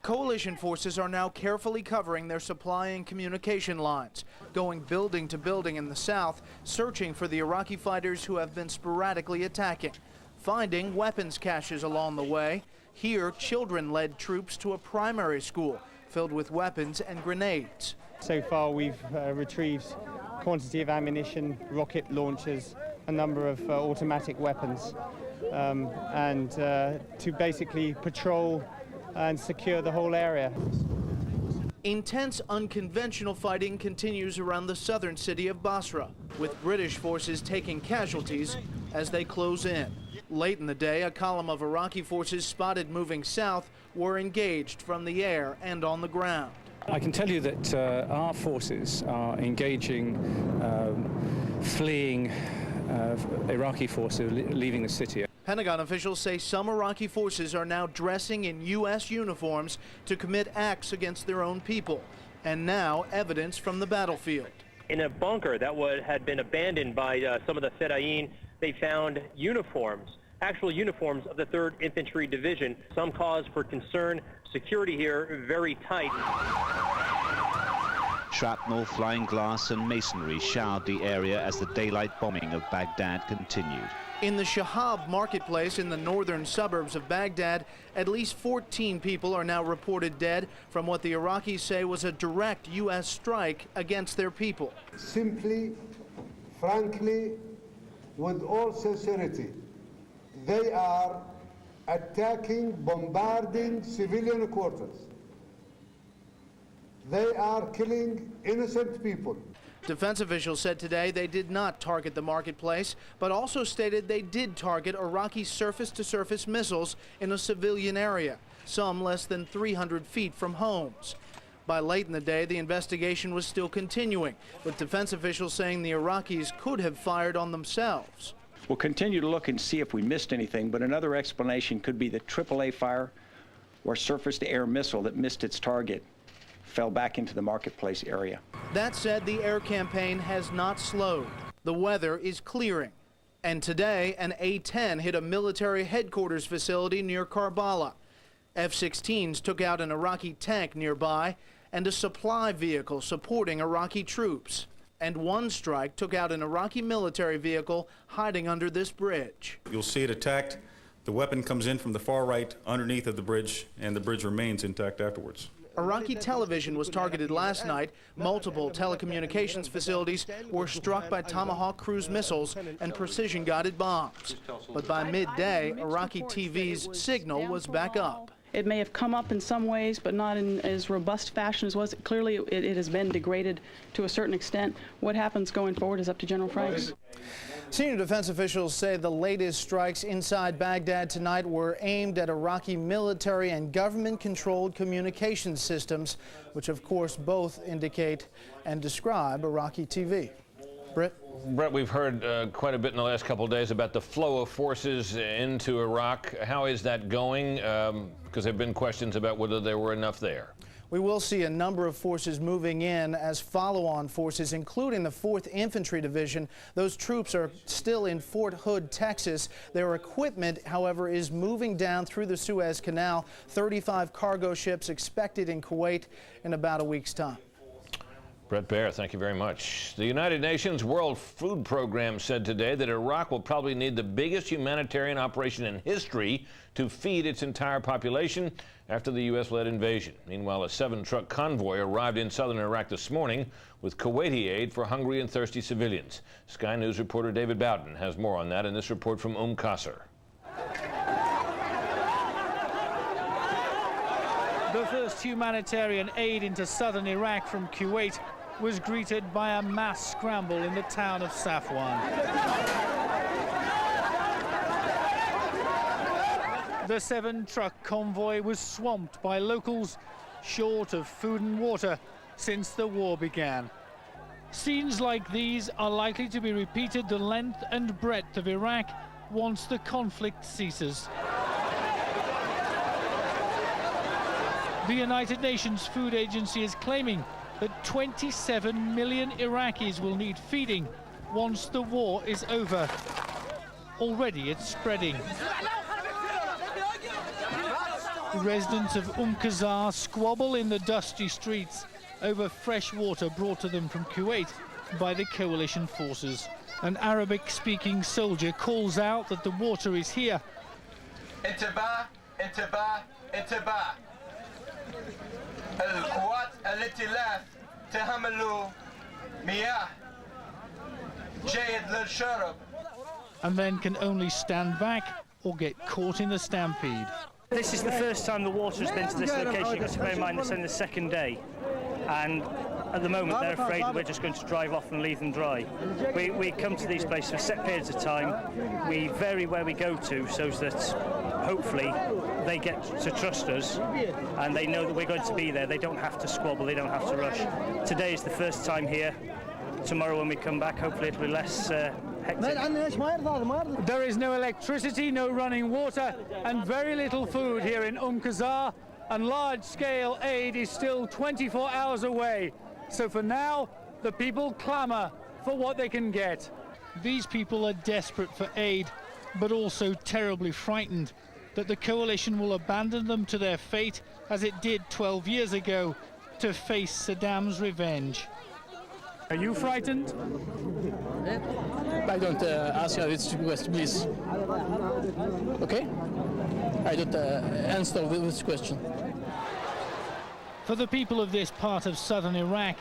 Coalition forces are now carefully covering their supply and communication lines, going building to building in the south, searching for the Iraqi fighters who have been sporadically attacking, finding weapons caches along the way. Here, children led troops to a primary school filled with weapons and grenades. So far, we've retrieved quantity of ammunition, rocket launchers, a number of automatic weapons, and to basically patrol and secure the whole area. Intense unconventional fighting continues around the southern city of Basra, with British forces taking casualties as they close in. Late in the day, a column of Iraqi forces spotted moving south were engaged from the air and on the ground. I can tell you that our forces are engaging fleeing Iraqi forces leaving the city. Pentagon officials say some Iraqi forces are now dressing in U.S. uniforms to commit acts against their own people, and now evidence from the battlefield. In a bunker that had been abandoned by some of the Fedayeen, they found uniforms, actual uniforms of the 3rd Infantry Division. Some cause for concern. Security here very tight. Shrapnel, flying glass and masonry showered the area as the daylight bombing of Baghdad continued. In the Shahab marketplace in the northern suburbs of Baghdad, at least 14 people are now reported dead from what the Iraqis say was a direct U.S. strike against their people. Simply, frankly, with all sincerity, they are attacking, bombarding civilian quarters. They are killing innocent people. Defense officials said today they did not target the marketplace, but also stated they did target Iraqi surface-to-surface missiles in a civilian area, some less than 300 feet from homes. By late in the day, the investigation was still continuing, with defense officials saying the Iraqis could have fired on themselves. We'll continue to look and see if we missed anything, but another explanation could be the AAA fire or surface-to-air missile that missed its target fell back into the marketplace area. That said, the air campaign has not slowed. The weather is clearing. And today, an A-10 hit a military headquarters facility near Karbala. F-16s took out an Iraqi tank nearby and a supply vehicle supporting Iraqi troops. And one strike took out an Iraqi military vehicle hiding under this bridge. You'll see it attacked. The weapon comes in from the far right underneath of the bridge, and the bridge remains intact afterwards. Iraqi television was targeted last night. Multiple telecommunications facilities were struck by Tomahawk cruise missiles and precision-guided bombs. But by midday, Iraqi TV's signal was back up. It may have come up in some ways, but not in as robust fashion as was. Clearly, it has been degraded to a certain extent. What happens going forward is up to General Franks. Senior defense officials say the latest strikes inside Baghdad tonight were aimed at Iraqi military and government-controlled communication systems, which of course both indicate and describe Iraqi TV. Brett, we've heard quite a bit in the last couple of days about the flow of forces into Iraq. How is that going? Because there have been questions about whether there were enough there. We will see a number of forces moving in as follow-on forces, including the 4th Infantry Division. Those troops are still in Fort Hood, Texas. Their equipment, however, is moving down through the Suez Canal. 35 cargo ships expected in Kuwait in about a week's time. Brett Baer, thank you very much. The United Nations World Food Program said today that Iraq will probably need the biggest humanitarian operation in history to feed its entire population after the U.S.-led invasion. Meanwhile, a 7-truck convoy arrived in southern Iraq this morning with Kuwaiti aid for hungry and thirsty civilians. Sky News reporter David Bowden has more on that in this report from Qasr. The first humanitarian aid into southern Iraq from Kuwait was greeted by a mass scramble in the town of Safwan. The 7-truck convoy was swamped by locals short of food and water since the war began. Scenes like these are likely to be repeated the length and breadth of Iraq once the conflict ceases. The United Nations Food Agency is claiming that 27 million Iraqis will need feeding once the war is over. Already it's spreading. The residents of Qasr squabble in the dusty streets over fresh water brought to them from Kuwait by the coalition forces. An Arabic-speaking soldier calls out that the water is here. انتباه انتباه انتباه القوات الائتلاف تحملوا مياه جيد للشرب. And then can only stand back or get caught in the stampede. This is the first time the water has been to this location. You've got to bear in mind it's only the second day, and at the moment they're afraid that we're just going to drive off and leave them dry. We come to these places for set periods of time. We vary where we go to so that hopefully they get to trust us and they know that we're going to be there. They don't have to squabble, they don't have to rush. Today is the first time here. Tomorrow when we come back, hopefully it'll be less hectic. There is no electricity, no running water, and very little food here in Qasr, and large-scale aid is still 24 hours away. So for now, the people clamour for what they can get. These people are desperate for aid, but also terribly frightened that the coalition will abandon them to their fate, as it did 12 years ago, to face Saddam's revenge. Are you frightened? I don't ask this question, please. Okay? I don't answer this question. For the people of this part of southern Iraq,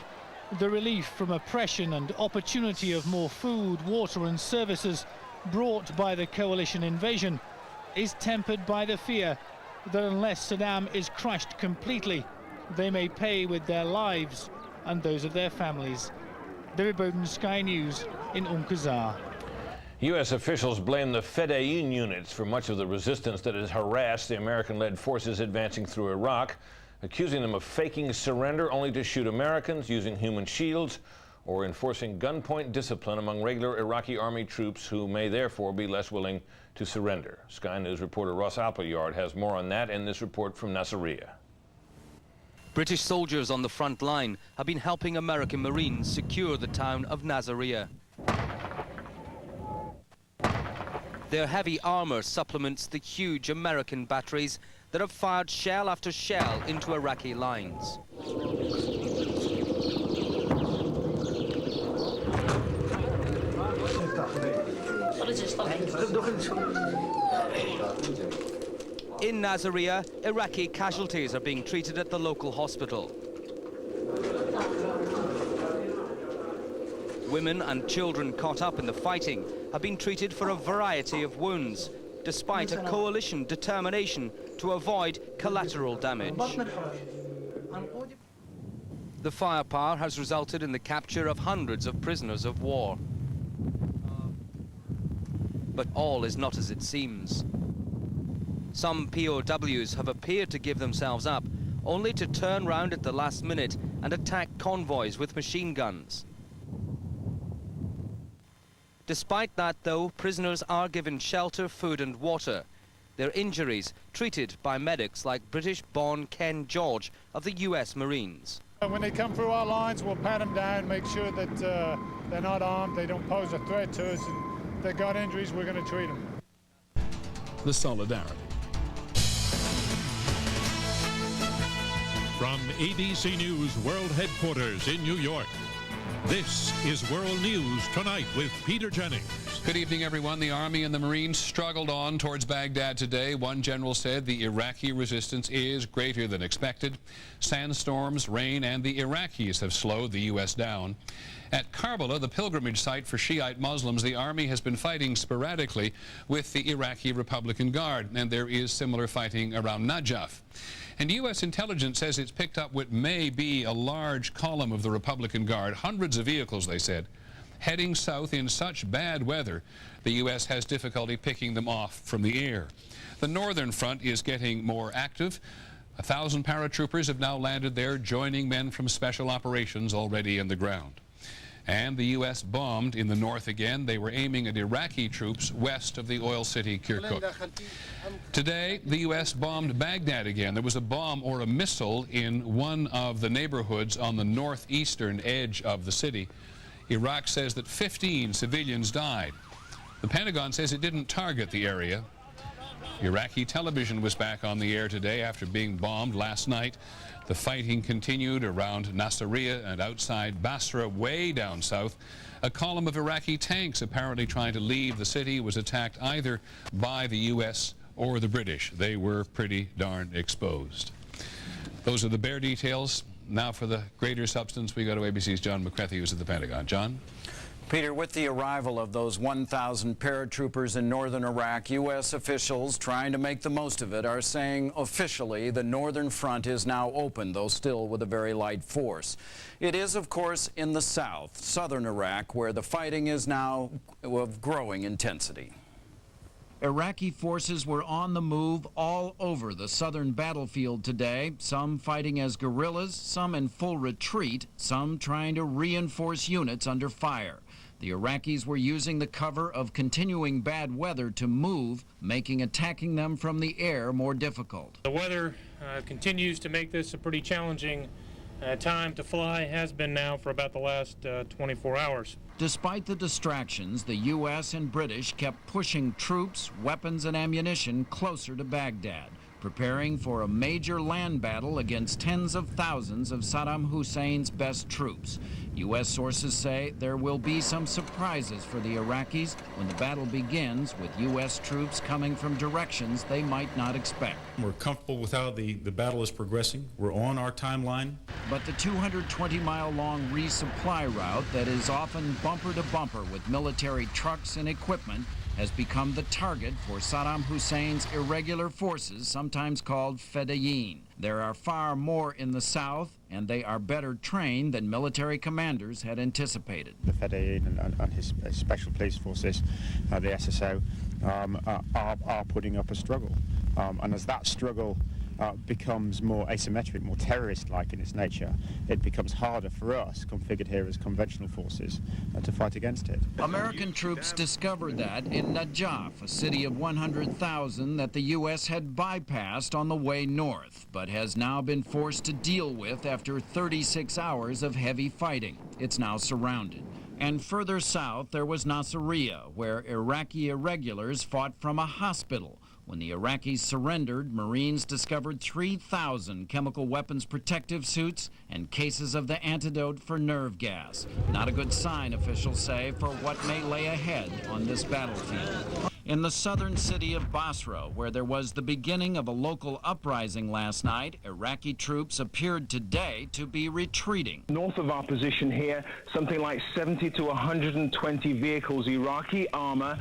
the relief from oppression and opportunity of more food, water and services brought by the coalition invasion is tempered by the fear that unless Saddam is crushed completely, they may pay with their lives and those of their families. David Bowden, Sky News in Qasr. U.S. officials blame the Fedayeen units for much of the resistance that has harassed the American-led forces advancing through Iraq, accusing them of faking surrender only to shoot Americans, using human shields, or enforcing gunpoint discipline among regular Iraqi army troops who may therefore be less willing to surrender. Sky News reporter Ross Appleyard has more on that in this report from Nasiriyah. British soldiers on the front line have been helping American Marines secure the town of Nasiriyah. Their heavy armor supplements the huge American batteries that have fired shell after shell into Iraqi lines. In Nasiriyah, Iraqi casualties are being treated at the local hospital. Women and children caught up in the fighting have been treated for a variety of wounds, despite a coalition determination to avoid collateral damage. The firepower has resulted in the capture of hundreds of prisoners of war. But all is not as it seems. Some POWs have appeared to give themselves up, only to turn round at the last minute and attack convoys with machine guns. Despite that, though, prisoners are given shelter, food and water. Their injuries treated by medics like British-born Ken George of the US Marines. When they come through our lines, we'll pat them down, make sure that they're not armed, they don't pose a threat to us, and if they've got injuries, we're going to treat them. The solidarity. From ABC News World Headquarters in New York, this is World News Tonight with Peter Jennings. Good evening, everyone. The Army and the Marines struggled on towards Baghdad today. One general said the Iraqi resistance is greater than expected. Sandstorms, rain, and the Iraqis have slowed the U.S. down. At Karbala, the pilgrimage site for Shiite Muslims, the Army has been fighting sporadically with the Iraqi Republican Guard, and there is similar fighting around Najaf. And U.S. intelligence says it's picked up what may be a large column of the Republican Guard, hundreds of vehicles, they said, heading south in such bad weather, the U.S. has difficulty picking them off from the air. The northern front is getting more active. 1,000 paratroopers have now landed there, joining men from special operations already in the ground. And the U.S. bombed in the north again. They were aiming at Iraqi troops west of the oil city Kirkuk. Today, the U.S. bombed Baghdad again. There was a bomb or a missile in one of the neighborhoods on the northeastern edge of the city. Iraq says that 15 civilians died. The Pentagon says it didn't target the area. Iraqi television was back on the air today after being bombed last night. The fighting continued around Nasiriyah and outside Basra, way down south. A column of Iraqi tanks apparently trying to leave the city was attacked either by the U.S. or the British. They were pretty darn exposed. Those are the bare details. Now for the greater substance, we go to ABC's John McCarthy, who's at the Pentagon. John? Peter, with the arrival of those 1,000 paratroopers in northern Iraq, U.S. officials trying to make the most of it are saying officially the northern front is now open, though still with a very light force. It is, of course, in the south, southern Iraq, where the fighting is now of growing intensity. Iraqi forces were on the move all over the southern battlefield today, some fighting as guerrillas, some in full retreat, some trying to reinforce units under fire. The Iraqis were using the cover of continuing bad weather to move, making attacking them from the air more difficult. The weather continues to make this a pretty challenging time to fly, has been now for about the last 24 hours. Despite the distractions, the U.S. and British kept pushing troops, weapons, and ammunition closer to Baghdad, preparing for a major land battle against tens of thousands of Saddam Hussein's best troops. U.S. sources say there will be some surprises for the Iraqis when the battle begins, with U.S. troops coming from directions they might not expect. We're comfortable with how the battle is progressing. We're on our timeline. But the 220-mile-long resupply route that is often bumper to bumper with military trucks and equipment has become the target for Saddam Hussein's irregular forces, sometimes called Fedayeen. There are far more in the south, and they are better trained than military commanders had anticipated. The Fedayeen and his special police forces, the SSO, are putting up a struggle. And as that struggle becomes more asymmetric, more terrorist-like in its nature, it becomes harder for us, configured here as conventional forces, to fight against it. American troops discovered that in Najaf, a city of 100,000 that the U.S. had bypassed on the way north, but has now been forced to deal with after 36 hours of heavy fighting. It's now surrounded. And further south, there was Nasiriyah, where Iraqi irregulars fought from a hospital. When the Iraqis surrendered, Marines discovered 3,000 chemical weapons protective suits and cases of the antidote for nerve gas. Not a good sign, officials say, for what may lay ahead on this battlefield. In the southern city of Basra, where there was the beginning of a local uprising last night, Iraqi troops appeared today to be retreating. North of our position here, something like 70 to 120 vehicles, Iraqi armor,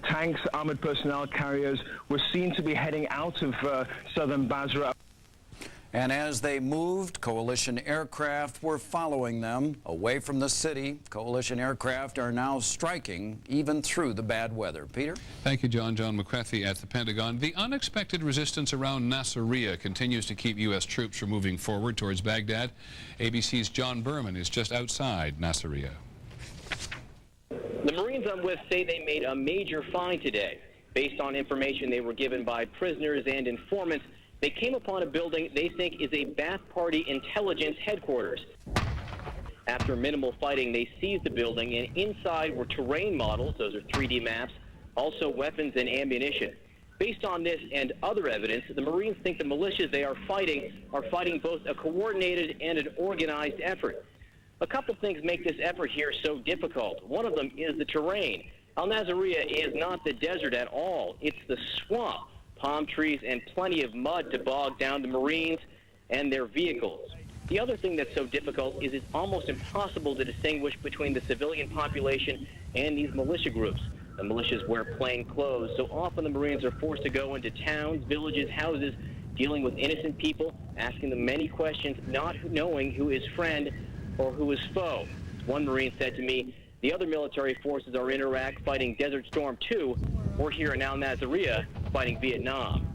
tanks, armored personnel carriers, were seen to be heading out of southern Basra. And as they moved, coalition aircraft were following them away from the city. Coalition aircraft are now striking even through the bad weather. Peter? Thank you, John. John McCarthy at the Pentagon. The unexpected resistance around Nasiriyah continues to keep U.S. troops from moving forward towards Baghdad. ABC's John Berman is just outside Nasiriyah. The Marines I'm with say they made a major find today. Based on information they were given by prisoners and informants, they came upon a building they think is a Ba'ath Party intelligence headquarters. After minimal fighting, they seized the building, and inside were terrain models, those are 3D maps, also weapons and ammunition. Based on this and other evidence, the Marines think the militias they are fighting both a coordinated and an organized effort. A couple things make this effort here so difficult. One of them is the terrain. Al-Nasiriyah is not the desert at all. It's the swamp. Palm trees and plenty of mud to bog down the Marines and their vehicles. The other thing that's so difficult is it's almost impossible to distinguish between the civilian population and these militia groups. The militias wear plain clothes, so often the Marines are forced to go into towns, villages, houses, dealing with innocent people, asking them many questions, not knowing who is friend or who is foe. One Marine said to me, the other military forces are in Iraq fighting Desert Storm 2, or here in Al-Nasiriyah fighting Vietnam.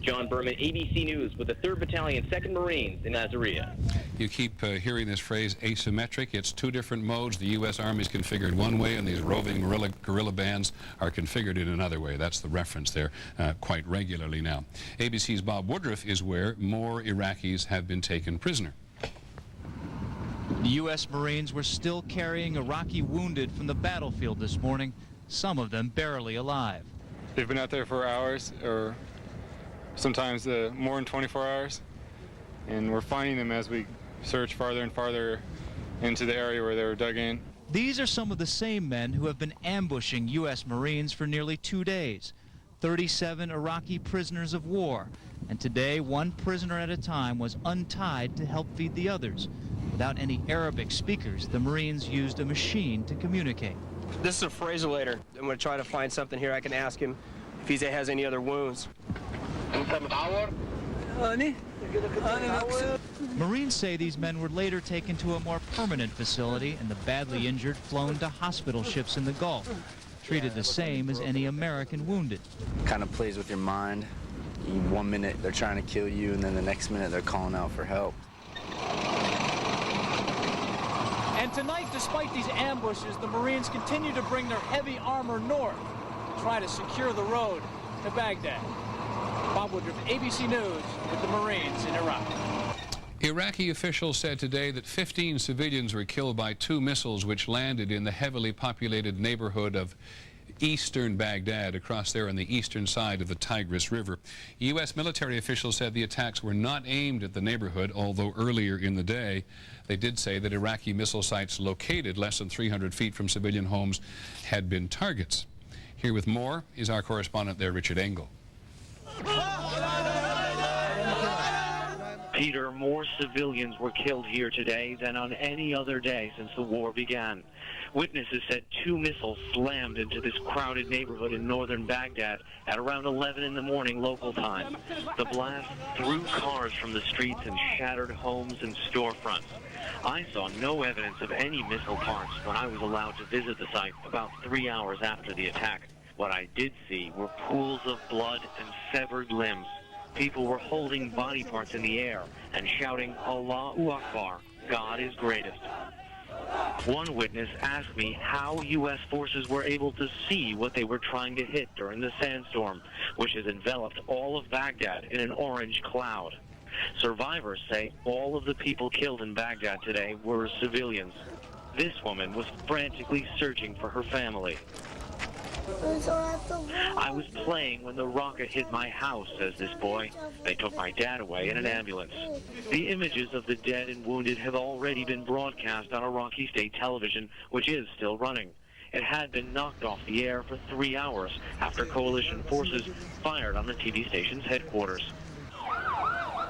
John Berman, ABC News, with the 3rd Battalion, 2nd Marines in Nasiriyah. You keep hearing this phrase, asymmetric. It's two different modes. The U.S. Army is configured one way, and these roving guerrilla bands are configured in another way. That's the reference there quite regularly now. ABC's Bob Woodruff is where more Iraqis have been taken prisoner. The U.S. Marines were still carrying Iraqi wounded from the battlefield this morning, some of them barely alive. They've been out there for hours, or sometimes more than 24 hours, and we're finding them as we search farther and farther into the area where they were dug in. These are some of the same men who have been ambushing U.S. Marines for nearly 2 days. 37 Iraqi prisoners of war, and today one prisoner at a time was untied to help feed the others. Without any Arabic speakers, the Marines used a machine to communicate. This is a phrasolator. I'm going to try to find something here I can ask him if he has any other wounds. Marines say these men were later taken to a more permanent facility and the badly injured flown to hospital ships in the Gulf, treated the same as any American wounded. Kind of plays with your mind. 1 minute they're trying to kill you, and then the next minute they're calling out for help. And tonight, despite these ambushes, the Marines continue to bring their heavy armor north to try to secure the road to Baghdad. Bob Woodruff, ABC News, with the Marines in Iraq. Iraqi officials said today that 15 civilians were killed by 2 missiles which landed in the heavily populated neighborhood of eastern Baghdad, across there on the eastern side of the Tigris River. U.S. military officials said the attacks were not aimed at the neighborhood, although earlier in the day they did say that Iraqi missile sites located less than 300 feet from civilian homes had been targets. Here with more is our correspondent there, Richard Engel. Peter, more civilians were killed here today than on any other day since the war began. Witnesses said 2 missiles slammed into this crowded neighborhood in northern Baghdad at around 11 in the morning local time. The blast threw cars from the streets and shattered homes and storefronts. I saw no evidence of any missile parts when I was allowed to visit the site about 3 hours after the attack. What I did see were pools of blood and severed limbs. People were holding body parts in the air and shouting, Allahu Akbar, God is greatest. One witness asked me how U.S. forces were able to see what they were trying to hit during the sandstorm, which has enveloped all of Baghdad in an orange cloud. Survivors say all of the people killed in Baghdad today were civilians. This woman was frantically searching for her family. I was playing when the rocket hit my house, says this boy. They took my dad away in an ambulance. The images of the dead and wounded have already been broadcast on Iraqi state television, which is still running. It had been knocked off the air for 3 hours after coalition forces fired on the TV station's headquarters.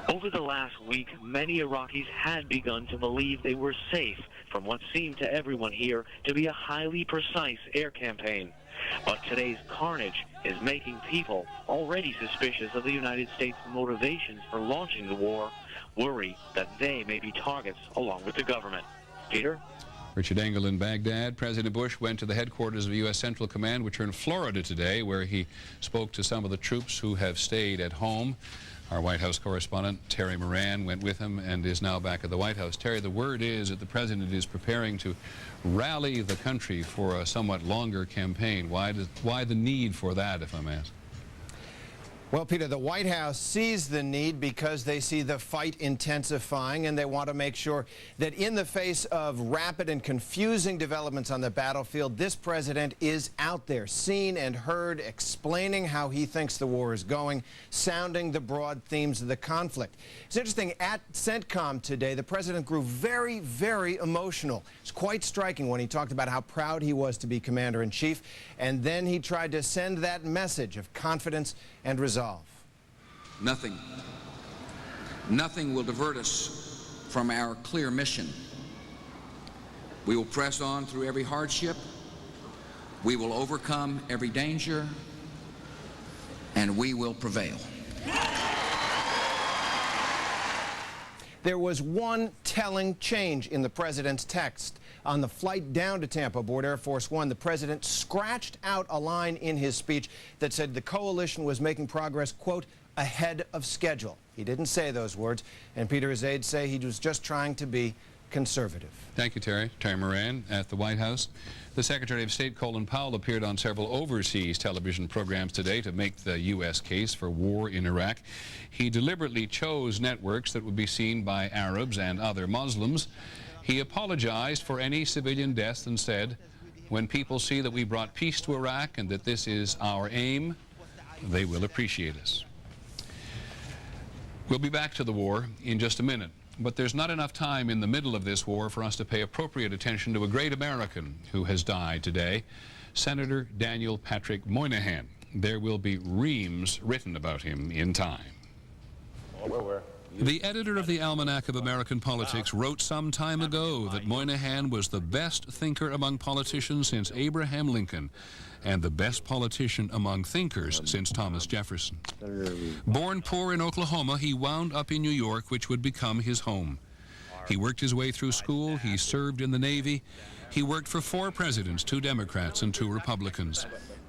Over the last week, many Iraqis had begun to believe they were safe from what seemed to everyone here to be a highly precise air campaign. But today's carnage is making people already suspicious of the United States' motivations for launching the war worry that they may be targets along with the government. Peter? Richard Engel in Baghdad. President Bush went to the headquarters of U.S. Central Command, which are in Florida today, where he spoke to some of the troops who have stayed at home. Our White House correspondent, Terry Moran, went with him and is now back at the White House. Terry, the word is that the president is preparing to rally the country for a somewhat longer campaign. Why the need for that, if I'm asked? Well, Peter, the White House sees the need because they see the fight intensifying, and they want to make sure that in the face of rapid and confusing developments on the battlefield, this president is out there, seen and heard, explaining how he thinks the war is going, sounding the broad themes of the conflict. It's interesting, at CENTCOM today, the president grew very, very emotional. It's quite striking when he talked about how proud he was to be commander-in-chief, and then he tried to send that message of confidence and resolve. Nothing will divert us from our clear mission. We will press on through every hardship. We will overcome every danger, and we will prevail. There was one telling change in the president's text. On the flight down to Tampa aboard Air Force One, the president scratched out a line in his speech that said the coalition was making progress, quote, ahead of schedule. He didn't say those words, and Peter, his aides say he was just trying to be conservative. Thank you, Terry. Terry Moran at the White House. The Secretary of State, Colin Powell, appeared on several overseas television programs today to make the U.S. case for war in Iraq. He deliberately chose networks that would be seen by Arabs and other Muslims. He apologized for any civilian deaths and said, when people see that we brought peace to Iraq and that this is our aim, they will appreciate us. We'll be back to the war in just a minute, but there's not enough time in the middle of this war for us to pay appropriate attention to a great American who has died today, Senator Daniel Patrick Moynihan. There will be reams written about him in time. The editor of the Almanac of American Politics wrote some time ago that Moynihan was the best thinker among politicians since Abraham Lincoln, and the best politician among thinkers since Thomas Jefferson. Born poor in Oklahoma, he wound up in New York, which would become his home. He worked his way through school, he served in the Navy, he worked for 4 presidents, 2 Democrats and 2 Republicans.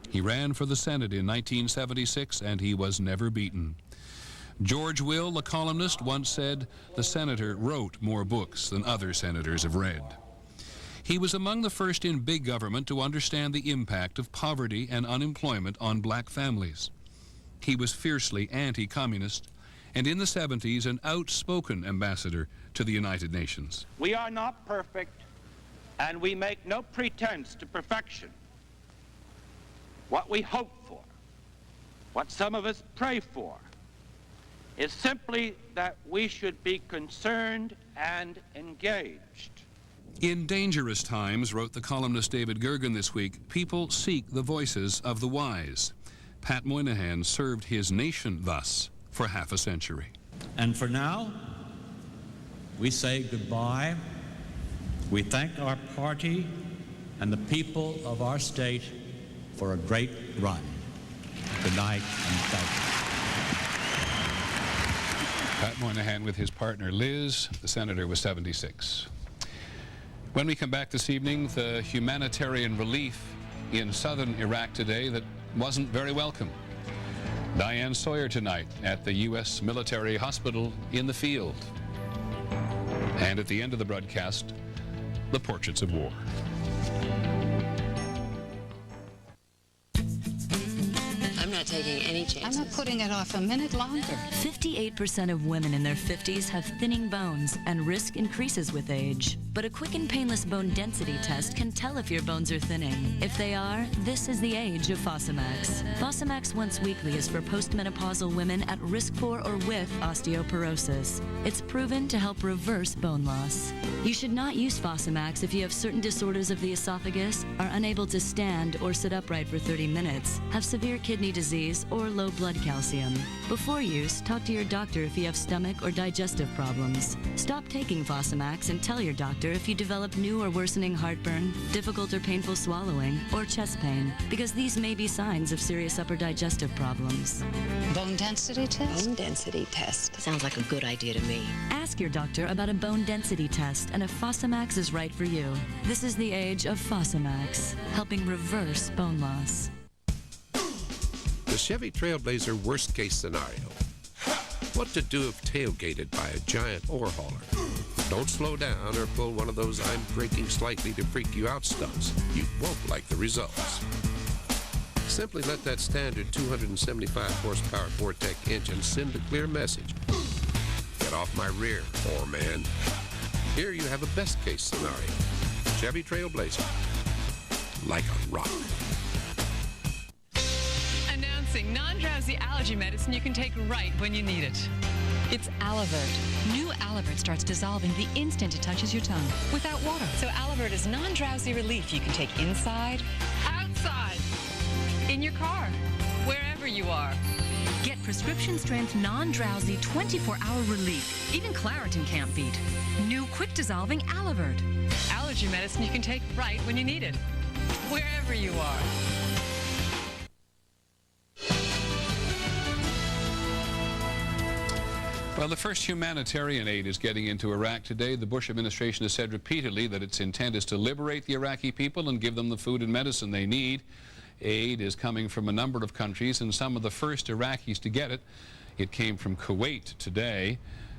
He ran for the Senate in 1976, and he was never beaten. George Will, the columnist, once said, "The senator wrote more books than other senators have read." He was among the first in big government to understand the impact of poverty and unemployment on black families. He was fiercely anti-communist, and in the 70s an outspoken ambassador to the United Nations. We are not perfect, and we make no pretense to perfection. What we hope for, what some of us pray for, is simply that we should be concerned and engaged. In dangerous times, wrote the columnist David Gergen this week, people seek the voices of the wise. Pat Moynihan served his nation thus for half a century. And for now, we say goodbye. We thank our party and the people of our state for a great run. Good night and thank you. Pat Moynihan with his partner Liz. The senator was 76. When we come back this evening, the humanitarian relief in southern Iraq today that wasn't very welcome. Diane Sawyer tonight at the U.S. military hospital in the field. And at the end of the broadcast, the portraits of war. I'm not taking any chances. I'm not putting it off a minute longer. 58% of women in their 50s have thinning bones, and risk increases with age. But a quick and painless bone density test can tell if your bones are thinning. If they are, this is the age of Fosamax. Fosamax once weekly is for postmenopausal women at risk for or with osteoporosis. It's proven to help reverse bone loss. You should not use Fosamax if you have certain disorders of the esophagus, are unable to stand or sit upright for 30 minutes, have severe kidney disease, or low blood calcium. Before use, talk to your doctor if you have stomach or digestive problems. Stop taking Fosamax and tell your doctor if you develop new or worsening heartburn, difficult or painful swallowing, or chest pain, because these may be signs of serious upper digestive problems. Bone density test? Bone density test. Sounds like a good idea to me. Ask your doctor about a bone density test and if Fosamax is right for you. This is the age of Fosamax, helping reverse bone loss. The Chevy Trailblazer worst case scenario. What to do if tailgated by a giant ore hauler. Don't slow down or pull one of those "I'm braking slightly to freak you out" stunts. You won't like the results. Simply let that standard 275 horsepower Vortec engine send a clear message. Get off my rear, poor man. Here you have a best case scenario. Chevy Trailblazer. Like a rock. Announcing non-drowsy allergy medicine you can take right when you need it. It's Alivert. New Alivert starts dissolving the instant it touches your tongue without water. So Alivert is non-drowsy relief you can take inside, outside, in your car, wherever you are. Get prescription-strength, non-drowsy, 24-hour relief. Even Claritin can't beat. New quick-dissolving Alivert. Allergy medicine you can take right when you need it, wherever you are. Well, the first humanitarian aid is getting into Iraq today. The Bush administration has said repeatedly that its intent is to liberate the Iraqi people and give them the food and medicine they need. Aid is coming from a number of countries, and some of the first Iraqis to get it, it came from Kuwait today,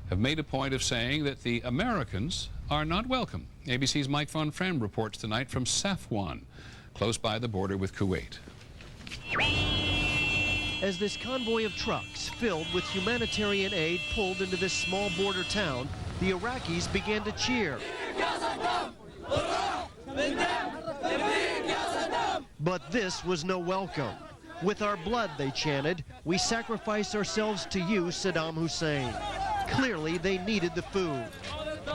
have made a point of saying that the Americans are not welcome. ABC's Mike Von Friend reports tonight from Safwan, close by the border with Kuwait. As this convoy of trucks filled with humanitarian aid pulled into this small border town, the Iraqis began to cheer. But this was no welcome. With our blood, they chanted, we sacrifice ourselves to you, Saddam Hussein. Clearly, they needed the food.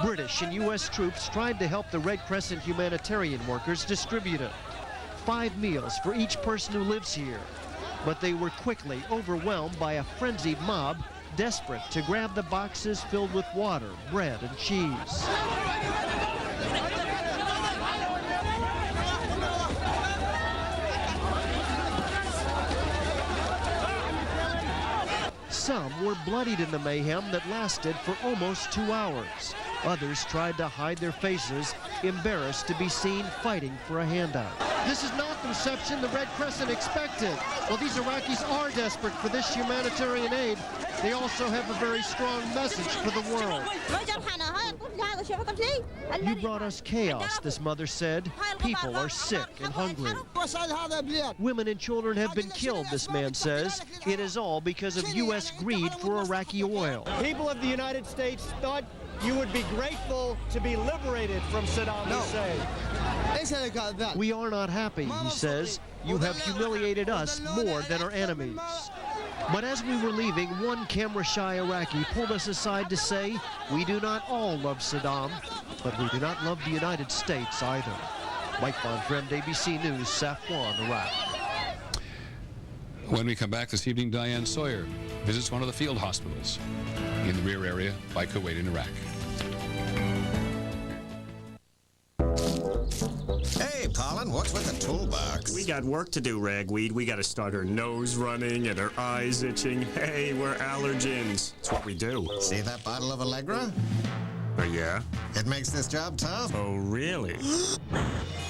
British and U.S. troops tried to help the Red Crescent humanitarian workers distribute it. 5 meals for each person who lives here. But they were quickly overwhelmed by a frenzied mob desperate to grab the boxes filled with water, bread, and cheese. Some were bloodied in the mayhem that lasted for almost 2 hours. Others tried to hide their faces, embarrassed to be seen fighting for a handout. This is not the reception the Red Crescent expected. While these Iraqis are desperate for this humanitarian aid, they also have a very strong message for the world. You brought us chaos, this mother said. People are sick and hungry. Women and children have been killed, this man says. It is all because of U.S. greed for Iraqi oil. People of the United States thought you would be grateful to be liberated from Saddam Hussein. We are not happy, he says. You have humiliated us more than our enemies. But as we were leaving, one camera-shy Iraqi pulled us aside to say, we do not all love Saddam, but we do not love the United States either. Mike Von Fremd, ABC News, Safwan, Iraq. When we come back this evening, Diane Sawyer visits one of the field hospitals in the rear area by Kuwait in Iraq. Hey, Pollen, what's with the toolbox? We got work to do, Ragweed. We got to start her nose running and her eyes itching. Hey, we're allergens. It's what we do. See that bottle of Allegra? Oh, yeah? It makes this job tough. Oh, really?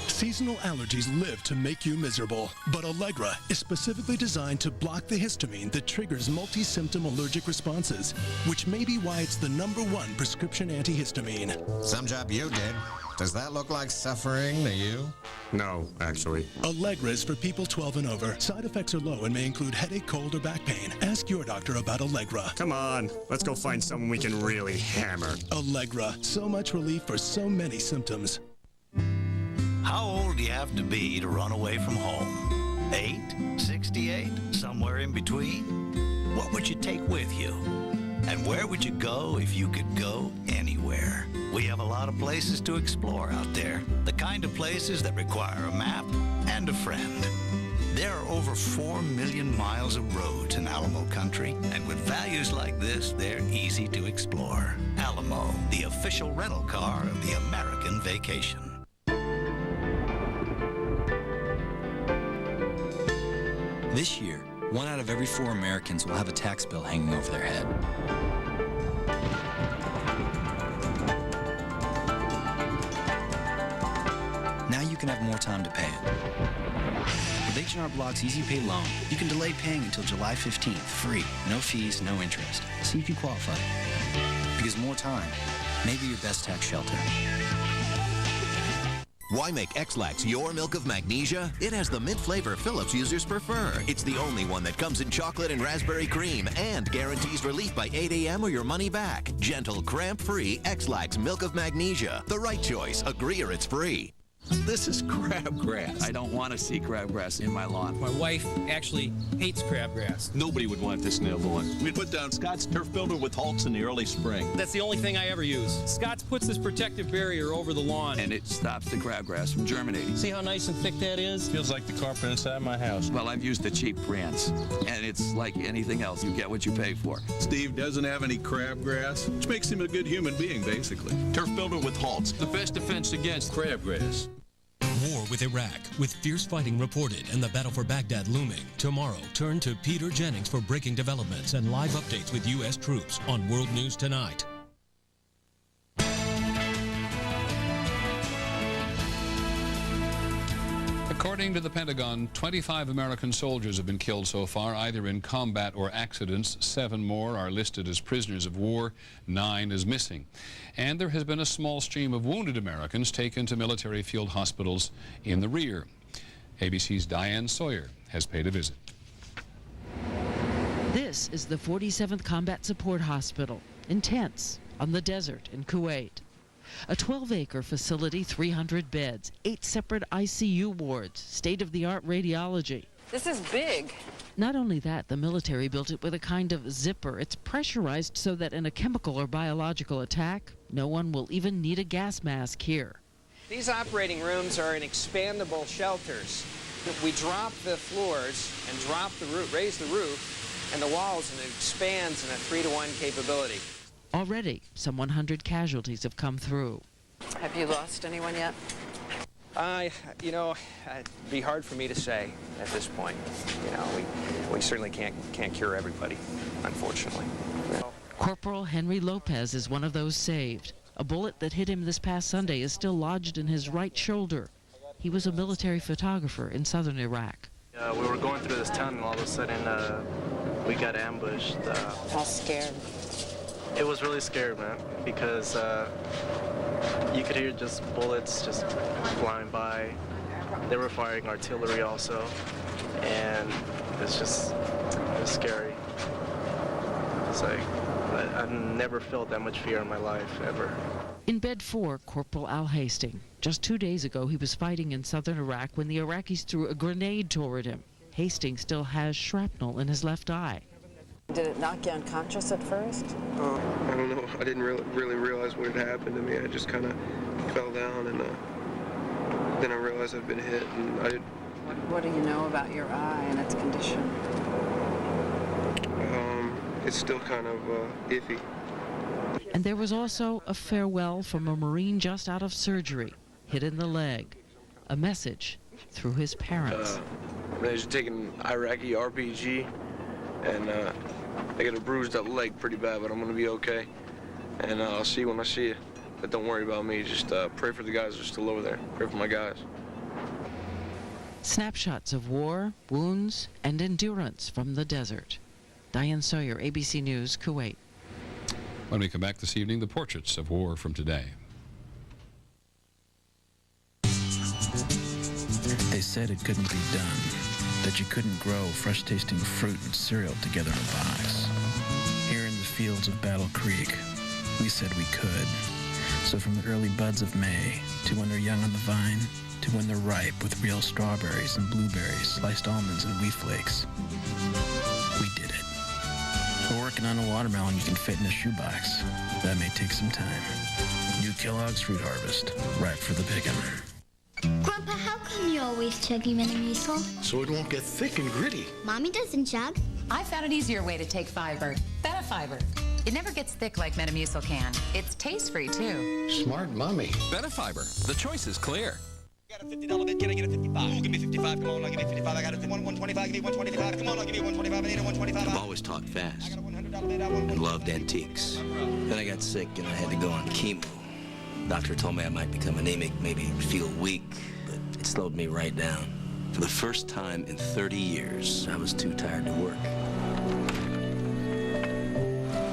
Seasonal allergies live to make you miserable, but Allegra is specifically designed to block the histamine that triggers multi-symptom allergic responses, which may be why it's the #1 prescription antihistamine. Some job you did. Does that look like suffering to you? No, actually. Allegra is for people 12 and over. Side effects are low and may include headache, cold, or back pain. Ask your doctor about Allegra. Come on, let's go find someone we can really hammer. Allegra, so much relief for so many symptoms. How old do you have to be to run away from home? 8? 68? Somewhere in between? What would you take with you? And where would you go if you could go anywhere? We have a lot of places to explore out there. The kind of places that require a map and a friend. There are over 4 million miles of roads in Alamo country, and with values like this, they're easy to explore. Alamo, the official rental car of the American vacation. This year, 1 out of every 4 Americans will have a tax bill hanging over their head. Now you can have more time to pay it. With H&R Block's Easy Pay loan, you can delay paying until July 15th, free, no fees, no interest. See if you qualify. Because more time may be your best tax shelter. Why make X-Lax your milk of magnesia? It has the mint flavor Philips users prefer. It's the only one that comes in chocolate and raspberry cream and guarantees relief by 8 a.m. or your money back. Gentle, cramp-free X-Lax milk of magnesia. The right choice. Agree or it's free. This is crabgrass. I don't want to see crabgrass in my lawn. My wife actually hates crabgrass. Nobody would want this in their lawn. We put down Scott's turf builder with Halts in the early spring. That's the only thing I ever use. Scott's puts this protective barrier over the lawn. And it stops the crabgrass from germinating. See how nice and thick that is? Feels like the carpet inside my house. Well, I've used the cheap brands, and it's like anything else. You get what you pay for. Steve doesn't have any crabgrass, which makes him a good human being, basically. Turf builder with Halts. The best defense against crabgrass. War with Iraq, with fierce fighting reported and the battle for Baghdad looming. Tomorrow, turn to Peter Jennings for breaking developments and live updates with U.S. troops on World News Tonight. According to the Pentagon, 25 American soldiers have been killed so far, either in combat or accidents. 7 more are listed as prisoners of war. 9 is missing. And there has been a small stream of wounded Americans taken to military field hospitals in the rear. ABC's Diane Sawyer has paid a visit. This is the 47th Combat Support Hospital in tents on the desert in Kuwait. A 12-acre facility, 300 beds, 8 separate ICU wards, state-of-the-art radiology. This is big. Not only that, the military built it with a kind of zipper. It's pressurized so that in a chemical or biological attack, no one will even need a gas mask here. These operating rooms are in expandable shelters. We drop the floors and drop the roof, raise the roof and the walls, and it expands in a 3-to-1 capability. Already, some 100 casualties have come through. Have you lost anyone yet? It'd be hard for me to say at this point. We certainly can't cure everybody, unfortunately. Corporal Henry Lopez is one of those saved. A bullet that hit him this past Sunday is still lodged in his right shoulder. He was a military photographer in southern Iraq. We were going through this town, and all of a sudden we got ambushed. How scared? It was really scary, man, because you could hear just bullets just flying by. They were firing artillery also, and it was scary. It's like, I've never felt that much fear in my life, ever. In bed 4, Corporal Al Hastings. Just 2 days ago, he was fighting in southern Iraq when the Iraqis threw a grenade toward him. Hastings still has shrapnel in his left eye. Did it knock you unconscious at first? I don't know. I didn't really realize what had happened to me. I just kind of fell down, and then I realized I'd been hit, and I didn't. What do you know about your eye and its condition? It's still kind of iffy. And there was also a farewell from a Marine just out of surgery, hit in the leg. A message through his parents. They just taking Iraqi RPG, and I got a bruised up leg pretty bad, but I'm gonna be okay. And I'll see you when I see you. But don't worry about me. Just pray for the guys that are still over there. Pray for my guys. Snapshots of war, wounds, and endurance from the desert. Diane Sawyer, ABC News, Kuwait. When we come back this evening, the portraits of war from today. They said it couldn't be done, that you couldn't grow fresh-tasting fruit and cereal together in a box. Here in the fields of Battle Creek, we said we could. So from the early buds of May, to when they're young on the vine, to when they're ripe with real strawberries and blueberries, sliced almonds and wheat flakes, we did it. We're working on a watermelon you can fit in a shoebox. That may take some time. New Kellogg's Fruit Harvest, ripe for the picking. Grandpa, how come you're always chugging Metamucil? So it won't get thick and gritty. Mommy doesn't chug. I found an easier way to take fiber. Betafiber. It never gets thick like Metamucil can. It's taste-free, too. Smart mommy. Betafiber. The choice is clear. Got a $50 bid, can I get a 55? Ooh, give me 55, come on, I'll give you 55. I got a 125, give me 125. Come on, I'll give you 125. I need a 125. I've always talked fast and loved antiques. Then I got sick and I had to go on chemo. Doctor told me I might become anemic, maybe feel weak, but it slowed me right down. For the first time in 30 years, I was too tired to work.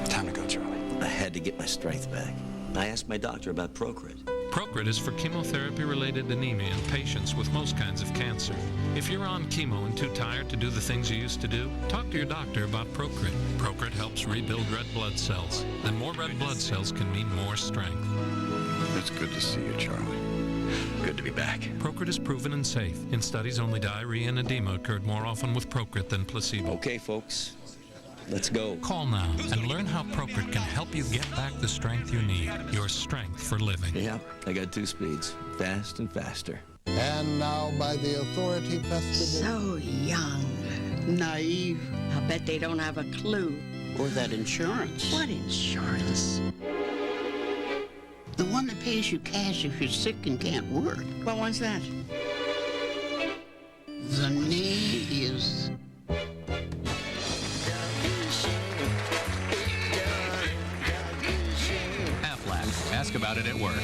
Time to go, Charlie. I had to get my strength back. I asked my doctor about Procrit. Procrit is for chemotherapy-related anemia in patients with most kinds of cancer. If you're on chemo and too tired to do the things you used to do, talk to your doctor about Procrit. Procrit helps rebuild red blood cells, and more red blood cells can mean more strength. It's good to see you, Charlie. Good to be back. Procrit is proven and safe. In studies, only diarrhea and edema occurred more often with Procrit than placebo. Okay, folks. Let's go. Call now and learn how Procrit can help you get back the strength you need. Your strength for living. Yeah, I got 2 speeds. Fast and faster. And now by the authority vested So young. Naive. I bet they don't have a clue. Or that insurance. What insurance? The one that pays you cash if you're sick and can't work. What one's that? The name is... Ask about it at work.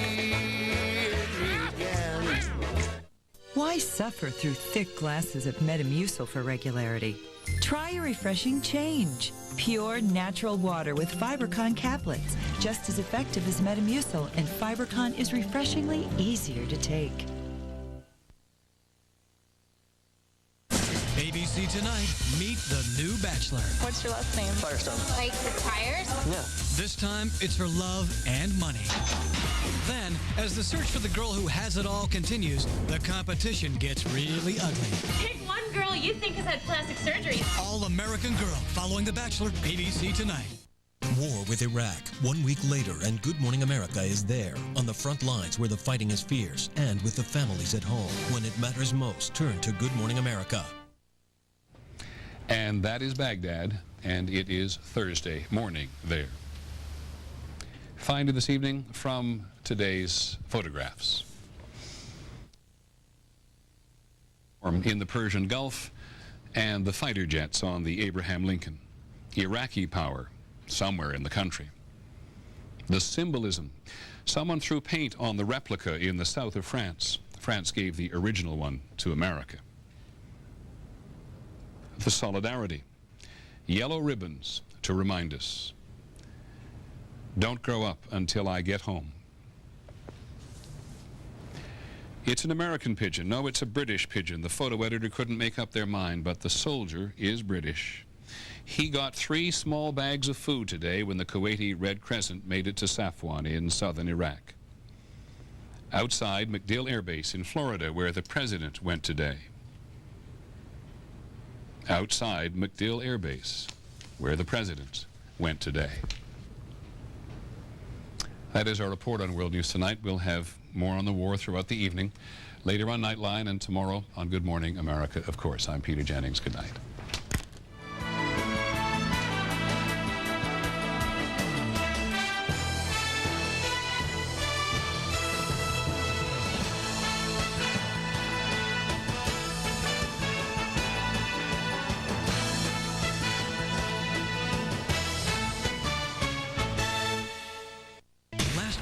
Why suffer through thick glasses of Metamucil for regularity? Try a refreshing change. Pure, natural water with Fibercon caplets. Just as effective as Metamucil, and Fibercon is refreshingly easier to take. ABC ABC Tonight, meet the new bachelor. What's your last name? Firestone. Like the tires? Yeah. This time, it's for love and money. Then, as the search for the girl who has it all continues, the competition gets really ugly. Pick one girl you think has had plastic surgery. All-American Girl, following The Bachelor, ABC Tonight. War with Iraq. 1 week later, and Good Morning America is there, on the front lines where the fighting is fierce, and with the families at home. When it matters most, turn to Good Morning America. And that is Baghdad, and it is Thursday morning there. Find this evening from today's photographs. In the Persian Gulf, and the fighter jets on the Abraham Lincoln. Iraqi power somewhere in the country. The symbolism. Someone threw paint on the replica in the south of France. France gave the original one to America. The solidarity. Yellow ribbons to remind us. Don't grow up until I get home. It's an American pigeon. No, it's a British pigeon. The photo editor couldn't make up their mind, but the soldier is British. He got 3 small bags of food today when the Kuwaiti Red Crescent made it to Safwan in southern Iraq. Outside MacDill Air Base in Florida, where the president went today. Outside MacDill Air Base, where the president went today. That is our report on World News Tonight. We'll have more on the war throughout the evening, later on Nightline, and tomorrow on Good Morning America, of course. I'm Peter Jennings. Good night.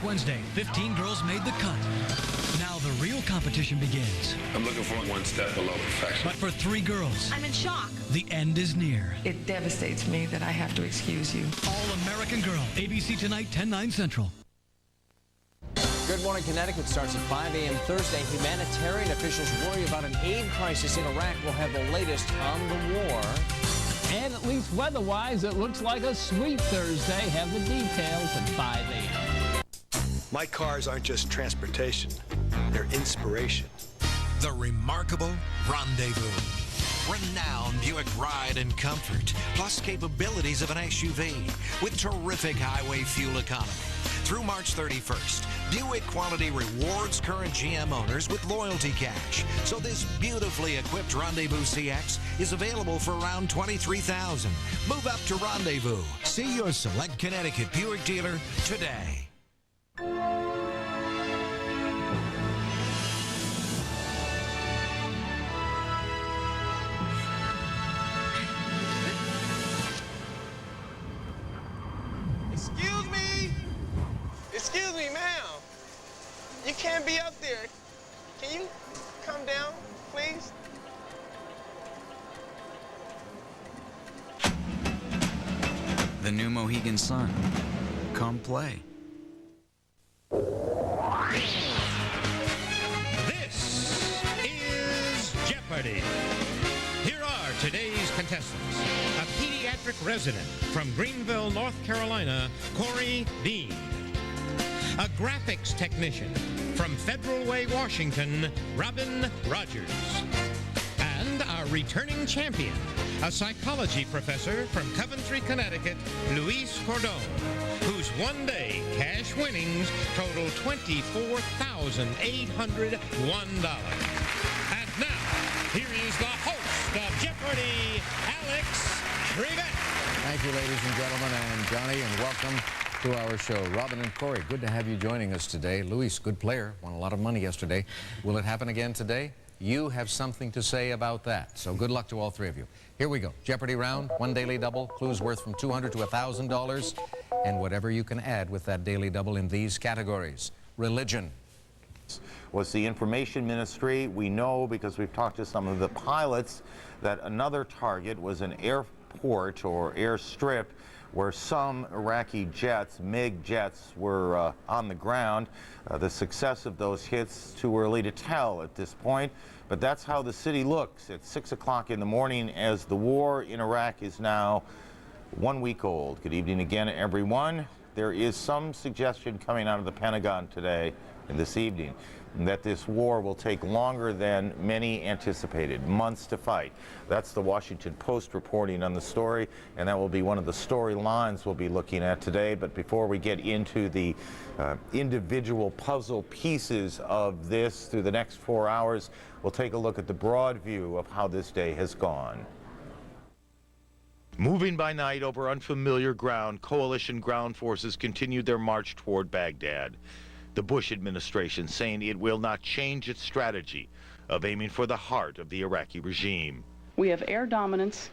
Wednesday, 15 girls made the cut. Now the real competition begins. I'm looking for one step below perfection. But for 3 girls, I'm in shock. The end is near. It devastates me that I have to excuse you. All-American Girl, ABC Tonight, 10/9 Central. Good Morning Connecticut starts at 5 a.m. Thursday. Humanitarian officials worry about an aid crisis in Iraq. We'll have the latest on the war. And at least weather-wise, it looks like a sweet Thursday. Have the details at 5 a.m. My cars aren't just transportation, they're inspiration. The remarkable Rendezvous. Renowned Buick ride and comfort, plus capabilities of an SUV, with terrific highway fuel economy. Through March 31st, Buick Quality rewards current GM owners with loyalty cash. So this beautifully equipped Rendezvous CX is available for around $23,000. Move up to Rendezvous. See your select Connecticut Buick dealer today. Excuse me, ma'am. You can't be up there. Can you come down, please? The new Mohegan Sun. Come play. This is Jeopardy! Here are today's contestants. A pediatric resident from Greenville, North Carolina, Corey Dean. A graphics technician from Federal Way, Washington, Robin Rogers. And our returning champion, a psychology professor from Coventry, Connecticut, Luis Cordon, whose one-day cash winnings total $24,801. And now, here is the host of Jeopardy, Alex Trebek. Thank you, ladies and gentlemen, and Johnny, and welcome to our show. Robin and Corey, good to have you joining us today. Luis, good player, won a lot of money yesterday. Will it happen again today? You have something to say about that, so good luck to all 3 of you. Here we go. Jeopardy round, 1 daily double, clues worth from $200 to $1,000, and whatever you can add with that daily double in these categories. Religion. Was the information ministry. We know, because we've talked to some of the pilots, that another target was an airport or airstrip where some Iraqi jets, MiG jets, were on the ground. The success of those hits, too early to tell at this point, but that's how the city looks at 6 o'clock in the morning as the war in Iraq is now 1 week old. Good evening again, everyone. There is some suggestion coming out of the Pentagon today and this evening that this war will take longer than many anticipated, months to fight. That's the Washington Post reporting on the story, and that will be one of the storylines we'll be looking at today. But before we get into the individual puzzle pieces of this through the next 4 hours, we'll take a look at the broad view of how this day has gone. Moving by night over unfamiliar ground, coalition ground forces continued their march toward Baghdad. The Bush administration saying it will not change its strategy of aiming for the heart of the Iraqi regime. We have air dominance.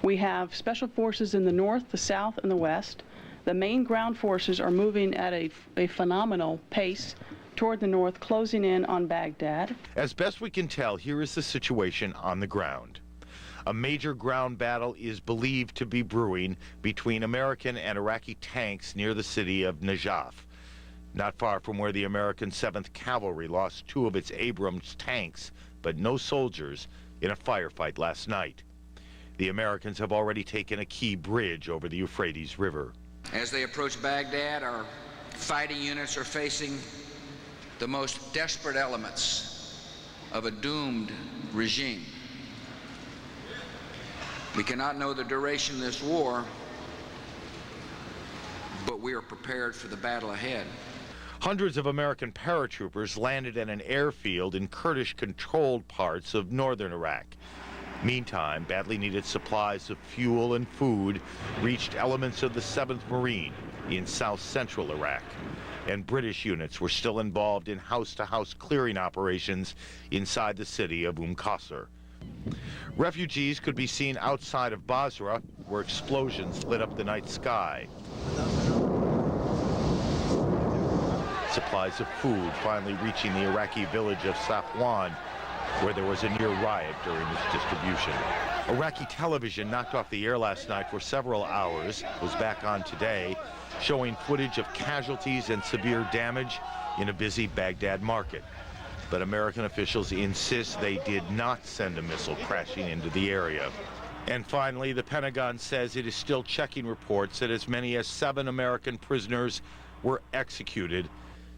We have special forces in the north, the south, and the west. The main ground forces are moving at a phenomenal pace toward the north, closing in on Baghdad. As best we can tell, here is the situation on the ground. A major ground battle is believed to be brewing between American and Iraqi tanks near the city of Najaf, not far from where the American 7th Cavalry lost 2 of its Abrams tanks, but no soldiers, in a firefight last night. The Americans have already taken a key bridge over the Euphrates River. As they approach Baghdad, our fighting units are facing the most desperate elements of a doomed regime. We cannot know the duration of this war, but we are prepared for the battle ahead. Hundreds of American paratroopers landed at an airfield in Kurdish-controlled parts of northern Iraq. Meantime, badly needed supplies of fuel and food reached elements of the 7th Marine in south-central Iraq, and British units were still involved in house-to-house clearing operations inside the city of Qasr. Refugees could be seen outside of Basra, where explosions lit up the night sky. Supplies of food finally reaching the Iraqi village of Safwan, where there was a near riot during its distribution. Iraqi television, knocked off the air last night for several hours, was back on today, showing footage of casualties and severe damage in a busy Baghdad market. But American officials insist they did not send a missile crashing into the area. And finally, the Pentagon says it is still checking reports that as many as 7 American prisoners were executed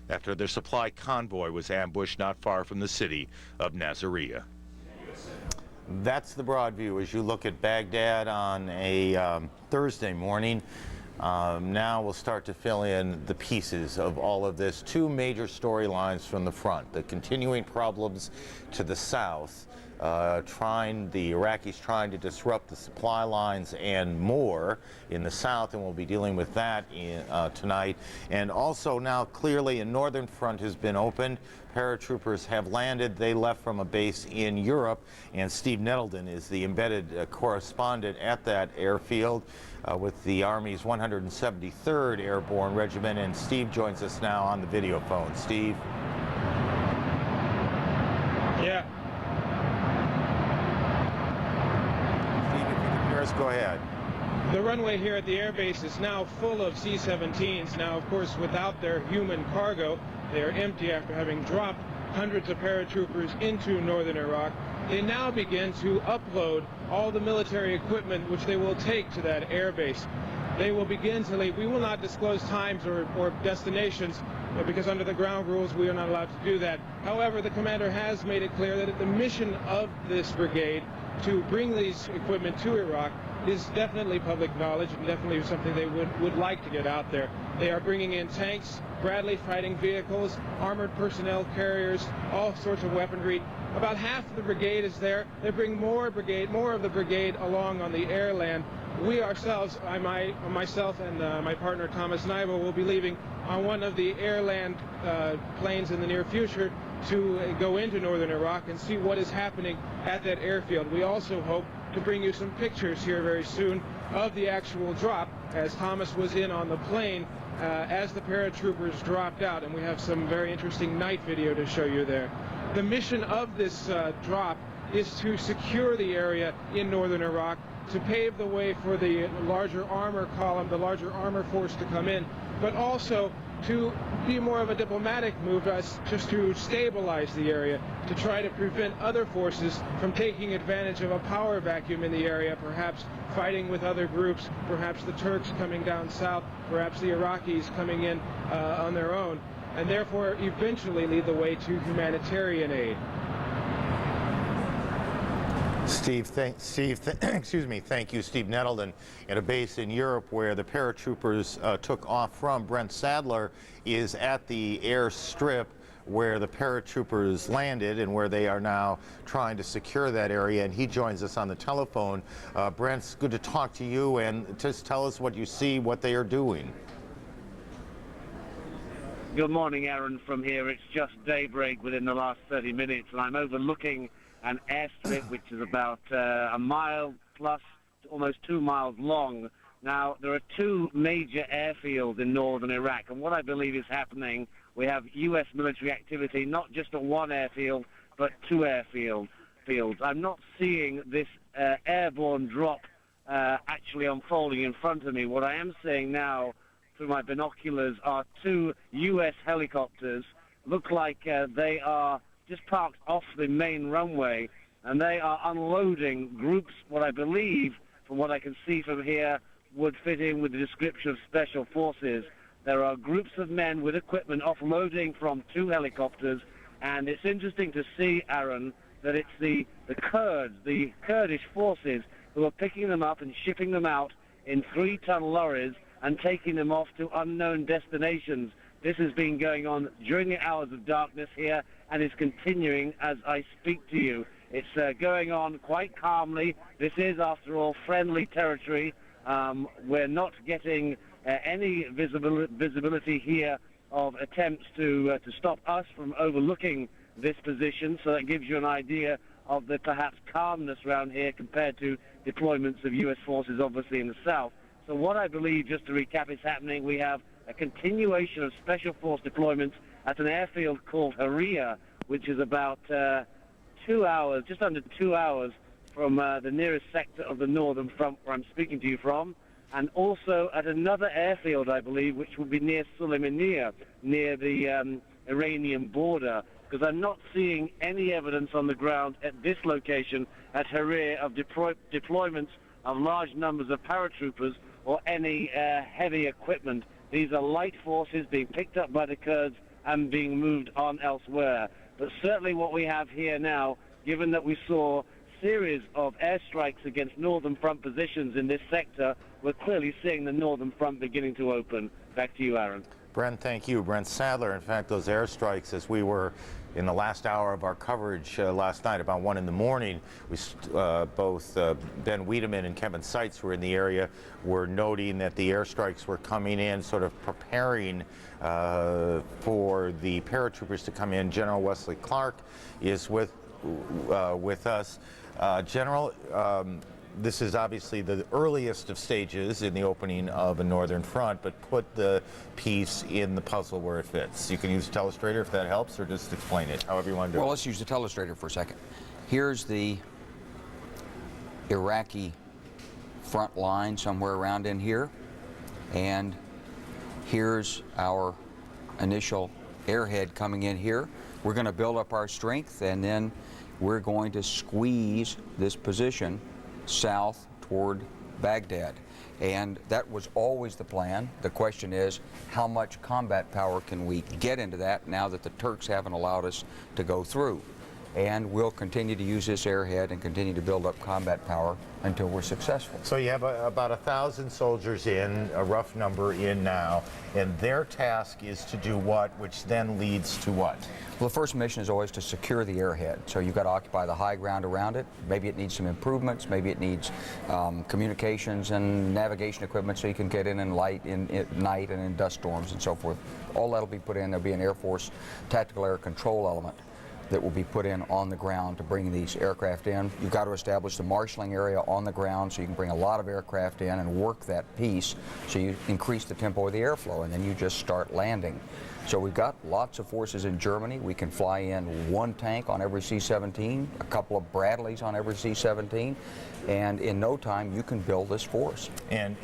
after their supply convoy was ambushed not far from the city of Nasiriyah. That's the broad view as you look at Baghdad on a Thursday morning. Now we'll start to fill in the pieces of all of this. 2 major storylines from the front. The continuing problems to the south, the Iraqis trying to disrupt the supply lines and more in the south, and we'll be dealing with that tonight. And also now clearly a northern front has been opened. Paratroopers have landed. They left from a base in Europe, and Steve Nettleton is the embedded correspondent at that airfield with the Army's 173rd Airborne Regiment, and Steve joins us now on the video phone. Steve? Yeah. Steve, if you can hear us, go ahead. The runway here at the airbase is now full of C-17s. Now, of course, without their human cargo, they are empty after having dropped hundreds of paratroopers into northern Iraq. They now begin to upload all the military equipment which they will take to that airbase. They will begin to leave. We will not disclose times or destinations because under the ground rules we are not allowed to do that. However, the commander has made it clear that the mission of this brigade to bring these equipment to Iraq is definitely public knowledge and definitely something they would like to get out there. They are bringing in tanks, Bradley fighting vehicles, armored personnel carriers, all sorts of weaponry. About half of the brigade is there. They bring more of the brigade along on the airland. We ourselves, myself and my partner Thomas Naibo, will be leaving on one of the airland planes in the near future to go into northern Iraq and see what is happening at that airfield. We also hope to bring you some pictures here very soon of the actual drop, as Thomas was in on the plane as the paratroopers dropped out, and we have some very interesting night video to show you there. The mission of this drop is to secure the area in northern Iraq to pave the way for the larger armor column, the larger armor force to come in, but also to be more of a diplomatic move, just to stabilize the area, to try to prevent other forces from taking advantage of a power vacuum in the area, perhaps fighting with other groups, perhaps the Turks coming down south, perhaps the Iraqis coming in on their own, and therefore eventually lead the way to humanitarian aid. Excuse me, thank you, Steve Nettleton. At a base in Europe where the paratroopers took off from, Brent Sadler is at the airstrip where the paratroopers landed and where they are now trying to secure that area, and he joins us on the telephone. Brent, it's good to talk to you, and just tell us what you see, what they are doing. Good morning, Aaron, from here. It's just daybreak within the last 30 minutes, and I'm overlooking an airstrip which is about a mile plus, almost 2 miles long. Now, there are two major airfields in northern Iraq, and what I believe is happening, we have U.S. military activity, not just at one airfield, but two airfields. I'm not seeing this airborne drop actually unfolding in front of me. What I am seeing now through my binoculars are two U.S. helicopters. Look like they are just parked off the main runway, and they are unloading groups, what I believe, from what I can see from here, would fit in with the description of special forces. There are groups of men with equipment offloading from two helicopters, and it's interesting to see, Aaron, that it's the Kurds, the Kurdish forces, who are picking them up and shipping them out in 3-ton lorries and taking them off to unknown destinations. This has been going on during the hours of darkness here and is continuing as I speak to you. It's going on quite calmly. This is, after all, friendly territory. We're not getting any visibility here of attempts to stop us from overlooking this position, so that gives you an idea of the perhaps calmness around here compared to deployments of U.S. forces, obviously, in the south. So what I believe, just to recap, is happening, we have a continuation of special force deployments at an airfield called Haria, which is about 2 hours, just under 2 hours from the nearest sector of the northern front where I'm speaking to you from, and also at another airfield, I believe, which will be near Sulaymaniyah, near the Iranian border, because I'm not seeing any evidence on the ground at this location at Haria of deployments of large numbers of paratroopers or any heavy equipment. These are light forces being picked up by the Kurds and being moved on elsewhere. But certainly what we have here now, given that we saw series of airstrikes against northern front positions in this sector, we're clearly seeing the northern front beginning to open. Back to you, Aaron. Brent, thank you. Brent Sadler. In fact, those airstrikes, as we were in the last hour of our coverage last night, about 1 in the morning, we both Ben Wiedemann and Kevin Seitz, who were in the area, were noting that the airstrikes were coming in, sort of preparing for the paratroopers to come in. General Wesley Clark is with us. General, this is obviously the earliest of stages in the opening of a northern front, but put the piece in the puzzle where it fits. You can use Telestrator if that helps, or just explain it, however you want to do it. Well, let's use the Telestrator for a second. Here's the Iraqi front line somewhere around in here, and here's our initial airhead coming in here. We're going to build up our strength, and then we're going to squeeze this position south toward Baghdad. And that was always the plan. The question is, how much combat power can we get into that now that the Turks haven't allowed us to go through? And we'll continue to use this airhead and continue to build up combat power until we're successful. So you have about 1,000 soldiers in, a rough number in now, and their task is to do what, which then leads to what? Well, the first mission is always to secure the airhead. So you've got to occupy the high ground around it. Maybe it needs some improvements. Maybe it needs communications and navigation equipment so you can get in light at night and in dust storms and so forth. All that'll be put in. There'll be an Air Force tactical air control element that will be put in on the ground to bring these aircraft in. You've got to establish the marshalling area on the ground so you can bring a lot of aircraft in and work that piece so you increase the tempo of the airflow, and then you just start landing. So we've got lots of forces in Germany. We can fly in one tank on every C-17, a couple of Bradleys on every C-17, and in no time you can build this force. And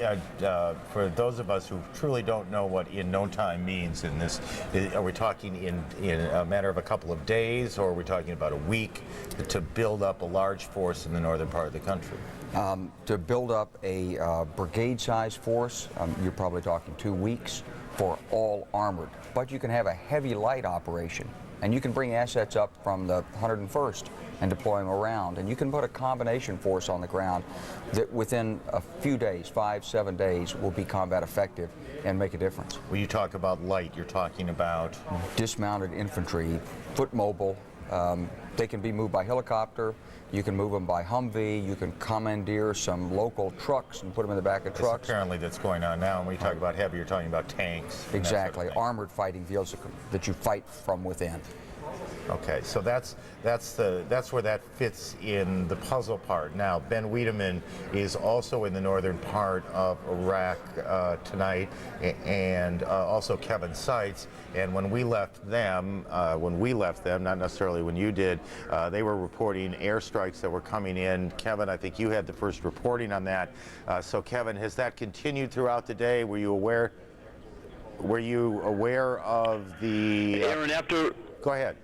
for those of us who truly don't know what in no time means in this, are we talking in a matter of a couple of days, or are we talking about a week to build up a large force in the northern part of the country? To build up a brigade-sized force, you're probably talking 2 weeks for all armored. But you can have a heavy light operation, and you can bring assets up from the 101st and deploy them around, and you can put a combination force on the ground that within a few days, 5-7 days, will be combat effective and make a difference. When you talk about light, you're talking about? Dismounted infantry, foot mobile. They can be moved by helicopter. You can move them by Humvee. You can commandeer some local trucks and put them in the back of trucks. Apparently that's going on now. And when you talk about heavy, you're talking about tanks. Exactly. Armored fighting vehicles that you fight from within. Okay, so that's where that fits in the puzzle part. Now, Ben Wiedemann is also in the northern part of Iraq tonight, and also Kevin Seitz. And when we left them, not necessarily when you did, they were reporting airstrikes that were coming in. Kevin, I think you had the first reporting on that. So, Kevin, has that continued throughout the day? Were you aware of the? Aaron, after. Go ahead.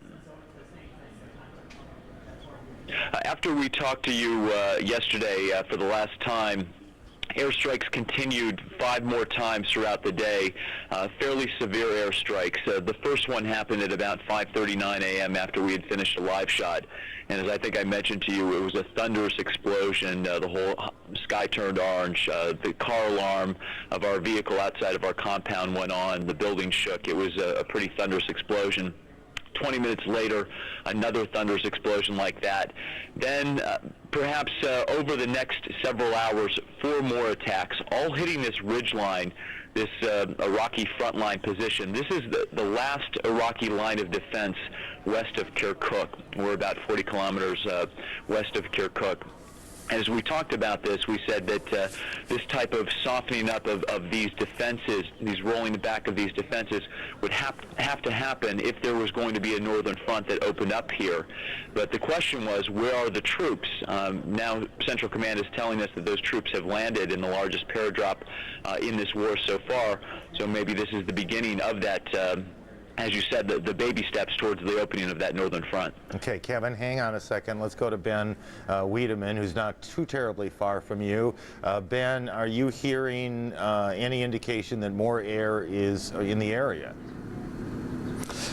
After we talked to you yesterday for the last time, airstrikes continued 5 more times throughout the day, fairly severe airstrikes. The first one happened at about 5:39 a.m. after we had finished a live shot. And as I think I mentioned to you, it was a thunderous explosion. The whole sky turned orange. The car alarm of our vehicle outside of our compound went on. The building shook. It was a pretty thunderous explosion. 20 minutes later, another thunderous explosion like that. Then perhaps over the next several hours, 4 more attacks, all hitting this ridge line, this Iraqi frontline position. This is the last Iraqi line of defense west of Kirkuk. We're about 40 kilometers west of Kirkuk. As we talked about this, we said that this type of softening up of these defenses, these rolling back of these defenses, would have to happen if there was going to be a northern front that opened up here. But the question was, where are the troops? Now Central Command is telling us that those troops have landed in the largest paradrop in this war so far. So maybe this is the beginning of that, as you said, the baby steps towards the opening of that northern front. Okay, Kevin, hang on a second. Let's go to Ben Wiedemann, who's not too terribly far from you. Ben, are you hearing any indication that more air is in the area?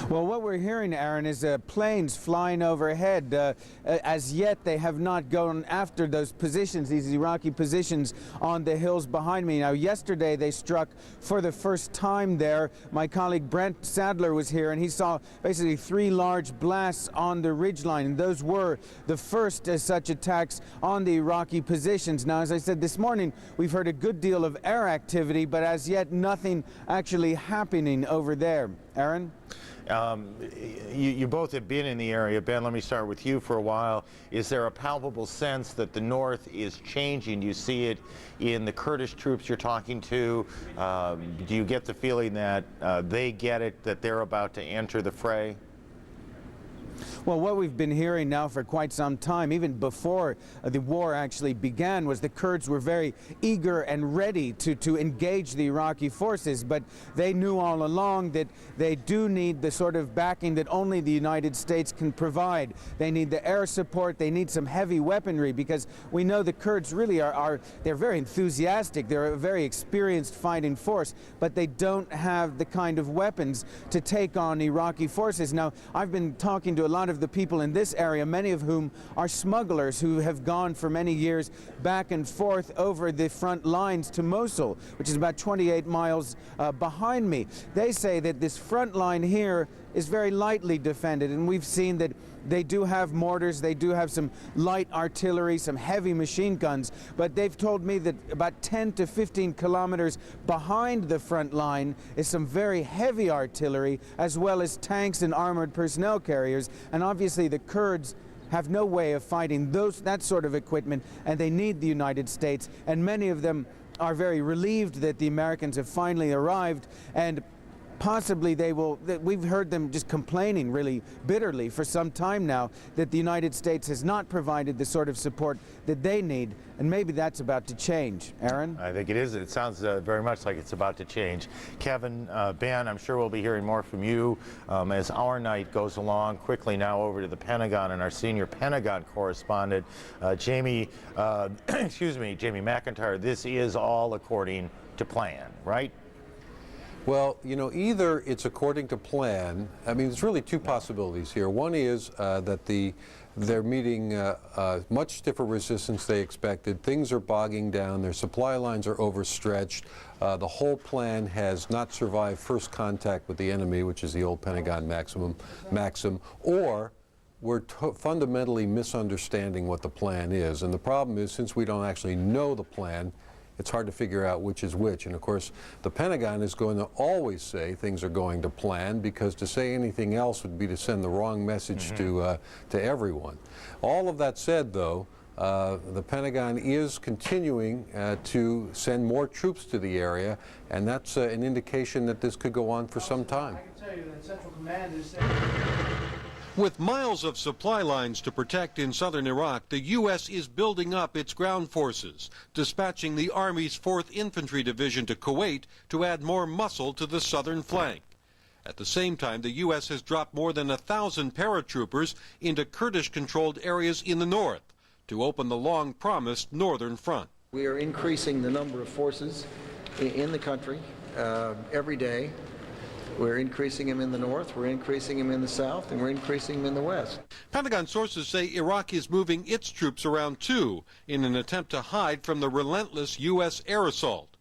Well, what we're hearing, Aaron, is planes flying overhead. As yet, they have not gone after those positions, these Iraqi positions on the hills behind me. Now, yesterday, they struck for the first time there. My colleague Brent Sadler was here, and he saw basically 3 large blasts on the ridgeline, and those were the first such attacks on the Iraqi positions. Now, as I said this morning, we've heard a good deal of air activity, but as yet, nothing actually happening over there. Aaron? You both have been in the area. Ben, let me start with you for a while. Is there a palpable sense that the north is changing? Do you see it in the Kurdish troops you're talking to? Do you get the feeling that they get it, that they're about to enter the fray? Well, what we've been hearing now for quite some time, even before the war actually began, was the Kurds were very eager and ready to engage the Iraqi forces, but they knew all along that they do need the sort of backing that only the United States can provide. They need the air support, they need some heavy weaponry, because we know the Kurds really they're very enthusiastic, they're a very experienced fighting force, but they don't have the kind of weapons to take on Iraqi forces. Now, I've been talking to a lot of the people in this area, many of whom are smugglers who have gone for many years back and forth over the front lines to Mosul, which is about 28 miles behind me. They say that this front line here is very lightly defended, and we've seen that they do have mortars, they do have some light artillery, some heavy machine guns, but they've told me that about 10 to 15 kilometers behind the front line is some very heavy artillery, as well as tanks and armored personnel carriers. And obviously the Kurds have no way of fighting that sort of equipment, and they need the United States, and many of them are very relieved that the Americans have finally arrived. And possibly we've heard them just complaining really bitterly for some time now that the United States has not provided the sort of support that they need, and maybe that's about to change. Aaron? I think it is. It sounds very much like it's about to change. Kevin, Ben, I'm sure we'll be hearing more from you as our night goes along. Quickly now over to the Pentagon and our senior Pentagon correspondent, Jamie McIntyre. This is all according to plan, right? Well, you know, either it's according to plan. I mean, there's really two possibilities here. One is that they're meeting much stiffer resistance they expected. Things are bogging down. Their supply lines are overstretched. The whole plan has not survived first contact with the enemy, which is the old Pentagon maxim, or we're fundamentally misunderstanding what the plan is. And the problem is, since we don't actually know the plan, it's hard to figure out which is which. And of course, the Pentagon is going to always say things are going to plan, because to say anything else would be to send the wrong message to everyone. All of that said, though, the Pentagon is continuing to send more troops to the area, and that's an indication that this could go on for some time. I can tell you that Central Command is With miles of supply lines to protect in southern Iraq, the U.S. is building up its ground forces, dispatching the Army's 4th Infantry Division to Kuwait to add more muscle to the southern flank. At the same time, the U.S. has dropped more than 1,000 paratroopers into Kurdish-controlled areas in the north to open the long-promised northern front. We are increasing the number of forces in the country every day. We're increasing them in the north, we're increasing them in the south, and we're increasing them in the west. Pentagon sources say Iraq is moving its troops around too in an attempt to hide from the relentless U.S. air assault.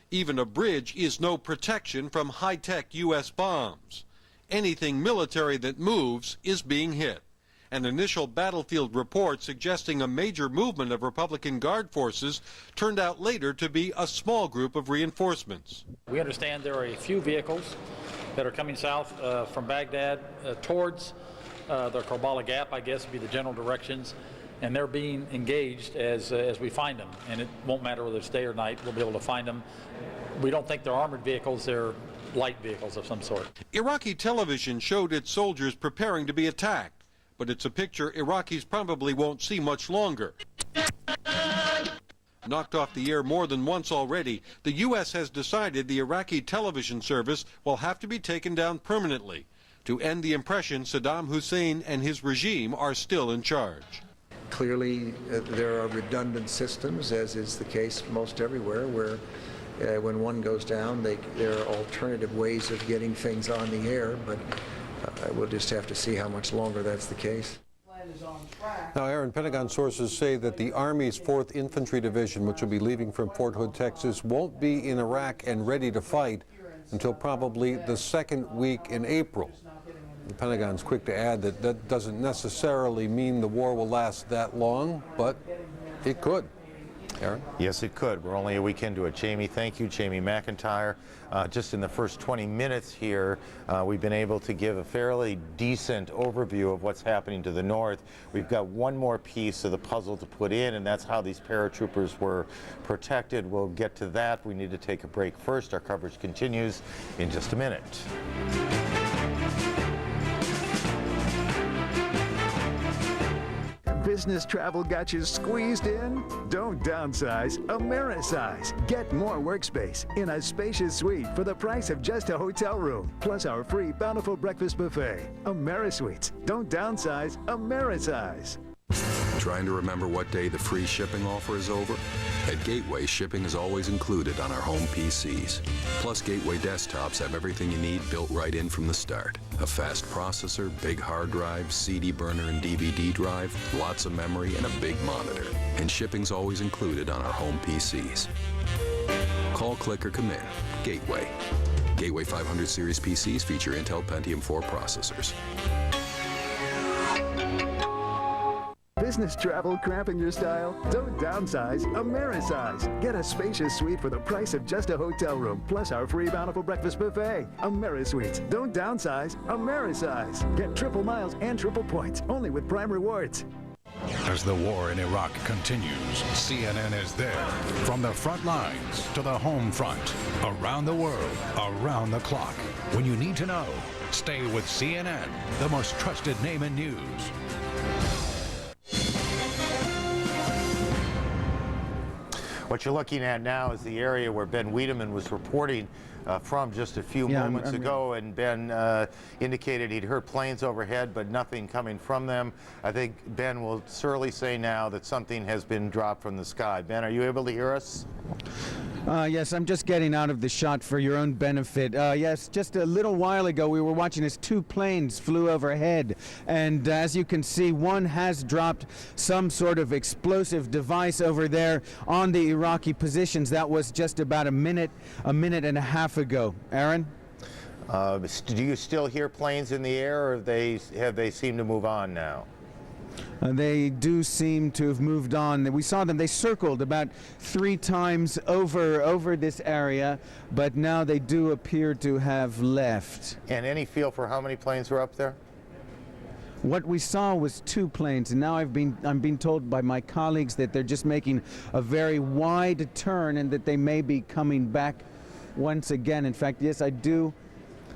Even a bridge is no protection from high-tech U.S. bombs. Anything military that moves is being hit. An initial battlefield report suggesting a major movement of Republican Guard forces turned out later to be a small group of reinforcements. We understand there are a few vehicles that are coming south from Baghdad towards the Karbala Gap, I guess would be the general directions, and they're being engaged as we find them. And it won't matter whether it's day or night, we'll be able to find them. We don't think they're armored vehicles, they're light vehicles of some sort. Iraqi television showed its soldiers preparing to be attacked, but it's a picture Iraqis probably won't see much longer. Knocked off the air more than once already, the U.S. has decided the Iraqi television service will have to be taken down permanently to end the impression Saddam Hussein and his regime are still in charge. Clearly, there are redundant systems, as is the case most everywhere, where when one goes down, there are alternative ways of getting things on the air, but we'll just have to see how much longer that's the case. Now, Aaron, Pentagon sources say that the Army's 4th Infantry Division, which will be leaving from Fort Hood, Texas, won't be in Iraq and ready to fight until probably the second week in April. The Pentagon's quick to add that that doesn't necessarily mean the war will last that long, but it could. Aaron? Yes, it could. We're only a week into it. Jamie, thank you. Jamie McIntyre. Just in the first 20 minutes here, we've been able to give a fairly decent overview of what's happening to the north. We've got one more piece of the puzzle to put in, and that's how these paratroopers were protected. We'll get to that. We need to take a break first. Our coverage continues in just a minute. Business travel got you squeezed in? Don't downsize, Amerisize. Get more workspace in a spacious suite for the price of just a hotel room, plus our free bountiful breakfast buffet. AmeriSuites. Don't downsize, Amerisize. Trying to remember what day the free shipping offer is over? At Gateway, shipping is always included on our home PCs. Plus, Gateway desktops have everything you need built right in from the start. A fast processor, big hard drive, CD burner and DVD drive, lots of memory, and a big monitor. And shipping's always included on our home PCs. Call, click, or come in. Gateway. Gateway 500 series PCs feature Intel Pentium 4 processors. Business travel cramping your style? Don't downsize, Amerisize. Get a spacious suite for the price of just a hotel room, plus our free bountiful breakfast buffet. AmeriSuites. Don't downsize, Amerisize. Get triple miles and triple points, only with Prime Rewards. As the war in Iraq continues, CNN is there. From the front lines to the home front, around the world, around the clock. When you need to know, stay with CNN, the most trusted name in news. What you're looking at now is the area where Ben Wiedemann was reporting from just a few moments ago, and Ben indicated he'd heard planes overhead but nothing coming from them. I think Ben will surely say now that something has been dropped from the sky. Ben, are you able to hear us? Yes, I'm just getting out of the shot for your own benefit. Yes, just a little while ago we were watching as two planes flew overhead, and as you can see, one has dropped some sort of explosive device over there on the Iraqi positions. That was just about a minute and a half ago. Aaron? Do you still hear planes in the air, or have they seemed to move on now? They do seem to have moved on. We saw them, they circled about 3 times over this area, but now they do appear to have left. And any feel for how many planes were up there? What we saw was 2 planes, and now I'm being told by my colleagues that they're just making a very wide turn and that they may be coming back once again. In fact, yes, I do,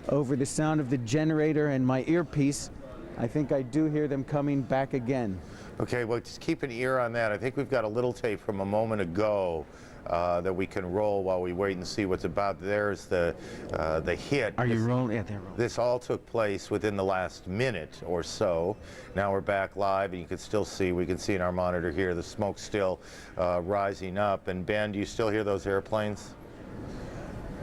over the sound of the generator and my earpiece, I think I do hear them coming back again. Okay, well, just keep an ear on that. I think we've got a little tape from a moment ago that we can roll while we wait and see what's about. There's the hit. Are you rolling? Yeah, they're rolling. This all took place within the last minute or so. Now we're back live, and you can still see, we can see in our monitor here, the smoke still rising up. And Ben, do you still hear those airplanes?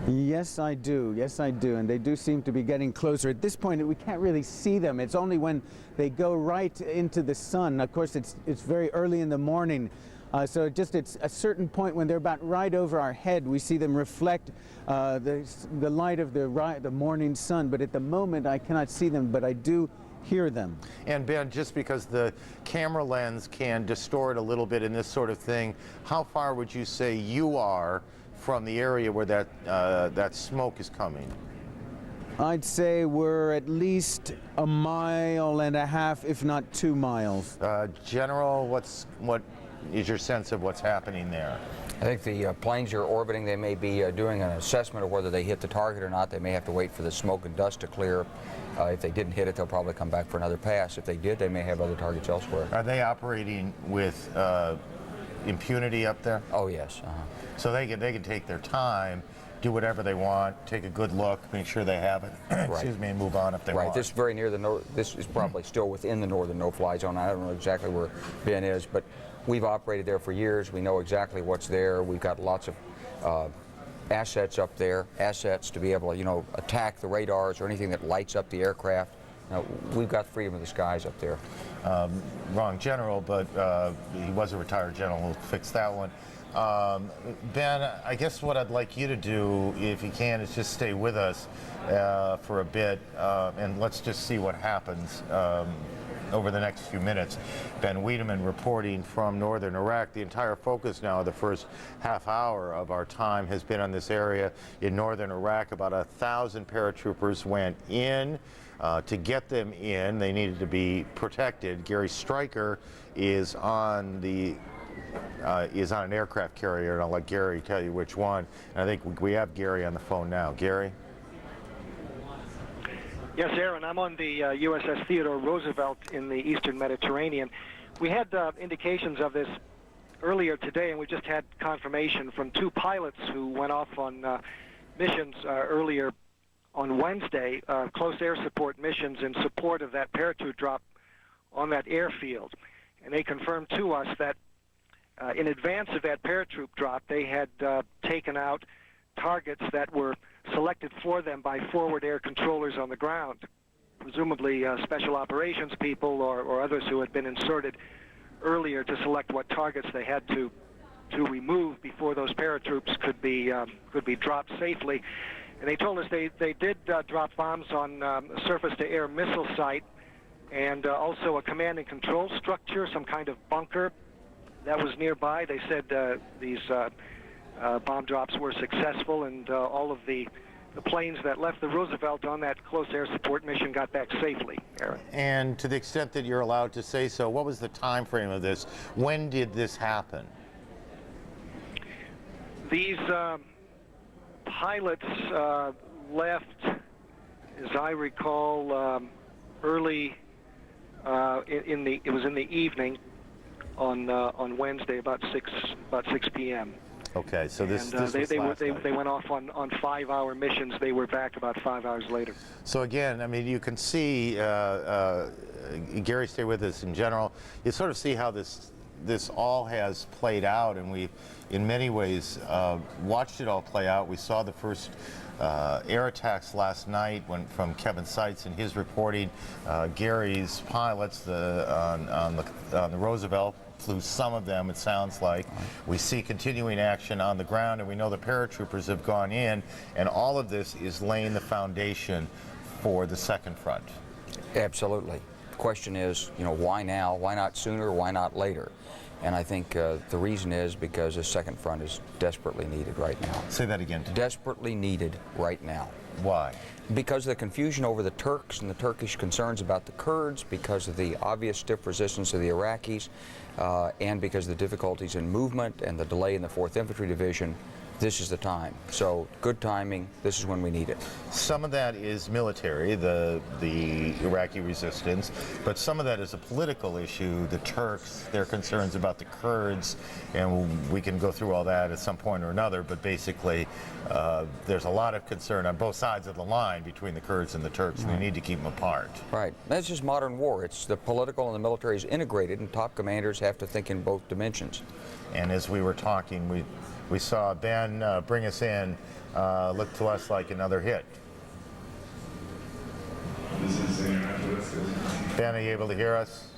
Yes, I do. Yes, I do. And they do seem to be getting closer. At this point, we can't really see them. It's only when they go right into the sun. Of course, it's very early in the morning. So it's a certain point when they're about right over our head, we see them reflect the light of the morning sun. But at the moment, I cannot see them, but I do hear them. And Ben, just because the camera lens can distort a little bit in this sort of thing, how far would you say you are from the area where that smoke is coming? I'd say we're at least 1.5 miles, if not 2 miles. General, what is your sense of what's happening there? I think the planes are orbiting. They may be doing an assessment of whether they hit the target or not. They may have to wait for the smoke and dust to clear. If they didn't hit it, they'll probably come back for another pass. If they did, they may have other targets elsewhere. Are they operating with impunity up there? Oh, yes. So they can take their time, do whatever they want, take a good look, make sure they have it, excuse me, and move on if they want. Right, this is very near this is probably still within the northern no-fly zone. I don't know exactly where Ben is, but we've operated there for years. We know exactly what's there. We've got lots of assets up there, assets to be able to, attack the radars or anything that lights up the aircraft. We've got freedom of the skies up there. Wrong general, but he was a retired general. We'll fix that one. Ben, I guess what I'd like you to do, if you can, is just stay with us for a bit, and let's just see what happens over the next few minutes. Ben Wiedemann reporting from northern Iraq. The entire focus now of the first half hour of our time has been on this area in northern Iraq. About 1,000 paratroopers went in. To get them in, they needed to be protected. Gary Stryker is on an aircraft carrier, and I'll let Gary tell you which one. And I think we have Gary on the phone now. Gary? Yes, Aaron, I'm on the USS Theodore Roosevelt in the eastern Mediterranean. We had indications of this earlier today, and we just had confirmation from 2 pilots who went off on missions earlier on Wednesday, close air support missions in support of that parachute drop on that airfield. And they confirmed to us that in advance of that paratroop drop, they had taken out targets that were selected for them by forward air controllers on the ground, presumably special operations people or others who had been inserted earlier to select what targets they had to remove before those paratroops could be dropped safely. And they told us they did drop bombs on a surface-to-air missile site and also a command and control structure, some kind of bunker that was nearby. They said these bomb drops were successful, and all of the the planes that left the Roosevelt on that close air support mission got back safely, Aaron. And to the extent that you're allowed to say so, what was the time frame of this? When did this happen? These pilots left, as I recall, early it was in the evening on Wednesday, about 6 p.m. Okay, so this and was last night. they went off on 5-hour missions. They were back about 5 hours later. So again, I mean, you can see, Gary, stay with us in general. You sort of see how this all has played out, and we, in many ways, watched it all play out. We saw the first air attacks last night from Kevin Seitz and his reporting. Gary's pilots on the Roosevelt flew some of them, it sounds like. We see continuing action on the ground, and we know the paratroopers have gone in, and all of this is laying the foundation for the second front. Absolutely. The question is, why now? Why not sooner? Why not later? And I think the reason is because the second front is desperately needed right now. Say that again. Desperately needed right now. Why? Because of the confusion over the Turks and the Turkish concerns about the Kurds, because of the obvious stiff resistance of the Iraqis, and because of the difficulties in movement and the delay in the 4th Infantry Division. This is the time. So good timing. This is when we need it. Some of that is military, the Iraqi resistance, but some of that is a political issue. The Turks, their concerns about the Kurds, and we can go through all that at some point or another, but basically there's a lot of concern on both sides of the line between the Kurds and the Turks, and we need to keep them apart. Right. That's just modern war. It's the political and the military is integrated, and top commanders have to think in both dimensions. And as we were talking, we saw Ben bring us in, looked to us like another hit. Ben, are you able to hear us?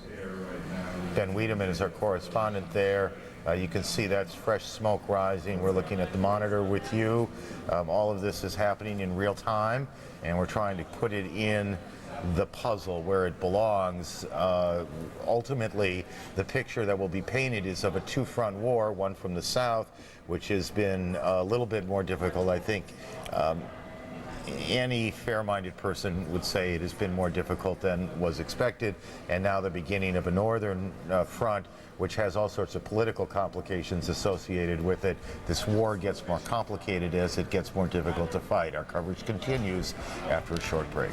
Ben Wiedemann is our correspondent there. You can see that's fresh smoke rising. We're looking at the monitor with you. All of this is happening in real time, and we're trying to put it in the puzzle where it belongs. Ultimately, the picture that will be painted is of a two-front war, one from the south, which has been a little bit more difficult. I think any fair-minded person would say it has been more difficult than was expected, and now the beginning of a northern front, which has all sorts of political complications associated with it. This war gets more complicated as it gets more difficult to fight. Our coverage continues after a short break.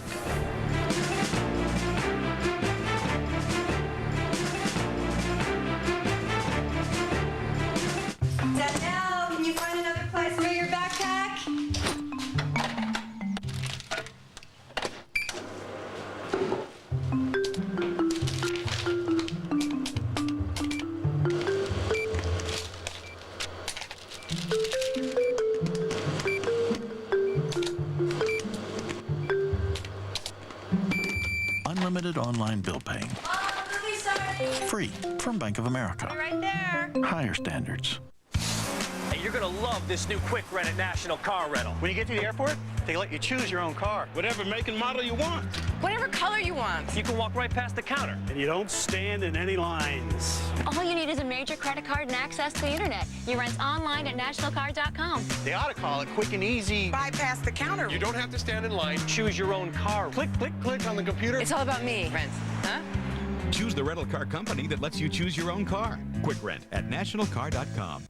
Danielle, can you find another place for your backpack? Unlimited online bill paying. Free from Bank of America. Right there. Higher standards. Hey, you're gonna love this new quick rent at National Car Rental. When you get to the airport, they let you choose your own car. Whatever make and model you want. Whatever color you want. You can walk right past the counter. And you don't stand in any lines. All you need is a major credit card and access to the internet. You rent online at nationalcar.com. They ought to call it quick and easy. Bypass the counter. You don't have to stand in line. Choose your own car. Click, click, click on the computer. It's all about me. Rent, huh? Choose the rental car company that lets you choose your own car. Quick rent at nationalcar.com.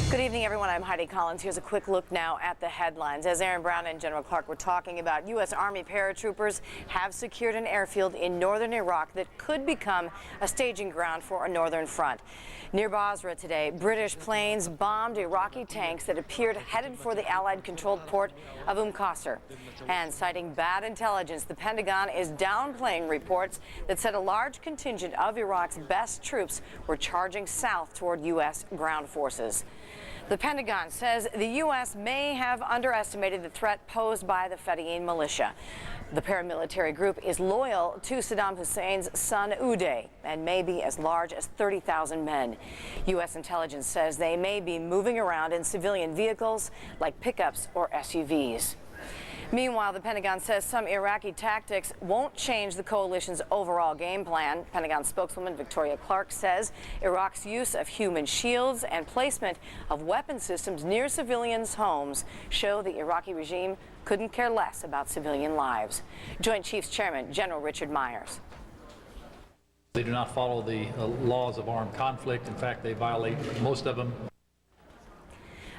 Good evening, everyone. I'm Heidi Collins. Here's a quick look now at the headlines. As Aaron Brown and General Clark were talking about, U.S. Army paratroopers have secured an airfield in northern Iraq that could become a staging ground for a northern front. Near Basra today, British planes bombed Iraqi tanks that appeared headed for the Allied-controlled port of Qasr. And citing bad intelligence, the Pentagon is downplaying reports that said a large contingent of Iraq's best troops were charging south toward U.S. ground forces. The Pentagon says the U.S. may have underestimated the threat posed by the Fedayeen militia. The paramilitary group is loyal to Saddam Hussein's son Uday and may be as large as 30,000 men. U.S. intelligence says they may be moving around in civilian vehicles like pickups or SUVs. Meanwhile, the Pentagon says some Iraqi tactics won't change the coalition's overall game plan. Pentagon spokeswoman Victoria Clark says Iraq's use of human shields and placement of weapon systems near civilians' homes show the Iraqi regime couldn't care less about civilian lives. Joint Chiefs Chairman General Richard Myers. They do not follow the laws of armed conflict. In fact, they violate most of them.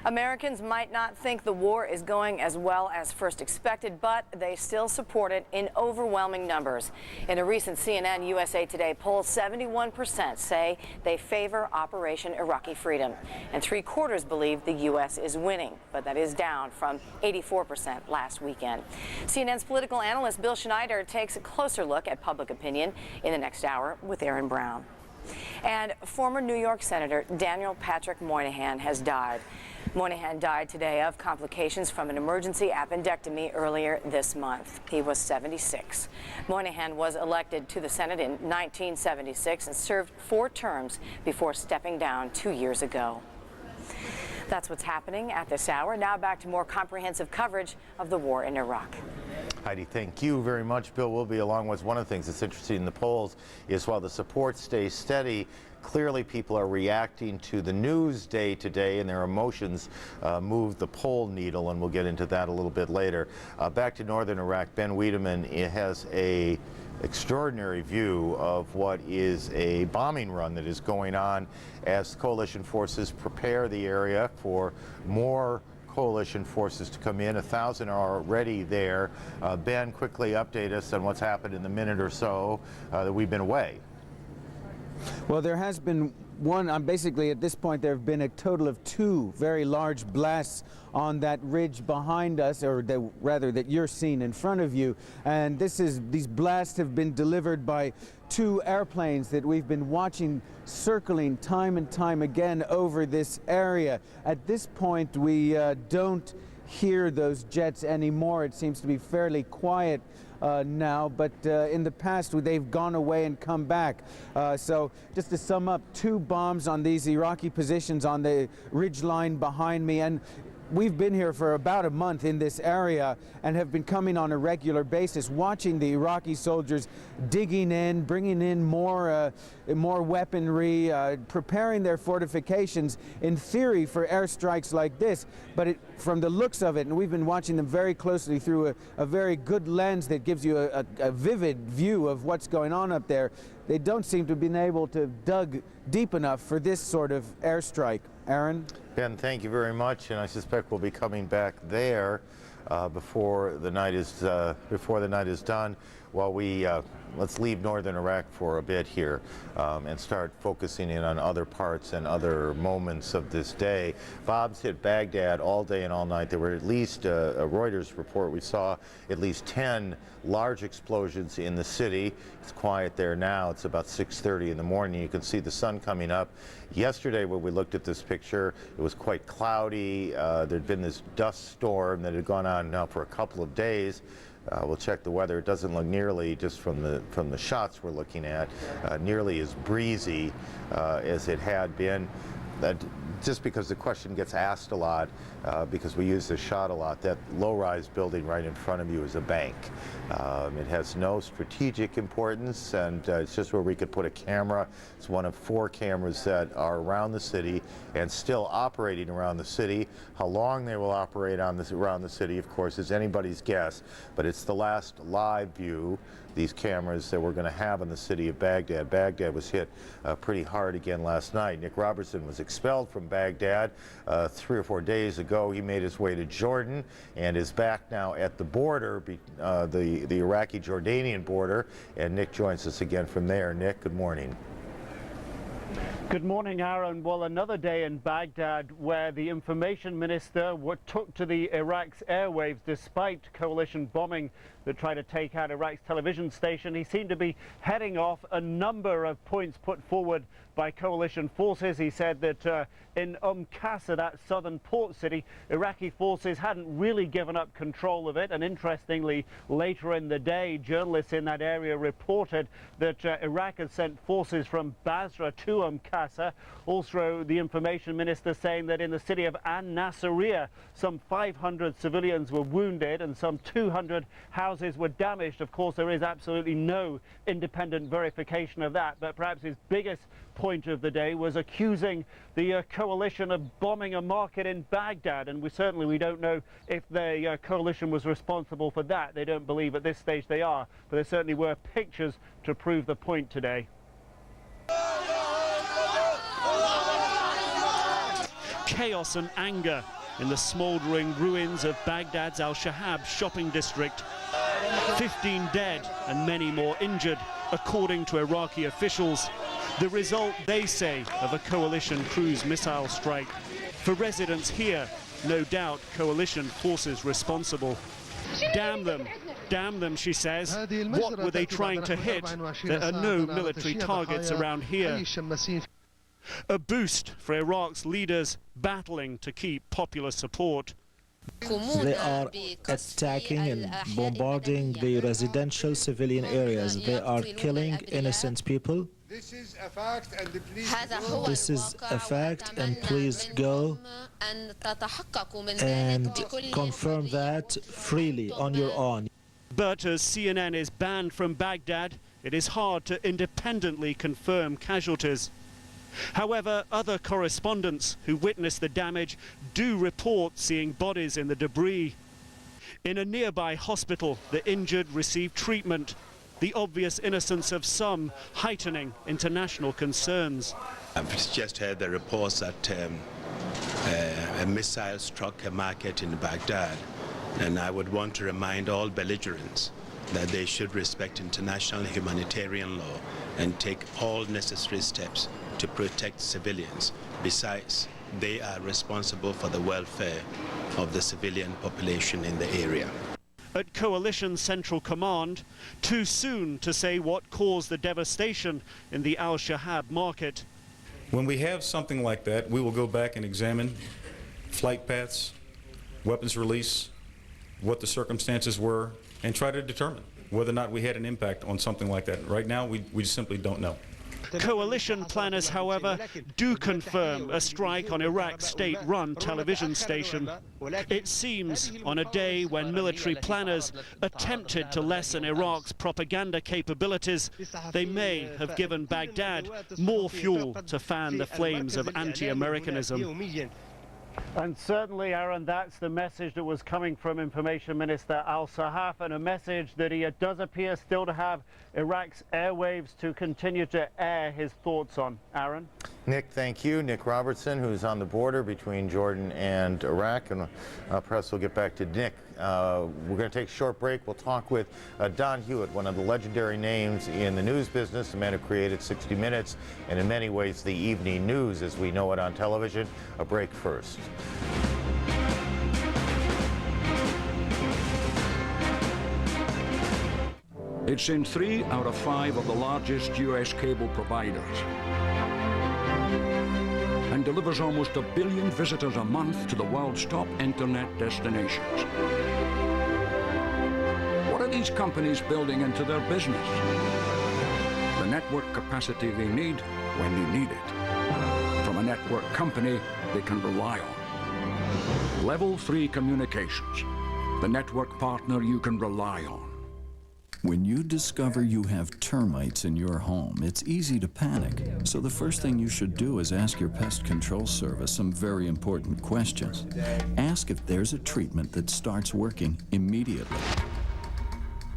Americans might not think the war is going as well as first expected, but they still support it in overwhelming numbers. In a recent CNN USA Today poll, 71% say they favor Operation Iraqi Freedom, and 3/4 believe the U.S. is winning, but that is down from 84% last weekend. CNN's political analyst Bill Schneider takes a closer look at public opinion in the next hour with Aaron Brown. And former New York Senator Daniel Patrick Moynihan has died. Moynihan died today of complications from an emergency appendectomy earlier this month. He was 76. Moynihan was elected to the Senate in 1976 and served 4 terms before stepping down 2 years ago. That's what's happening at this hour. Now back to more comprehensive coverage of the war in Iraq. Heidi, thank you very much. Bill will be along with one of the things that's interesting in the polls is while the support stays steady, clearly people are reacting to the news day to day, and their emotions move the poll needle, and we'll get into that a little bit later. Back to northern Iraq, Ben Wiedemann has a extraordinary view of what is a bombing run that is going on as coalition forces prepare the area for more coalition forces to come in. 1,000 are already there. Ben, quickly update us on what's happened in the minute or so that we've been away. Well, there has been basically at this point there have been a total of 2 very large blasts on that ridge behind us, or rather that you're seeing in front of you. And these blasts have been delivered by 2 airplanes that we've been watching circling time and time again over this area. At this point, we don't hear those jets anymore. It seems to be fairly quiet now, but in the past they've gone away and come back. So just to sum up, 2 bombs on these Iraqi positions on the ridge line behind me, and we've been here for about a month in this area and have been coming on a regular basis, watching the Iraqi soldiers digging in, bringing in more weaponry, preparing their fortifications in theory for airstrikes like this. But from the looks of it, and we've been watching them very closely through a very good lens that gives you a vivid view of what's going on up there, they don't seem to have been able to dug deep enough for this sort of airstrike. Aaron? Ben, thank you very much, and I suspect we'll be coming back there before the night is done. While we let's leave northern Iraq for a bit here and start focusing in on other parts and other moments of this day. Bombs hit Baghdad all day and all night. There were at least a Reuters report. We saw at least 10 large explosions in the city. It's quiet there now. It's about 6:30 in the morning. You can see the sun coming up. Yesterday, when we looked at this picture, it was quite cloudy. There'd been this dust storm that had gone on now for a couple of days. We'll check the weather. It doesn't look nearly, just from the shots we're looking at, nearly as breezy as it had been. Just because the question gets asked a lot, because we use this shot a lot, that low-rise building right in front of you is a bank. It has no strategic importance, and it's just where we could put a camera. It's one of 4 cameras that are around the city and still operating around the city. How long they will operate around the city, of course, is anybody's guess, but it's the last live view, these cameras that we're going to have in the city of Baghdad. Baghdad was hit pretty hard again last night. Nick Robertson was expelled from Baghdad 3 or 4 days ago. He made his way to Jordan and is back now at the border, the Iraqi-Jordanian border, and Nick joins us again from there. Nick, good morning. Good morning, Aaron. Well, another day in Baghdad where the information minister took to the Iraq's airwaves despite coalition bombing that tried to take out Iraq's television station. He seemed to be heading off a number of points put forward by coalition forces. He said that in Qasr, that southern port city, Iraqi forces hadn't really given up control of it. And interestingly, later in the day, journalists in that area reported that Iraq had sent forces from Basra to Qasr. Also, the information minister saying that in the city of An-Nasiriyah, some 500 civilians were wounded and some 200 houses were damaged. Of course, there is absolutely no independent verification of that, but perhaps his biggest point of the day was accusing the coalition of bombing a market in Baghdad, and we don't know if the coalition was responsible for that. They don't believe at this stage they are, but there certainly were pictures to prove the point today. Chaos and anger in the smouldering ruins of Baghdad's Al-Shahab shopping district. 15 dead and many more injured, according to Iraqi officials. The result, they say, of a coalition cruise missile strike. For residents here, no doubt coalition forces responsible. Damn them, she says. What were they trying to hit? There are no military targets around here. A boost for Iraq's leaders battling to keep popular support. They are attacking and bombarding the residential civilian areas. They are killing innocent people. This is a fact, and please go and confirm that freely on your own. But as CNN is banned from Baghdad, it is hard to independently confirm casualties. However, other correspondents who witnessed the damage do report seeing bodies in the debris. In a nearby hospital, the injured received treatment, the obvious innocence of some heightening international concerns. I've just heard the reports that a missile struck a market in Baghdad, and I would want to remind all belligerents that they should respect international humanitarian law and take all necessary steps to protect civilians. Besides, they are responsible for the welfare of the civilian population in the area. At Coalition Central Command, too soon to say what caused the devastation in the Al-Shahab market. When we have something like that, we will go back and examine flight paths, weapons release, what the circumstances were, and try to determine whether or not we had an impact on something like that. Right now, we simply don't know. Coalition planners, however, do confirm a strike on Iraq's state-run television station. It seems on a day when military planners attempted to lessen Iraq's propaganda capabilities, they may have given Baghdad more fuel to fan the flames of anti-Americanism. And certainly, Aaron, that's the message that was coming from Information Minister Al-Sahaf, and a message that he does appear still to have Iraq's airwaves to continue to air his thoughts on. Aaron? Nick, thank you. Nick Robertson, who's on the border between Jordan and Iraq, and perhaps we'll get back to Nick. We're going to take a short break. We'll talk with Don Hewitt, one of the legendary names in the news business, the man who created 60 Minutes, and in many ways the evening news as we know it on television. A break first. It's in 3 out of 5 of the largest U.S. cable providers and delivers almost 1 billion visitors a month to the world's top internet destinations. What are these companies building into their business? The network capacity they need when they need it. From a network company they can rely on. Level 3 Communications, the network partner you can rely on. When you discover you have termites in your home, it's easy to panic. So the first thing you should do is ask your pest control service some very important questions. Ask if there's a treatment that starts working immediately.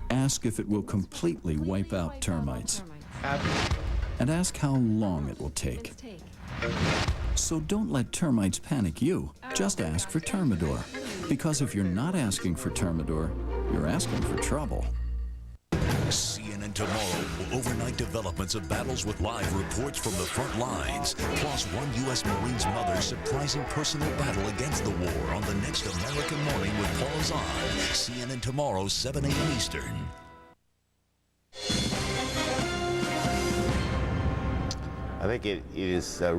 Ask if it will completely wipe out termites. And ask how long it will take. So don't let termites panic you. Just ask for Termidor. Because if you're not asking for Termidor, you're asking for trouble. CNN Tomorrow, overnight developments of battles with live reports from the front lines, plus one U.S. Marine's mother's surprising personal battle against the war on the next American Morning with Paul Zahn. CNN Tomorrow, 7 a.m. Eastern. I think it is I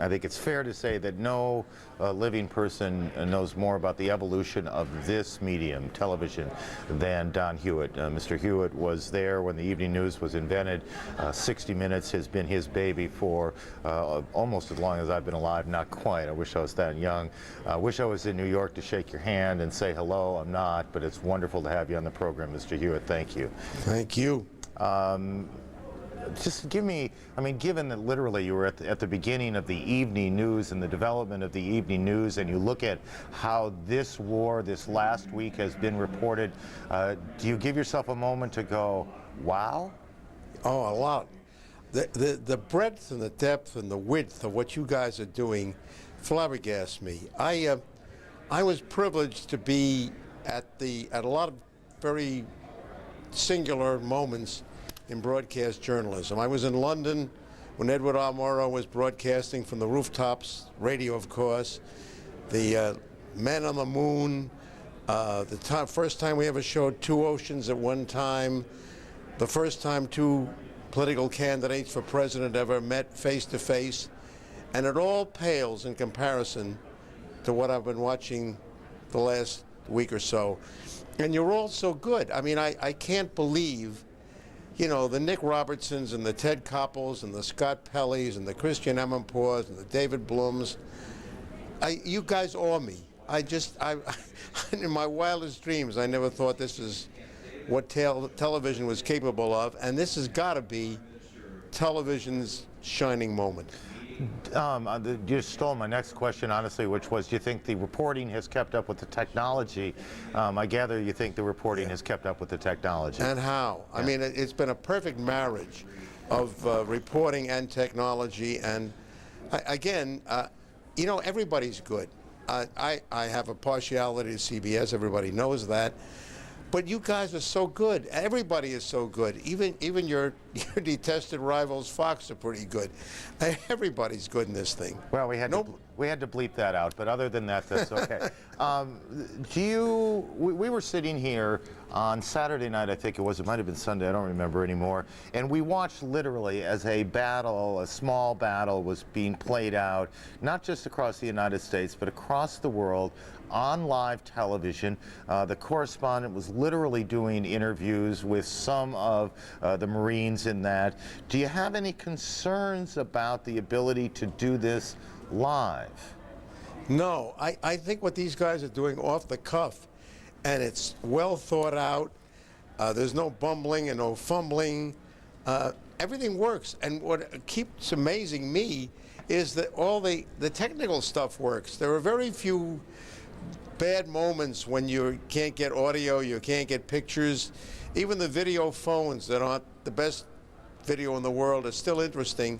think it's fair to say that no living person knows more about the evolution of this medium, television, than Don Hewitt. Mr. Hewitt was there when the evening news was invented. 60 Minutes has been his baby for almost as long as I've been alive, not quite. I wish I was that young. I wish I was in New York to shake your hand and say hello. I'm not, but it's wonderful to have you on the program, Mr. Hewitt. Thank you. Thank you. Just give me, I mean, given that literally you were at the beginning of the evening news and the development of the evening news, and you look at how this war, this last week, has been reported, do you give yourself a moment to go, wow? Oh, a lot. The breadth and the depth and the width of what you guys are doing flabbergasts me. I was privileged to be at a lot of very singular moments in broadcast journalism. I was in London when Edward R. Murrow was broadcasting from the rooftops, radio of course, the Man on the Moon, first time we ever showed two oceans at one time, the first time two political candidates for president ever met face to face, and it all pales in comparison to what I've been watching the last week or so. And you're all so good. I mean, I can't believe, you know, the Nick Robertsons and the Ted Koppels and the Scott Pellys and the Christian Amanpours and the David Blums. You guys awe me. In my wildest dreams, I never thought this is what television was capable of, and this has got to be television's shining moment. You stole my next question, honestly, which was, do you think the reporting has kept up with the technology? I gather you think the reporting has kept up with the technology. And how? Yeah. I mean, it's been a perfect marriage of reporting and technology. And again, you know, everybody's good. I have a partiality to CBS. Everybody knows that. But you guys are so good. Everybody is so good. Even your detested rivals, Fox, are pretty good. Everybody's good in this thing. Well, we had to bleep that out, but other than that, that's okay. We were sitting here on Saturday night, I think it was. It might have been Sunday. I don't remember anymore. And we watched literally as a small battle was being played out, not just across the United States, but across the world, on live television. The correspondent was literally doing interviews with some of the Marines in that. Do you have any concerns about the ability to do this live? No, I think what these guys are doing off the cuff, and it's well thought out. There's no bumbling and no fumbling. Everything works, and what keeps amazing me is that all the technical stuff works. There are very few bad moments when you can't get audio, you can't get pictures. Even the video phones that aren't the best video in the world are still interesting.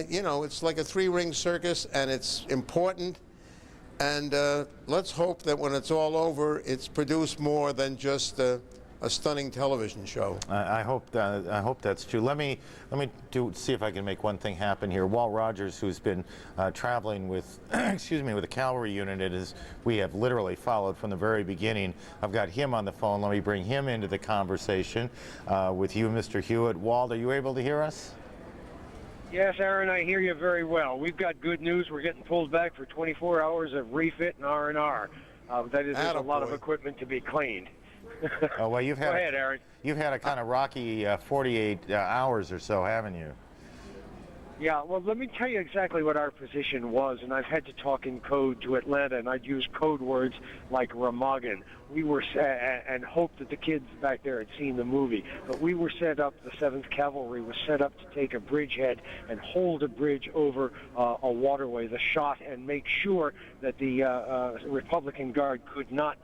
You know, it's like a three-ring circus, and it's important. And let's hope that when it's all over, it's produced more than just a stunning television show. I hope that's true. Let me see if I can make one thing happen here. Walt Rogers, who's been traveling with, with a cavalry unit, we have literally followed from the very beginning. I've got him on the phone. Let me bring him into the conversation with you, Mr. Hewitt. Walt, are you able to hear us? Yes, Aaron, I hear you very well. We've got good news. We're getting pulled back for 24 hours of refit and R&R. That is, there's a lot of equipment to be cleaned. Oh, well, Go ahead, Aaron. You've had a kind of rocky 48 hours or so, haven't you? Yeah, well, let me tell you exactly what our position was, and I've had to talk in code to Atlanta, and I'd use code words like Remagen. We were, and hoped that the kids back there had seen the movie, but we were set up, the 7th Cavalry was set up to take a bridgehead and hold a bridge over a waterway, the shot, and make sure that the Republican Guard could not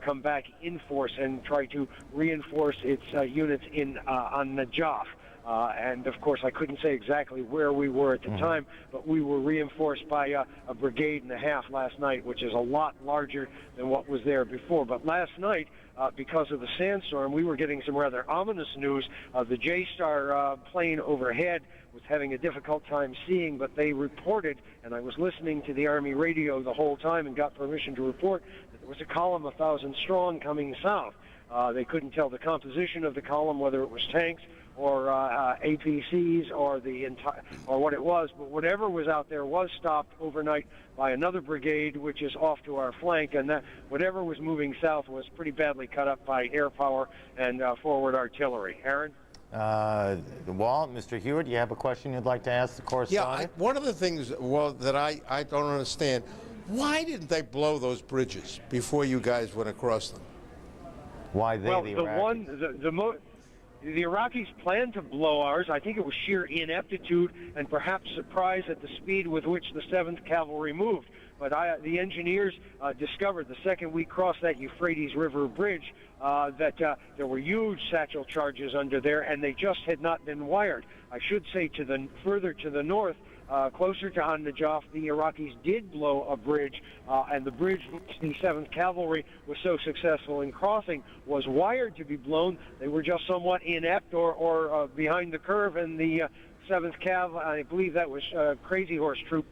come back in force and try to reinforce its units on Najaf. And of course, I couldn't say exactly where we were at the time, but we were reinforced by a brigade and a half last night, which is a lot larger than what was there before. But last night, because of the sandstorm, we were getting some rather ominous news. The J-Star plane overhead was having a difficult time seeing, but they reported, and I was listening to the Army radio the whole time and got permission to report, that there was a column 1,000 strong coming south. They couldn't tell the composition of the column, whether it was tanks or APCs or or what it was, but whatever was out there was stopped overnight by another brigade, which is off to our flank, and that whatever was moving south was pretty badly cut up by air power and forward artillery. Aaron? Walt, Mr. Hewitt, you have a question you'd like to ask the correspondent? Yeah, one of the things, well, that I don't understand, why didn't they blow those bridges before you guys went across them? Why they, well, the Iraqis? The Iraqis planned to blow ours. I think it was sheer ineptitude and perhaps surprise at the speed with which the 7th Cavalry moved. But the engineers discovered the second we crossed that Euphrates River bridge that there were huge satchel charges under there, and they just had not been wired. I should say further to the north, closer to An-Najaf, the Iraqis did blow a bridge, and the bridge which the 7th Cavalry was so successful in crossing was wired to be blown. They were just somewhat inept or behind the curve, and the 7th Cav, I believe that was Crazy Horse troop,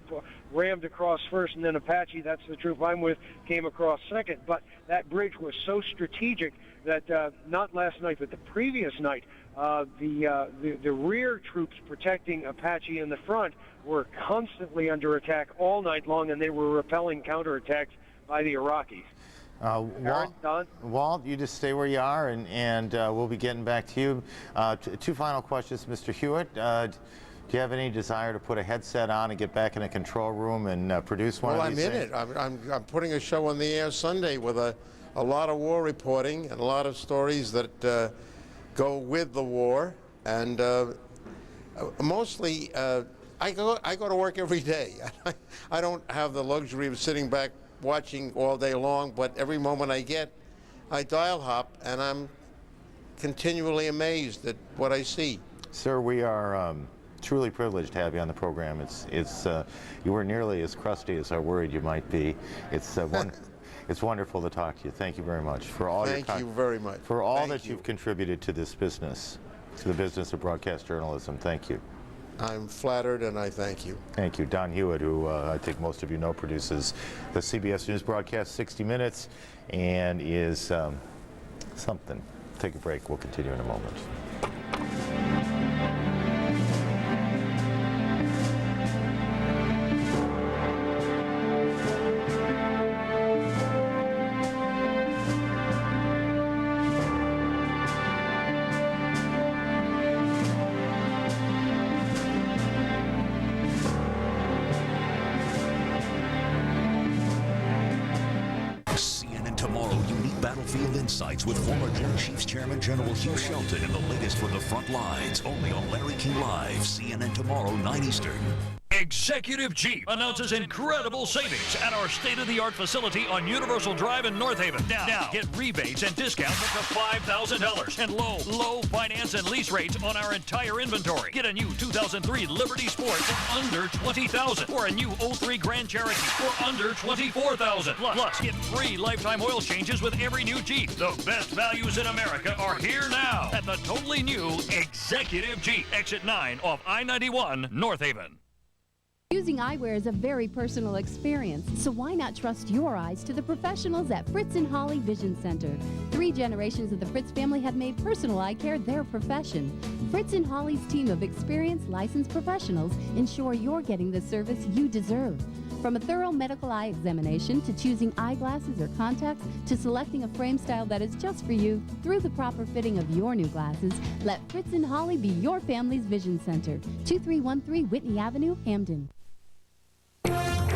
rammed across first, and then Apache, that's the troop I'm with, came across second. But that bridge was so strategic that not last night, but the previous night, the rear troops protecting Apache in the front were constantly under attack all night long, and they were repelling counterattacks by the Iraqis. Walt, you just stay where you are, and we'll be getting back to you. Two final questions, Mr. Hewitt. Do you have any desire to put a headset on and get back in a control room and produce one of these things? Well, I'm in it. I'm putting a show on the air Sunday with a lot of war reporting and a lot of stories that go with the war, and mostly I go to work every day. I don't have the luxury of sitting back watching all day long, but every moment I get, I dial hop, and I'm continually amazed at what I see. Sir, we are truly privileged to have you on the program. You weren't nearly as crusty as I worried you might be. It's wonderful to talk to you. Thank you very much for all Thank you very much. For all that you've contributed to this business, to the business of broadcast journalism. Thank you. I'm flattered, and I thank you. Thank you. Don Hewitt, who I think most of you know, produces the CBS News broadcast 60 Minutes and is something. Take a break. We'll continue in a moment. With former Joint Chiefs Chairman General Hugh Shelton and the latest from the front lines, only on Larry King Live, CNN Tomorrow, 9 Eastern. Executive Jeep announces incredible savings at our state-of-the-art facility on Universal Drive in North Haven. Now get rebates and discounts up to $5,000 and low finance and lease rates on our entire inventory. Get a new 2003 Liberty Sport for under $20,000 or a new 03 Grand Cherokee for under $24,000. Plus, get free lifetime oil changes with every new Jeep. The best values in America are here now at the totally new Executive Jeep. Exit 9 off I-91, North Haven. Using eyewear is a very personal experience, so why not trust your eyes to the professionals at Fritz & Holly Vision Center? 3 generations of the Fritz family have made personal eye care their profession. Fritz & Holly's team of experienced, licensed professionals ensure you're getting the service you deserve. From a thorough medical eye examination to choosing eyeglasses or contacts to selecting a frame style that is just for you, through the proper fitting of your new glasses, let Fritz & Holly be your family's vision center. 2313 Whitney Avenue, Hamden.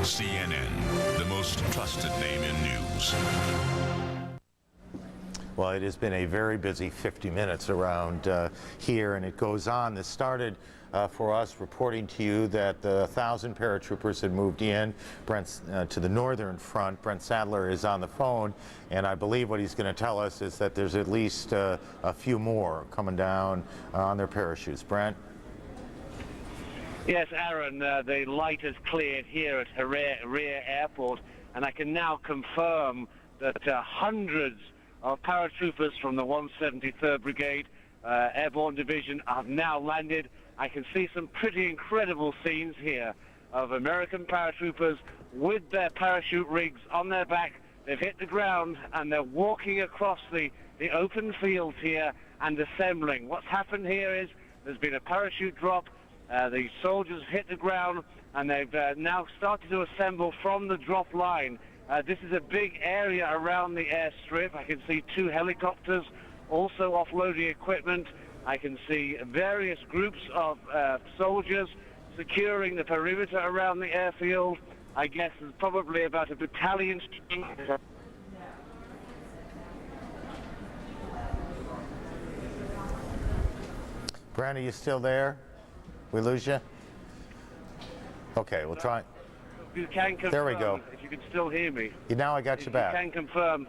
CNN, the most trusted name in news. Well, it has been a very busy 50 minutes around here, and it goes on. This started for us, reporting to you that the 1,000 paratroopers had moved in to the northern front. Brent Sadler is on the phone, and I believe what he's going to tell us is that there's at least a few more coming down on their parachutes. Brent? Yes, Aaron, the light has cleared here at Harare Airport, and I can now confirm that hundreds of paratroopers from the 173rd Brigade Airborne Division have now landed. I can see some pretty incredible scenes here of American paratroopers with their parachute rigs on their back. They've hit the ground and they're walking across the open fields here and assembling. What's happened here is there's been a parachute drop. The soldiers hit the ground and they've now started to assemble from the drop line. This is a big area around the airstrip. I can see 2 helicopters also offloading equipment. I can see various groups of soldiers securing the perimeter around the airfield. I guess there's probably about a battalion. Brandon, you still there? We lose you? Okay, we'll try. You can confirm, there we go. If you can still hear me. Now I got you back. You can confirm.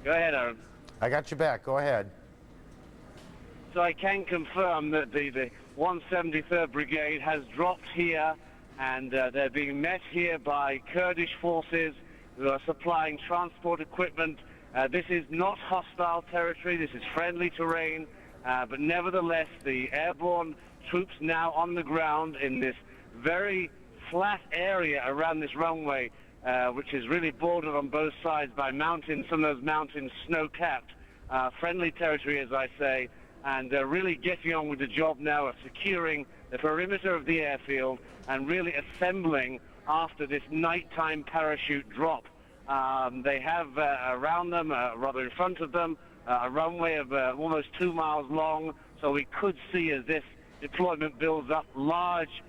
Go ahead, Aaron. I got you back. Go ahead. So I can confirm that the 173rd Brigade has dropped here, and they're being met here by Kurdish forces who are supplying transport equipment. This is not hostile territory. This is friendly terrain. But nevertheless, the airborne troops now on the ground in this very flat area around this runway, which is really bordered on both sides by mountains, some of those mountains snow-capped. Friendly territory, as I say, and really getting on with the job now of securing the perimeter of the airfield and really assembling after this nighttime parachute drop. They have around them, rather in front of them, a runway of almost 2 miles long, so we could see as this deployment builds up large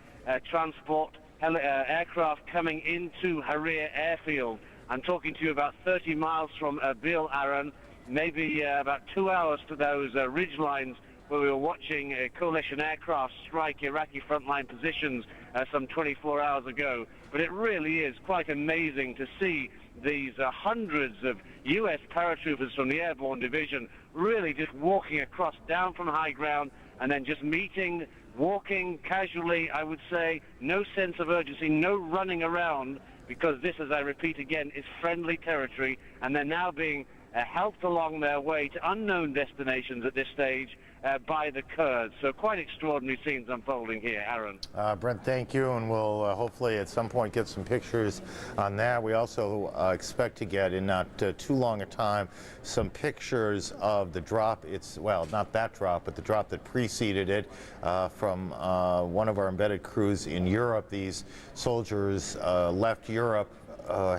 transport aircraft coming into Harare Airfield. I'm talking to you about 30 miles from Erbil, Aaron, maybe about 2 hours to those ridge lines where we were watching coalition aircraft strike Iraqi frontline positions some 24 hours ago. But it really is quite amazing to see these hundreds of U.S. paratroopers from the Airborne Division really just walking across down from high ground and then just meeting, walking casually, I would say, no sense of urgency, no running around, because this, as I repeat again, is friendly territory, and they're now being helped along their way to unknown destinations at this stage by the Kurds. So quite extraordinary scenes unfolding here, Aaron. Brent, thank you, and we'll hopefully at some point get some pictures on that. We also expect to get, in not too long a time, some pictures of the drop. It's, well, not that drop, but the drop that preceded it from one of our embedded crews in Europe. These soldiers left Europe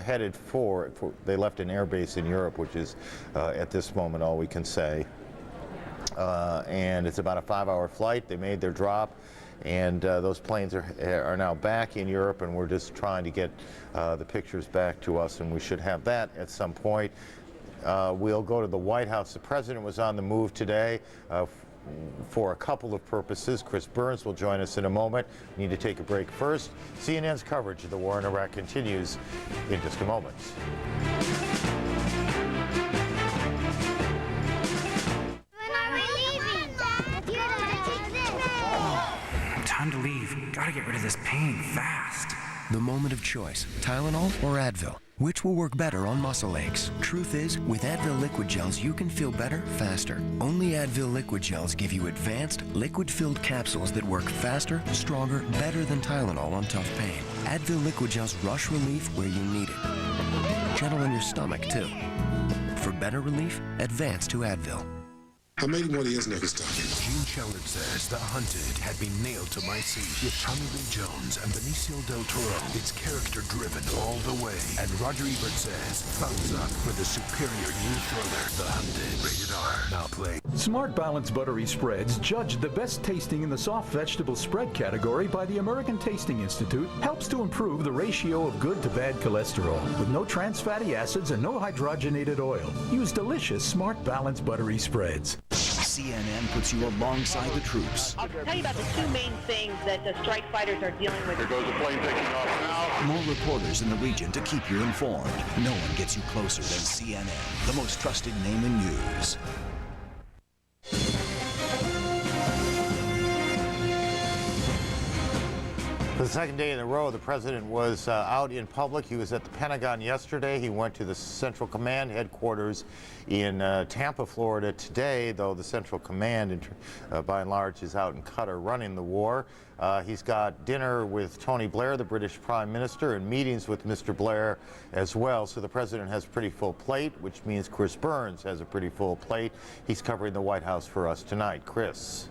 headed for, they left an airbase in Europe, which is at this moment all we can say. And it's about a 5-hour flight. They made their drop, and those planes are now back in Europe, and we're just trying to get the pictures back to us, and we should have that at some point. We'll go to the White House. The president was on the move today for a couple of purposes. Chris Burns will join us in a moment. We need to take a break first. CNN's coverage of the war in Iraq continues in just a moment. Time to leave. Gotta get rid of this pain fast. The moment of choice, Tylenol or Advil? Which will work better on muscle aches? Truth is, with Advil liquid gels, you can feel better, faster. Only Advil liquid gels give you advanced, liquid-filled capsules that work faster, stronger, better than Tylenol on tough pain. Advil liquid gels rush relief where you need it. Gentle on your stomach, too. For better relief, advance to Advil. Gene Sheldon says The Hunted had been nailed to my seat with Tommy Lee Jones and Benicio del Toro. It's character-driven all the way. And Roger Ebert says thumbs up for the superior new thriller, The Hunted. Rated R. Now play. Smart Balance Buttery Spreads, judged the best tasting in the soft vegetable spread category by the American Tasting Institute, helps to improve the ratio of good to bad cholesterol with no trans fatty acids and no hydrogenated oil. Use delicious Smart Balance Buttery Spreads. CNN puts you alongside the troops. I'll tell you about the two main things that the strike fighters are dealing with. There goes a plane taking off now. More reporters in the region to keep you informed. No one gets you closer than CNN, the most trusted name in news. For the second day in a row, the president was out in public. He was at the Pentagon yesterday. He went to the Central Command headquarters in Tampa, Florida today, though the Central Command, by and large, is out in Qatar running the war. He's got dinner with Tony Blair, the British Prime Minister, and meetings with Mr. Blair as well. So the president has a pretty full plate, which means Chris Burns has a pretty full plate. He's covering the White House for us tonight. Chris.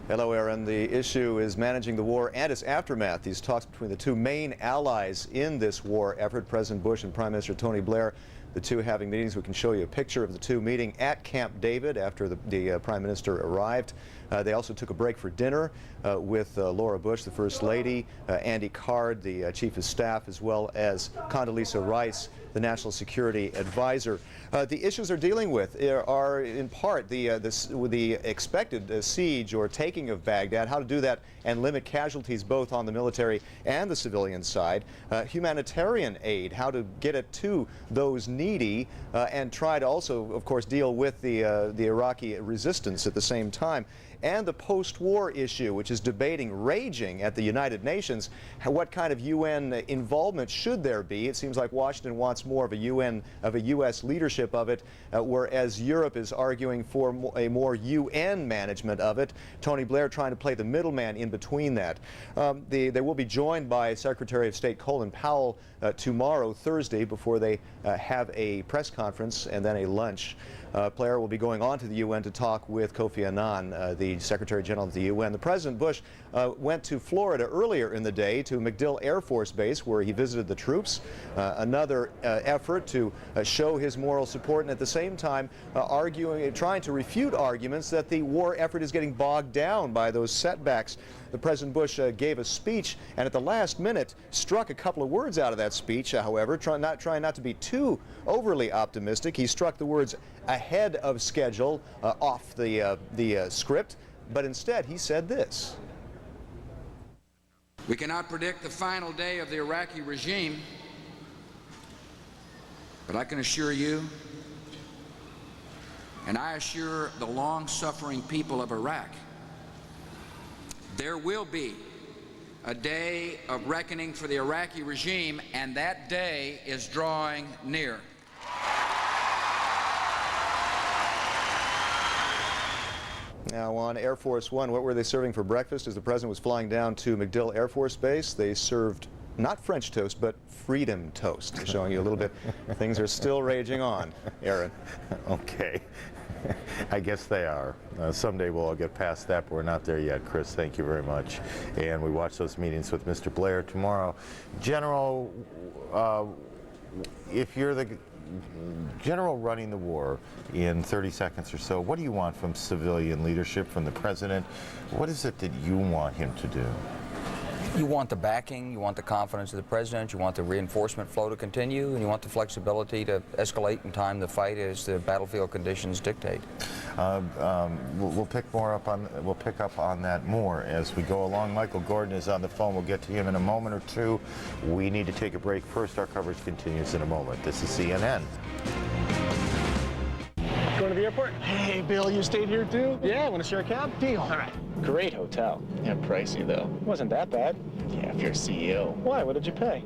Hello, Aaron. The issue is managing the war and its aftermath. These talks between the two main allies in this war effort, President Bush and Prime Minister Tony Blair, the two having meetings. We can show you a picture of the two meeting at Camp David after the Prime Minister arrived. They also took a break for dinner with Laura Bush, the First Lady, Andy Card, the Chief of Staff, as well as Condoleezza Rice, the National Security Advisor. The issues they're dealing with are, in part, the expected siege or taking of Baghdad, how to do that and limit casualties both on the military and the civilian side, humanitarian aid, how to get it to those needy, and try to also, of course, deal with the Iraqi resistance at the same time. And the post-war issue, which is raging at the United Nations. What kind of UN involvement should there be? It seems like Washington wants more of a U.S. leadership of it, whereas Europe is arguing for a more UN management of it. Tony Blair trying to play the middleman in between that. They will be joined by Secretary of State Colin Powell tomorrow, Thursday, before they have a press conference and then a lunch. Blair will be going on to the UN to talk with Kofi Annan, the Secretary General of the UN. The President Bush went to Florida earlier in the day to MacDill Air Force Base, where he visited the troops. Another effort to show his moral support, and at the same time trying to refute arguments that the war effort is getting bogged down by those setbacks. The President Bush gave a speech, and at the last minute struck a couple of words out of that speech, however, trying not to be too overly optimistic. He struck the words ahead of schedule off the script, but instead he said this. We cannot predict the final day of the Iraqi regime, but I can assure you, and I assure the long-suffering people of Iraq, there will be a day of reckoning for the Iraqi regime, and that day is drawing near. Now on Air Force One, what were they serving for breakfast as the President was flying down to MacDill Air Force Base? They served not French toast, but freedom toast, showing you a little bit. Things are still raging on, Aaron. Okay. I guess they are. Someday we'll all get past that, but we're not there yet. Chris, thank you very much. And we watch those meetings with Mr. Blair tomorrow. General, if you're the general running the war in 30 seconds or so, what do you want from civilian leadership, from the president? What is it that you want him to do? You want the backing, you want the confidence of the president, you want the reinforcement flow to continue, and you want the flexibility to escalate and time the fight as the battlefield conditions dictate. We'll pick up on that more as we go along. Michael Gordon is on the phone. We'll get to him in a moment or two. We need to take a break first. Our coverage continues in a moment. This is CNN. Going to the airport? Hey, Bill, you stayed here too? Yeah, want to share a cab? Deal. All right. Great hotel. Yeah, pricey though. Wasn't that bad. Yeah, if you're CEO. Why? What did you pay?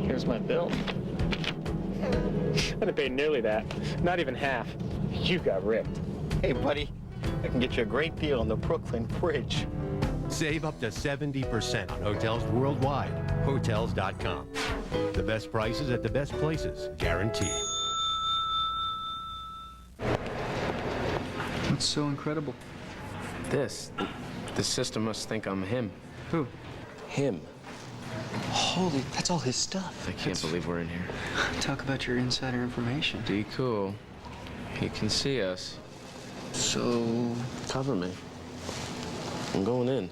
Here's my bill. I didn't pay nearly that. Not even half. You got ripped. Hey, buddy, I can get you a great deal on the Brooklyn Bridge. Save up to 70% on hotels worldwide. Hotels.com. The best prices at the best places, guaranteed. That's so incredible. The system must think I'm him. Who? Him. Holy, that's all his stuff. I can't believe we're in here. Talk about your insider information. Be cool. He can see us. So... Cover me. I'm going in.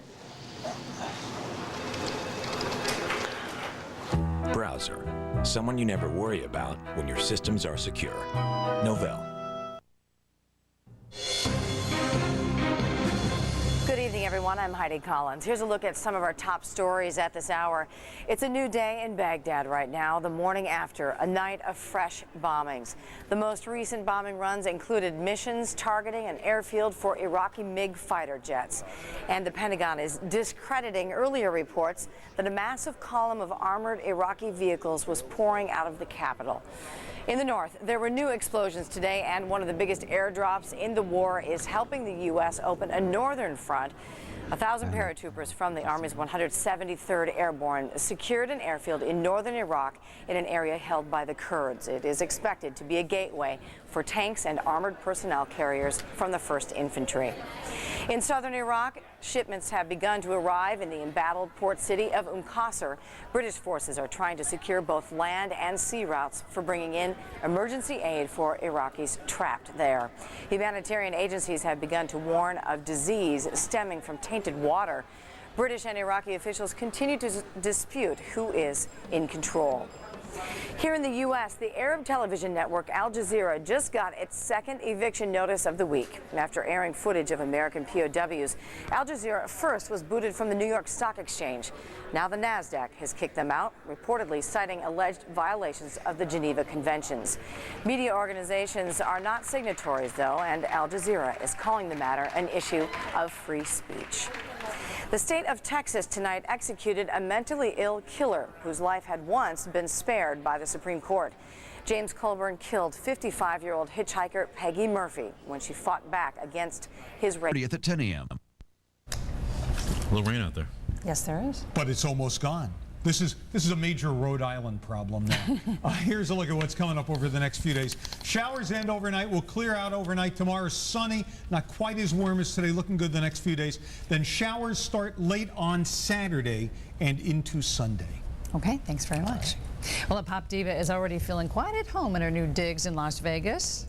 Browser. Someone you never worry about when your systems are secure. Novell. everyone. I'm Heidi Collins. Here's a look at some of our top stories at this hour. It's a new day in Baghdad right now, the morning after a night of fresh bombings. The most recent bombing runs included missions targeting an airfield for Iraqi MiG fighter jets. And the Pentagon is discrediting earlier reports that a massive column of armored Iraqi vehicles was pouring out of the capital. In the north, there were new explosions today, and one of the biggest airdrops in the war is helping the U.S. open a northern front. 1,000 paratroopers from the Army's 173rd Airborne secured an airfield in northern Iraq in an area held by the Kurds. It is expected to be a gateway for tanks and armored personnel carriers from the 1st Infantry. In southern Iraq, shipments have begun to arrive in the embattled port city of Qasr. British forces are trying to secure both land and sea routes for bringing in emergency aid for Iraqis trapped there. Humanitarian agencies have begun to warn of disease stemming from tainted water. British and Iraqi officials continue to dispute who is in control. Here in the U.S., the Arab television network Al Jazeera just got its second eviction notice of the week. After airing footage of American POWs, Al Jazeera first was booted from the New York Stock Exchange. Now the NASDAQ has kicked them out, reportedly citing alleged violations of the Geneva Conventions. Media organizations are not signatories, though, and Al Jazeera is calling the matter an issue of free speech. The state of Texas tonight executed a mentally ill killer whose life had once been spared by the Supreme Court. James Colburn killed 55-year-old hitchhiker Peggy Murphy when she fought back against his rape. At 10 a.m. A little rain out there. Yes, there is. But it's almost gone. This is a major Rhode Island problem now. Here's a look at what's coming up over the next few days. Showers end overnight. We'll clear out overnight. Tomorrow sunny, not quite as warm as today. Looking good the next few days. Then showers start late on Saturday and into Sunday. Okay, thanks very much. Well, the pop diva is already feeling quite at home in her new digs in Las Vegas.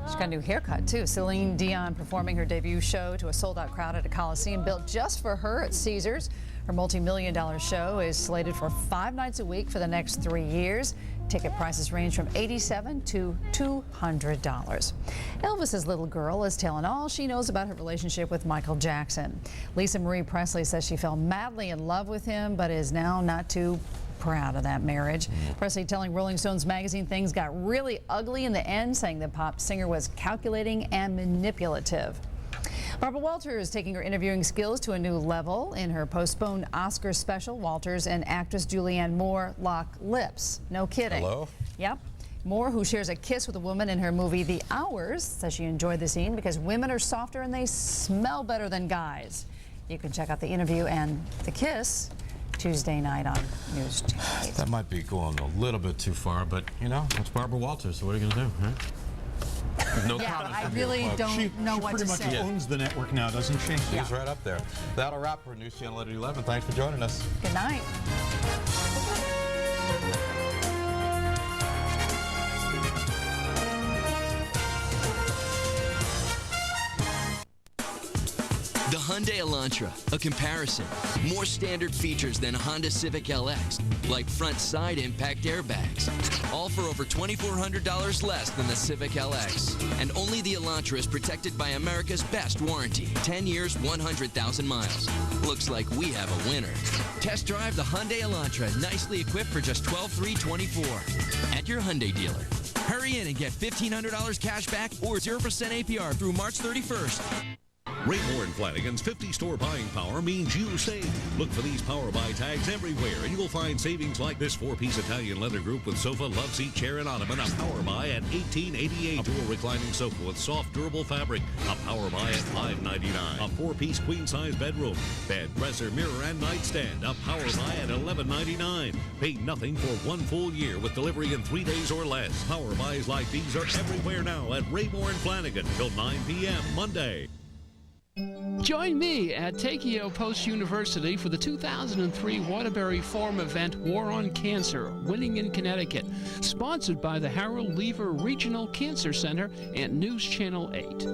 She's got a new haircut, too. Celine Dion performing her debut show to a sold-out crowd at a Coliseum built just for her at Caesars. Her multi-million-dollar show is slated for 5 nights a week for the next 3 years. Ticket prices range from $87 to $200. Elvis's little girl is telling all she knows about her relationship with Michael Jackson. Lisa Marie Presley says she fell madly in love with him, but is now not too proud of that marriage. Presley telling Rolling Stones magazine things got really ugly in the end, saying the pop singer was calculating and manipulative. Barbara Walters is taking her interviewing skills to a new level. In her postponed Oscar special, Walters and actress Julianne Moore lock lips. No kidding. Hello? Yep. Moore, who shares a kiss with a woman in her movie The Hours, says she enjoyed the scene because women are softer and they smell better than guys. You can check out the interview and the kiss Tuesday night on News 2. That might be going a little bit too far, but you know, it's Barbara Walters, so what are you going to do, right? No yeah, comment I from really you, don't know what to say. She pretty much owns the network now, doesn't she? She's right up there. That'll wrap for News Channel at 11. Thanks for joining us. Good night. The Hyundai Elantra, a comparison. More standard features than a Honda Civic LX, like front side impact airbags. All for over $2,400 less than the Civic LX. And only the Elantra is protected by America's best warranty. 10 years, 100,000 miles. Looks like we have a winner. Test drive the Hyundai Elantra, nicely equipped for just $12,324 at your Hyundai dealer. Hurry in and get $1,500 cash back or 0% APR through March 31st. Raymour & Flanagan's 50-store buying power means you save. Look for these Power Buy tags everywhere, and you will find savings like this 4-piece Italian leather group with sofa, love seat, chair, and ottoman, a Power Buy at $18.88. A dual reclining sofa with soft, durable fabric, a Power Buy at $5.99. A 4-piece queen-size bedroom, bed, dresser, mirror, and nightstand, a Power Buy at $11.99. Pay nothing for 1 full year with delivery in 3 days or less. Power Buys like these are everywhere now at Raymour & Flanagan till 9 p.m. Monday. Join me at Takeo Post University for the 2003 Waterbury Forum event, War on Cancer, Winning in Connecticut, sponsored by the Harold Lever Regional Cancer Center and News Channel 8.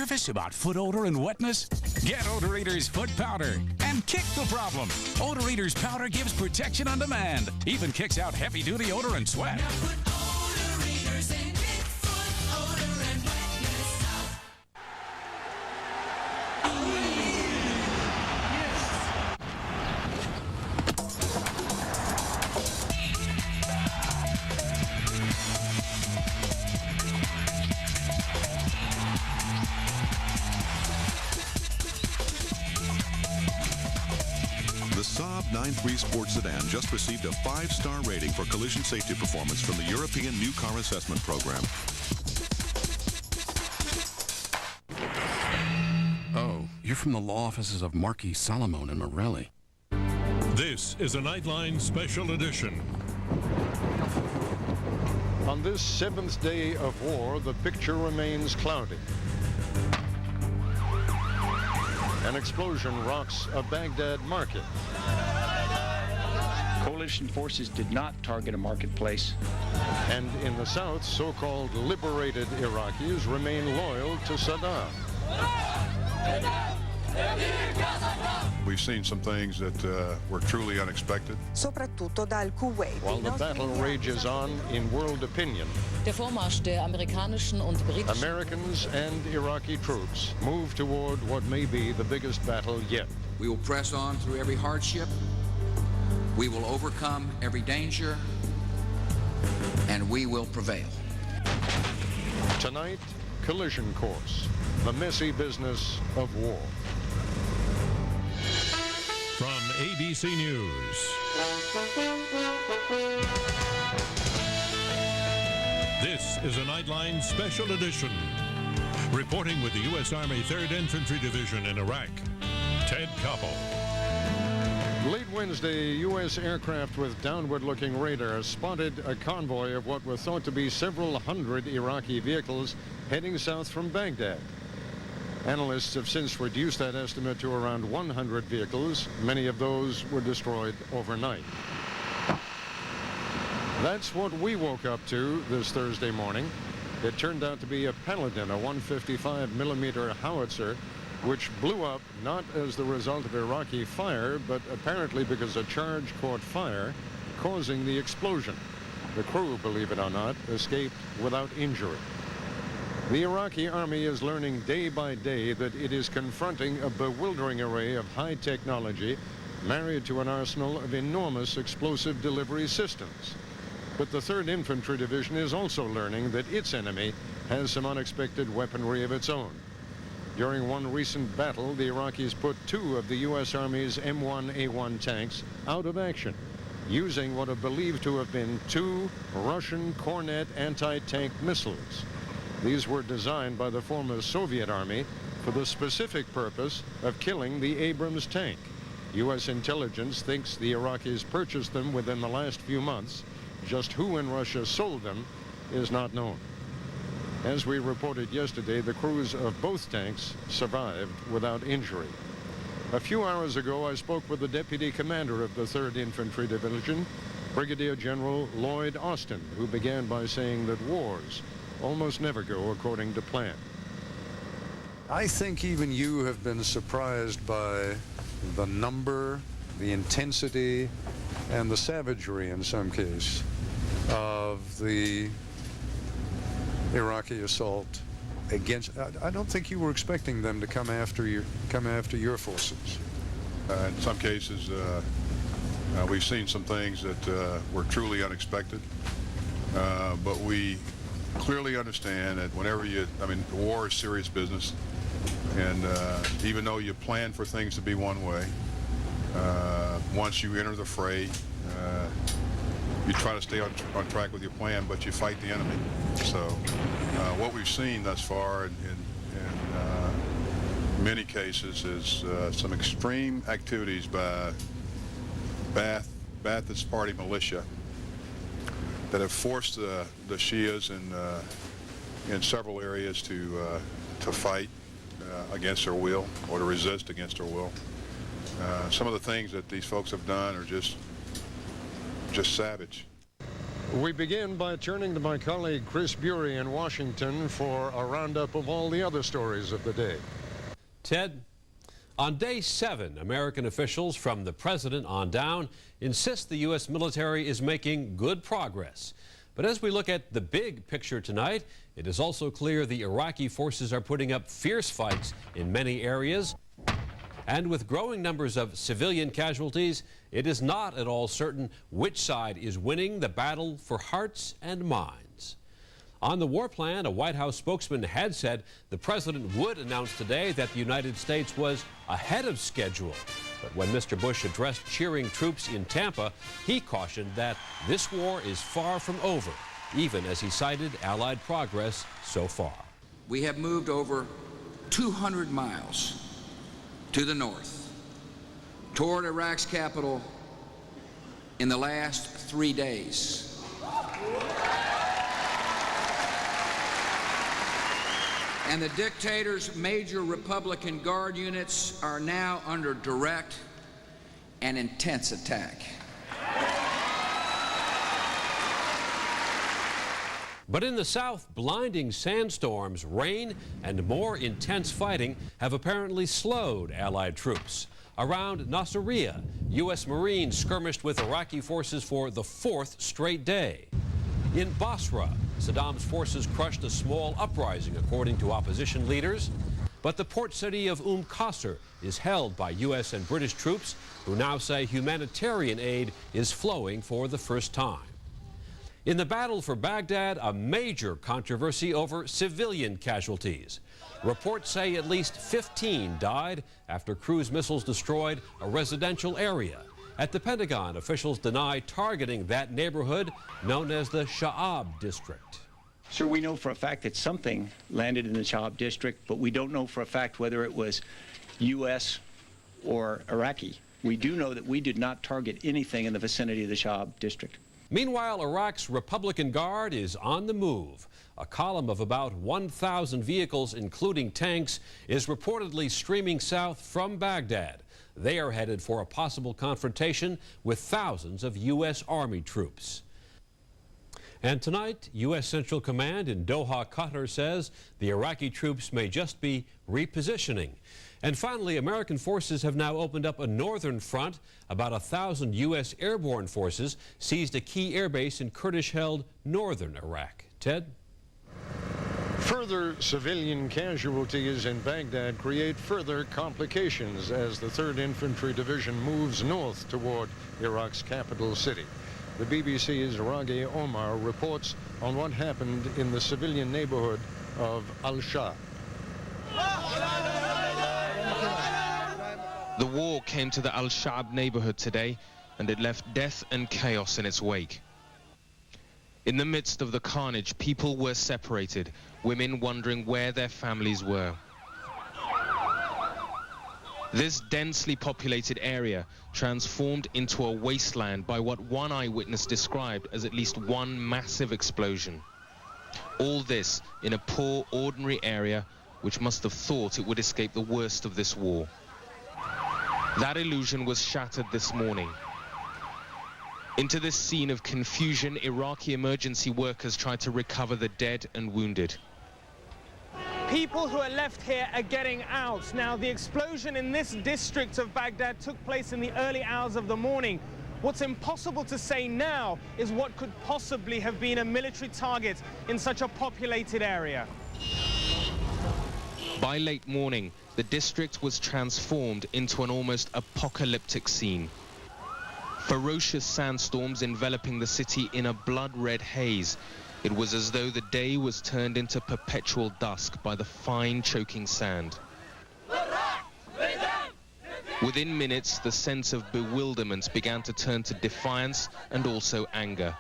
Nervous about foot odor and wetness? Get Odor Eater's foot powder and kick the problem. Odor Eater's powder gives protection on demand. Even kicks out heavy-duty odor and sweat. The Saab 9.3 Sports Sedan just received a 5-star rating for collision safety performance from the European New Car Assessment Program. Oh, you're from the law offices of Marquis Salamone and Morelli. This is a Nightline Special Edition. On this 7th day of war, the picture remains cloudy. An explosion rocks a Baghdad market. Coalition forces did not target a marketplace. And in the south, so-called liberated Iraqis remain loyal to Saddam. We've seen some things that were truly unexpected. Soprattutto dal Kuwait. While the battle rages on in world opinion, Der Vormarsch der amerikanischen und britischen Americans and Iraqi troops move toward what may be the biggest battle yet. We will press on through every hardship. We will overcome every danger. And we will prevail. Tonight, collision course, the messy business of war. From ABC News. This is a Nightline Special Edition. Reporting with the U.S. Army 3rd Infantry Division in Iraq, Ted Koppel. Late Wednesday, U.S. aircraft with downward-looking radar spotted a convoy of what were thought to be several hundred Iraqi vehicles heading south from Baghdad. Analysts have since reduced that estimate to around 100 vehicles. Many of those were destroyed overnight. That's what we woke up to this Thursday morning. It turned out to be a Paladin, a 155mm howitzer, which blew up not as the result of Iraqi fire, but apparently because a charge caught fire, causing the explosion. The crew, believe it or not, escaped without injury. The Iraqi army is learning day by day that it is confronting a bewildering array of high technology married to an arsenal of enormous explosive delivery systems. But the 3rd Infantry Division is also learning that its enemy has some unexpected weaponry of its own. During one recent battle, the Iraqis put 2 of the U.S. Army's M1A1 tanks out of action, using what are believed to have been 2 Russian Kornet anti-tank missiles. These were designed by the former Soviet Army for the specific purpose of killing the Abrams tank. U.S. intelligence thinks the Iraqis purchased them within the last few months. Just who in Russia sold them is not known. As we reported yesterday, the crews of both tanks survived without injury. A few hours ago, I spoke with the deputy commander of the 3rd Infantry Division, Brigadier General Lloyd Austin, who began by saying that wars almost never go according to plan. I think even you have been surprised by the number, the intensity, and the savagery in some case of the Iraqi assault against. I don't think you were expecting them to come after your forces. In some cases, we've seen some things that were truly unexpected, but we clearly understand that whenever war is serious business, and even though you plan for things to be one way, once you enter the fray, you try to stay on track with your plan, but you fight the enemy. So what we've seen thus far in many cases is some extreme activities by Ba'athist Party militia that have forced the Shias in several areas to fight against their will or to resist against their will. Some of the things that these folks have done are just savage. We begin by turning to my colleague Chris Bury in Washington for a roundup of all the other stories of the day. Ted, on day 7, American officials from the president on down insist the U.S. military is making good progress. But as we look at the big picture tonight, it is also clear the Iraqi forces are putting up fierce fights in many areas. And with growing numbers of civilian casualties, it is not at all certain which side is winning the battle for hearts and minds. On the war plan, a White House spokesman had said the president would announce today that the United States was ahead of schedule. But when Mr. Bush addressed cheering troops in Tampa, he cautioned that this war is far from over, even as he cited Allied progress so far. We have moved over 200 miles to the north toward Iraq's capital in the last 3 days. And the dictator's major Republican Guard units are now under direct and intense attack. But in the south, blinding sandstorms, rain, and more intense fighting have apparently slowed Allied troops. Around Nasiriyah, U.S. Marines skirmished with Iraqi forces for the 4th straight day. In Basra, Saddam's forces crushed a small uprising, according to opposition leaders. But the port city of Qasr is held by U.S. and British troops, who now say humanitarian aid is flowing for the first time. In the battle for Baghdad, a major controversy over civilian casualties. Reports say at least 15 died after cruise missiles destroyed a residential area. At the Pentagon, officials deny targeting that neighborhood known as the Sha'ab district. Sir, we know for a fact that something landed in the Sha'ab district, but we don't know for a fact whether it was U.S. or Iraqi. We do know that we did not target anything in the vicinity of the Sha'ab district. Meanwhile, Iraq's Republican Guard is on the move. A column of about 1,000 vehicles, including tanks, is reportedly streaming south from Baghdad. They are headed for a possible confrontation with thousands of U.S. Army troops. And tonight, U.S. Central Command in Doha, Qatar says the Iraqi troops may just be repositioning. And finally, American forces have now opened up a northern front. About 1,000 U.S. airborne forces seized a key airbase in Kurdish-held northern Iraq. Ted? Further civilian casualties in Baghdad create further complications as the 3rd Infantry Division moves north toward Iraq's capital city. The BBC's Raghi Omar reports on what happened in the civilian neighborhood of Al-Shah. The war came to the Al-Sha'ab neighborhood today, and it left death and chaos in its wake. In the midst of the carnage, people were separated, women wondering where their families were. This densely populated area transformed into a wasteland by what one eyewitness described as at least one massive explosion. All this in a poor, ordinary area which must have thought it would escape the worst of this war. That illusion was shattered this morning. Into this scene of confusion, Iraqi emergency workers tried to recover the dead and wounded. People who are left here are getting out. Now, the explosion in this district of Baghdad took place in the early hours of the morning. What's impossible to say now is what could possibly have been a military target in such a populated area. By late morning, the district was transformed into an almost apocalyptic scene. Ferocious sandstorms enveloping the city in a blood-red haze. It was as though the day was turned into perpetual dusk by the fine choking sand. Within minutes, the sense of bewilderment began to turn to defiance and also anger.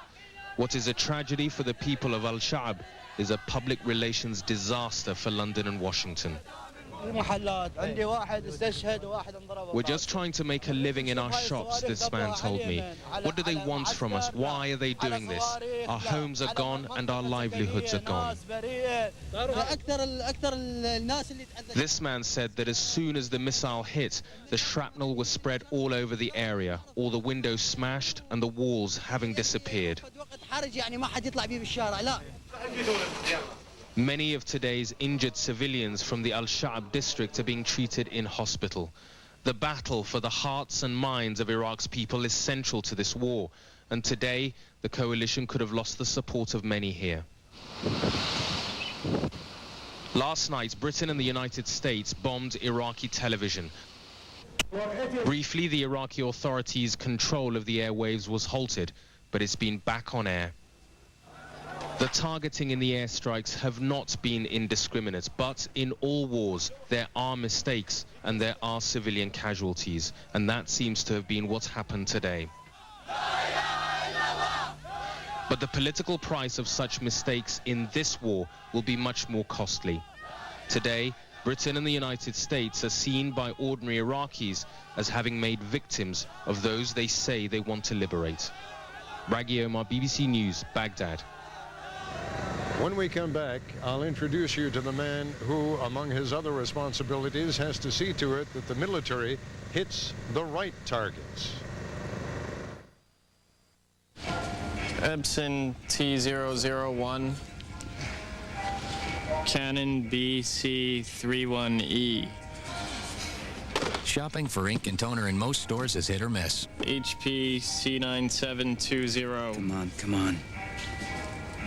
What is a tragedy for the people of Al-Sha'ab is a public relations disaster for London and Washington. We're just trying to make a living in our shops, this man told me. What do they want from us? Why are they doing this? Our homes are gone and our livelihoods are gone. This man said that as soon as the missile hit, the shrapnel was spread all over the area, all the windows smashed and the walls having disappeared. Many of today's injured civilians from the Al-Sha'ab district are being treated in hospital. The battle for the hearts and minds of Iraq's people is central to this war, and today the coalition could have lost the support of many here. Last night, Britain and the United States bombed Iraqi television. Briefly, the Iraqi authorities' control of the airwaves was halted, but it's been back on air. The targeting in the airstrikes have not been indiscriminate, but in all wars there are mistakes and there are civilian casualties, and that seems to have been what's happened today. But the political price of such mistakes in this war will be much more costly. Today, Britain and the United States are seen by ordinary Iraqis as having made victims of those they say they want to liberate. Raghi Omar, BBC News, Baghdad. When we come back, I'll introduce you to the man who, among his other responsibilities, has to see to it that the military hits the right targets. Epson T001, Canon BC31E. Shopping for ink and toner in most stores is hit or miss. HP C9720. Come on.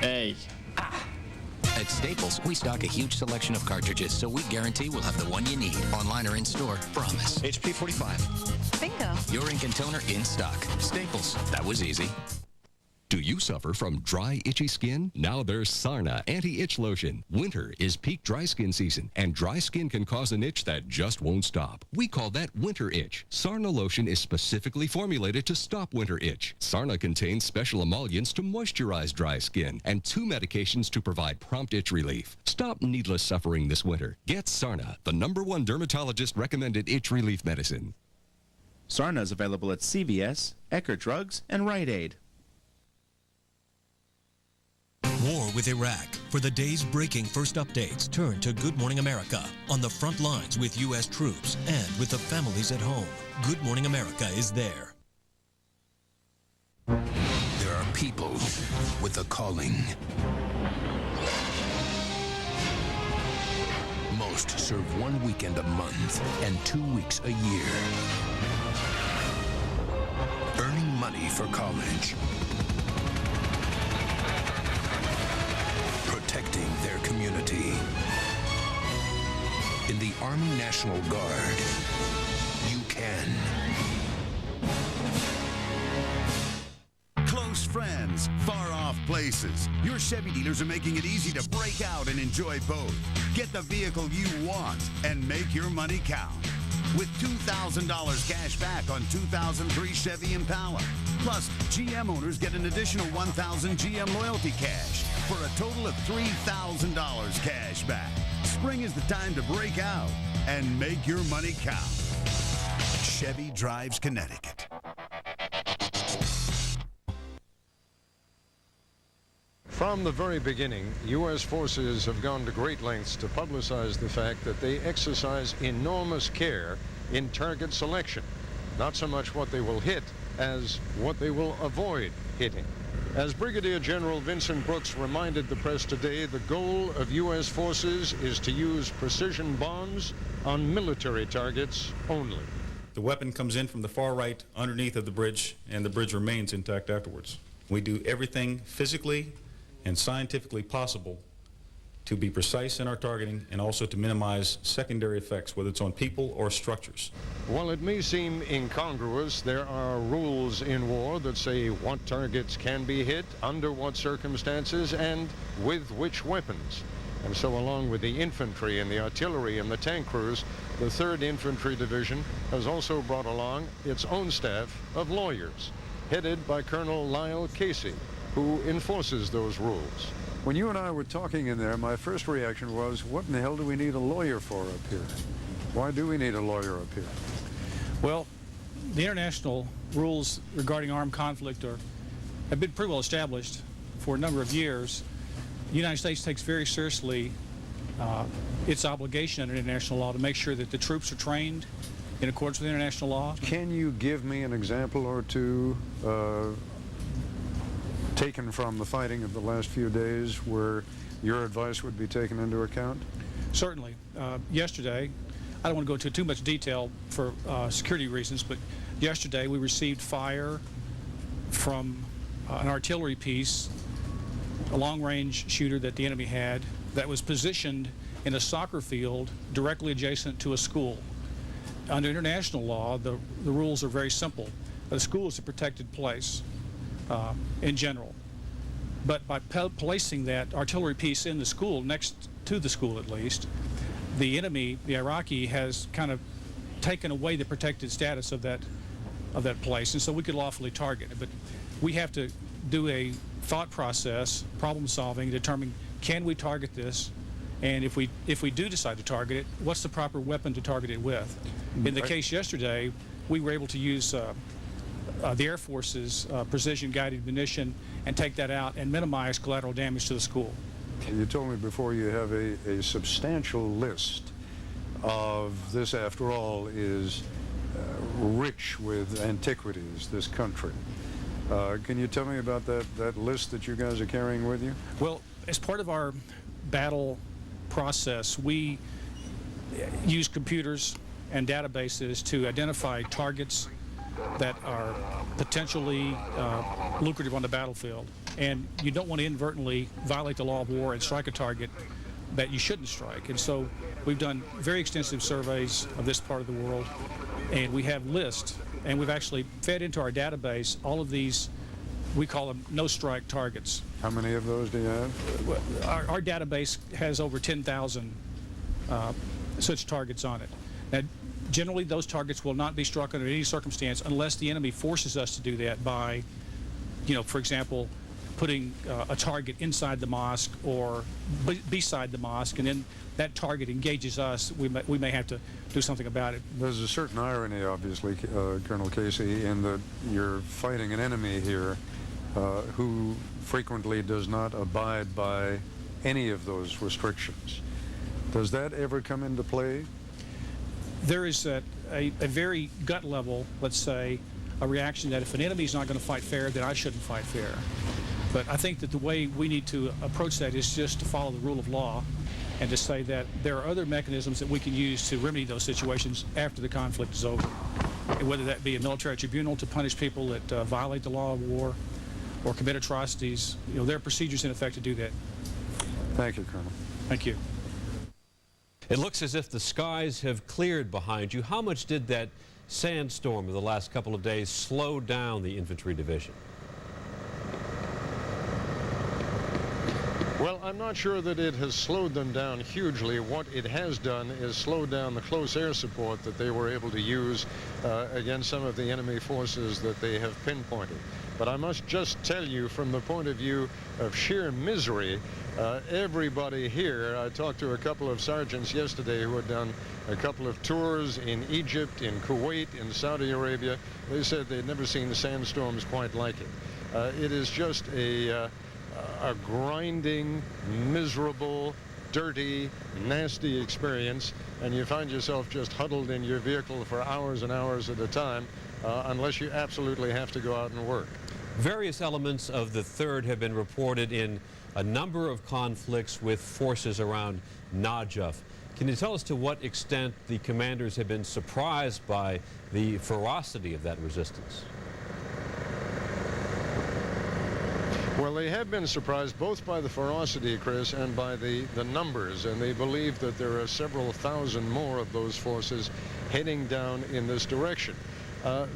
A. At Staples, we stock a huge selection of cartridges, so we guarantee we'll have the one you need. Online or in store, promise. HP 45. Bingo. Your ink and toner in stock. Staples. That was easy. Do you suffer from dry, itchy skin? Now there's Sarna Anti-Itch Lotion. Winter is peak dry skin season, and dry skin can cause an itch that just won't stop. We call that winter itch. Sarna Lotion is specifically formulated to stop winter itch. Sarna contains special emollients to moisturize dry skin and 2 medications to provide prompt itch relief. Stop needless suffering this winter. Get Sarna, the #1 dermatologist-recommended itch relief medicine. Sarna is available at CVS, Eckerd Drugs, and Rite Aid. War with Iraq. For the day's breaking first updates, turn to Good Morning America. On the front lines with U.S. troops and with the families at home. Good Morning America is there. There are people with a calling. Most serve 1 weekend a month and 2 weeks a year. Earning money for college. Protecting their community. In the Army National Guard, you can. Close friends, far-off places. Your Chevy dealers are making it easy to break out and enjoy both. Get the vehicle you want and make your money count. With $2,000 cash back on 2003 Chevy Impala. Plus, GM owners get an additional $1,000 GM loyalty cash for a total of $3,000 cash back. Spring is the time to break out and make your money count. Chevy drives Connecticut. From the very beginning, U.S. forces have gone to great lengths to publicize the fact that they exercise enormous care in target selection. Not so much what they will hit as what they will avoid hitting. As Brigadier General Vincent Brooks reminded the press today, the goal of U.S. forces is to use precision bombs on military targets only. The weapon comes in from the far right underneath of the bridge, and the bridge remains intact afterwards. We do everything physically and scientifically possible to be precise in our targeting and also to minimize secondary effects, whether it's on people or structures. While it may seem incongruous, there are rules in war that say what targets can be hit, under what circumstances, and with which weapons. And so along with the infantry and the artillery and the tank crews, the 3rd Infantry Division has also brought along its own staff of lawyers, headed by Colonel Lyle Casey, who enforces those rules. When you and I were talking in there, my first reaction was, what in the hell do we need a lawyer for up here? Why do we need a lawyer up here? Well, the international rules regarding armed conflict have been pretty well established for a number of years. The United States takes very seriously its obligation under international law to make sure that the troops are trained in accordance with international law. Can you give me an example or two taken from the fighting of the last few days where your advice would be taken into account? Certainly. Yesterday, I don't want to go into too much detail for security reasons, but yesterday we received fire from an artillery piece, a long-range shooter that the enemy had, that was positioned in a soccer field directly adjacent to a school. Under international law, the rules are very simple. The school is a protected place in general. But by placing that artillery piece in the school, next to the school at least, the enemy, the Iraqi, has kind of taken away the protected status of that place, and so we could lawfully target it. But we have to do a thought process, problem solving, determine can we target this, and if we do decide to target it, what's the proper weapon to target it with? In the case yesterday, we were able to use the Air Force's precision-guided munition and take that out and minimize collateral damage to the school. You told me before you have a substantial list of this, after all, is rich with antiquities, this country. Can you tell me about that list that you guys are carrying with you? Well, as part of our battle process, we use computers and databases to identify targets that are potentially lucrative on the battlefield. And you don't want to inadvertently violate the law of war and strike a target that you shouldn't strike. And so we've done very extensive surveys of this part of the world, and we have lists, and we've actually fed into our database all of these, we call them no-strike targets. How many of those do you have? Our database has over 10,000 such targets on it. Now, generally, those targets will not be struck under any circumstance unless the enemy forces us to do that by, for example, putting a target inside the mosque or beside the mosque, and then that target engages us. We may have to do something about it. There's a certain irony, obviously, Colonel Casey, in that you're fighting an enemy here who frequently does not abide by any of those restrictions. Does that ever come into play? There is a very gut level, let's say, a reaction that if an enemy is not going to fight fair, then I shouldn't fight fair. But I think that the way we need to approach that is just to follow the rule of law and to say that there are other mechanisms that we can use to remedy those situations after the conflict is over, whether that be a military tribunal to punish people that violate the law of war or commit atrocities. There are procedures in effect to do that. Thank you, Colonel. Thank you. It looks as if the skies have cleared behind you. How much did that sandstorm of the last couple of days slow down the infantry division? Well, I'm not sure that it has slowed them down hugely. What it has done is slowed down the close air support that they were able to use against some of the enemy forces that they have pinpointed. But I must just tell you, from the point of view of sheer misery, everybody here, I talked to a couple of sergeants yesterday who had done a couple of tours in Egypt, in Kuwait, in Saudi Arabia. They said they'd never seen sandstorms quite like it. It is just a grinding, miserable, dirty, nasty experience, and you find yourself just huddled in your vehicle for hours and hours at a time, unless you absolutely have to go out and work. Various elements of the 3rd have been reported in a number of conflicts with forces around Najaf. Can you tell us to what extent the commanders have been surprised by the ferocity of that resistance? Well, they have been surprised both by the ferocity, Chris, and by the numbers, and they believe that there are several thousand more of those forces heading down in this direction.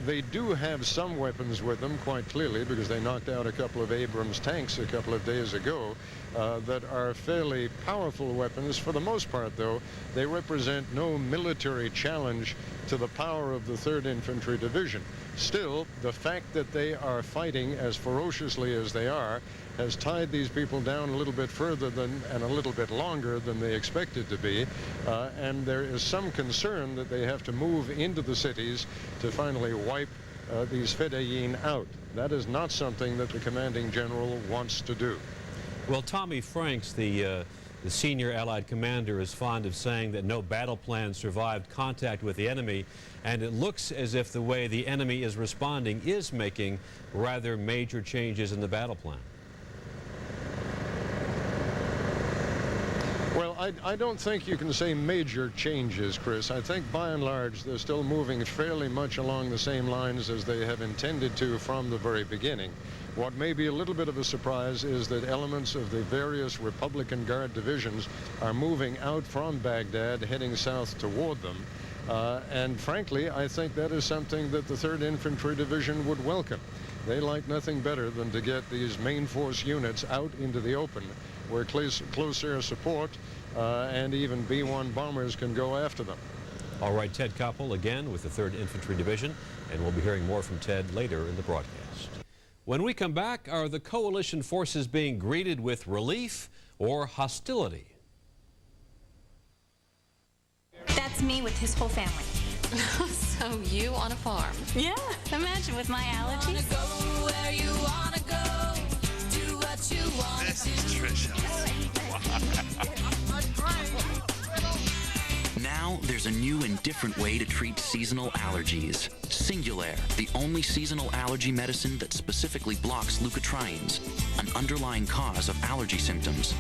They do have some weapons with them, quite clearly, because they knocked out a couple of Abrams tanks a couple of days ago that are fairly powerful weapons. For the most part, though, they represent no military challenge to the power of the 3rd Infantry Division. Still, the fact that they are fighting as ferociously as they are has tied these people down a little bit further than and a little bit longer than they expected to be, and there is some concern that they have to move into the cities to finally wipe these Fedayeen out. That is not something that the commanding general wants to do. Well, Tommy Franks, the senior Allied commander, is fond of saying that no battle plan survived contact with the enemy, and it looks as if the way the enemy is responding is making rather major changes in the battle plan. Well, I don't think you can say major changes, Chris. I think by and large they're still moving fairly much along the same lines as they have intended to from the very beginning. What may be a little bit of a surprise is that elements of the various Republican Guard divisions are moving out from Baghdad, heading south toward them. And frankly, I think that is something that the 3rd Infantry Division would welcome. They like nothing better than to get these main force units out into the open, where close air support and even B-1 bombers can go after them. All right, Ted Koppel again with the 3rd Infantry Division, and we'll be hearing more from Ted later in the broadcast. When we come back, are the coalition forces being greeted with relief or hostility? That's me with his whole family. So you on a farm? Yeah, imagine with my allergies. Go where you wanna go, do what you want. This is Trisha. Now there's a new and different way to treat seasonal allergies. Singulair, the only seasonal allergy medicine that specifically blocks leukotrienes, an underlying cause of allergy symptoms.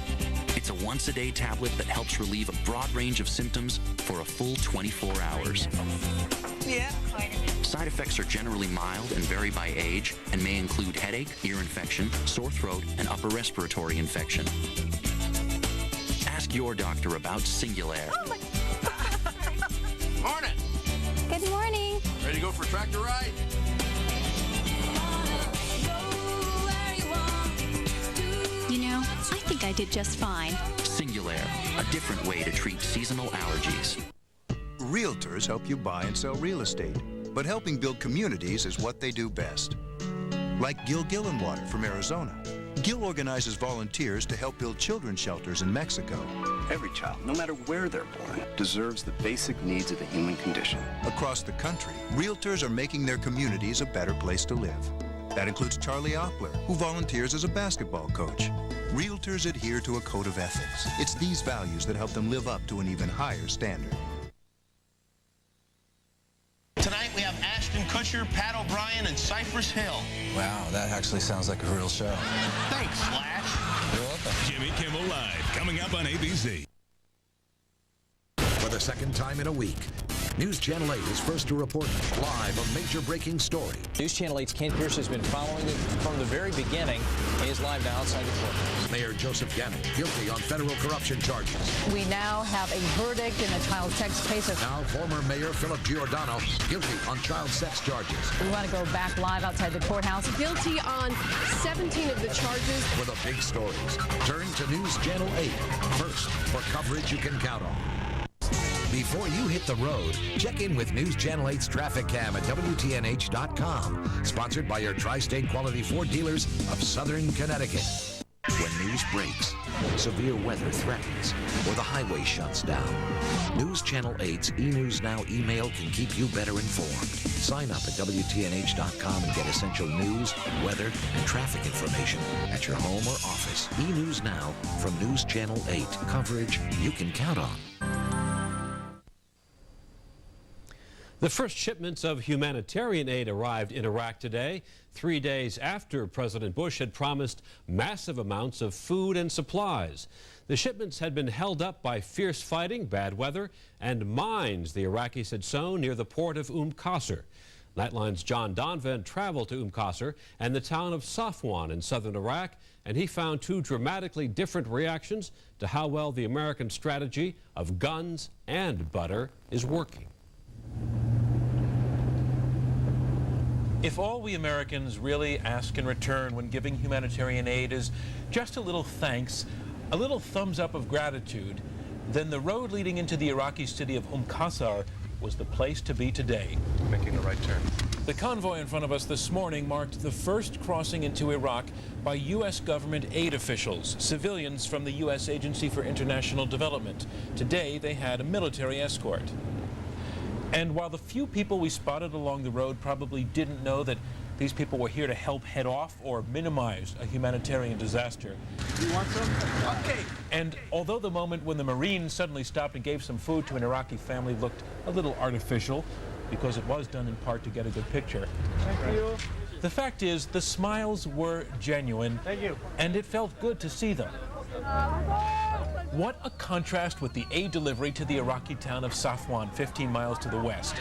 It's a once-a-day tablet that helps relieve a broad range of symptoms for a full 24 hours. Yeah. Side effects are generally mild and vary by age and may include headache, ear infection, sore throat, and upper respiratory infection. Ask your doctor about Singulair. Oh Morning. Good morning. Ready to go for a tractor ride? You know, I think I did just fine. Singulair, a different way to treat seasonal allergies. Realtors help you buy and sell real estate, but helping build communities is what they do best. Like Gil Gillenwater from Arizona. Gil organizes volunteers to help build children's shelters in Mexico. Every child, no matter where they're born, deserves the basic needs of the human condition. Across the country, realtors are making their communities a better place to live. That includes Charlie Oppler, who volunteers as a basketball coach. Realtors adhere to a code of ethics. It's these values that help them live up to an even higher standard. Tonight we have Ashton Kutcher, Pat O'Brien, and Cypress Hill. Wow, that actually sounds like a real show. Thanks, Slash. You're welcome. Jimmy Kimmel Live, coming up on ABC. For the second time in a week, News Channel 8 is first to report live a major breaking story. News Channel 8's Ken Pierce has been following it from the very beginning. He is live now outside the courthouse. Mayor Joseph Gannon guilty on federal corruption charges. We now have a verdict in a child sex case. Now former Mayor Philip Giordano guilty on child sex charges. We want to go back live outside the courthouse. Guilty on 17 of the charges. For the big stories, turn to News Channel 8 first for coverage you can count on. Before you hit the road, check in with News Channel 8's Traffic Cam at WTNH.com. Sponsored by your tri-state quality Ford dealers of Southern Connecticut. When news breaks, severe weather threatens, or the highway shuts down, News Channel 8's eNews Now email can keep you better informed. Sign up at WTNH.com and get essential news, weather, and traffic information at your home or office. eNews Now from News Channel 8. Coverage you can count on. The first shipments of humanitarian aid arrived in Iraq today, 3 days after President Bush had promised massive amounts of food and supplies. The shipments had been held up by fierce fighting, bad weather, and mines the Iraqis had sown near the port of Qasr. Nightline's John Donvan traveled to Qasr and the town of Safwan in southern Iraq, and he found two dramatically different reactions to how well the American strategy of guns and butter is working. If all we Americans really ask in return when giving humanitarian aid is just a little thanks, a little thumbs up of gratitude, then the road leading into the Iraqi city of Qasr was the place to be today. Making the right turn. The convoy in front of us this morning marked the first crossing into Iraq by U.S. government aid officials, civilians from the U.S. Agency for International Development. Today, they had a military escort. And while the few people we spotted along the road probably didn't know that these people were here to help head off or minimize a humanitarian disaster. You want some? Okay. And although the moment when the Marines suddenly stopped and gave some food to an Iraqi family looked a little artificial, because it was done in part to get a good picture. Thank you. The fact is, the smiles were genuine. Thank you. And it felt good to see them. What a contrast with the aid delivery to the Iraqi town of Safwan, 15 miles to the west.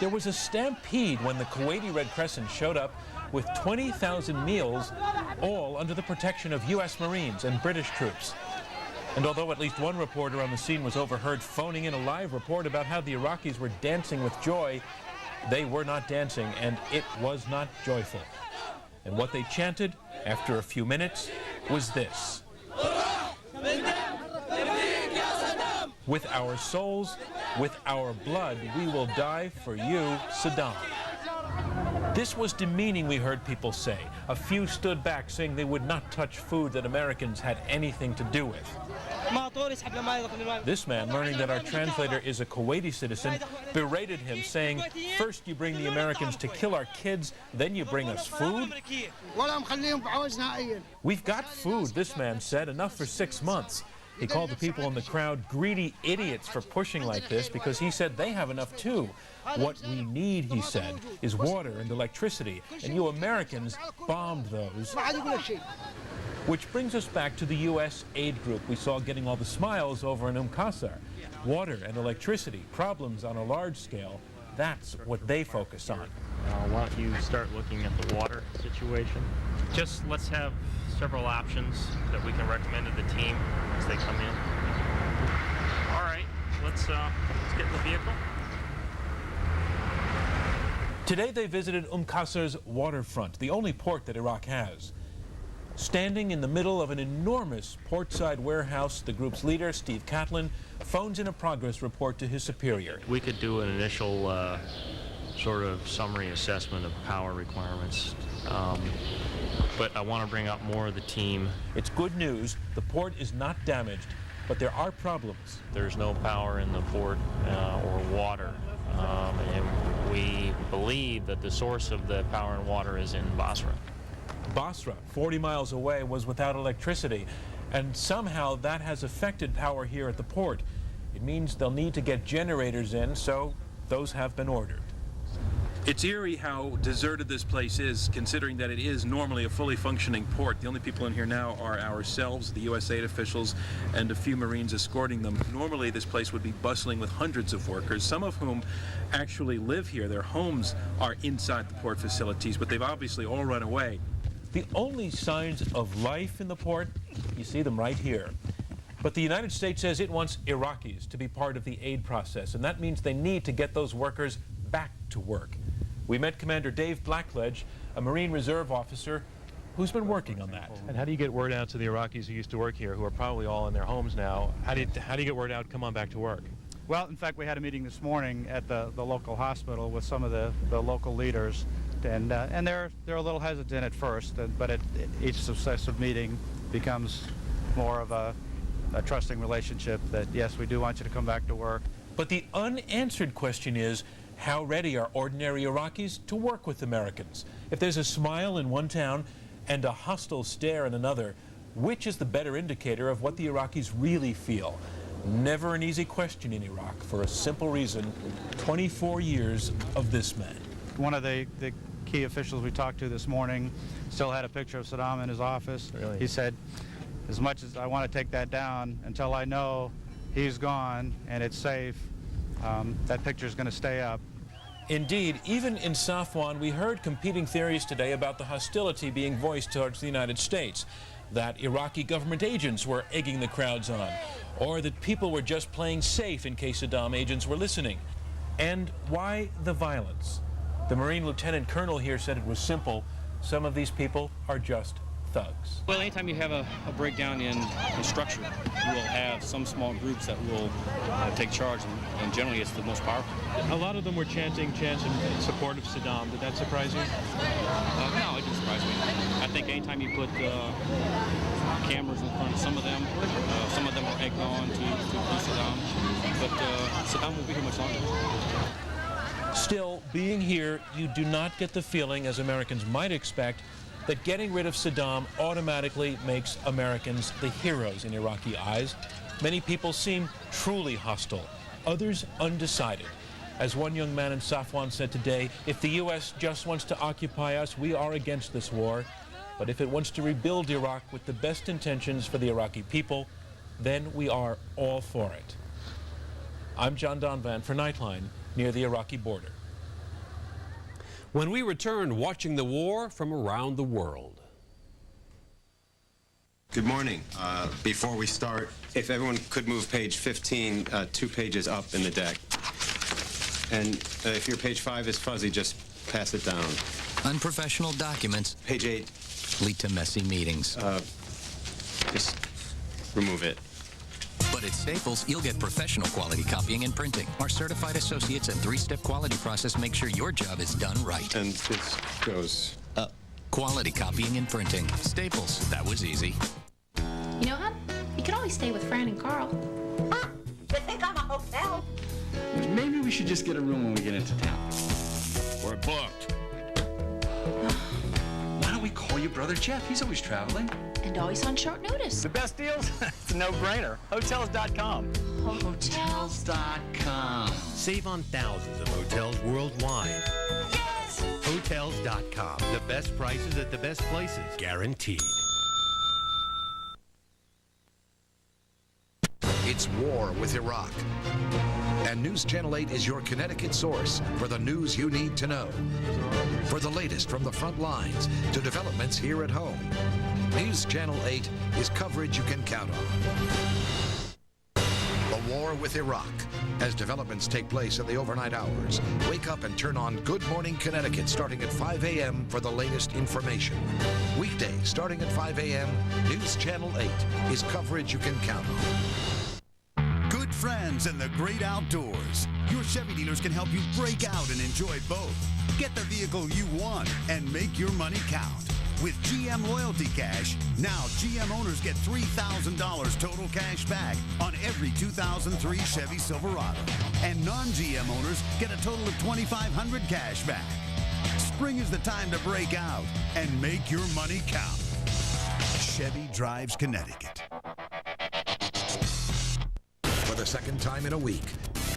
There was a stampede when the Kuwaiti Red Crescent showed up with 20,000 meals, all under the protection of U.S. Marines and British troops. And although at least one reporter on the scene was overheard phoning in a live report about how the Iraqis were dancing with joy, they were not dancing, and it was not joyful. And what they chanted after a few minutes was this: "With our souls, with our blood, we will die for you, Saddam." This was demeaning, we heard people say. A few stood back, saying they would not touch food that Americans had anything to do with. This man, learning that our translator is a Kuwaiti citizen, berated him, saying, "First you bring the Americans to kill our kids, then you bring us food?" "We've got food," this man said, "enough for 6 months. He called the people in the crowd greedy idiots for pushing like this because he said they have enough too. What we need, he said, is water and electricity, and you Americans bombed those. Which brings us back to the U.S. aid group we saw getting all the smiles over in Qasr. Water and electricity, problems on a large scale, that's what they focus on. Why don't you start looking at the water situation? Just let's have several options that we can recommend to the team as they come in. All right, let's get in the vehicle. Today they visited Qasr's waterfront, the only port that Iraq has. Standing in the middle of an enormous portside warehouse, the group's leader, Steve Catlin, phones in a progress report to his superior. We could do an initial sort of summary assessment of power requirements, but I want to bring up more of the team. It's good news. The port is not damaged, but there are problems. There's no power in the port or water, and we believe that the source of the power and water is in Basra. Basra, 40 miles away, was without electricity, and somehow that has affected power here at the port. It means they'll need to get generators in, so those have been ordered. It's eerie how deserted this place is, considering that it is normally a fully functioning port. The only people in here now are ourselves, the U.S. aid officials, and a few Marines escorting them. Normally this place would be bustling with hundreds of workers, some of whom actually live here. Their homes are inside the port facilities, but they've obviously all run away. The only signs of life in the port, you see them right here. But the United States says it wants Iraqis to be part of the aid process, and that means they need to get those workers back to work. We met Commander Dave Blackledge, a Marine Reserve officer who's been working on that. And how do you get word out to the Iraqis who used to work here, who are probably all in their homes now? How do you get word out, come on back to work? Well, in fact, we had a meeting this morning at the local hospital with some of the local leaders, and they're a little hesitant at first, but each successive meeting becomes more of a trusting relationship that, yes, we do want you to come back to work. But the unanswered question is, how ready are ordinary Iraqis to work with Americans? If there's a smile in one town and a hostile stare in another, which is the better indicator of what the Iraqis really feel? Never an easy question in Iraq, for a simple reason: 24 years of this man. One of the key officials we talked to this morning still had a picture of Saddam in his office. Really? He said, as much as I want to take that down, until I know he's gone and it's safe, that picture's going to stay up. Indeed, even in Safwan, we heard competing theories today about the hostility being voiced towards the United States, that Iraqi government agents were egging the crowds on, or that people were just playing safe in case Saddam agents were listening. And why the violence? The Marine Lieutenant Colonel here said it was simple. Some of these people are just thugs. Well, anytime you have a breakdown in structure, you will have some small groups that will take charge, and generally it's the most powerful. A lot of them were chanting chants in support of Saddam. Did that surprise you? No, it didn't surprise me. I think anytime you put cameras in front of some of them are egged on to Saddam, but Saddam won't be here much longer. Still, being here, you do not get the feeling, as Americans might expect, that getting rid of Saddam automatically makes Americans the heroes in Iraqi eyes. Many people seem truly hostile, others undecided. As one young man in Safwan said today, if the U.S. just wants to occupy us, we are against this war. But if it wants to rebuild Iraq with the best intentions for the Iraqi people, then we are all for it. I'm John Donvan for Nightline, near the Iraqi border. When we return, watching the war from around the world. Good morning. Before we start, if everyone could move page 15 2 pages up in the deck. And if your page 5 is fuzzy, just pass it down. Unprofessional documents. Page 8. Lead to messy meetings. Just remove it. But at Staples, you'll get professional quality copying and printing. Our certified associates and 3-step quality process make sure your job is done right. And this goes up. Quality copying and printing. Staples. That was easy. You know, hon, you could always stay with Fran and Carl. You think I'm a hotel? Maybe we should just get a room when we get into town. We're booked. Why don't we call your brother Jeff? He's always traveling. And always on short notice. The best deals? It's a no-brainer. Hotels.com. Hotels.com. Save on thousands of hotels worldwide. Yes! Hotels.com. The best prices at the best places. Guaranteed. It's war with Iraq. And News Channel 8 is your Connecticut source for the news you need to know. For the latest from the front lines to developments here at home, News Channel 8 is coverage you can count on. The war with Iraq. As developments take place in the overnight hours, wake up and turn on Good Morning Connecticut starting at 5 a.m. for the latest information. Weekdays starting at 5 a.m., News Channel 8 is coverage you can count on. Good friends in the great outdoors. Your Chevy dealers can help you break out and enjoy both. Get the vehicle you want and make your money count. With GM Loyalty Cash, now GM owners get $3,000 total cash back on every 2003 Chevy Silverado. And non-GM owners get a total of $2,500 cash back. Spring is the time to break out and make your money count. Chevy drives Connecticut. For the second time in a week,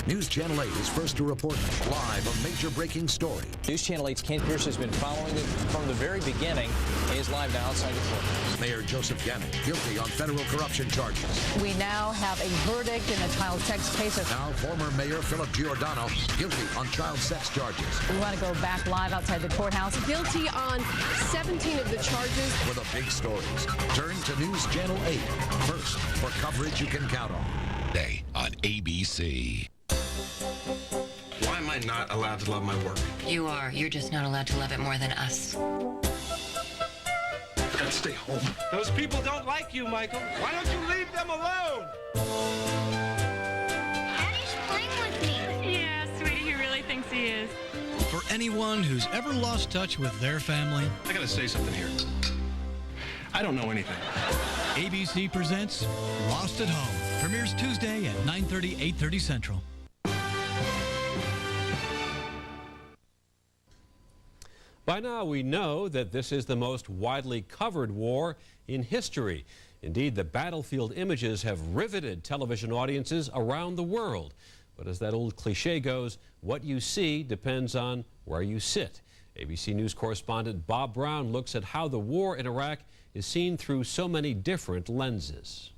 News Channel 8 is first to report live a major breaking story. News Channel 8's Kent Pierce has been following it from the very beginning. He is live now outside the courthouse. Mayor Joseph Gannon guilty on federal corruption charges. We now have a verdict in the child sex case of... Now former Mayor Philip Giordano guilty on child sex charges. We want to go back live outside the courthouse. Guilty on 17 of the charges. For the big stories, turn to News Channel 8 first for coverage you can count on. Today on ABC. Why am I not allowed to love my work? You are. You're just not allowed to love it more than us. I've got to stay home. Those people don't like you, Michael. Why don't you leave them alone? Daddy's playing with me. Yeah, sweetie, he really thinks he is. For anyone who's ever lost touch with their family, I got to say something here. I don't know anything. ABC presents Lost at Home. Premieres Tuesday at 9:30, 8:30 Central. By now we know that this is the most widely covered war in history. Indeed, the battlefield images have riveted television audiences around the world. But as that old cliche goes, what you see depends on where you sit. ABC News correspondent Bob Brown looks at how the war in Iraq is seen through so many different lenses.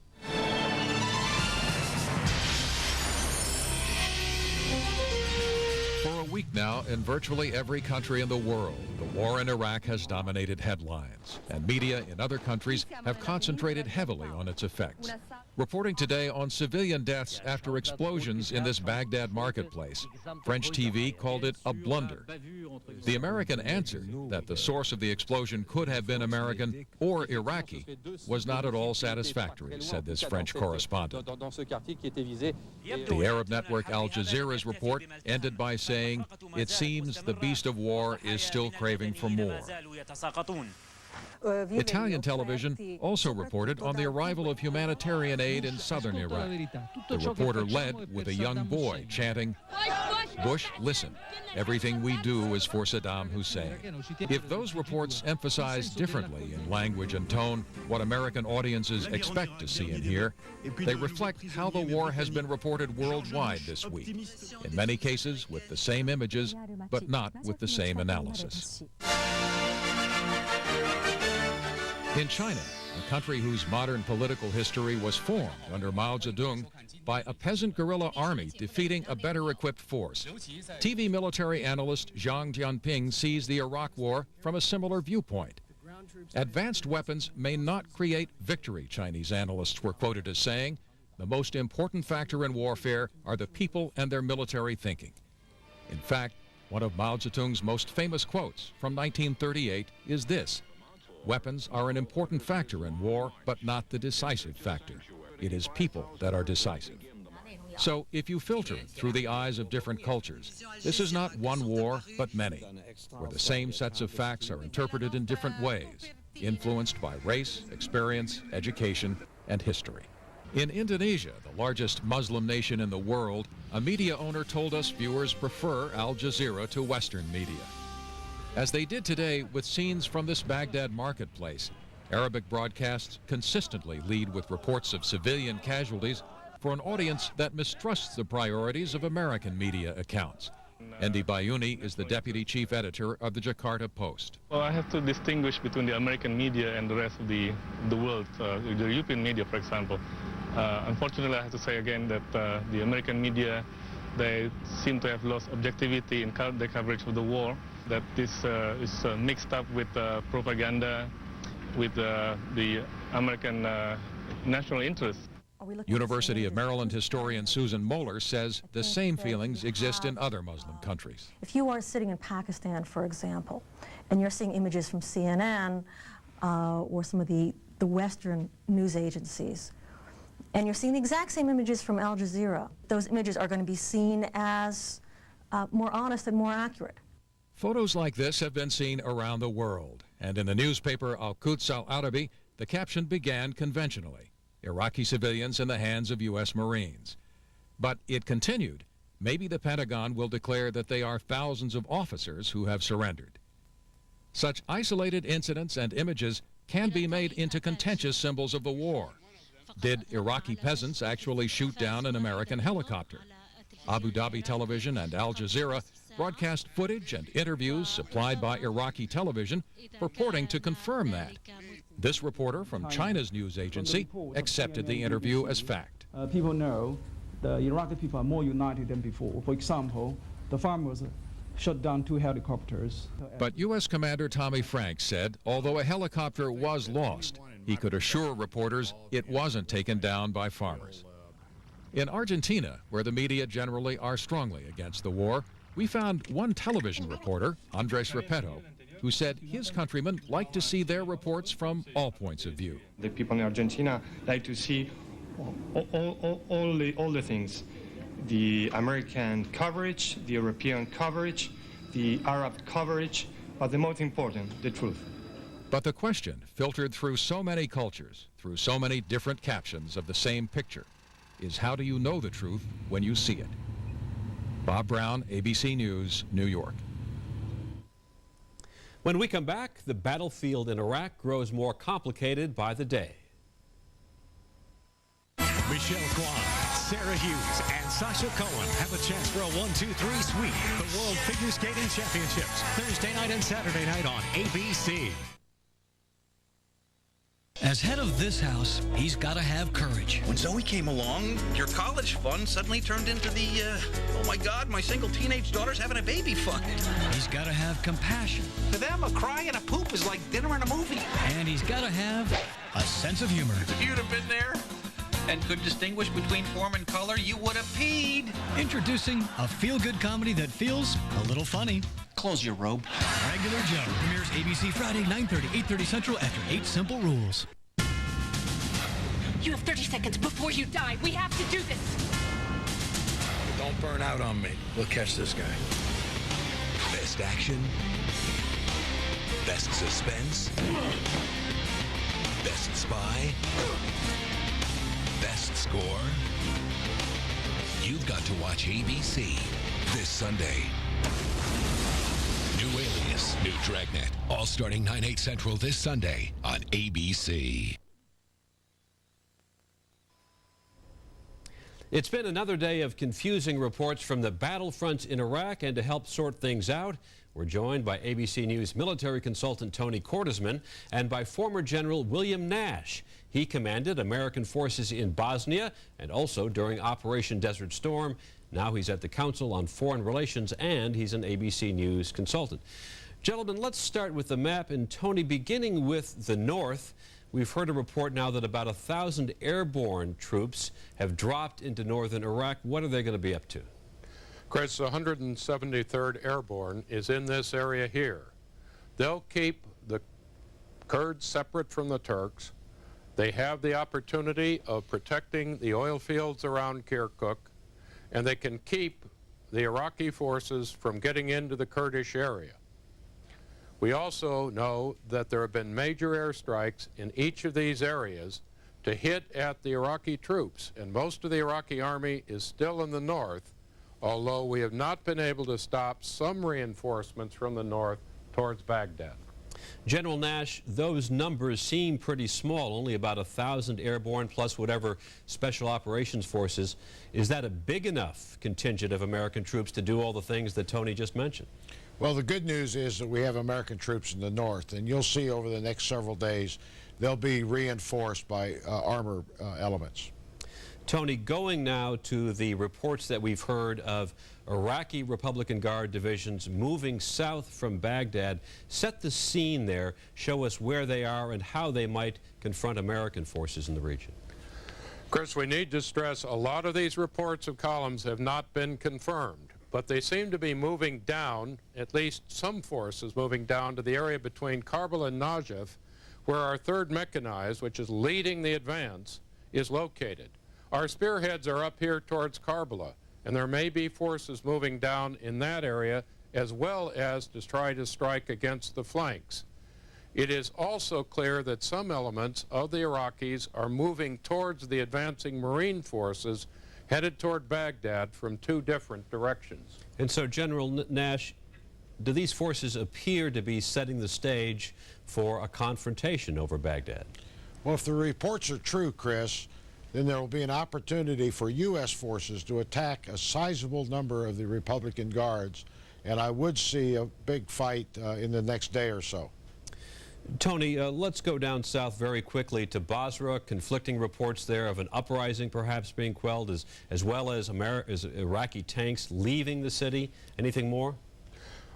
For a week now, in virtually every country in the world, the war in Iraq has dominated headlines, and media in other countries have concentrated heavily on its effects. Reporting today on civilian deaths after explosions in this Baghdad marketplace. French TV called it a blunder. The American answer, that the source of the explosion could have been American or Iraqi, was not at all satisfactory, said this French correspondent. The Arab network Al Jazeera's report ended by saying, "It seems the beast of war is still craving for more." Italian television also reported on the arrival of humanitarian aid in southern Iraq. The reporter led with a young boy chanting, "Bush, listen, everything we do is for Saddam Hussein." If those reports emphasize differently in language and tone what American audiences expect to see and hear, they reflect how the war has been reported worldwide this week, in many cases with the same images, but not with the same analysis. In China, a country whose modern political history was formed under Mao Zedong by a peasant guerrilla army defeating a better-equipped force, TV military analyst Zhang Jianping sees the Iraq War from a similar viewpoint. Advanced weapons may not create victory, Chinese analysts were quoted as saying. The most important factor in warfare are the people and their military thinking. In fact, one of Mao Zedong's most famous quotes from 1938 is this: "Weapons are an important factor in war, but not the decisive factor. It is people that are decisive." So if you filter it through the eyes of different cultures, this is not one war, but many, where the same sets of facts are interpreted in different ways, influenced by race, experience, education, and history. In Indonesia, the largest Muslim nation in the world, a media owner told us viewers prefer Al Jazeera to Western media. As they did today with scenes from this Baghdad marketplace, Arabic broadcasts consistently lead with reports of civilian casualties for an audience that mistrusts the priorities of American media accounts. Endi Bayuni is the deputy chief editor of the Jakarta Post. Well, I have to distinguish between the American media and the rest of the world, the European media, for example. Unfortunately, I have to say again that the American media, they seem to have lost objectivity in their coverage of the war, that this is mixed up with propaganda, with the American national interest. University of Maryland historian Susan Moeller says the same feelings exist in other Muslim countries. If you are sitting in Pakistan, for example, and you're seeing images from CNN or some of the Western news agencies, and you're seeing the exact same images from Al Jazeera, those images are going to be seen as more honest and more accurate. Photos like this have been seen around the world, and in the newspaper Al-Quds Al-Arabi, the caption began conventionally: Iraqi civilians in the hands of U.S. Marines. But it continued, maybe the Pentagon will declare that they are thousands of officers who have surrendered. Such isolated incidents and images can be made into contentious symbols of the war. Did Iraqi peasants actually shoot down an American helicopter? Abu Dhabi Television and Al Jazeera broadcast footage and interviews supplied by Iraqi television purporting to confirm that. This reporter from China's news agency accepted the interview as fact. People know the Iraqi people are more united than before. For example, the farmers shot down 2 helicopters. But U.S. Commander Tommy Franks said although a helicopter was lost, he could assure reporters it wasn't taken down by farmers. In Argentina, where the media generally are strongly against the war, we found one television reporter, Andres Repetto, who said his countrymen like to see their reports from all points of view. The people in Argentina like to see all the things. The American coverage, the European coverage, the Arab coverage, but the most important, the truth. But the question, filtered through so many cultures, through so many different captions of the same picture, is how do you know the truth when you see it? Bob Brown, ABC News, New York. When we come back, the battlefield in Iraq grows more complicated by the day. Michelle Kwan, Sarah Hughes, and Sasha Cohen have a chance for a 1-2-3 sweep. The World Figure Skating Championships, Thursday night and Saturday night on ABC. As head of this house, he's got to have courage. When Zoe came along, your college fund suddenly turned into the, oh my God, my single teenage daughter's having a baby fund. He's got to have compassion. To them, a cry and a poop is like dinner and a movie. And he's got to have a sense of humor. If you'd have been there, and could distinguish between form and color, you would have peed. Introducing a feel-good comedy that feels a little funny. Close your robe. Regular Joe premieres ABC Friday, 9:30, 8:30 Central after 8 Simple Rules. You have 30 seconds before you die. We have to do this. Don't burn out on me. We'll catch this guy. Best action. Best suspense. Best spy. Best score. You've got to watch ABC this Sunday. New Alias, new Dragnet, all starting 9/8 Central this Sunday on ABC. It's been another day of confusing reports from the battlefronts in Iraq, and to help sort things out, we're joined by ABC News military consultant Tony Cordesman and by former General William Nash. He commanded American forces in Bosnia and also during Operation Desert Storm. Now he's at the Council on Foreign Relations, and he's an ABC News consultant. Gentlemen, let's start with the map. And Tony, beginning with the north, we've heard a report now that about 1,000 airborne troops have dropped into northern Iraq. What are they going to be up to? Chris, the 173rd Airborne is in this area here. They'll keep the Kurds separate from the Turks. They have the opportunity of protecting the oil fields around Kirkuk, and they can keep the Iraqi forces from getting into the Kurdish area. We also know that there have been major airstrikes in each of these areas to hit at the Iraqi troops, and most of the Iraqi army is still in the north, although we have not been able to stop some reinforcements from the north towards Baghdad. General Nash, those numbers seem pretty small, only about 1,000 airborne plus whatever special operations forces. Is that a big enough contingent of American troops to do all the things that Tony just mentioned? Well, the good news is that we have American troops in the north, and you'll see over the next several days they'll be reinforced by armor elements. Tony, going now to the reports that we've heard of Iraqi Republican Guard divisions moving south from Baghdad, set the scene there, show us where they are and how they might confront American forces in the region. Chris, we need to stress a lot of these reports of columns have not been confirmed, but they seem to be moving down, at least some forces moving down to the area between Karbala and Najaf, where our 3rd Mechanized, which is leading the advance, is located. Our spearheads are up here towards Karbala, and there may be forces moving down in that area as well as to try to strike against the flanks. It is also clear that some elements of the Iraqis are moving towards the advancing Marine forces headed toward Baghdad from 2 different directions. And so, General Nash, do these forces appear to be setting the stage for a confrontation over Baghdad? Well, if the reports are true, Chris, then there will be an opportunity for U.S. forces to attack a sizable number of the Republican Guards, and I would see a big fight in the next day or so. Tony, let's go down south very quickly to Basra. Conflicting reports there of an uprising perhaps being quelled, as well as Iraqi tanks leaving the city. Anything more?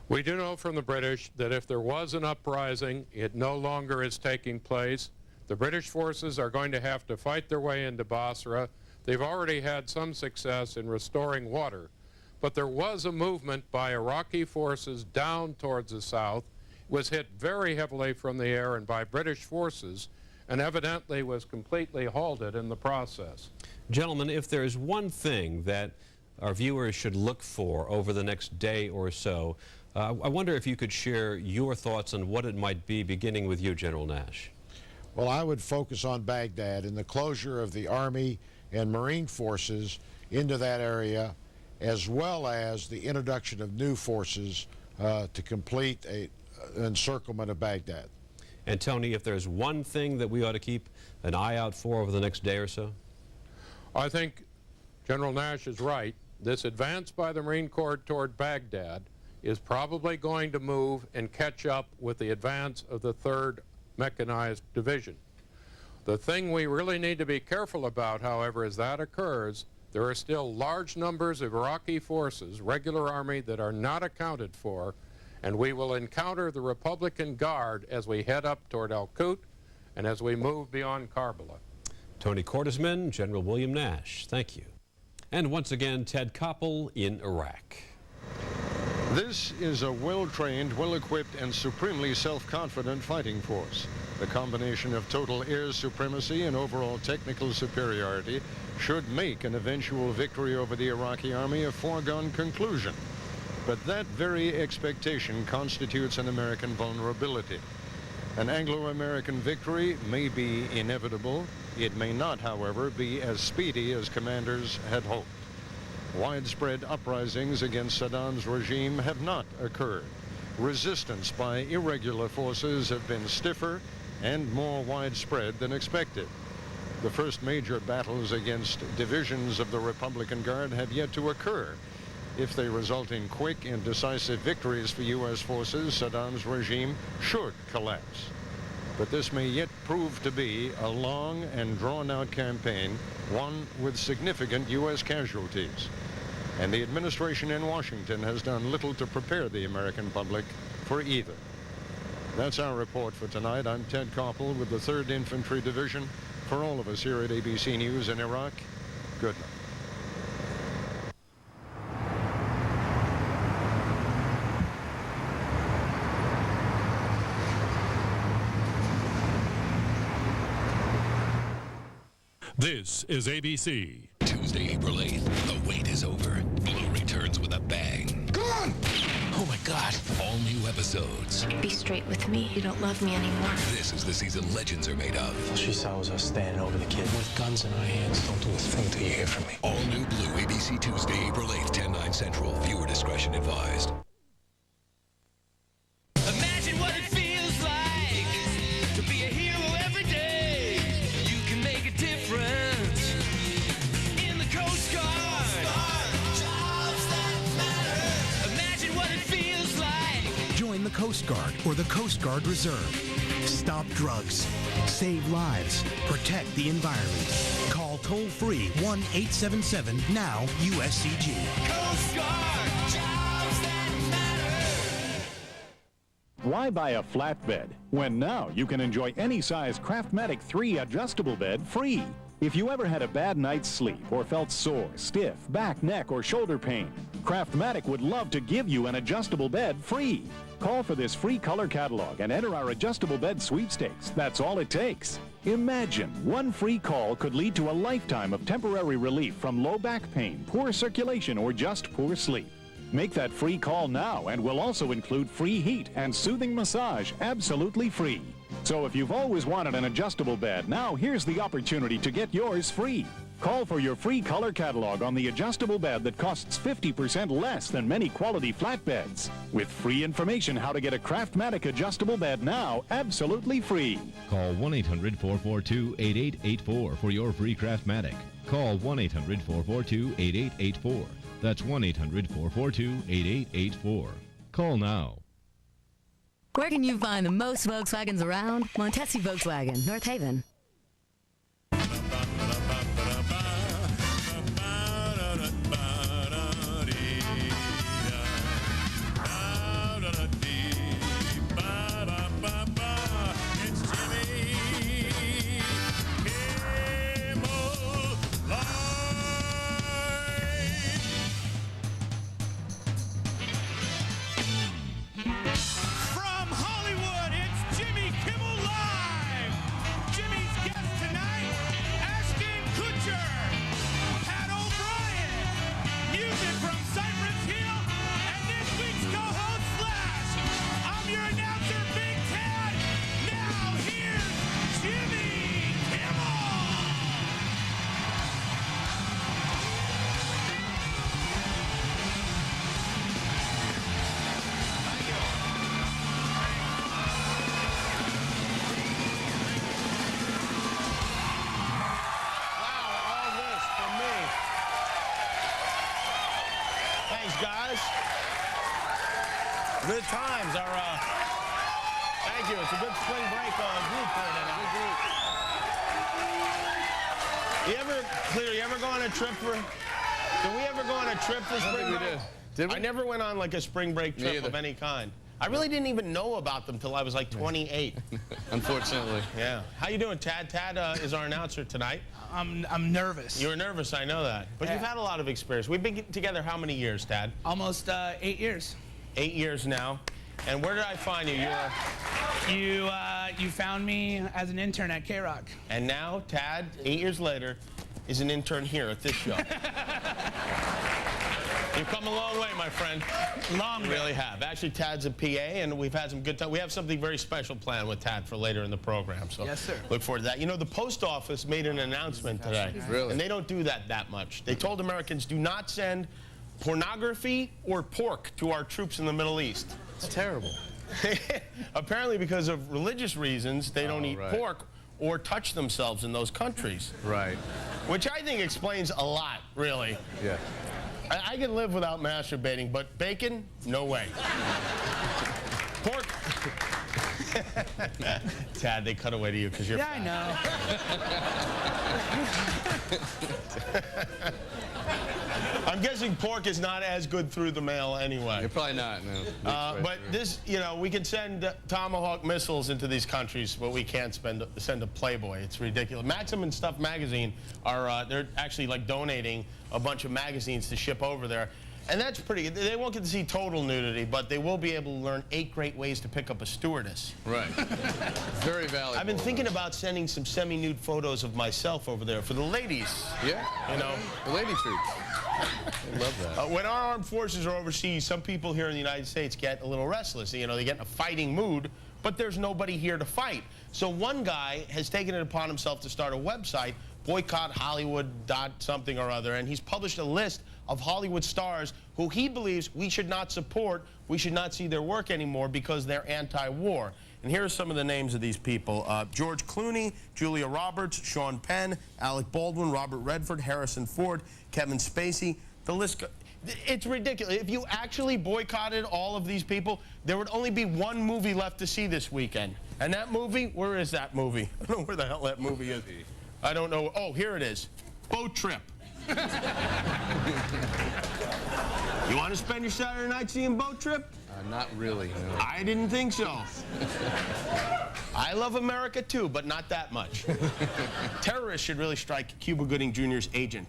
We do know from the British that if there was an uprising, it no longer is taking place. The British forces are going to have to fight their way into Basra. They've already had some success in restoring water, but there was a movement by Iraqi forces down towards the south, was hit very heavily from the air and by British forces, and evidently was completely halted in the process. Gentlemen, if there's one thing that our viewers should look for over the next day or so, I wonder if you could share your thoughts on what it might be, beginning with you, General Nash. Well, I would focus on Baghdad and the closure of the Army and Marine forces into that area, as well as the introduction of new forces to complete an encirclement of Baghdad. And Tony, if there's one thing that we ought to keep an eye out for over the next day or so? I think General Nash is right. This advance by the Marine Corps toward Baghdad is probably going to move and catch up with the advance of the 3rd Mechanized Division. The thing we really need to be careful about, however, as that occurs, there are still large numbers of Iraqi forces, regular army, that are not accounted for, and we will encounter the Republican Guard as we head up toward Al-Qut and as we move beyond Karbala. Tony Cordesman, General William Nash, thank you. And once again, Ted Koppel in Iraq. This is a well-trained, well-equipped, and supremely self-confident fighting force. The combination of total air supremacy and overall technical superiority should make an eventual victory over the Iraqi army a foregone conclusion. But that very expectation constitutes an American vulnerability. An Anglo-American victory may be inevitable. It may not, however, be as speedy as commanders had hoped. Widespread uprisings against Saddam's regime have not occurred. Resistance by irregular forces have been stiffer and more widespread than expected. The first major battles against divisions of the Republican Guard have yet to occur. If they result in quick and decisive victories for U.S. forces, Saddam's regime should collapse. But this may yet prove to be a long and drawn-out campaign, one with significant U.S. casualties. And the administration in Washington has done little to prepare the American public for either. That's our report for tonight. I'm Ted Koppel with the 3rd Infantry Division. For all of us here at ABC News in Iraq, good night. This is ABC. Tuesday, April 8th. The wait is over. Blue returns with a bang. Come on! Oh my God. All new episodes. Be straight with me. You don't love me anymore. This is the season legends are made of. All she saw was us standing over the kid with guns in our hands. Don't do a thing till you hear from me. All new Blue, ABC Tuesday, April 8th, 10/9 Central. Viewer discretion advised. Imagine what it feels like to be a hero every day. You can make a difference in the Coast Guard. Jobs that matter. Imagine what it feels like. Join the Coast Guard or the Coast Guard Reserve. Stop drugs. Save lives. Protect the environment. Call toll-free 1-877-NOW-USCG. Coast Guard. Jobs that matter. Why buy a flatbed when now you can enjoy any size Craftmatic 3 adjustable bed free? If you ever had a bad night's sleep or felt sore, stiff, back, neck, or shoulder pain, Craftmatic would love to give you an adjustable bed free. Call for this free color catalog and enter our adjustable bed sweepstakes. That's all it takes. Imagine one free call could lead to a lifetime of temporary relief from low back pain, poor circulation, or just poor sleep. Make that free call now, and we'll also include free heat and soothing massage absolutely free. So if you've always wanted an adjustable bed, now here's the opportunity to get yours free. Call for your free color catalog on the adjustable bed that costs 50% less than many quality flatbeds. With free information how to get a Craftmatic adjustable bed now absolutely free. Call 1-800-442-8884 for your free Craftmatic. Call 1-800-442-8884. That's 1-800-442-8884. Call now. Where can you find the most Volkswagens around? Montesi Volkswagen, North Haven. Good times are, thank you. It's a good spring break group here tonight. You ever go on a trip for, did we ever go on a trip for spring break? Did we? I never went on like a spring break trip of any kind. I really didn't even know about them till I was like 28. Unfortunately. Yeah. How you doing, Tad? Tad is our announcer tonight. I'm nervous. You were nervous, I know that. But you've had a lot of experience. We've been together how many years, Tad? Almost 8 years. 8 years now. And where did I find you? You found me as an intern at K-Rock. And now, Tad, 8 years later, is an intern here at this show. You've come a long way, my friend. Long way. You really have. Actually, Tad's a PA, and we've had some good time. We have something very special planned with Tad for later in the program. So yes, sir. Look forward to that. You know, the post office made an announcement today. Really? And they don't do that much. They told Americans, do not send pornography or pork to our troops in the Middle East. It's terrible. Apparently, because of religious reasons, they don't eat pork or touch themselves in those countries. Right. Which I think explains a lot, really. Yeah. I can live without masturbating, but bacon, no way. Pork. Tad, they cut away to you because you're fat. I know. I'm guessing pork is not as good through the mail anyway. You're probably not, no. But this, you know, we can send Tomahawk missiles into these countries, but we can't send a Playboy. It's ridiculous. Maxim and Stuff magazine are, they're actually like donating a bunch of magazines to ship over there. And that's pretty good. They won't get to see total nudity, but they will be able to learn 8 great ways to pick up a stewardess. Right. Very valuable. I've been thinking about sending some semi-nude photos of myself over there for the ladies. Yeah. You know? The lady troops. I love that. When our armed forces are overseas, some people here in the United States get a little restless. You know, they get in a fighting mood, but there's nobody here to fight. So one guy has taken it upon himself to start a website, boycott Hollywood something or other, and he's published a list of Hollywood stars who he believes we should not support, we should not see their work anymore because they're anti-war. And here are some of the names of these people. George Clooney, Julia Roberts, Sean Penn, Alec Baldwin, Robert Redford, Harrison Ford, Kevin Spacey. The list, it's ridiculous. If you actually boycotted all of these people, there would only be one movie left to see this weekend. And that movie, where is that movie? I don't know where the hell that movie is. I don't know. Oh, here it is. Boat Trip. You want to spend your Saturday night seeing Boat Trip? Not really, no. I didn't think so. I love America too, but not that much. Terrorists should really strike Cuba Gooding Jr.'s agent.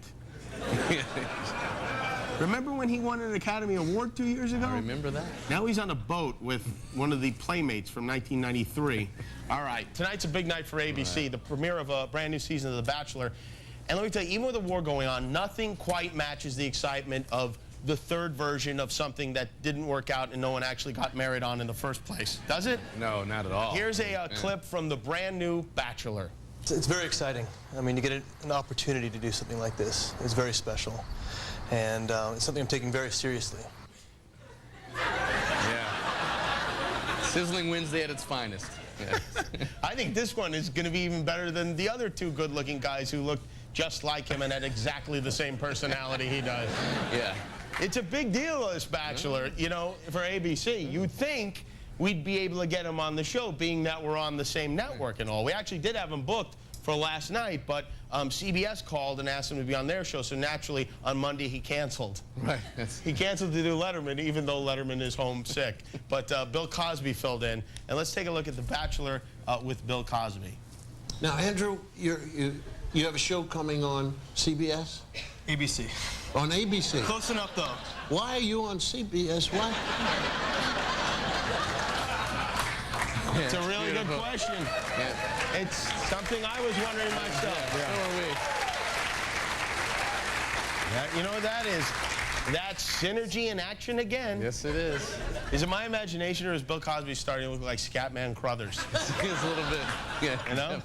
Remember when he won an Academy Award 2 years ago? I remember that. Now he's on a boat with one of the Playmates from 1993. All right, tonight's a big night for ABC, the premiere of a brand new season of The Bachelor. And let me tell you, even with the war going on, nothing quite matches the excitement of the third version of something that didn't work out and no one actually got married on in the first place. Does it? No, not at all. Here's a clip from the brand new Bachelor. It's very exciting. I mean, you get an opportunity to do something like this. It's very special. And it's something I'm taking very seriously. Yeah. Sizzling Wednesday at its finest. Yeah. I think this one is going to be even better than the other 2 good-looking guys who looked just like him and had exactly the same personality he does. Yeah. It's a big deal, this Bachelor, you know, for ABC. You'd think we'd be able to get him on the show, being that we're on the same network and all. We actually did have him booked for last night, but CBS called and asked him to be on their show, so naturally, on Monday, he canceled. Right. He canceled to do Letterman, even though Letterman is home sick. But Bill Cosby filled in. And let's take a look at The Bachelor with Bill Cosby. Now, Andrew, you have a show coming on CBS? ABC. On ABC? Close enough, though. Why are you on CBS? Why? It's a really good question. Yeah. It's something I was wondering myself. Yeah. So are we. Yeah, you know what that is? That's synergy in action again. Yes, it is. Is it my imagination, or is Bill Cosby starting to look like Scatman Crothers? It's a little bit. Yeah. You know?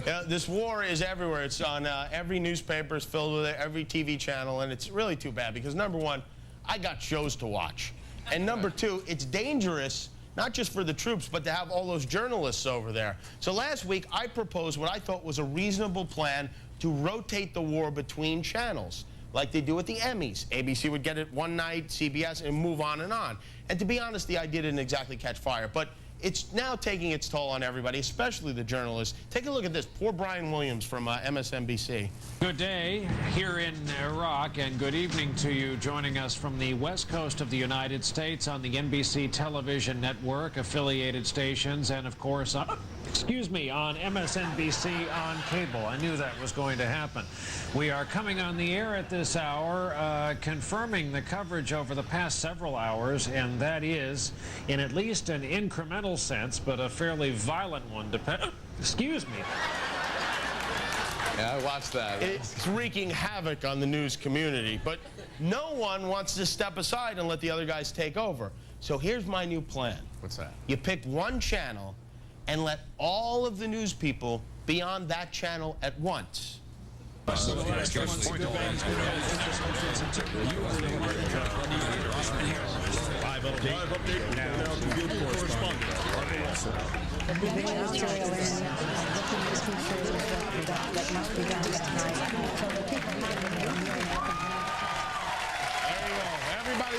Yeah, this war is everywhere. It's on every newspaper. It's filled with it, every TV channel, and it's really too bad because, number one, I got shows to watch. And number 2, it's dangerous, not just for the troops, but to have all those journalists over there. So last week, I proposed what I thought was a reasonable plan to rotate the war between channels, like they do with the Emmys. ABC would get it one night, CBS, and move on and on. And to be honest, the idea didn't exactly catch fire. But it's now taking its toll on everybody, especially the journalists. Take a look at this. Poor Brian Williams from MSNBC. Good day here in Iraq, and good evening to you joining us from the west coast of the United States on the NBC television network, affiliated stations, and of course, excuse me, on MSNBC on cable. I knew that was going to happen. We are coming on the air at this hour, confirming the coverage over the past several hours, and that is, in at least an incremental sense, but a fairly violent one, excuse me. Yeah, I watched that. It's wreaking havoc on the news community, but no one wants to step aside and let the other guys take over. So here's my new plan. What's that? You pick one channel and let all of the news people be on that channel at once. Everybody's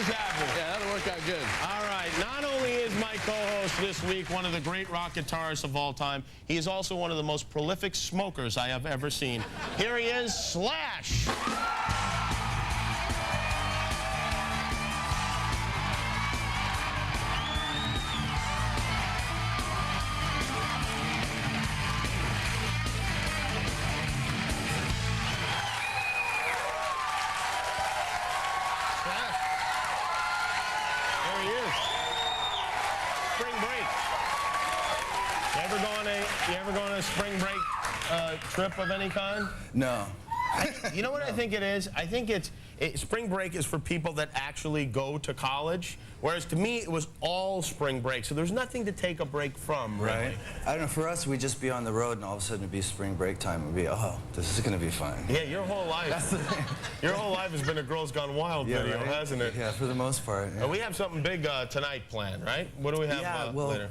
happy. Yeah, that'll work out good. All right. Not only is my co-host this week one of the great rock guitarists of all time, he is also one of the most prolific smokers I have ever seen. Here he is, Slash. You ever go on a spring break trip of any kind? No. You know what I think it is? I think spring break is for people that actually go to college, whereas to me it was all spring break, so there's nothing to take a break from, really. Right. I don't know, for us, we'd just be on the road and all of a sudden it'd be spring break time. We'd be, oh, this is going to be fun. Yeah, your whole life. Your whole life has been a Girls Gone Wild video, right? hasn't it? Yeah, for the most part. Yeah. We have something big tonight planned, right? What do we have later?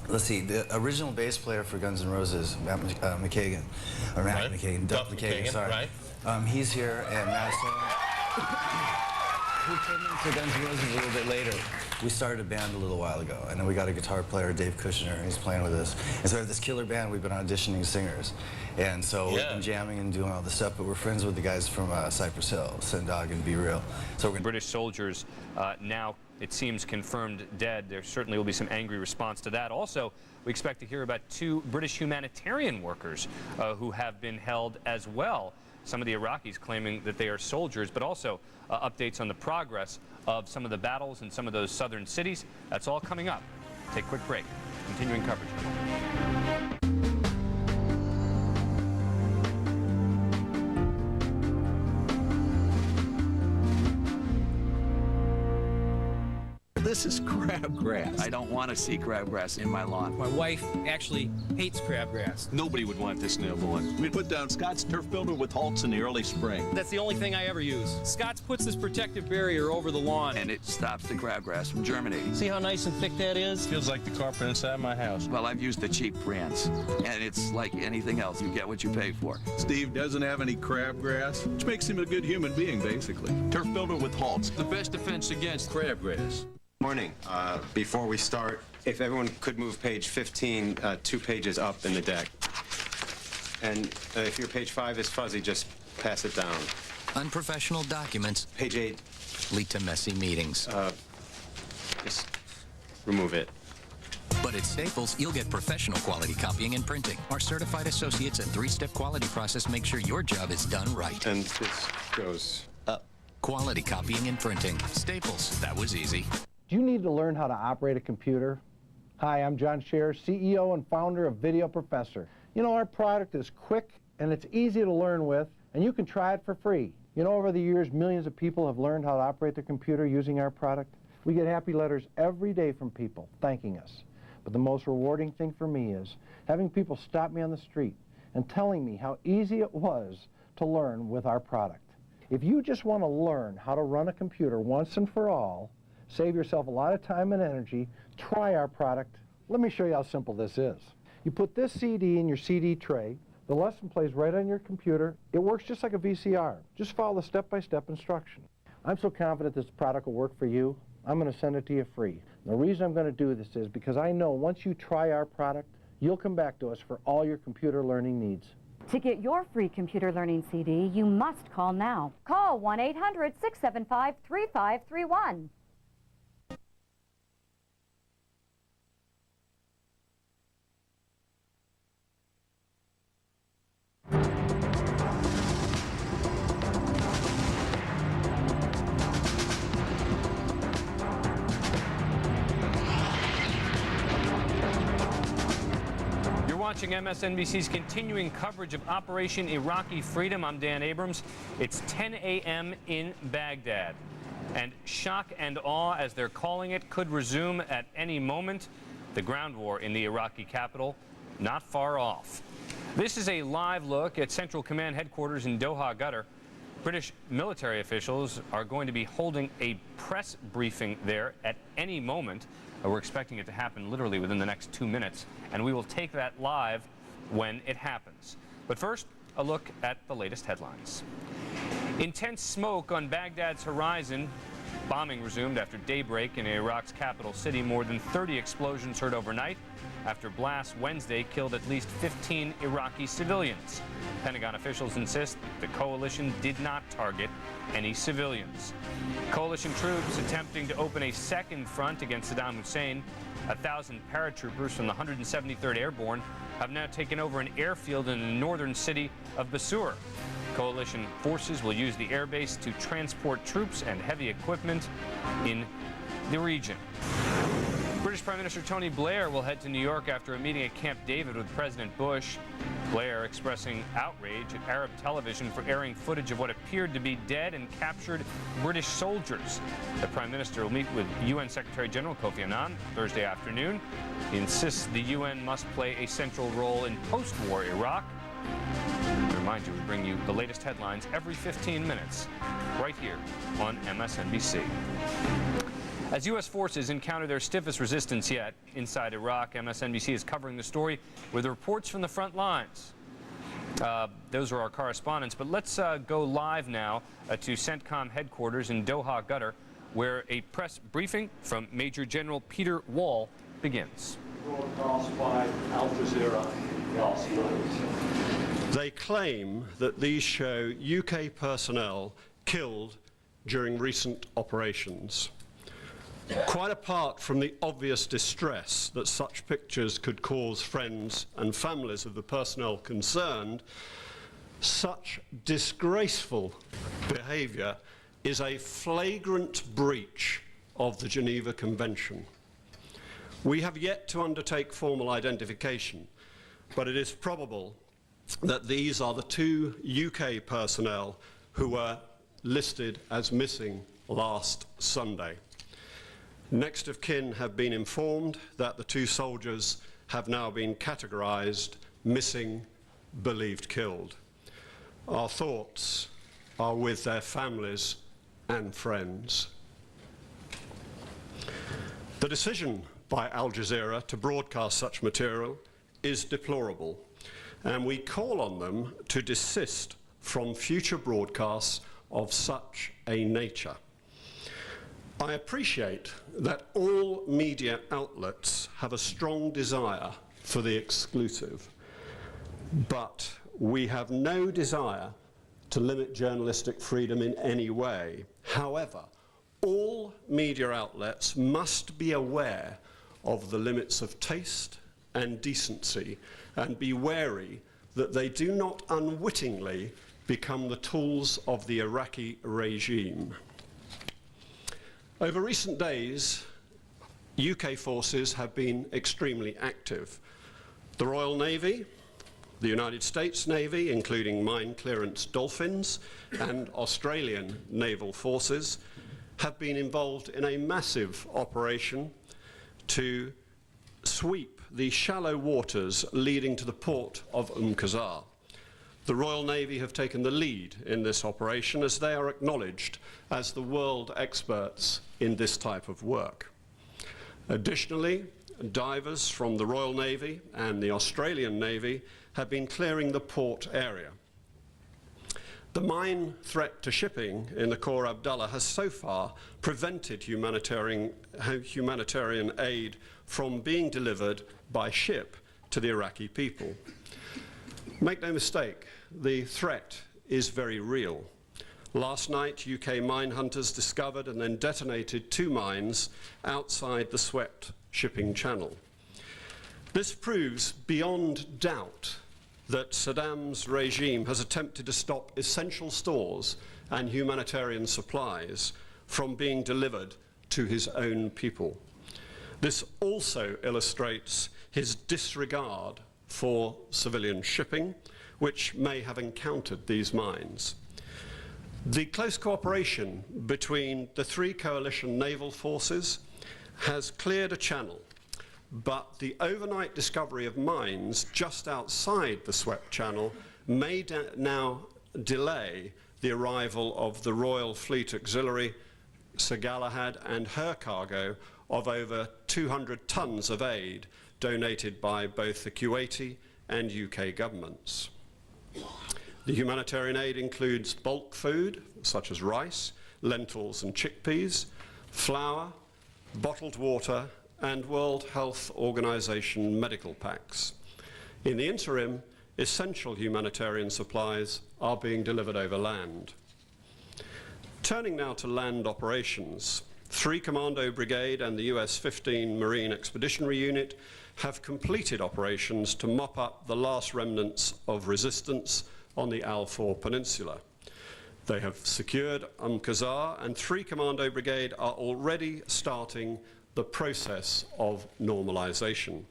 Let's see, the original bass player for Guns N' Roses, Matt McKagan, or Matt McKagan, Duff McKagan, sorry. Right. He's here, and Matt who came into Guns N' Roses a little bit later. We started a band a little while ago, and then we got a guitar player, Dave Kushner, and he's playing with us. And so we have this killer band. We've been auditioning singers. And so we've been jamming and doing all this stuff, but we're friends with the guys from Cypress Hill, Sendog and Be Real. So we're British soldiers now, it seems, confirmed dead. There certainly will be some angry response to that. Also, we expect to hear about 2 British humanitarian workers who have been held as well. Some of the Iraqis claiming that they are soldiers, but also updates on the progress of some of the battles in some of those southern cities. That's all coming up. Take a quick break. Continuing coverage. This is crabgrass. I don't want to see crabgrass in my lawn. My wife actually hates crabgrass. Nobody would want this in their lawn. We put down Scott's turf builder with Halts in the early spring. That's the only thing I ever use. Scott's puts this protective barrier over the lawn. And it stops the crabgrass from germinating. See how nice and thick that is? Feels like the carpet inside my house. Well, I've used the cheap brands, and it's like anything else. You get what you pay for. Steve doesn't have any crabgrass, which makes him a good human being, basically. Turf builder with Halts. The best defense against crabgrass. Morning. Before we start, if everyone could move page 15 2 pages up in the deck. And if your page 5 is fuzzy, just pass it down. Unprofessional documents. Page 8. Lead to messy meetings. Just remove it. But at Staples, you'll get professional quality copying and printing. Our certified associates and 3-step quality process make sure your job is done right. And this goes up. Quality copying and printing. Staples. That was easy. Do you need to learn how to operate a computer? Hi, I'm John Scherer, CEO and founder of Video Professor. You know, our product is quick and it's easy to learn with, and you can try it for free. You know, over the years, millions of people have learned how to operate their computer using our product. We get happy letters every day from people thanking us. But the most rewarding thing for me is having people stop me on the street and telling me how easy it was to learn with our product. If you just want to learn how to run a computer once and for all, save yourself a lot of time and energy, try our product. Let me show you how simple this is. You put this CD in your CD tray, the lesson plays right on your computer. It works just like a VCR. Just follow the step-by-step instruction. I'm so confident this product will work for you, I'm going to send it to you free. The reason I'm going to do this is because I know once you try our product, you'll come back to us for all your computer learning needs. To get your free computer learning CD, you must call now. Call 1-800-675-3531. Watching MSNBC's continuing coverage of Operation Iraqi Freedom. I'm Dan Abrams. It's 10 a.m. in Baghdad. And shock and awe, as they're calling it, could resume at any moment. The ground war in the Iraqi capital, not far off. This is a live look at Central Command headquarters in Doha, Qatar. British military officials are going to be holding a press briefing there at any moment. We're expecting it to happen literally within the next 2 minutes, and we will take that live when it happens. But first, a look at the latest headlines. Intense smoke on Baghdad's horizon. Bombing resumed after daybreak in Iraq's capital city. More than 30 explosions heard overnight after blasts Wednesday killed at least 15 Iraqi civilians. Pentagon officials insist the coalition did not target any civilians. Coalition troops attempting to open a second front against Saddam Hussein. 1,000 paratroopers from the 173rd Airborne have now taken over an airfield in the northern city of Basur. Coalition forces will use the airbase to transport troops and heavy equipment in the region. British Prime Minister Tony Blair will head to New York after a meeting at Camp David with President Bush. Blair expressing outrage at Arab television for airing footage of what appeared to be dead and captured British soldiers. The Prime Minister will meet with UN Secretary General Kofi Annan Thursday afternoon. He insists the UN must play a central role in post-war Iraq. To remind you, we bring you the latest headlines every 15 minutes, right here on MSNBC. As U.S. forces encounter their stiffest resistance yet inside Iraq, MSNBC is covering the story with reports from the front lines. Those are our correspondents, but let's go live now to CENTCOM headquarters in Doha, Qatar, where a press briefing from Major General Peter Wall begins. Broadcast by Al Jazeera last night. They claim that these show UK personnel killed during recent operations. Quite apart from the obvious distress that such pictures could cause friends and families of the personnel concerned, such disgraceful behaviour is a flagrant breach of the Geneva Convention. We have yet to undertake formal identification, but it is probable that these are the 2 UK personnel who were listed as missing last Sunday. Next of kin have been informed that the 2 soldiers have now been categorised missing, believed killed. Our thoughts are with their families and friends. The decision by Al Jazeera to broadcast such material is deplorable, and we call on them to desist from future broadcasts of such a nature. I appreciate that all media outlets have a strong desire for the exclusive, but we have no desire to limit journalistic freedom in any way. However, all media outlets must be aware of the limits of taste and decency and be wary that they do not unwittingly become the tools of the Iraqi regime. Over recent days, UK forces have been extremely active. The Royal Navy, the United States Navy, including mine clearance Dolphins, and Australian naval forces have been involved in a massive operation to sweep the shallow waters leading to the port of Qasr. The Royal Navy have taken the lead in this operation as they are acknowledged as the world experts in this type of work. Additionally, divers from the Royal Navy and the Australian Navy have been clearing the port area. The mine threat to shipping in the Khor Abdullah has so far prevented humanitarian aid from being delivered by ship to the Iraqi people. Make no mistake, the threat is very real. Last night, UK mine hunters discovered and then detonated 2 mines outside the swept shipping channel. This proves beyond doubt that Saddam's regime has attempted to stop essential stores and humanitarian supplies from being delivered to his own people. This also illustrates his disregard for civilian shipping, which may have encountered these mines. The close cooperation between the 3 coalition naval forces has cleared a channel, but the overnight discovery of mines just outside the swept channel may now delay the arrival of the Royal Fleet Auxiliary, Sir Galahad, and her cargo of over 200 tons of aid donated by both the Kuwaiti and UK governments. The humanitarian aid includes bulk food, such as rice, lentils and chickpeas, flour, bottled water, and World Health Organization medical packs. In the interim, essential humanitarian supplies are being delivered over land. Turning now to land operations, 3 Commando Brigade and the US 15 Marine Expeditionary Unit have completed operations to mop up the last remnants of resistance on the Al-Faw Peninsula. They have secured Qasar, and 3 Commando Brigade are already starting the process of normalization.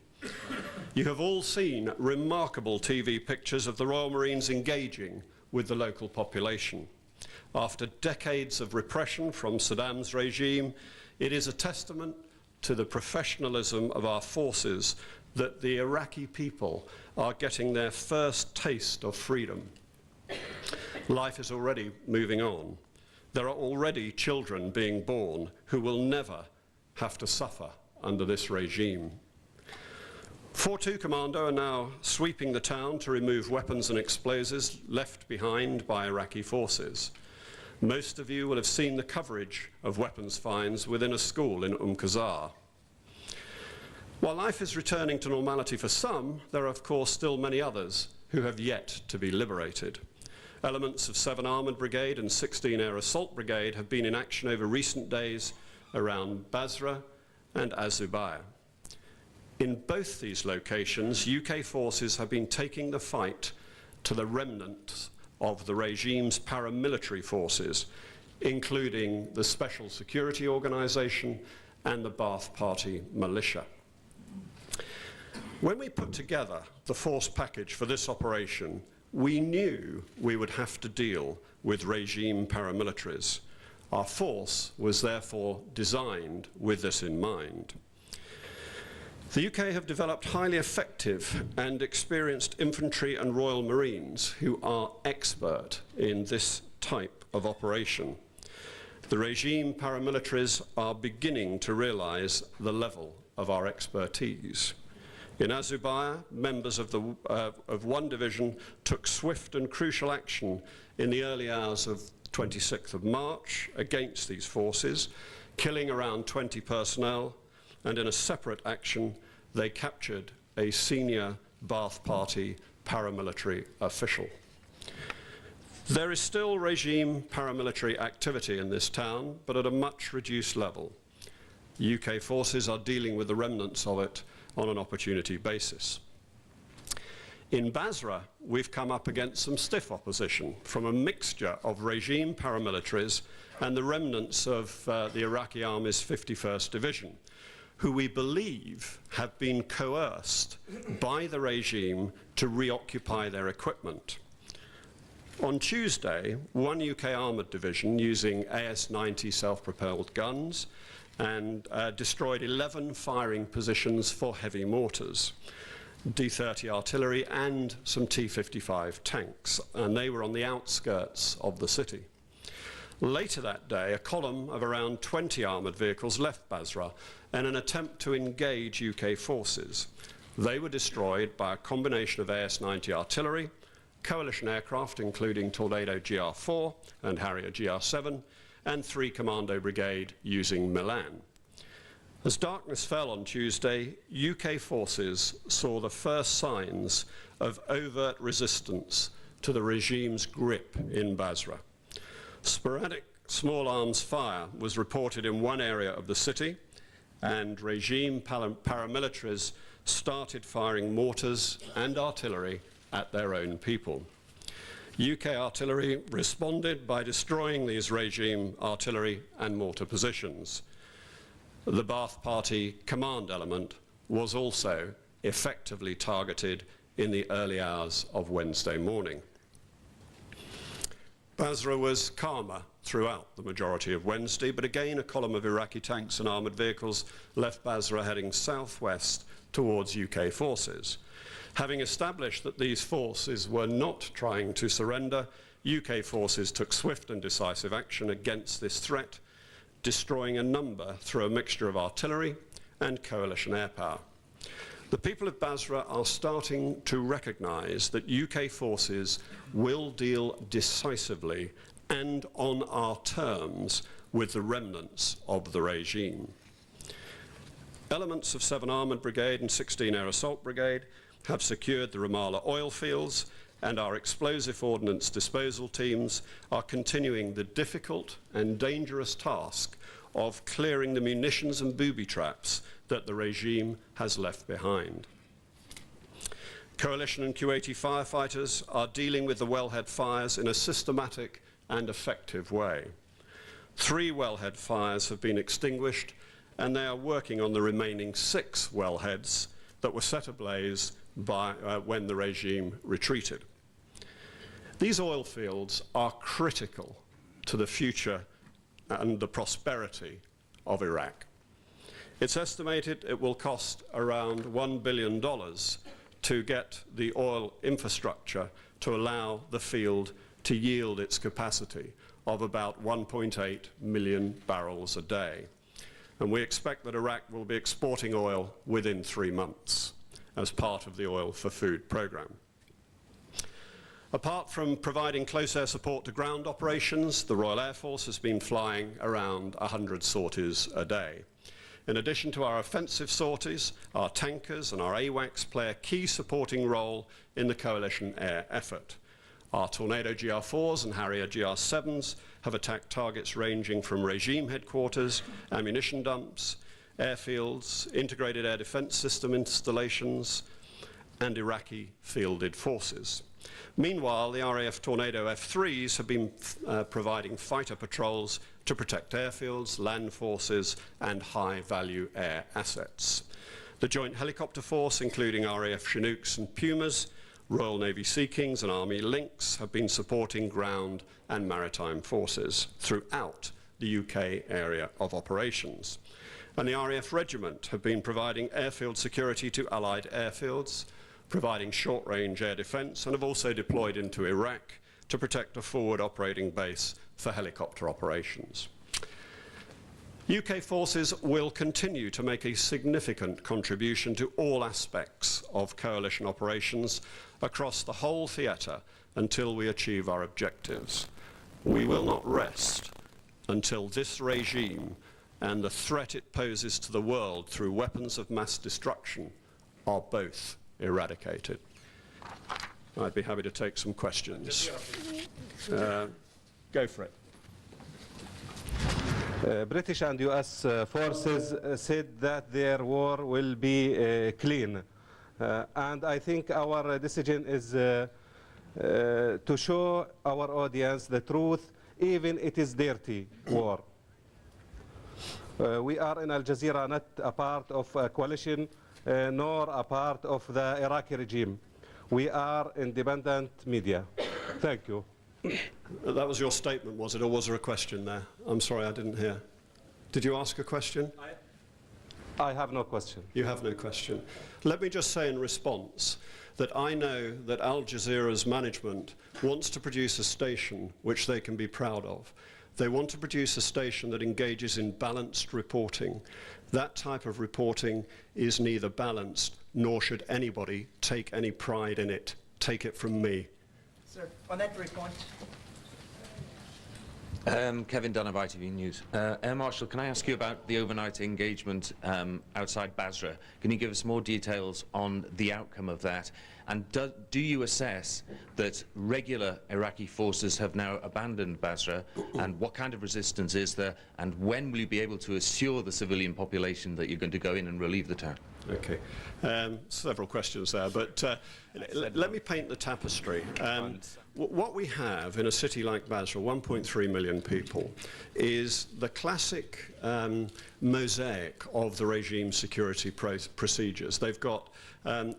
You have all seen remarkable TV pictures of the Royal Marines engaging with the local population. After decades of repression from Saddam's regime, it is a testament to the professionalism of our forces that the Iraqi people are getting their first taste of freedom. Life is already moving on. There are already children being born who will never have to suffer under this regime. 4-2 Commando are now sweeping the town to remove weapons and explosives left behind by Iraqi forces. Most of you will have seen the coverage of weapons finds within a school in Qasar. While life is returning to normality for some, there are of course still many others who have yet to be liberated. Elements of 7 Armoured Brigade and 16 Air Assault Brigade have been in action over recent days around Basra and Az-Zubayr. In both these locations, UK forces have been taking the fight to the remnants of the regime's paramilitary forces, including the Special Security Organisation and the Ba'ath Party militia. When we put together the force package for this operation, we knew we would have to deal with regime paramilitaries. Our force was therefore designed with this in mind. The UK have developed highly effective and experienced infantry and Royal Marines who are expert in this type of operation. The regime paramilitaries are beginning to realise the level of our expertise. In Az-Zubayr, members of one division took swift and crucial action in the early hours of 26th of March against these forces, killing around 20 personnel, and in a separate action, they captured a senior Ba'ath Party paramilitary official. There is still regime paramilitary activity in this town, but at a much reduced level. UK forces are dealing with the remnants of it on an opportunity basis. In Basra, we've come up against some stiff opposition from a mixture of regime paramilitaries and the remnants of the Iraqi Army's 51st Division, who we believe have been coerced by the regime to reoccupy their equipment. On Tuesday, one UK armoured division using AS-90 self-propelled guns and destroyed 11 firing positions for heavy mortars, D-30 artillery and some T-55 tanks, and they were on the outskirts of the city. Later that day, a column of around 20 armoured vehicles left Basra in an attempt to engage UK forces. They were destroyed by a combination of AS-90 artillery coalition aircraft, including Tornado GR4 and Harrier GR7, and 3 Commando Brigade using Milan. As darkness fell on Tuesday, UK forces saw the first signs of overt resistance to the regime's grip in Basra. Sporadic small arms fire was reported in one area of the city, and regime paramilitaries started firing mortars and artillery at their own people. UK artillery responded by destroying these regime artillery and mortar positions. The Ba'ath Party command element was also effectively targeted in the early hours of Wednesday morning. Basra was calmer throughout the majority of Wednesday, but again a column of Iraqi tanks and armoured vehicles left Basra heading southwest towards UK forces. Having established that these forces were not trying to surrender, UK forces took swift and decisive action against this threat, destroying a number through a mixture of artillery and coalition air power. The people of Basra are starting to recognise that UK forces will deal decisively and on our terms with the remnants of the regime. Elements of 7 Armoured Brigade and 16 Air Assault Brigade have secured the Ramallah oil fields, and our explosive ordnance disposal teams are continuing the difficult and dangerous task of clearing the munitions and booby traps that the regime has left behind. Coalition and Kuwaiti firefighters are dealing with the wellhead fires in a systematic and effective way. 3 wellhead fires have been extinguished, and they are working on the remaining 6 wellheads that were set ablaze when the regime retreated. These oil fields are critical to the future and the prosperity of Iraq. It's estimated it will cost around $1 billion to get the oil infrastructure to allow the field to yield its capacity of about 1.8 million barrels a day. And we expect that Iraq will be exporting oil within 3 months as part of the Oil for Food programme. Apart from providing close air support to ground operations, the Royal Air Force has been flying around 100 sorties a day. In addition to our offensive sorties, our tankers and our AWACS play a key supporting role in the coalition air effort. Our Tornado GR4s and Harrier GR7s have attacked targets ranging from regime headquarters, ammunition dumps, airfields, integrated air defense system installations, and Iraqi fielded forces. Meanwhile, the RAF Tornado F3s have been providing fighter patrols to protect airfields, land forces, and high-value air assets. The Joint Helicopter Force, including RAF Chinooks and Pumas, Royal Navy Sea Kings and Army Lynx, have been supporting ground and maritime forces throughout the UK area of operations. And the RAF Regiment have been providing airfield security to Allied airfields, providing short-range air defence, and have also deployed into Iraq to protect a forward operating base for helicopter operations. UK forces will continue to make a significant contribution to all aspects of coalition operations across the whole theatre until we achieve our objectives. We will not rest until this regime and the threat it poses to the world through weapons of mass destruction are both eradicated. I'd be happy to take some questions. Go for it. British and US forces said that their war will be clean. And I think our decision is to show our audience the truth, even it is dirty war. We are in Al Jazeera not a part of a coalition, nor a part of the Iraqi regime. We are independent media. Thank you. That was your statement, was it, or was there a question there? I'm sorry, I didn't hear. Did you ask a question? I have no question. You have no question. Let me just say in response that I know that Al Jazeera's management wants to produce a station which they can be proud of. They want to produce a station that engages in balanced reporting. That type of reporting is neither balanced, nor should anybody take any pride in it. Take it from me. Sir, on that very point. Kevin Dunn of ITV News. Air Marshal, can I ask you about the overnight engagement outside Basra? Can you give us more details on the outcome of that? And do you assess that regular Iraqi forces have now abandoned Basra? And what kind of resistance is there? And when will you be able to assure the civilian population that you're going to go in and relieve the town? Okay. Several questions there, but let me paint the tapestry. What we have in a city like Basra, 1.3 million people, is the classic mosaic of the regime's security procedures. They've got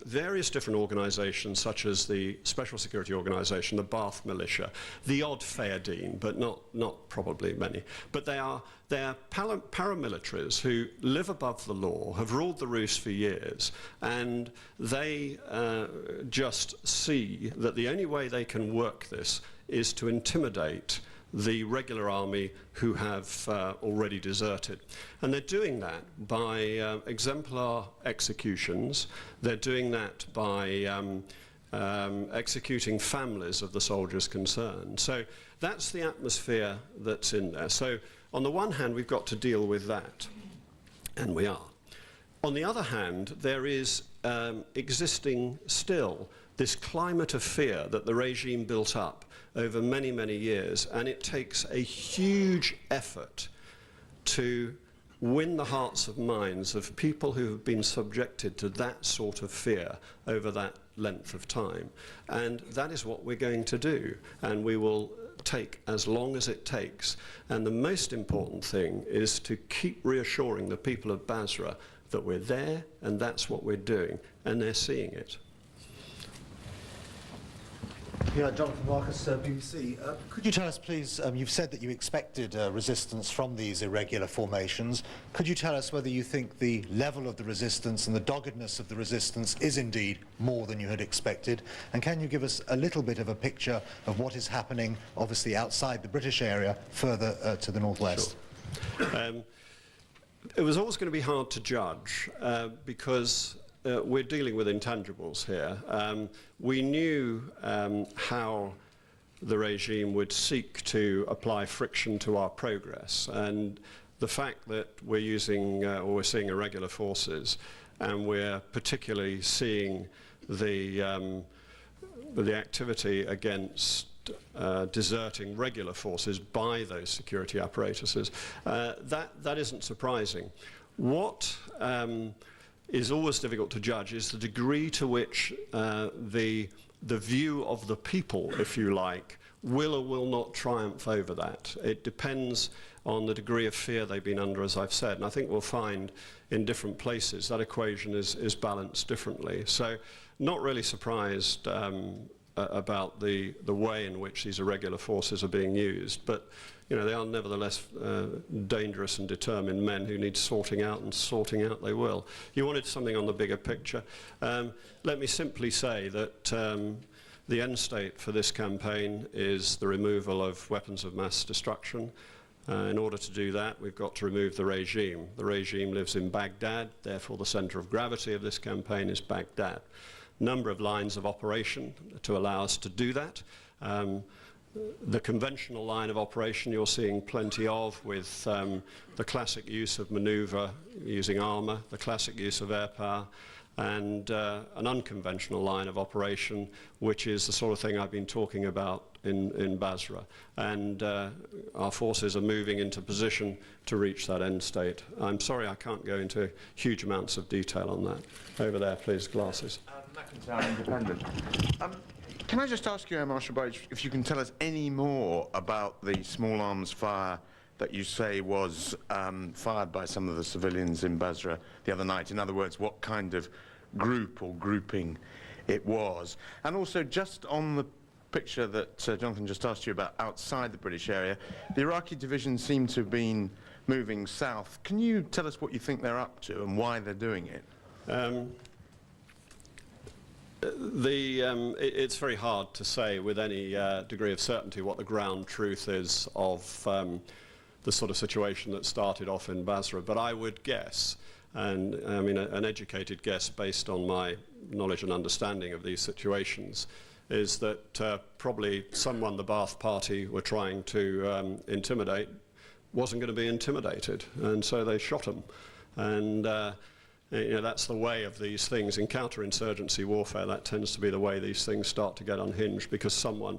various different organizations, such as the Special Security Organization, the Ba'ath Militia, the odd Fayadeen, but not probably many. But they are paramilitaries who live above the law, have ruled the roost for years, and they just see that the only way they can work this is to intimidate the regular army who have already deserted. And they're doing that by exemplar executions. They're doing that by executing families of the soldiers concerned. So that's the atmosphere that's in there. So on the one hand, we've got to deal with that, and we are. On the other hand, there is existing still this climate of fear that the regime built up over many, many years, and it takes a huge effort to win the hearts and minds of people who have been subjected to that sort of fear over that length of time. And that is what we're going to do, and we will take as long as it takes. And the most important thing is to keep reassuring the people of Basra that we're there, and that's what we're doing, and they're seeing it. Yeah, Jonathan Marcus, BBC. Could you tell us, please, you've said that you expected resistance from these irregular formations. Could you tell us whether you think the level of the resistance and the doggedness of the resistance is indeed more than you had expected? And can you give us a little bit of a picture of what is happening, obviously outside the British area, further to the northwest? Sure. It was always going to be hard to judge because we're dealing with intangibles here. We knew how the regime would seek to apply friction to our progress, and the fact that we're using or we're seeing irregular forces, and we're particularly seeing the activity against deserting regular forces by those security apparatuses, that isn't surprising. What is always difficult to judge is the degree to which the view of the people, if you like, will or will not triumph over that. It depends on the degree of fear they've been under, as I've said, and I think we'll find in different places that equation is balanced differently. So not really surprised about the way in which these irregular forces are being used, but you know, they are nevertheless dangerous and determined men who need sorting out, and sorting out they will. You wanted something on the bigger picture. Let me simply say that the end state for this campaign is the removal of weapons of mass destruction. In order to do that, we've got to remove the regime. The regime lives in Baghdad, therefore the center of gravity of this campaign is Baghdad. Number of lines of operation to allow us to do that. The conventional line of operation you're seeing plenty of, with the classic use of maneuver using armor, the classic use of air power, and an unconventional line of operation, which is the sort of thing I've been talking about in Basra. And our forces are moving into position to reach that end state. I'm sorry I can't go into huge amounts of detail on that. Over there, please, glasses. McIntyre, Independent. Can I just ask you, Air Marshal Boyd, if you can tell us any more about the small arms fire that you say was fired by some of the civilians in Basra the other night? In other words, what kind of group or grouping it was? And also, just on the picture that Jonathan just asked you about outside the British area, the Iraqi division seem to have been moving south. Can you tell us what you think they're up to and why they're doing it? It's very hard to say with any degree of certainty what the ground truth is of the sort of situation that started off in Basra, but I would guess, and I mean an educated guess based on my knowledge and understanding of these situations, is that probably someone the Ba'ath Party were trying to intimidate wasn't going to be intimidated, and so they shot him. And you know, that's the way of these things. In counterinsurgency warfare, that tends to be the way these things start to get unhinged, because someone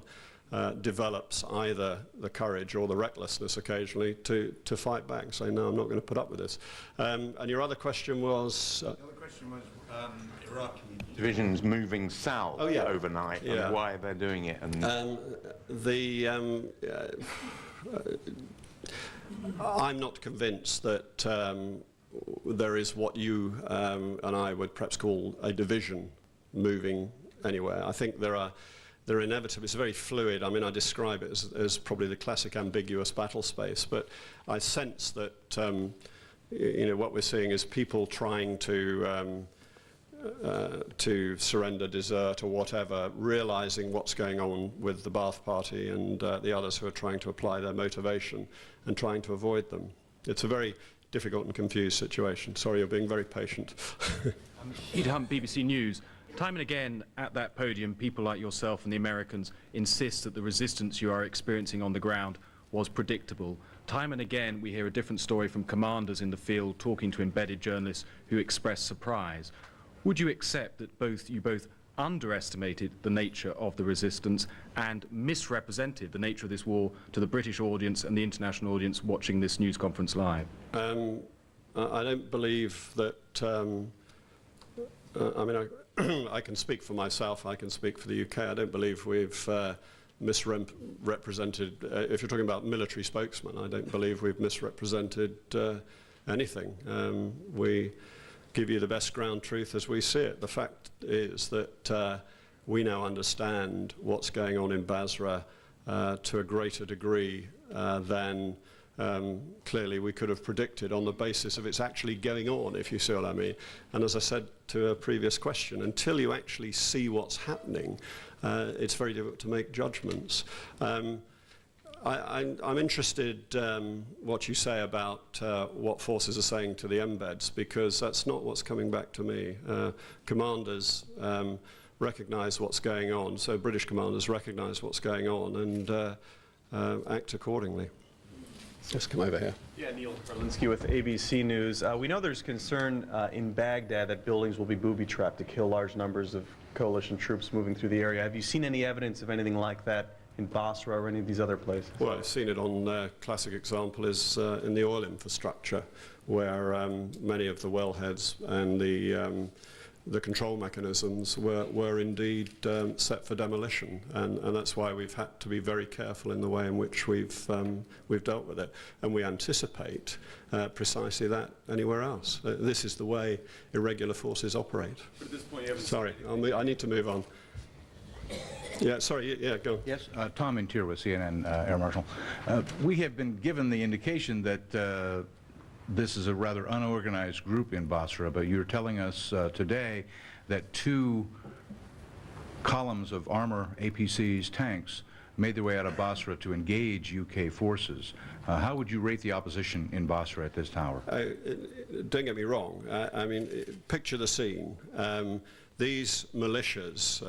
develops either the courage or the recklessness occasionally to fight back and say, no, I'm not going to put up with this. And your other question was? The other question was Iraqi divisions moving south overnight, and why they're doing it. And I'm not convinced that there is what you and I would perhaps call a division moving anywhere. I think they're inevitable. It's very fluid. I mean, I describe it as probably the classic ambiguous battle space, but I sense that you know, what we're seeing is people trying to surrender, desert, or whatever, realizing what's going on with the Ba'ath Party and the others who are trying to apply their motivation and trying to avoid them. It's a very difficult and confused situation. Sorry, you're being very patient. Peter Hunt, BBC News. Time and again at that podium, people like yourself and the Americans insist that the resistance you are experiencing on the ground was predictable. Time and again we hear a different story from commanders in the field talking to embedded journalists who express surprise. Would you accept that you both underestimated the nature of the resistance and misrepresented the nature of this war to the British audience and the international audience watching this news conference live? I don't believe that, I mean, I can speak for myself, I can speak for the UK. I don't believe we've misrepresented, if you're talking about military spokesmen, I don't believe we've misrepresented anything. We give you the best ground truth as we see it. The fact is that we now understand what's going on in Basra to a greater degree than clearly we could have predicted on the basis of it's actually going on, if you see what I mean. And as I said to a previous question, until you actually see what's happening, it's very difficult to make judgments. I'm interested what you say about what forces are saying to the embeds, because that's not what's coming back to me. Commanders recognise what's going on, so British commanders recognise what's going on and act accordingly. Let's come over here. Yeah, Neil Karlinski with ABC News. We know there's concern in Baghdad that buildings will be booby-trapped to kill large numbers of coalition troops moving through the area. Have you seen any evidence of anything like that in Basra or any of these other places? Well, I've seen it on, classic example is in the oil infrastructure, where many of the wellheads and the control mechanisms were indeed set for demolition, and that's why we've had to be very careful in the way in which we've dealt with it, and we anticipate precisely that anywhere else. This is the way irregular forces operate. But at this point, you haven't. Sorry, I need to move on. Yeah, sorry, yeah, go. Yes, Tom Intier with CNN, Air Marshal. We have been given the indication that this is a rather unorganized group in Basra, but you're telling us today that 2 columns of armor, APCs, tanks, made their way out of Basra to engage UK forces. How would you rate the opposition in Basra at this hour? Don't get me wrong. I mean, picture the scene. These militias,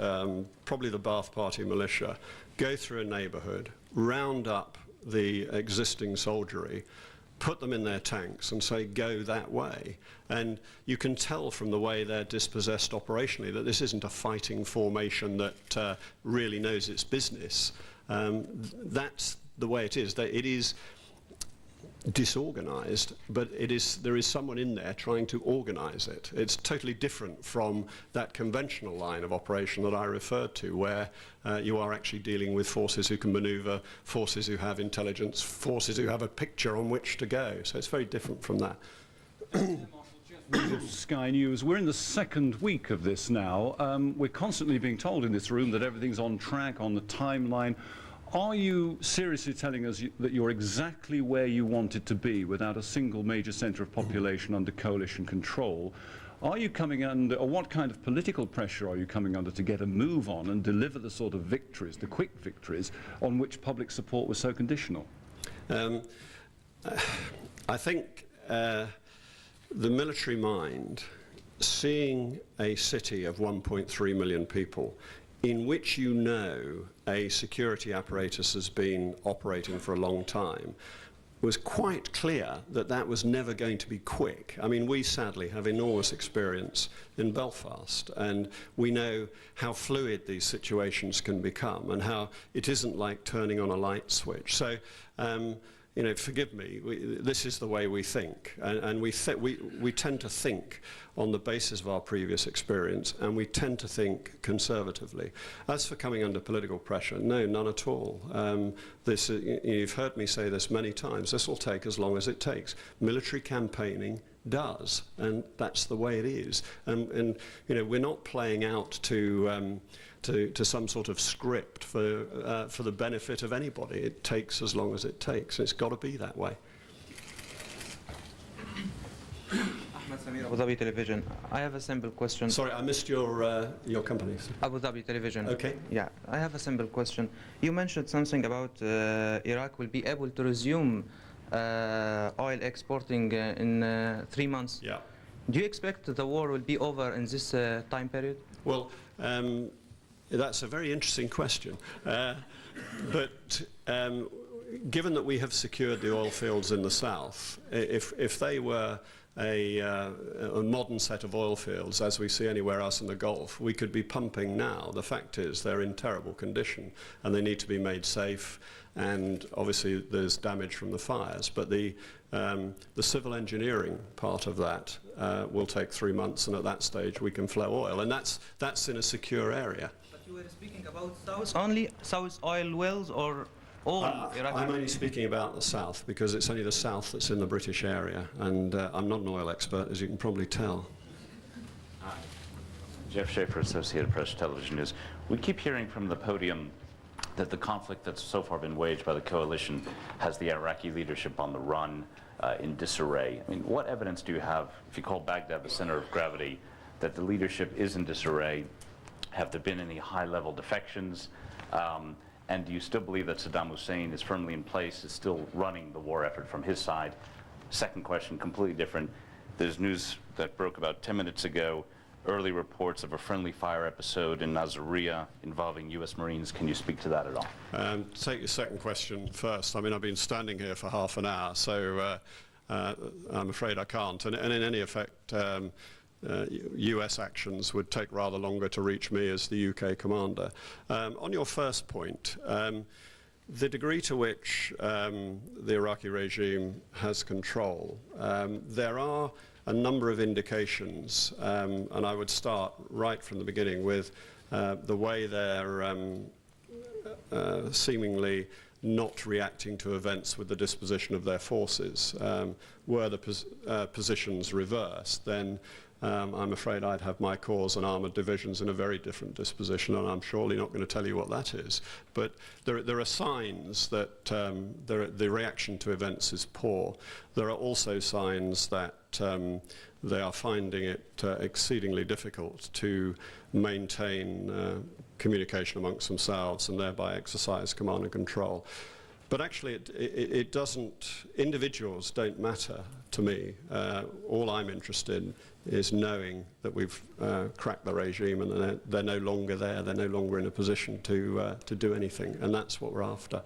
probably the Ba'ath Party militia, go through a neighborhood, round up the existing soldiery, put them in their tanks and say, go that way. And you can tell from the way they're dispossessed operationally that this isn't a fighting formation that really knows its business. That's the way it is. It is disorganized, but there is someone in there trying to organize it. It's totally different from that conventional line of operation that I referred to, where you are actually dealing with forces who can maneuver, forces who have intelligence, forces who have a picture on which to go. So it's very different from that. Sky News. We're in the second week of this now. We're constantly being told in this room that everything's on track, on the timeline. Are you seriously telling us that you're exactly where you want it to be without a single major centre of population under coalition control? Are you coming under, or what kind of political pressure are you coming under to get a move on and deliver the sort of victories, the quick victories, on which public support was so conditional? I think the military mind, seeing a city of 1.3 million people in which you know a security apparatus has been operating for a long time, was quite clear that that was never going to be quick. I mean, we sadly have enormous experience in Belfast, and we know how fluid these situations can become and how it isn't like turning on a light switch. So, you know, forgive me, this is the way we think, and we tend to think on the basis of our previous experience, and we tend to think conservatively. As for coming under political pressure, no, none at all. You've heard me say this many times, this will take as long as it takes. Military campaigning does, and that's the way it is. And you know, we're not playing out to some sort of script for the benefit of anybody. It takes as long as it takes. It's got to be that way. Abu Dhabi Television. I have a simple question. Sorry, I missed your company. Abu Dhabi Television. Okay. Yeah, I have a simple question. You mentioned something about Iraq will be able to resume oil exporting in 3 months. Yeah. Do you expect the war will be over in this time period? Well, that's a very interesting question. But given that we have secured the oil fields in the south, if they were a modern set of oil fields, as we see anywhere else in the Gulf, we could be pumping now. The fact is they're in terrible condition and they need to be made safe, and obviously there's damage from the fires. But the civil engineering part of that will take 3 months, and at that stage we can flow oil, and that's in a secure area. But you were speaking about south oil wells, or all Iraq? I'm only speaking about the south because it's only the south that's in the British area, and I'm not an oil expert, as you can probably tell. Hi. Jeff Schaefer, Associated Press Television News. We keep hearing from the podium that the conflict that's so far been waged by the coalition has the Iraqi leadership on the run, in disarray. I mean, what evidence do you have, if you call Baghdad the center of gravity, that the leadership is in disarray? Have there been any high-level defections? And do you still believe that Saddam Hussein is firmly in place, is still running the war effort from his side? Second question, completely different. There's news that broke about 10 minutes ago, early reports of a friendly fire episode in Nasiriyah involving U.S. Marines. Can you speak to that at all? Take your second question first. I mean, I've been standing here for half an hour, so I'm afraid I can't. And in any effect, US actions would take rather longer to reach me as the UK commander. On your first point, the degree to which the Iraqi regime has control, there are a number of indications, and I would start right from the beginning with the way they're seemingly not reacting to events with the disposition of their forces. Were the positions reversed, then I'm afraid I'd have my corps and armoured divisions in a very different disposition, and I'm surely not going to tell you what that is. But there are signs that the reaction to events is poor. There are also signs that they are finding it exceedingly difficult to maintain communication amongst themselves and thereby exercise command and control. But actually, it doesn't, individuals don't matter to me. All I'm interested in is knowing that we've cracked the regime and they're no longer there, they're no longer in a position to do anything, and that's what we're after.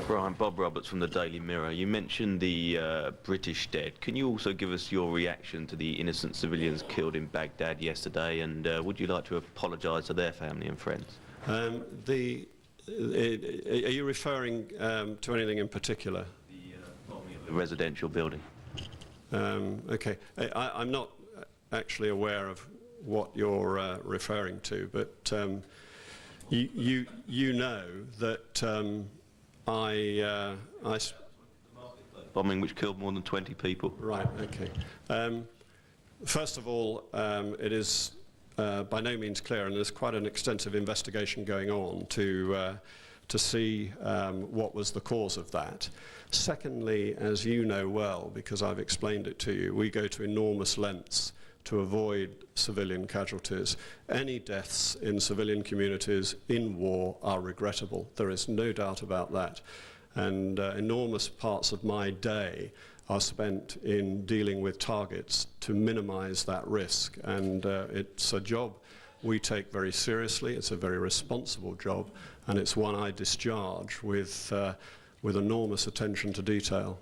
Brian, Bob Roberts from the Daily Mirror. You mentioned the British dead. Can you also give us your reaction to the innocent civilians killed in Baghdad yesterday, and would you like to apologise to their family and friends? Are you referring to anything in particular? The bombing of the residential building. Okay. I'm not actually aware of what you're referring to, but you know that bombing which killed more than 20 people. Right, okay. First of all, it is by no means clear, and there's quite an extensive investigation going on to see what was the cause of that. Secondly, as you know well, because I've explained it to you, we go to enormous lengths to avoid civilian casualties. Any deaths in civilian communities in war are regrettable. There is no doubt about that. And enormous parts of my day are spent in dealing with targets to minimize that risk. And it's a job we take very seriously. It's a very responsible job, and it's one I discharge with enormous attention to detail.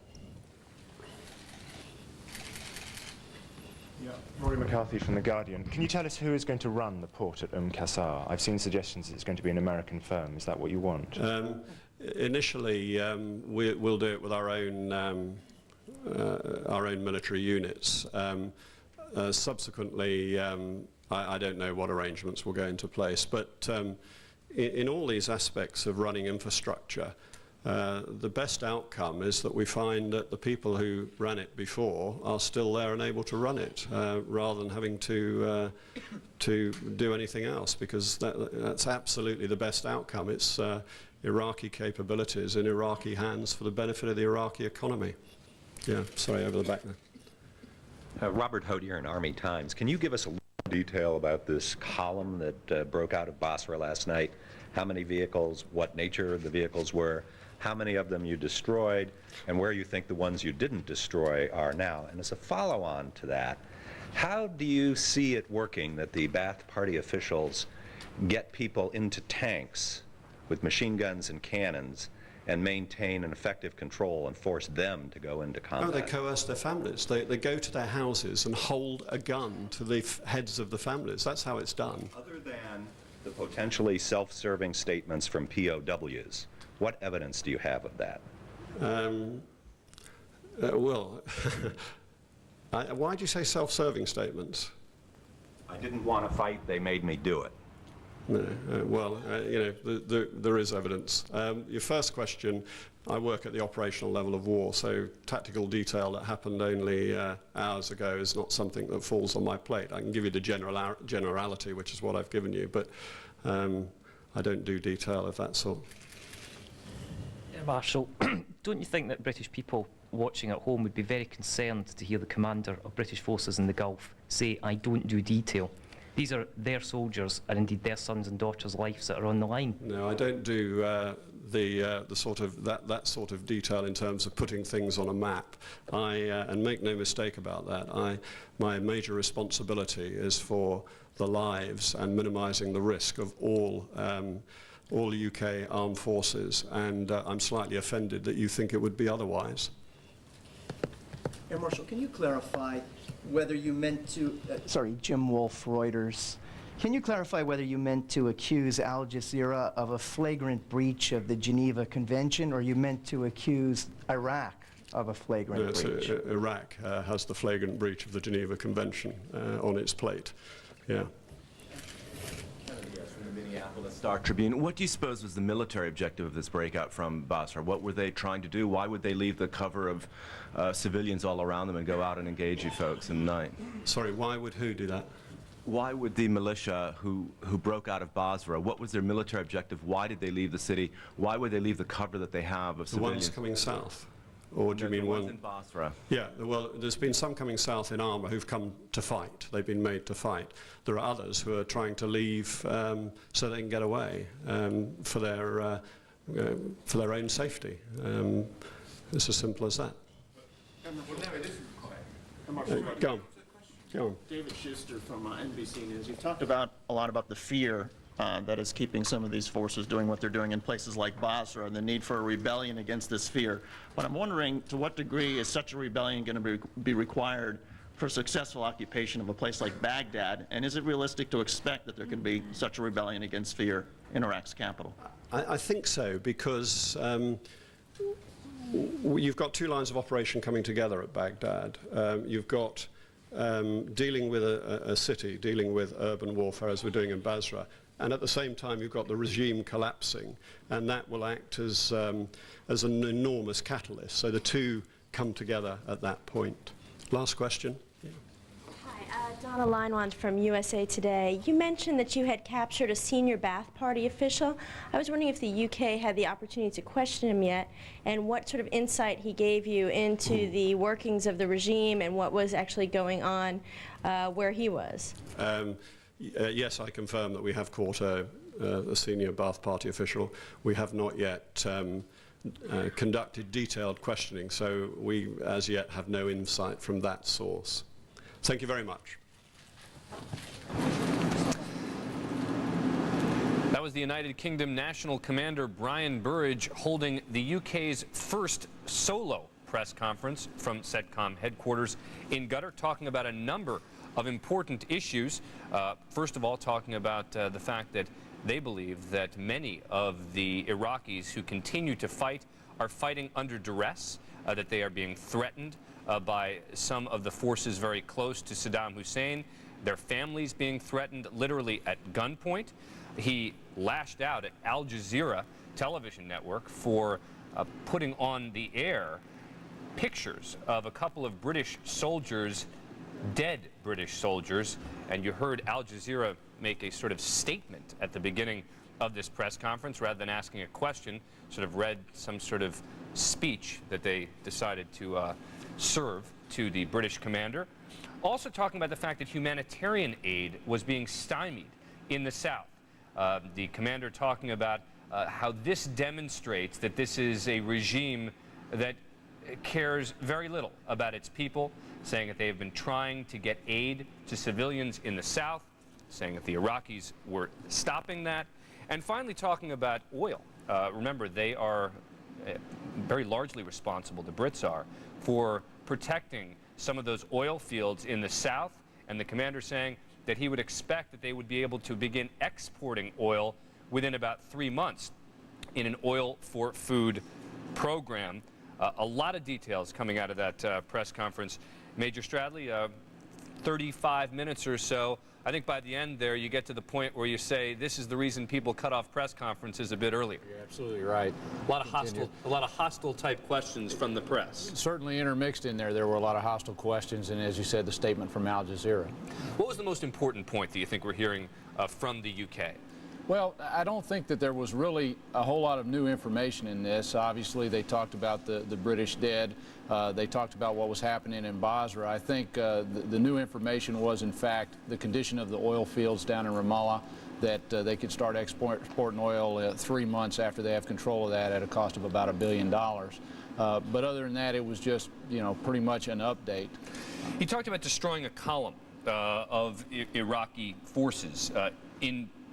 Yeah. Rory McCarthy from The Guardian. Can you tell us who is going to run the port at Qasr? I've seen suggestions it's going to be an American firm. Is that what you want? Initially, we'll do it with our own military units. Subsequently, I don't know what arrangements will go into place, but in all these aspects of running infrastructure, the best outcome is that we find that the people who ran it before are still there and able to run it, rather than having to do anything else, because that's absolutely the best outcome. It's Iraqi capabilities in Iraqi hands for the benefit of the Iraqi economy. Yeah, sorry, over the back there. Robert Hodier in Army Times. Can you give us a little detail about this column that broke out of Basra last night? How many vehicles, what nature the vehicles were, how many of them you destroyed, and where you think the ones you didn't destroy are now? And as a follow-on to that, how do you see it working that the Ba'ath Party officials get people into tanks with machine guns and cannons and maintain an effective control and force them to go into combat? No, they coerce their families. They go to their houses and hold a gun to the heads of the families. That's how it's done. Other than the potentially self-serving statements from POWs, what evidence do you have of that? Well, why do you say self-serving statements? I didn't want to fight, they made me do it. No, you know, there is evidence. Your first question, I work at the operational level of war, so tactical detail that happened only hours ago is not something that falls on my plate. I can give you the generality, which is what I've given you, but I don't do detail of that sort. Yeah, Marshal, don't you think that British people watching at home would be very concerned to hear the commander of British forces in the Gulf say, "I don't do detail"? These are their soldiers, and indeed their sons and daughters' lives that are on the line. No, I don't do the sort of that sort of detail in terms of putting things on a map. And make no mistake about that. My major responsibility is for the lives and minimising the risk of all UK armed forces. And I'm slightly offended that you think it would be otherwise. Air Marshal, can you clarify whether you meant to, sorry, Jim Wolf, Reuters. Can you clarify whether you meant to accuse Al Jazeera of a flagrant breach of the Geneva Convention, or you meant to accuse Iraq of a flagrant breach? Iraq has the flagrant breach of the Geneva Convention on its plate. Yeah. From the Minneapolis Star Tribune. What do you suppose was the military objective of this breakout from Basra? What were they trying to do? Why would they leave the cover of civilians all around them and go out and engage you folks in the night? Sorry, why would who do that? Why would the militia who broke out of Basra, what was their military objective? Why did they leave the city? Why would they leave the cover that they have of civilians? The ones coming south? Or do you mean ones in Basra? Yeah, well, there's been some coming south in armour who've come to fight. They've been made to fight. There are others who are trying to leave so they can get away for their own safety. It's as simple as that. Go on. Go on. David Schuster from NBC News. You've talked a lot about the fear that is keeping some of these forces doing what they're doing in places like Basra, and the need for a rebellion against this fear. But I'm wondering, to what degree is such a rebellion going to be required for successful occupation of a place like Baghdad, and is it realistic to expect that there can be such a rebellion against fear in Iraq's capital? I think so, because you've got two lines of operation coming together at Baghdad. You've got dealing with a city, dealing with urban warfare as we're doing in Basra, and at the same time you've got the regime collapsing, and that will act as an enormous catalyst. So the two come together at that point. Last question. Hi, Donna Linewand from USA Today. You mentioned that you had captured a senior Ba'ath Party official. I was wondering if the UK had the opportunity to question him yet, and what sort of insight he gave you into the workings of the regime and what was actually going on where he was. Yes, I confirm that we have caught a senior Ba'ath Party official. We have not yet conducted detailed questioning, so we as yet have no insight from that source. Thank you very much. was the United Kingdom National Commander Brian Burridge holding the UK's first solo press conference from CENTCOM headquarters in Qatar, talking about a number of important issues. First of all, talking about the fact that they believe that many of the Iraqis who continue to fight are fighting under duress, that they are being threatened by some of the forces very close to Saddam Hussein, their families being threatened literally at gunpoint. He lashed out at Al Jazeera television network for putting on the air pictures of a couple of British soldiers, dead British soldiers, and you heard Al Jazeera make a sort of statement at the beginning of this press conference rather than asking a question, sort of read some sort of speech that they decided to serve to the British commander. Also talking about the fact that humanitarian aid was being stymied in the south. The commander talking about how this demonstrates that this is a regime that cares very little about its people, saying that they have been trying to get aid to civilians in the south, saying that the Iraqis were stopping that, and finally talking about oil. Remember, they are very largely responsible, the Brits are, for protecting some of those oil fields in the south, and the commander saying that he would expect that they would be able to begin exporting oil within about 3 months in an oil for food program. A lot of details coming out of that press conference. Major Stradley, 35 minutes or so. I think by the end there you get to the point where you say this is the reason people cut off press conferences a bit earlier. You're absolutely right. A lot of hostile type questions from the press. Certainly intermixed in there. There were a lot of hostile questions, and as you said, the statement from Al Jazeera. What was the most important point that you think we're hearing from the UK? Well, I don't think that there was really a whole lot of new information in this. Obviously, they talked about the British dead. They talked about what was happening in Basra. I think the new information was, in fact, the condition of the oil fields down in Ramallah, that they could start exporting oil 3 months after they have control of that at a cost of about $1 billion. But other than that, it was just, pretty much an update. He talked about destroying a column of Iraqi forces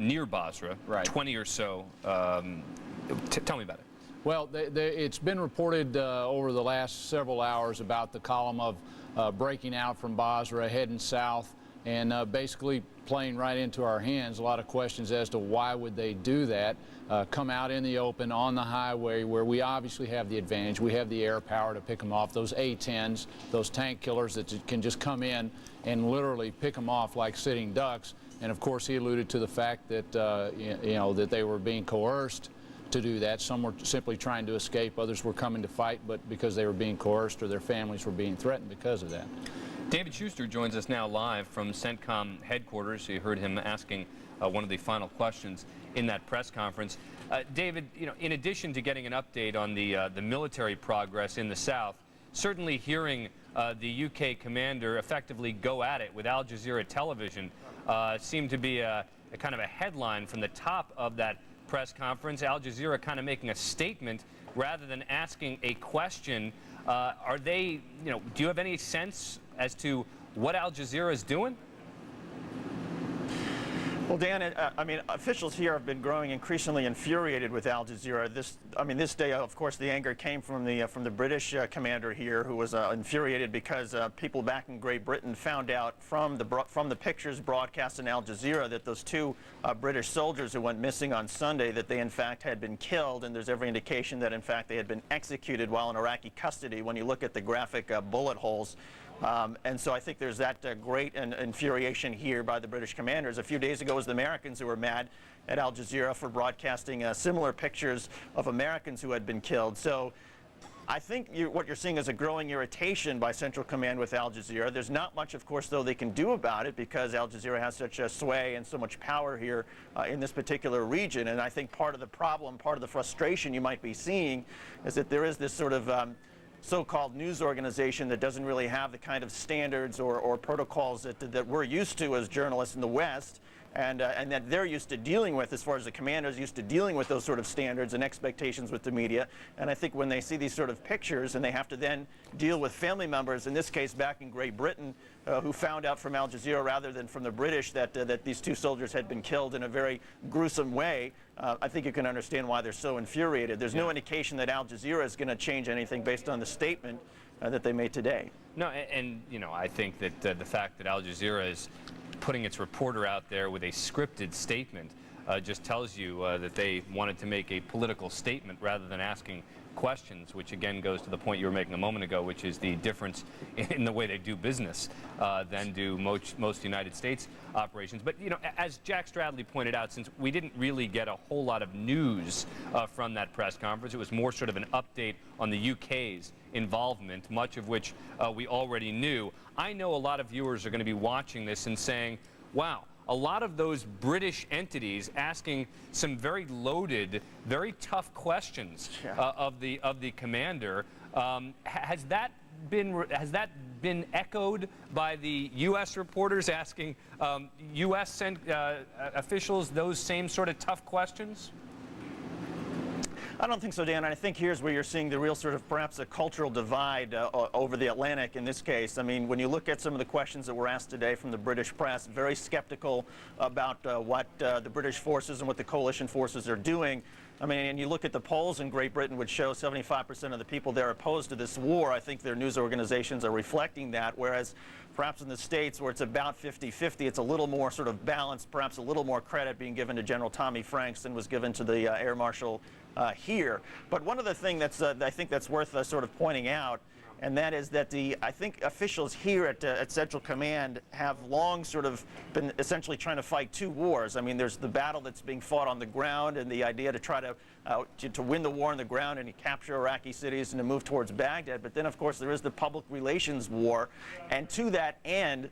near Basra, right. 20 or so. Tell me about it. Well, it's been reported over the last several hours about the column of breaking out from Basra, heading south, and basically playing right into our hands. A lot of questions as to why would they do that, come out in the open on the highway where we obviously have the advantage. We have the air power to pick them off, those A-10s, those tank killers that can just come in and literally pick them off like sitting ducks. And of course, he alluded to the fact that that they were being coerced to do that. Some were simply trying to escape. Others were coming to fight, but because they were being coerced or their families were being threatened because of that. David Schuster joins us now live from CENTCOM headquarters. You heard him asking one of the final questions in that press conference. David, in addition to getting an update on the military progress in the south, certainly hearing the UK commander effectively go at it with Al Jazeera television seemed to be a kind of a headline from the top of that press conference. Al Jazeera kind of making a statement rather than asking a question. Are they, do you have any sense as to what Al Jazeera is doing? Well, Dan, officials here have been growing increasingly infuriated with Al Jazeera. This day, of course, the anger came from the British commander here, who was infuriated because people back in Great Britain found out from the pictures broadcast in Al Jazeera that those two British soldiers who went missing on Sunday, that they in fact had been killed, and there's every indication that in fact they had been executed while in Iraqi custody. When you look at the graphic bullet holes. And so I think there's that great infuriation here by the British commanders. A few days ago it was the Americans who were mad at Al Jazeera for broadcasting similar pictures of Americans who had been killed. So I think what you're seeing is a growing irritation by Central Command with Al Jazeera. There's not much, of course, though, they can do about it because Al Jazeera has such a sway and so much power here in this particular region. And I think part of the problem, part of the frustration you might be seeing is that there is this sort of so-called news organization that doesn't really have the kind of standards or protocols that we're used to as journalists in the West. and that they're used to dealing with, as far as the commanders used to dealing with those sort of standards and expectations with the media. And I think when they see these sort of pictures and they have to then deal with family members, in this case back in Great Britain, who found out from Al Jazeera rather than from the British that these two soldiers had been killed in a very gruesome way, I think you can understand why they're so infuriated. There's no indication that Al Jazeera is going to change anything based on the statement that they made today. No, and you know, I think that the fact that Al Jazeera is putting its reporter out there with a scripted statement just tells you that they wanted to make a political statement rather than asking questions, which again goes to the point you were making a moment ago, which is the difference in the way they do business than do most United States operations. But, you know, as Jack Stradley pointed out, since we didn't really get a whole lot of news from that press conference, it was more sort of an update on the UK's involvement, much of which we already knew. I know a lot of viewers are going to be watching this and saying, wow, a lot of those British entities asking some very loaded, very tough questions of the commander. Has that been echoed by the U.S. reporters asking U.S. officials those same sort of tough questions? I don't think so, Dan. I think here's where you're seeing the real sort of perhaps a cultural divide over the Atlantic in this case. I mean, when you look at some of the questions that were asked today from the British press, very skeptical about what the British forces and what the coalition forces are doing. I mean, and you look at the polls in Great Britain, which show 75% of the people there opposed to this war. I think their news organizations are reflecting that, whereas perhaps in the States, where it's about 50-50, it's a little more sort of balanced, perhaps a little more credit being given to General Tommy Franks than was given to the Air Marshal here. But one of the things that's I think that's worth sort of pointing out, and that is that I think officials here at Central Command have long sort of been essentially trying to fight two wars. I mean, there's the battle that's being fought on the ground and the idea to try to win the war on the ground and capture Iraqi cities and to move towards Baghdad. But then, of course, there is the public relations war. And to that end,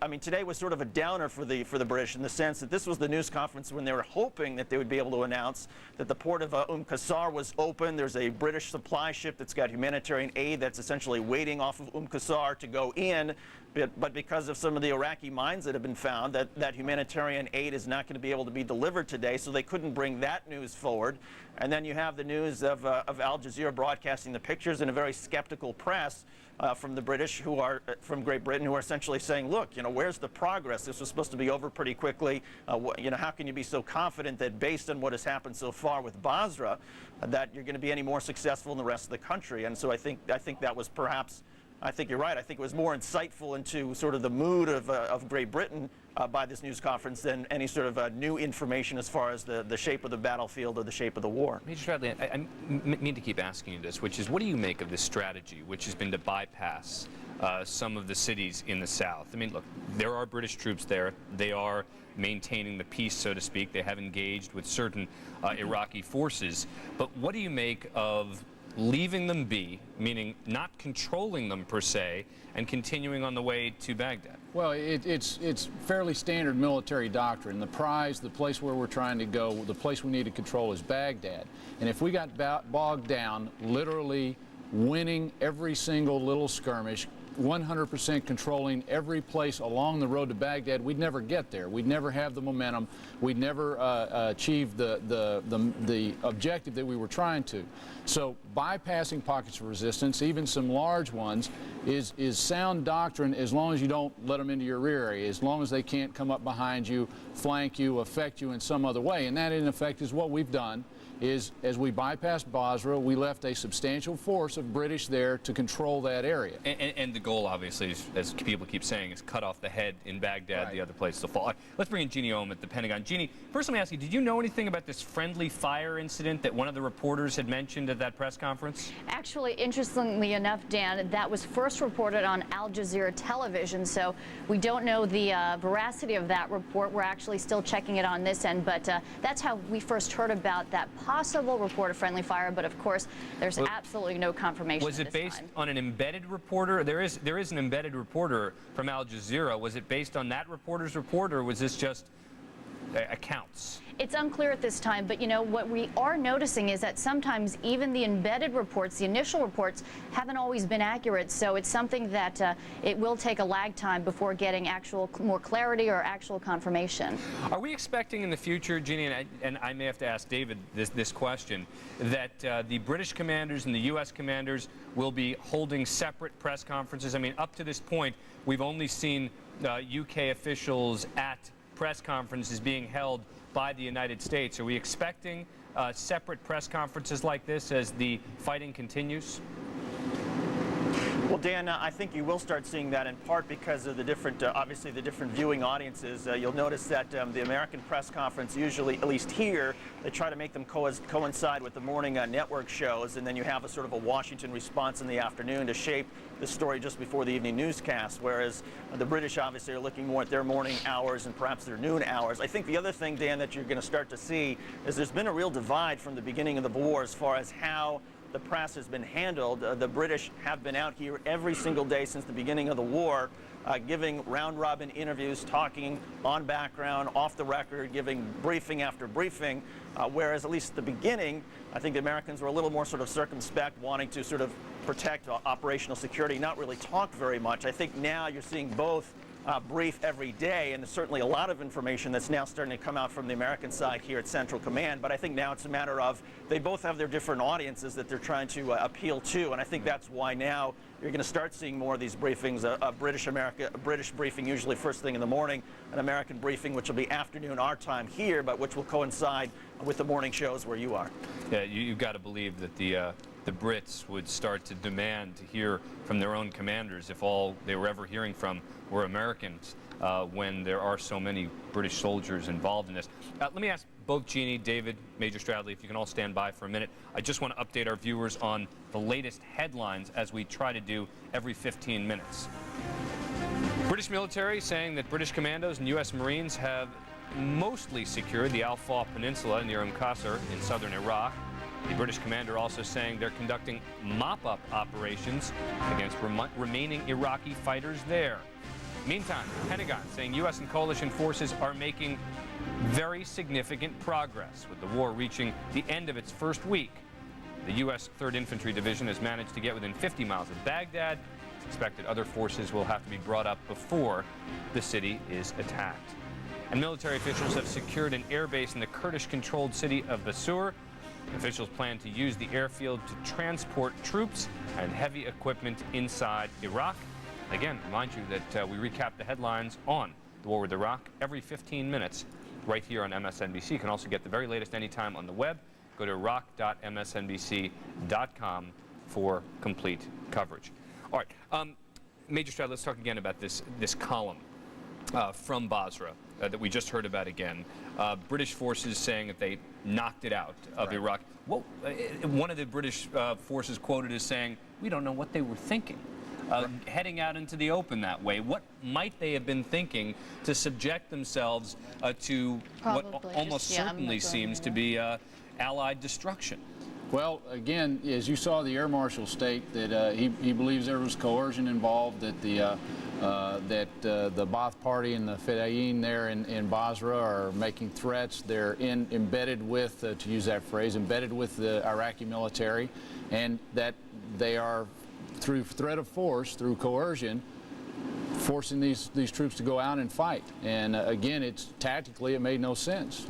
I mean, today was sort of a downer for the British in the sense that this was the news conference when they were hoping that they would be able to announce that the port of Qasr was open. There's a British supply ship that's got humanitarian aid that's essentially waiting off of Qasr to go in. But because of some of the Iraqi mines that have been found, that humanitarian aid is not going to be able to be delivered today, so they couldn't bring that news forward. And then you have the news of Al Jazeera broadcasting the pictures and a very skeptical press from the British who are from Great Britain who are essentially saying, look, you know, where's the progress? This was supposed to be over pretty quickly. You know, how can you be so confident that based on what has happened so far with Basra, that you're going to be any more successful in the rest of the country? And so I think that was perhaps, I think you're right. I think it was more insightful into sort of the mood of Great Britain by this news conference than any sort of new information as far as the shape of the battlefield or the shape of the war. Major Stradley, I mean to keep asking you this, which is, what do you make of this strategy, which has been to bypass some of the cities in the south? I mean, look, there are British troops there. They are maintaining the peace, so to speak. They have engaged with certain Iraqi forces. But what do you make of leaving them be, meaning not controlling them per se, and continuing on the way to Baghdad? Well, it's fairly standard military doctrine. The prize, the place where we're trying to go, the place we need to control is Baghdad. And if we got bogged down literally winning every single little skirmish, 100% controlling every place along the road to Baghdad, we'd never get there. We'd never have the momentum. We'd never achieve the objective that we were trying to. So bypassing pockets of resistance, even some large ones, is sound doctrine as long as you don't let them into your rear area, as long as they can't come up behind you, flank you, affect you in some other way. And that, in effect, is what we've done. Is as we bypassed Basra, we left a substantial force of British there to control that area. And the goal, obviously, is, as people keep saying, is cut off the head in Baghdad, right. The other place to fall. Let's bring in Jeannie Ohm at the Pentagon. Jeannie, first let me ask you, did you know anything about this friendly fire incident that one of the reporters had mentioned at that press conference? Actually, interestingly enough, Dan, that was first reported on Al Jazeera television, so we don't know the veracity of that report. We're actually still checking it on this end, but that's how we first heard about that possible report of friendly fire, but of course there's absolutely no confirmation. Was it based on an embedded reporter? There is an embedded reporter from Al Jazeera. Was it based on that reporter's report, or was this just accounts? It's unclear at this time, but you know what we are noticing is that sometimes even the embedded reports, the initial reports, haven't always been accurate. So it's something that it will take a lag time before getting actual more clarity or actual confirmation. Are we expecting in the future, Jeannie, and I may have to ask David this question, that the British commanders and the U.S. commanders will be holding separate press conferences? I mean, up to this point, we've only seen UK officials at press conferences being held by the United States. Are we expecting separate press conferences like this as the fighting continues? Well, Dan, I think you will start seeing that in part because of the different, obviously the different viewing audiences. You'll notice that the American press conference usually, at least here, they try to make them coincide with the morning network shows, and then you have a sort of a Washington response in the afternoon to shape the story just before the evening newscast, whereas the British obviously are looking more at their morning hours and perhaps their noon hours. I think the other thing, Dan, that you're going to start to see is there's been a real divide from the beginning of the war as far as how the press has been handled. The British have been out here every single day since the beginning of the war, giving round-robin interviews, talking on background, off the record, giving briefing after briefing, whereas at least at the beginning, I think the Americans were a little more sort of circumspect, wanting to sort of protect operational security, not really talk very much. I think now you're seeing both brief every day, and there's certainly a lot of information that's now starting to come out from the American side here at Central Command, but I think now it's a matter of they both have their different audiences that they're trying to appeal to, and I think that's why now you're going to start seeing more of these briefings, a British briefing usually first thing in the morning, an American briefing which will be afternoon our time here, but which will coincide with the morning shows where you are. Yeah, you've got to believe that the Brits would start to demand to hear from their own commanders if all they were ever hearing from were Americans when there are so many British soldiers involved in this. Let me ask both Jeannie, David, Major Stradley, if you can all stand by for a minute. I just want to update our viewers on the latest headlines as we try to do every 15 minutes. British military saying that British commandos and U.S. Marines have mostly secured the Al-Faw Peninsula near Qasr in southern Iraq. The British commander also saying they're conducting mop-up operations against remaining Iraqi fighters there. Meantime, the Pentagon saying U.S. and coalition forces are making very significant progress, with the war reaching the end of its first week. The U.S. 3rd Infantry Division has managed to get within 50 miles of Baghdad. It's expected other forces will have to be brought up before the city is attacked. And military officials have secured an airbase in the Kurdish-controlled city of Basur. Officials plan to use the airfield to transport troops and heavy equipment inside Iraq. Again, remind you that we recap the headlines on the war with Iraq every 15 minutes right here on MSNBC. You can also get the very latest anytime on the web. Go to iraq.msnbc.com for complete coverage. All right, Major Stroud, let's talk again about this column from Basra that we just heard about again. British forces saying that they knocked it out of Iraq. Well, one of the British forces quoted as saying, "We don't know what they were thinking." Heading out into the open that way. What might they have been thinking to subject themselves to what almost certainly seems to be Allied destruction? Well, again, as you saw the Air Marshal state that he believes there was coercion involved, that the Ba'ath Party and the Fedayeen there in Basra are making threats. They're embedded with, to use that phrase, embedded with the Iraqi military, and that they are, through threat of force, through coercion, forcing these troops to go out and fight. And again, it's tactically, it made no sense.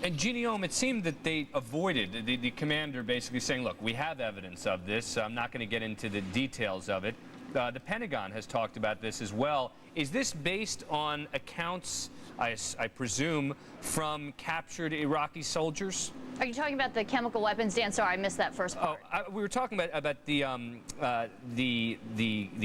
And Jeannie, it seemed that they avoided, the commander basically saying, look, we have evidence of this. I'm not going to get into the details of it. The Pentagon has talked about this as well. Is this based on accounts, I presume, from captured Iraqi soldiers? Are you talking about the chemical weapons, Dan? Sorry, I missed that first part. We were talking about the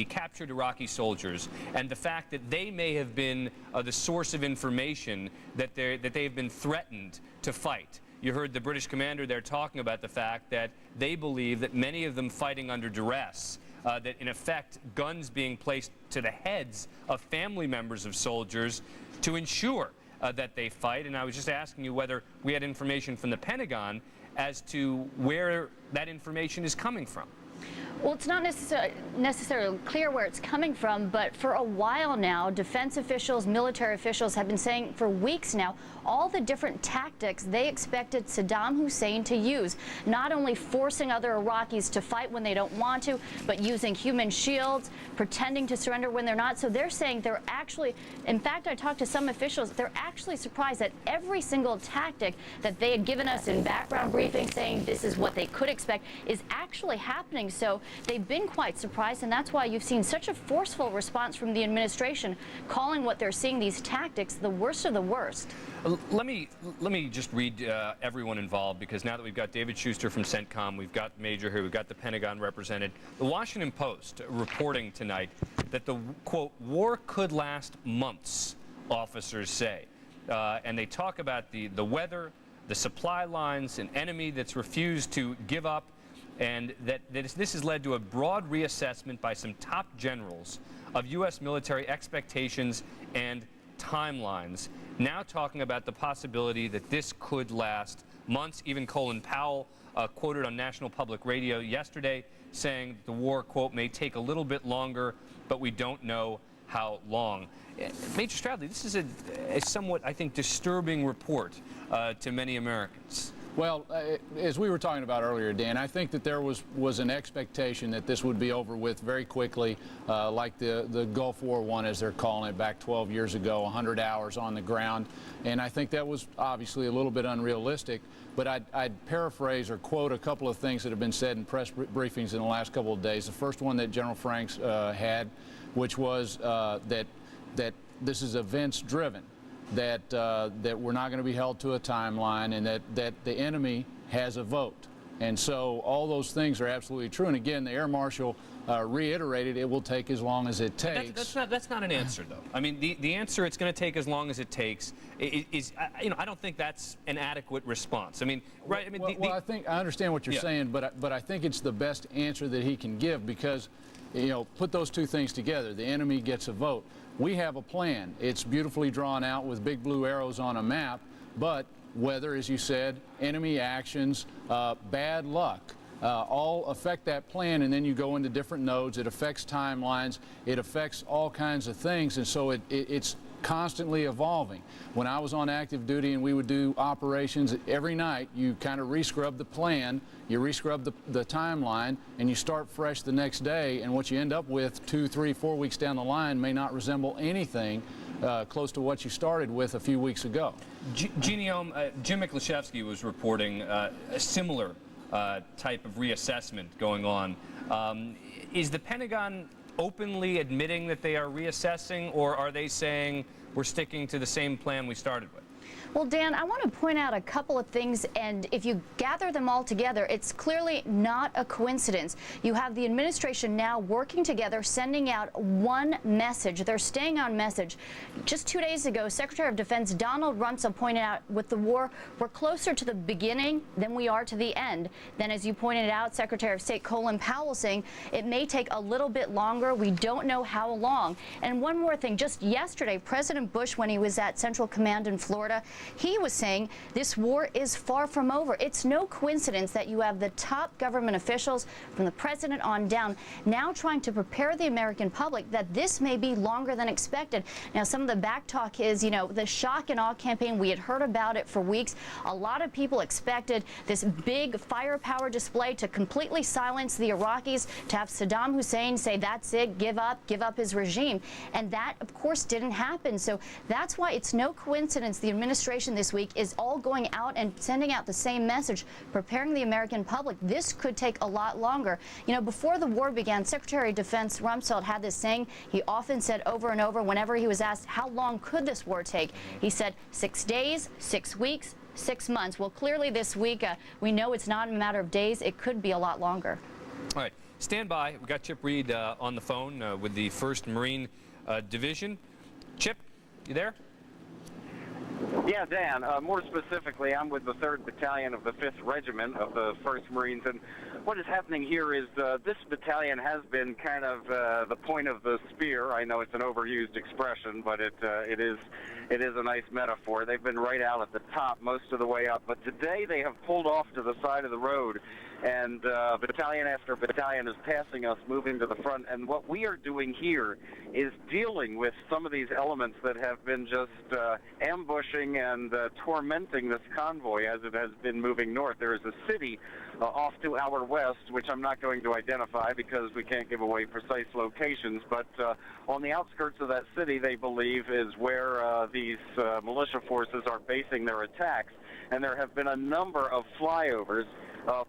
captured Iraqi soldiers and the fact that they may have been the source of information that they have been threatened to fight. You heard the British commander there talking about the fact that they believe that many of them fighting under duress, that in effect guns being placed to the heads of family members of soldiers to ensure that they fight. And I was just asking you whether we had information from the Pentagon as to where that information is coming from. Well, it's not necessarily clear where it's coming from, but for a while now, defense officials, military officials have been saying for weeks now all the different tactics they expected Saddam Hussein to use, not only forcing other Iraqis to fight when they don't want to, but using human shields, pretending to surrender when they're not. So they're saying they're actually, in fact, I talked to some officials, they're actually surprised that every single tactic that they had given us in background briefings saying this is what they could expect is actually happening. So they've been quite surprised, and that's why you've seen such a forceful response from the administration, calling what they're seeing, these tactics, the worst of the worst. Let me just read everyone involved, because now that we've got David Schuster from CENTCOM, we've got Major here, we've got the Pentagon represented. The Washington Post reporting tonight that the, quote, war could last months, officers say. And they talk about the weather, the supply lines, an enemy that's refused to give up, and that this has led to a broad reassessment by some top generals of U.S. military expectations and timelines, now talking about the possibility that this could last months. Even Colin Powell quoted on National Public Radio yesterday saying the war, quote, may take a little bit longer, but we don't know how long. Major Stradley, this is a somewhat, I think, disturbing report to many Americans. Well, as we were talking about earlier, Dan, I think that there was an expectation that this would be over with very quickly, like the Gulf War I, as they're calling it, back 12 years ago, 100 hours on the ground. And I think that was obviously a little bit unrealistic, but I'd paraphrase or quote a couple of things that have been said in press briefings in the last couple of days. The first one that General Franks had, which was that this is events-driven. That we're not going to be held to a timeline, and that the enemy has a vote. And so all those things are absolutely true. And again, the Air Marshal reiterated it will take as long as it takes. That's not an answer, though. I mean, the answer, it's going to take as long as it takes, is I don't think that's an adequate response. I mean, right? I mean, I think I understand what you're saying, but I think it's the best answer that he can give, because, you know, put those two things together. The enemy gets a vote. We have a plan. It's beautifully drawn out with big blue arrows on a map, but weather, as you said, enemy actions, bad luck, all affect that plan, and then you go into different nodes. It affects timelines. It affects all kinds of things, and so it's constantly evolving. When I was on active duty and we would do operations every night, you kind of rescrub the plan, you rescrub the timeline, and you start fresh the next day, and what you end up with 2, 3, 4 weeks down the line may not resemble anything close to what you started with a few weeks ago. Jim Miklashevsky was reporting a similar type of reassessment going on. Is the Pentagon openly admitting that they are reassessing, or are they saying we're sticking to the same plan we started with? Well, Dan, I want to point out a couple of things, and if you gather them all together, it's clearly not a coincidence. You have the administration now working together, sending out one message. They're staying on message. Just 2 days ago, Secretary of Defense Donald Rumsfeld pointed out with the war, we're closer to the beginning than we are to the end. Then, as you pointed out, Secretary of State Colin Powell saying it may take a little bit longer. We don't know how long. And one more thing, just yesterday, President Bush, when he was at Central Command in Florida, he was saying this war is far from over. It's no coincidence that you have the top government officials from the president on down now trying to prepare the American public that this may be longer than expected. Now, some of the back talk is, you know, the shock and awe campaign, we had heard about it for weeks. A lot of people expected this big firepower display to completely silence the Iraqis, to have Saddam Hussein say, that's it, give up his regime. And that, of course, didn't happen. So that's why it's no coincidence the administration this week is all going out and sending out the same message, preparing the American public. This could take a lot longer. You know, before the war began, Secretary of Defense Rumsfeld had this saying he often said over and over whenever he was asked how long could this war take. He said 6 days, 6 weeks, 6 months. Well, clearly this week, we know it's not a matter of days. It could be a lot longer. All right. Stand by. We've got Chip Reed on the phone with the 1st Marine Division. Chip, you there? Yeah, Dan. More specifically, I'm with the 3rd Battalion of the 5th Regiment of the 1st Marines, and what is happening here is this battalion has been kind of the point of the spear. I know it's an overused expression, but it is it is a nice metaphor. They've been right out at the top most of the way up, but today they have pulled off to the side of the road, and battalion after battalion is passing us, moving to the front. And what we are doing here is dealing with some of these elements that have been just ambushing and tormenting this convoy as it has been moving north. There is a city off to our west, which I'm not going to identify because we can't give away precise locations, but on the outskirts of that city, they believe, is where these militia forces are basing their attacks. And there have been a number of flyovers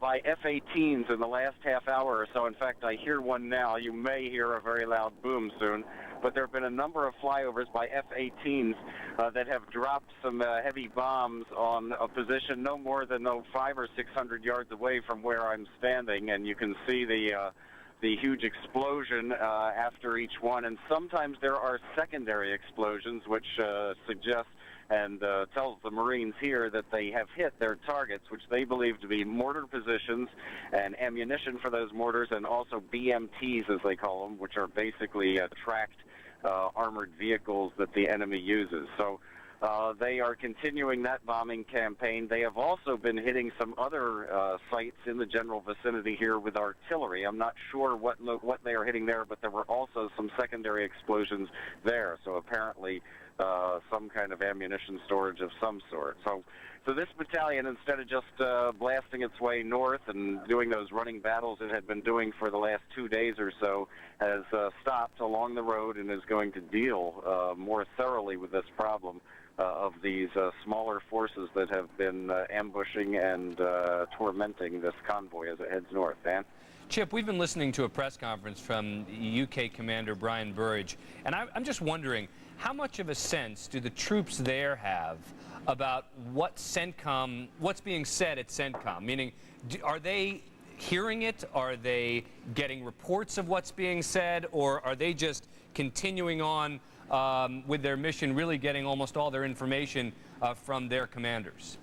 by F-18s in the last half hour or so. In fact, I hear one now. You may hear a very loud boom soon. But there have been a number of flyovers by F-18s that have dropped some heavy bombs on a position no more than 500 or 600 yards away from where I'm standing. And you can see the huge explosion after each one. And sometimes there are secondary explosions, which suggest and tells the Marines here that they have hit their targets, which they believe to be mortar positions and ammunition for those mortars, and also BMTs, as they call them, which are basically tracked armored vehicles that the enemy uses. So they are continuing that bombing campaign. They have also been hitting some other sites in the general vicinity here with artillery. I'm not sure what they are hitting there, but there were also some secondary explosions there. So apparently some kind of ammunition storage of some sort. So this battalion, instead of just blasting its way north and doing those running battles it had been doing for the last 2 days or so, has stopped along the road and is going to deal more thoroughly with this problem of these smaller forces that have been ambushing and tormenting this convoy as it heads north. Dan? Chip, we've been listening to a press conference from UK Commander Brian Burridge, and I'm just wondering, how much of a sense do the troops there have about what's being said at CENTCOM? Meaning, are they hearing it? Are they getting reports of what's being said? Or are they just continuing on with their mission, really getting almost all their information from their commanders?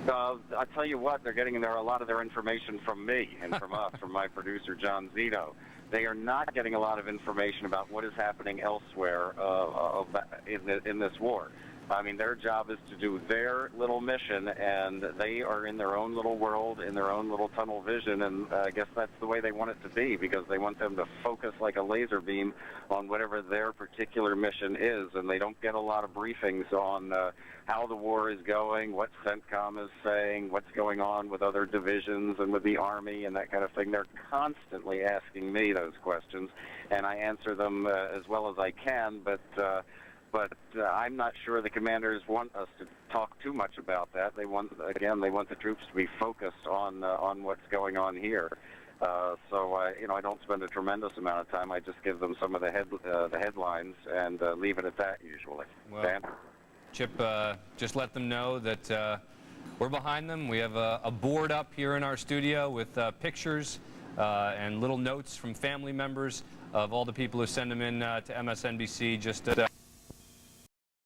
I'll tell you what, they're getting a lot of their information from me and from us, from my producer, John Zito. They are not getting a lot of information about what is happening elsewhere in this war. I mean, their job is to do their little mission, and they are in their own little world, in their own little tunnel vision, and I guess that's the way they want it to be, because they want them to focus like a laser beam on whatever their particular mission is, and they don't get a lot of briefings on how the war is going, what CENTCOM is saying, what's going on with other divisions and with the Army and that kind of thing. They're constantly asking me those questions, and I answer them as well as I can, but I'm not sure the commanders want us to talk too much about that. They want the troops to be focused on what's going on here. I don't spend a tremendous amount of time. I just give them some of the headlines and leave it at that usually. Well, Dan? Chip, just let them know that we're behind them. We have a board up here in our studio with pictures and little notes from family members of all the people who send them in to MSNBC just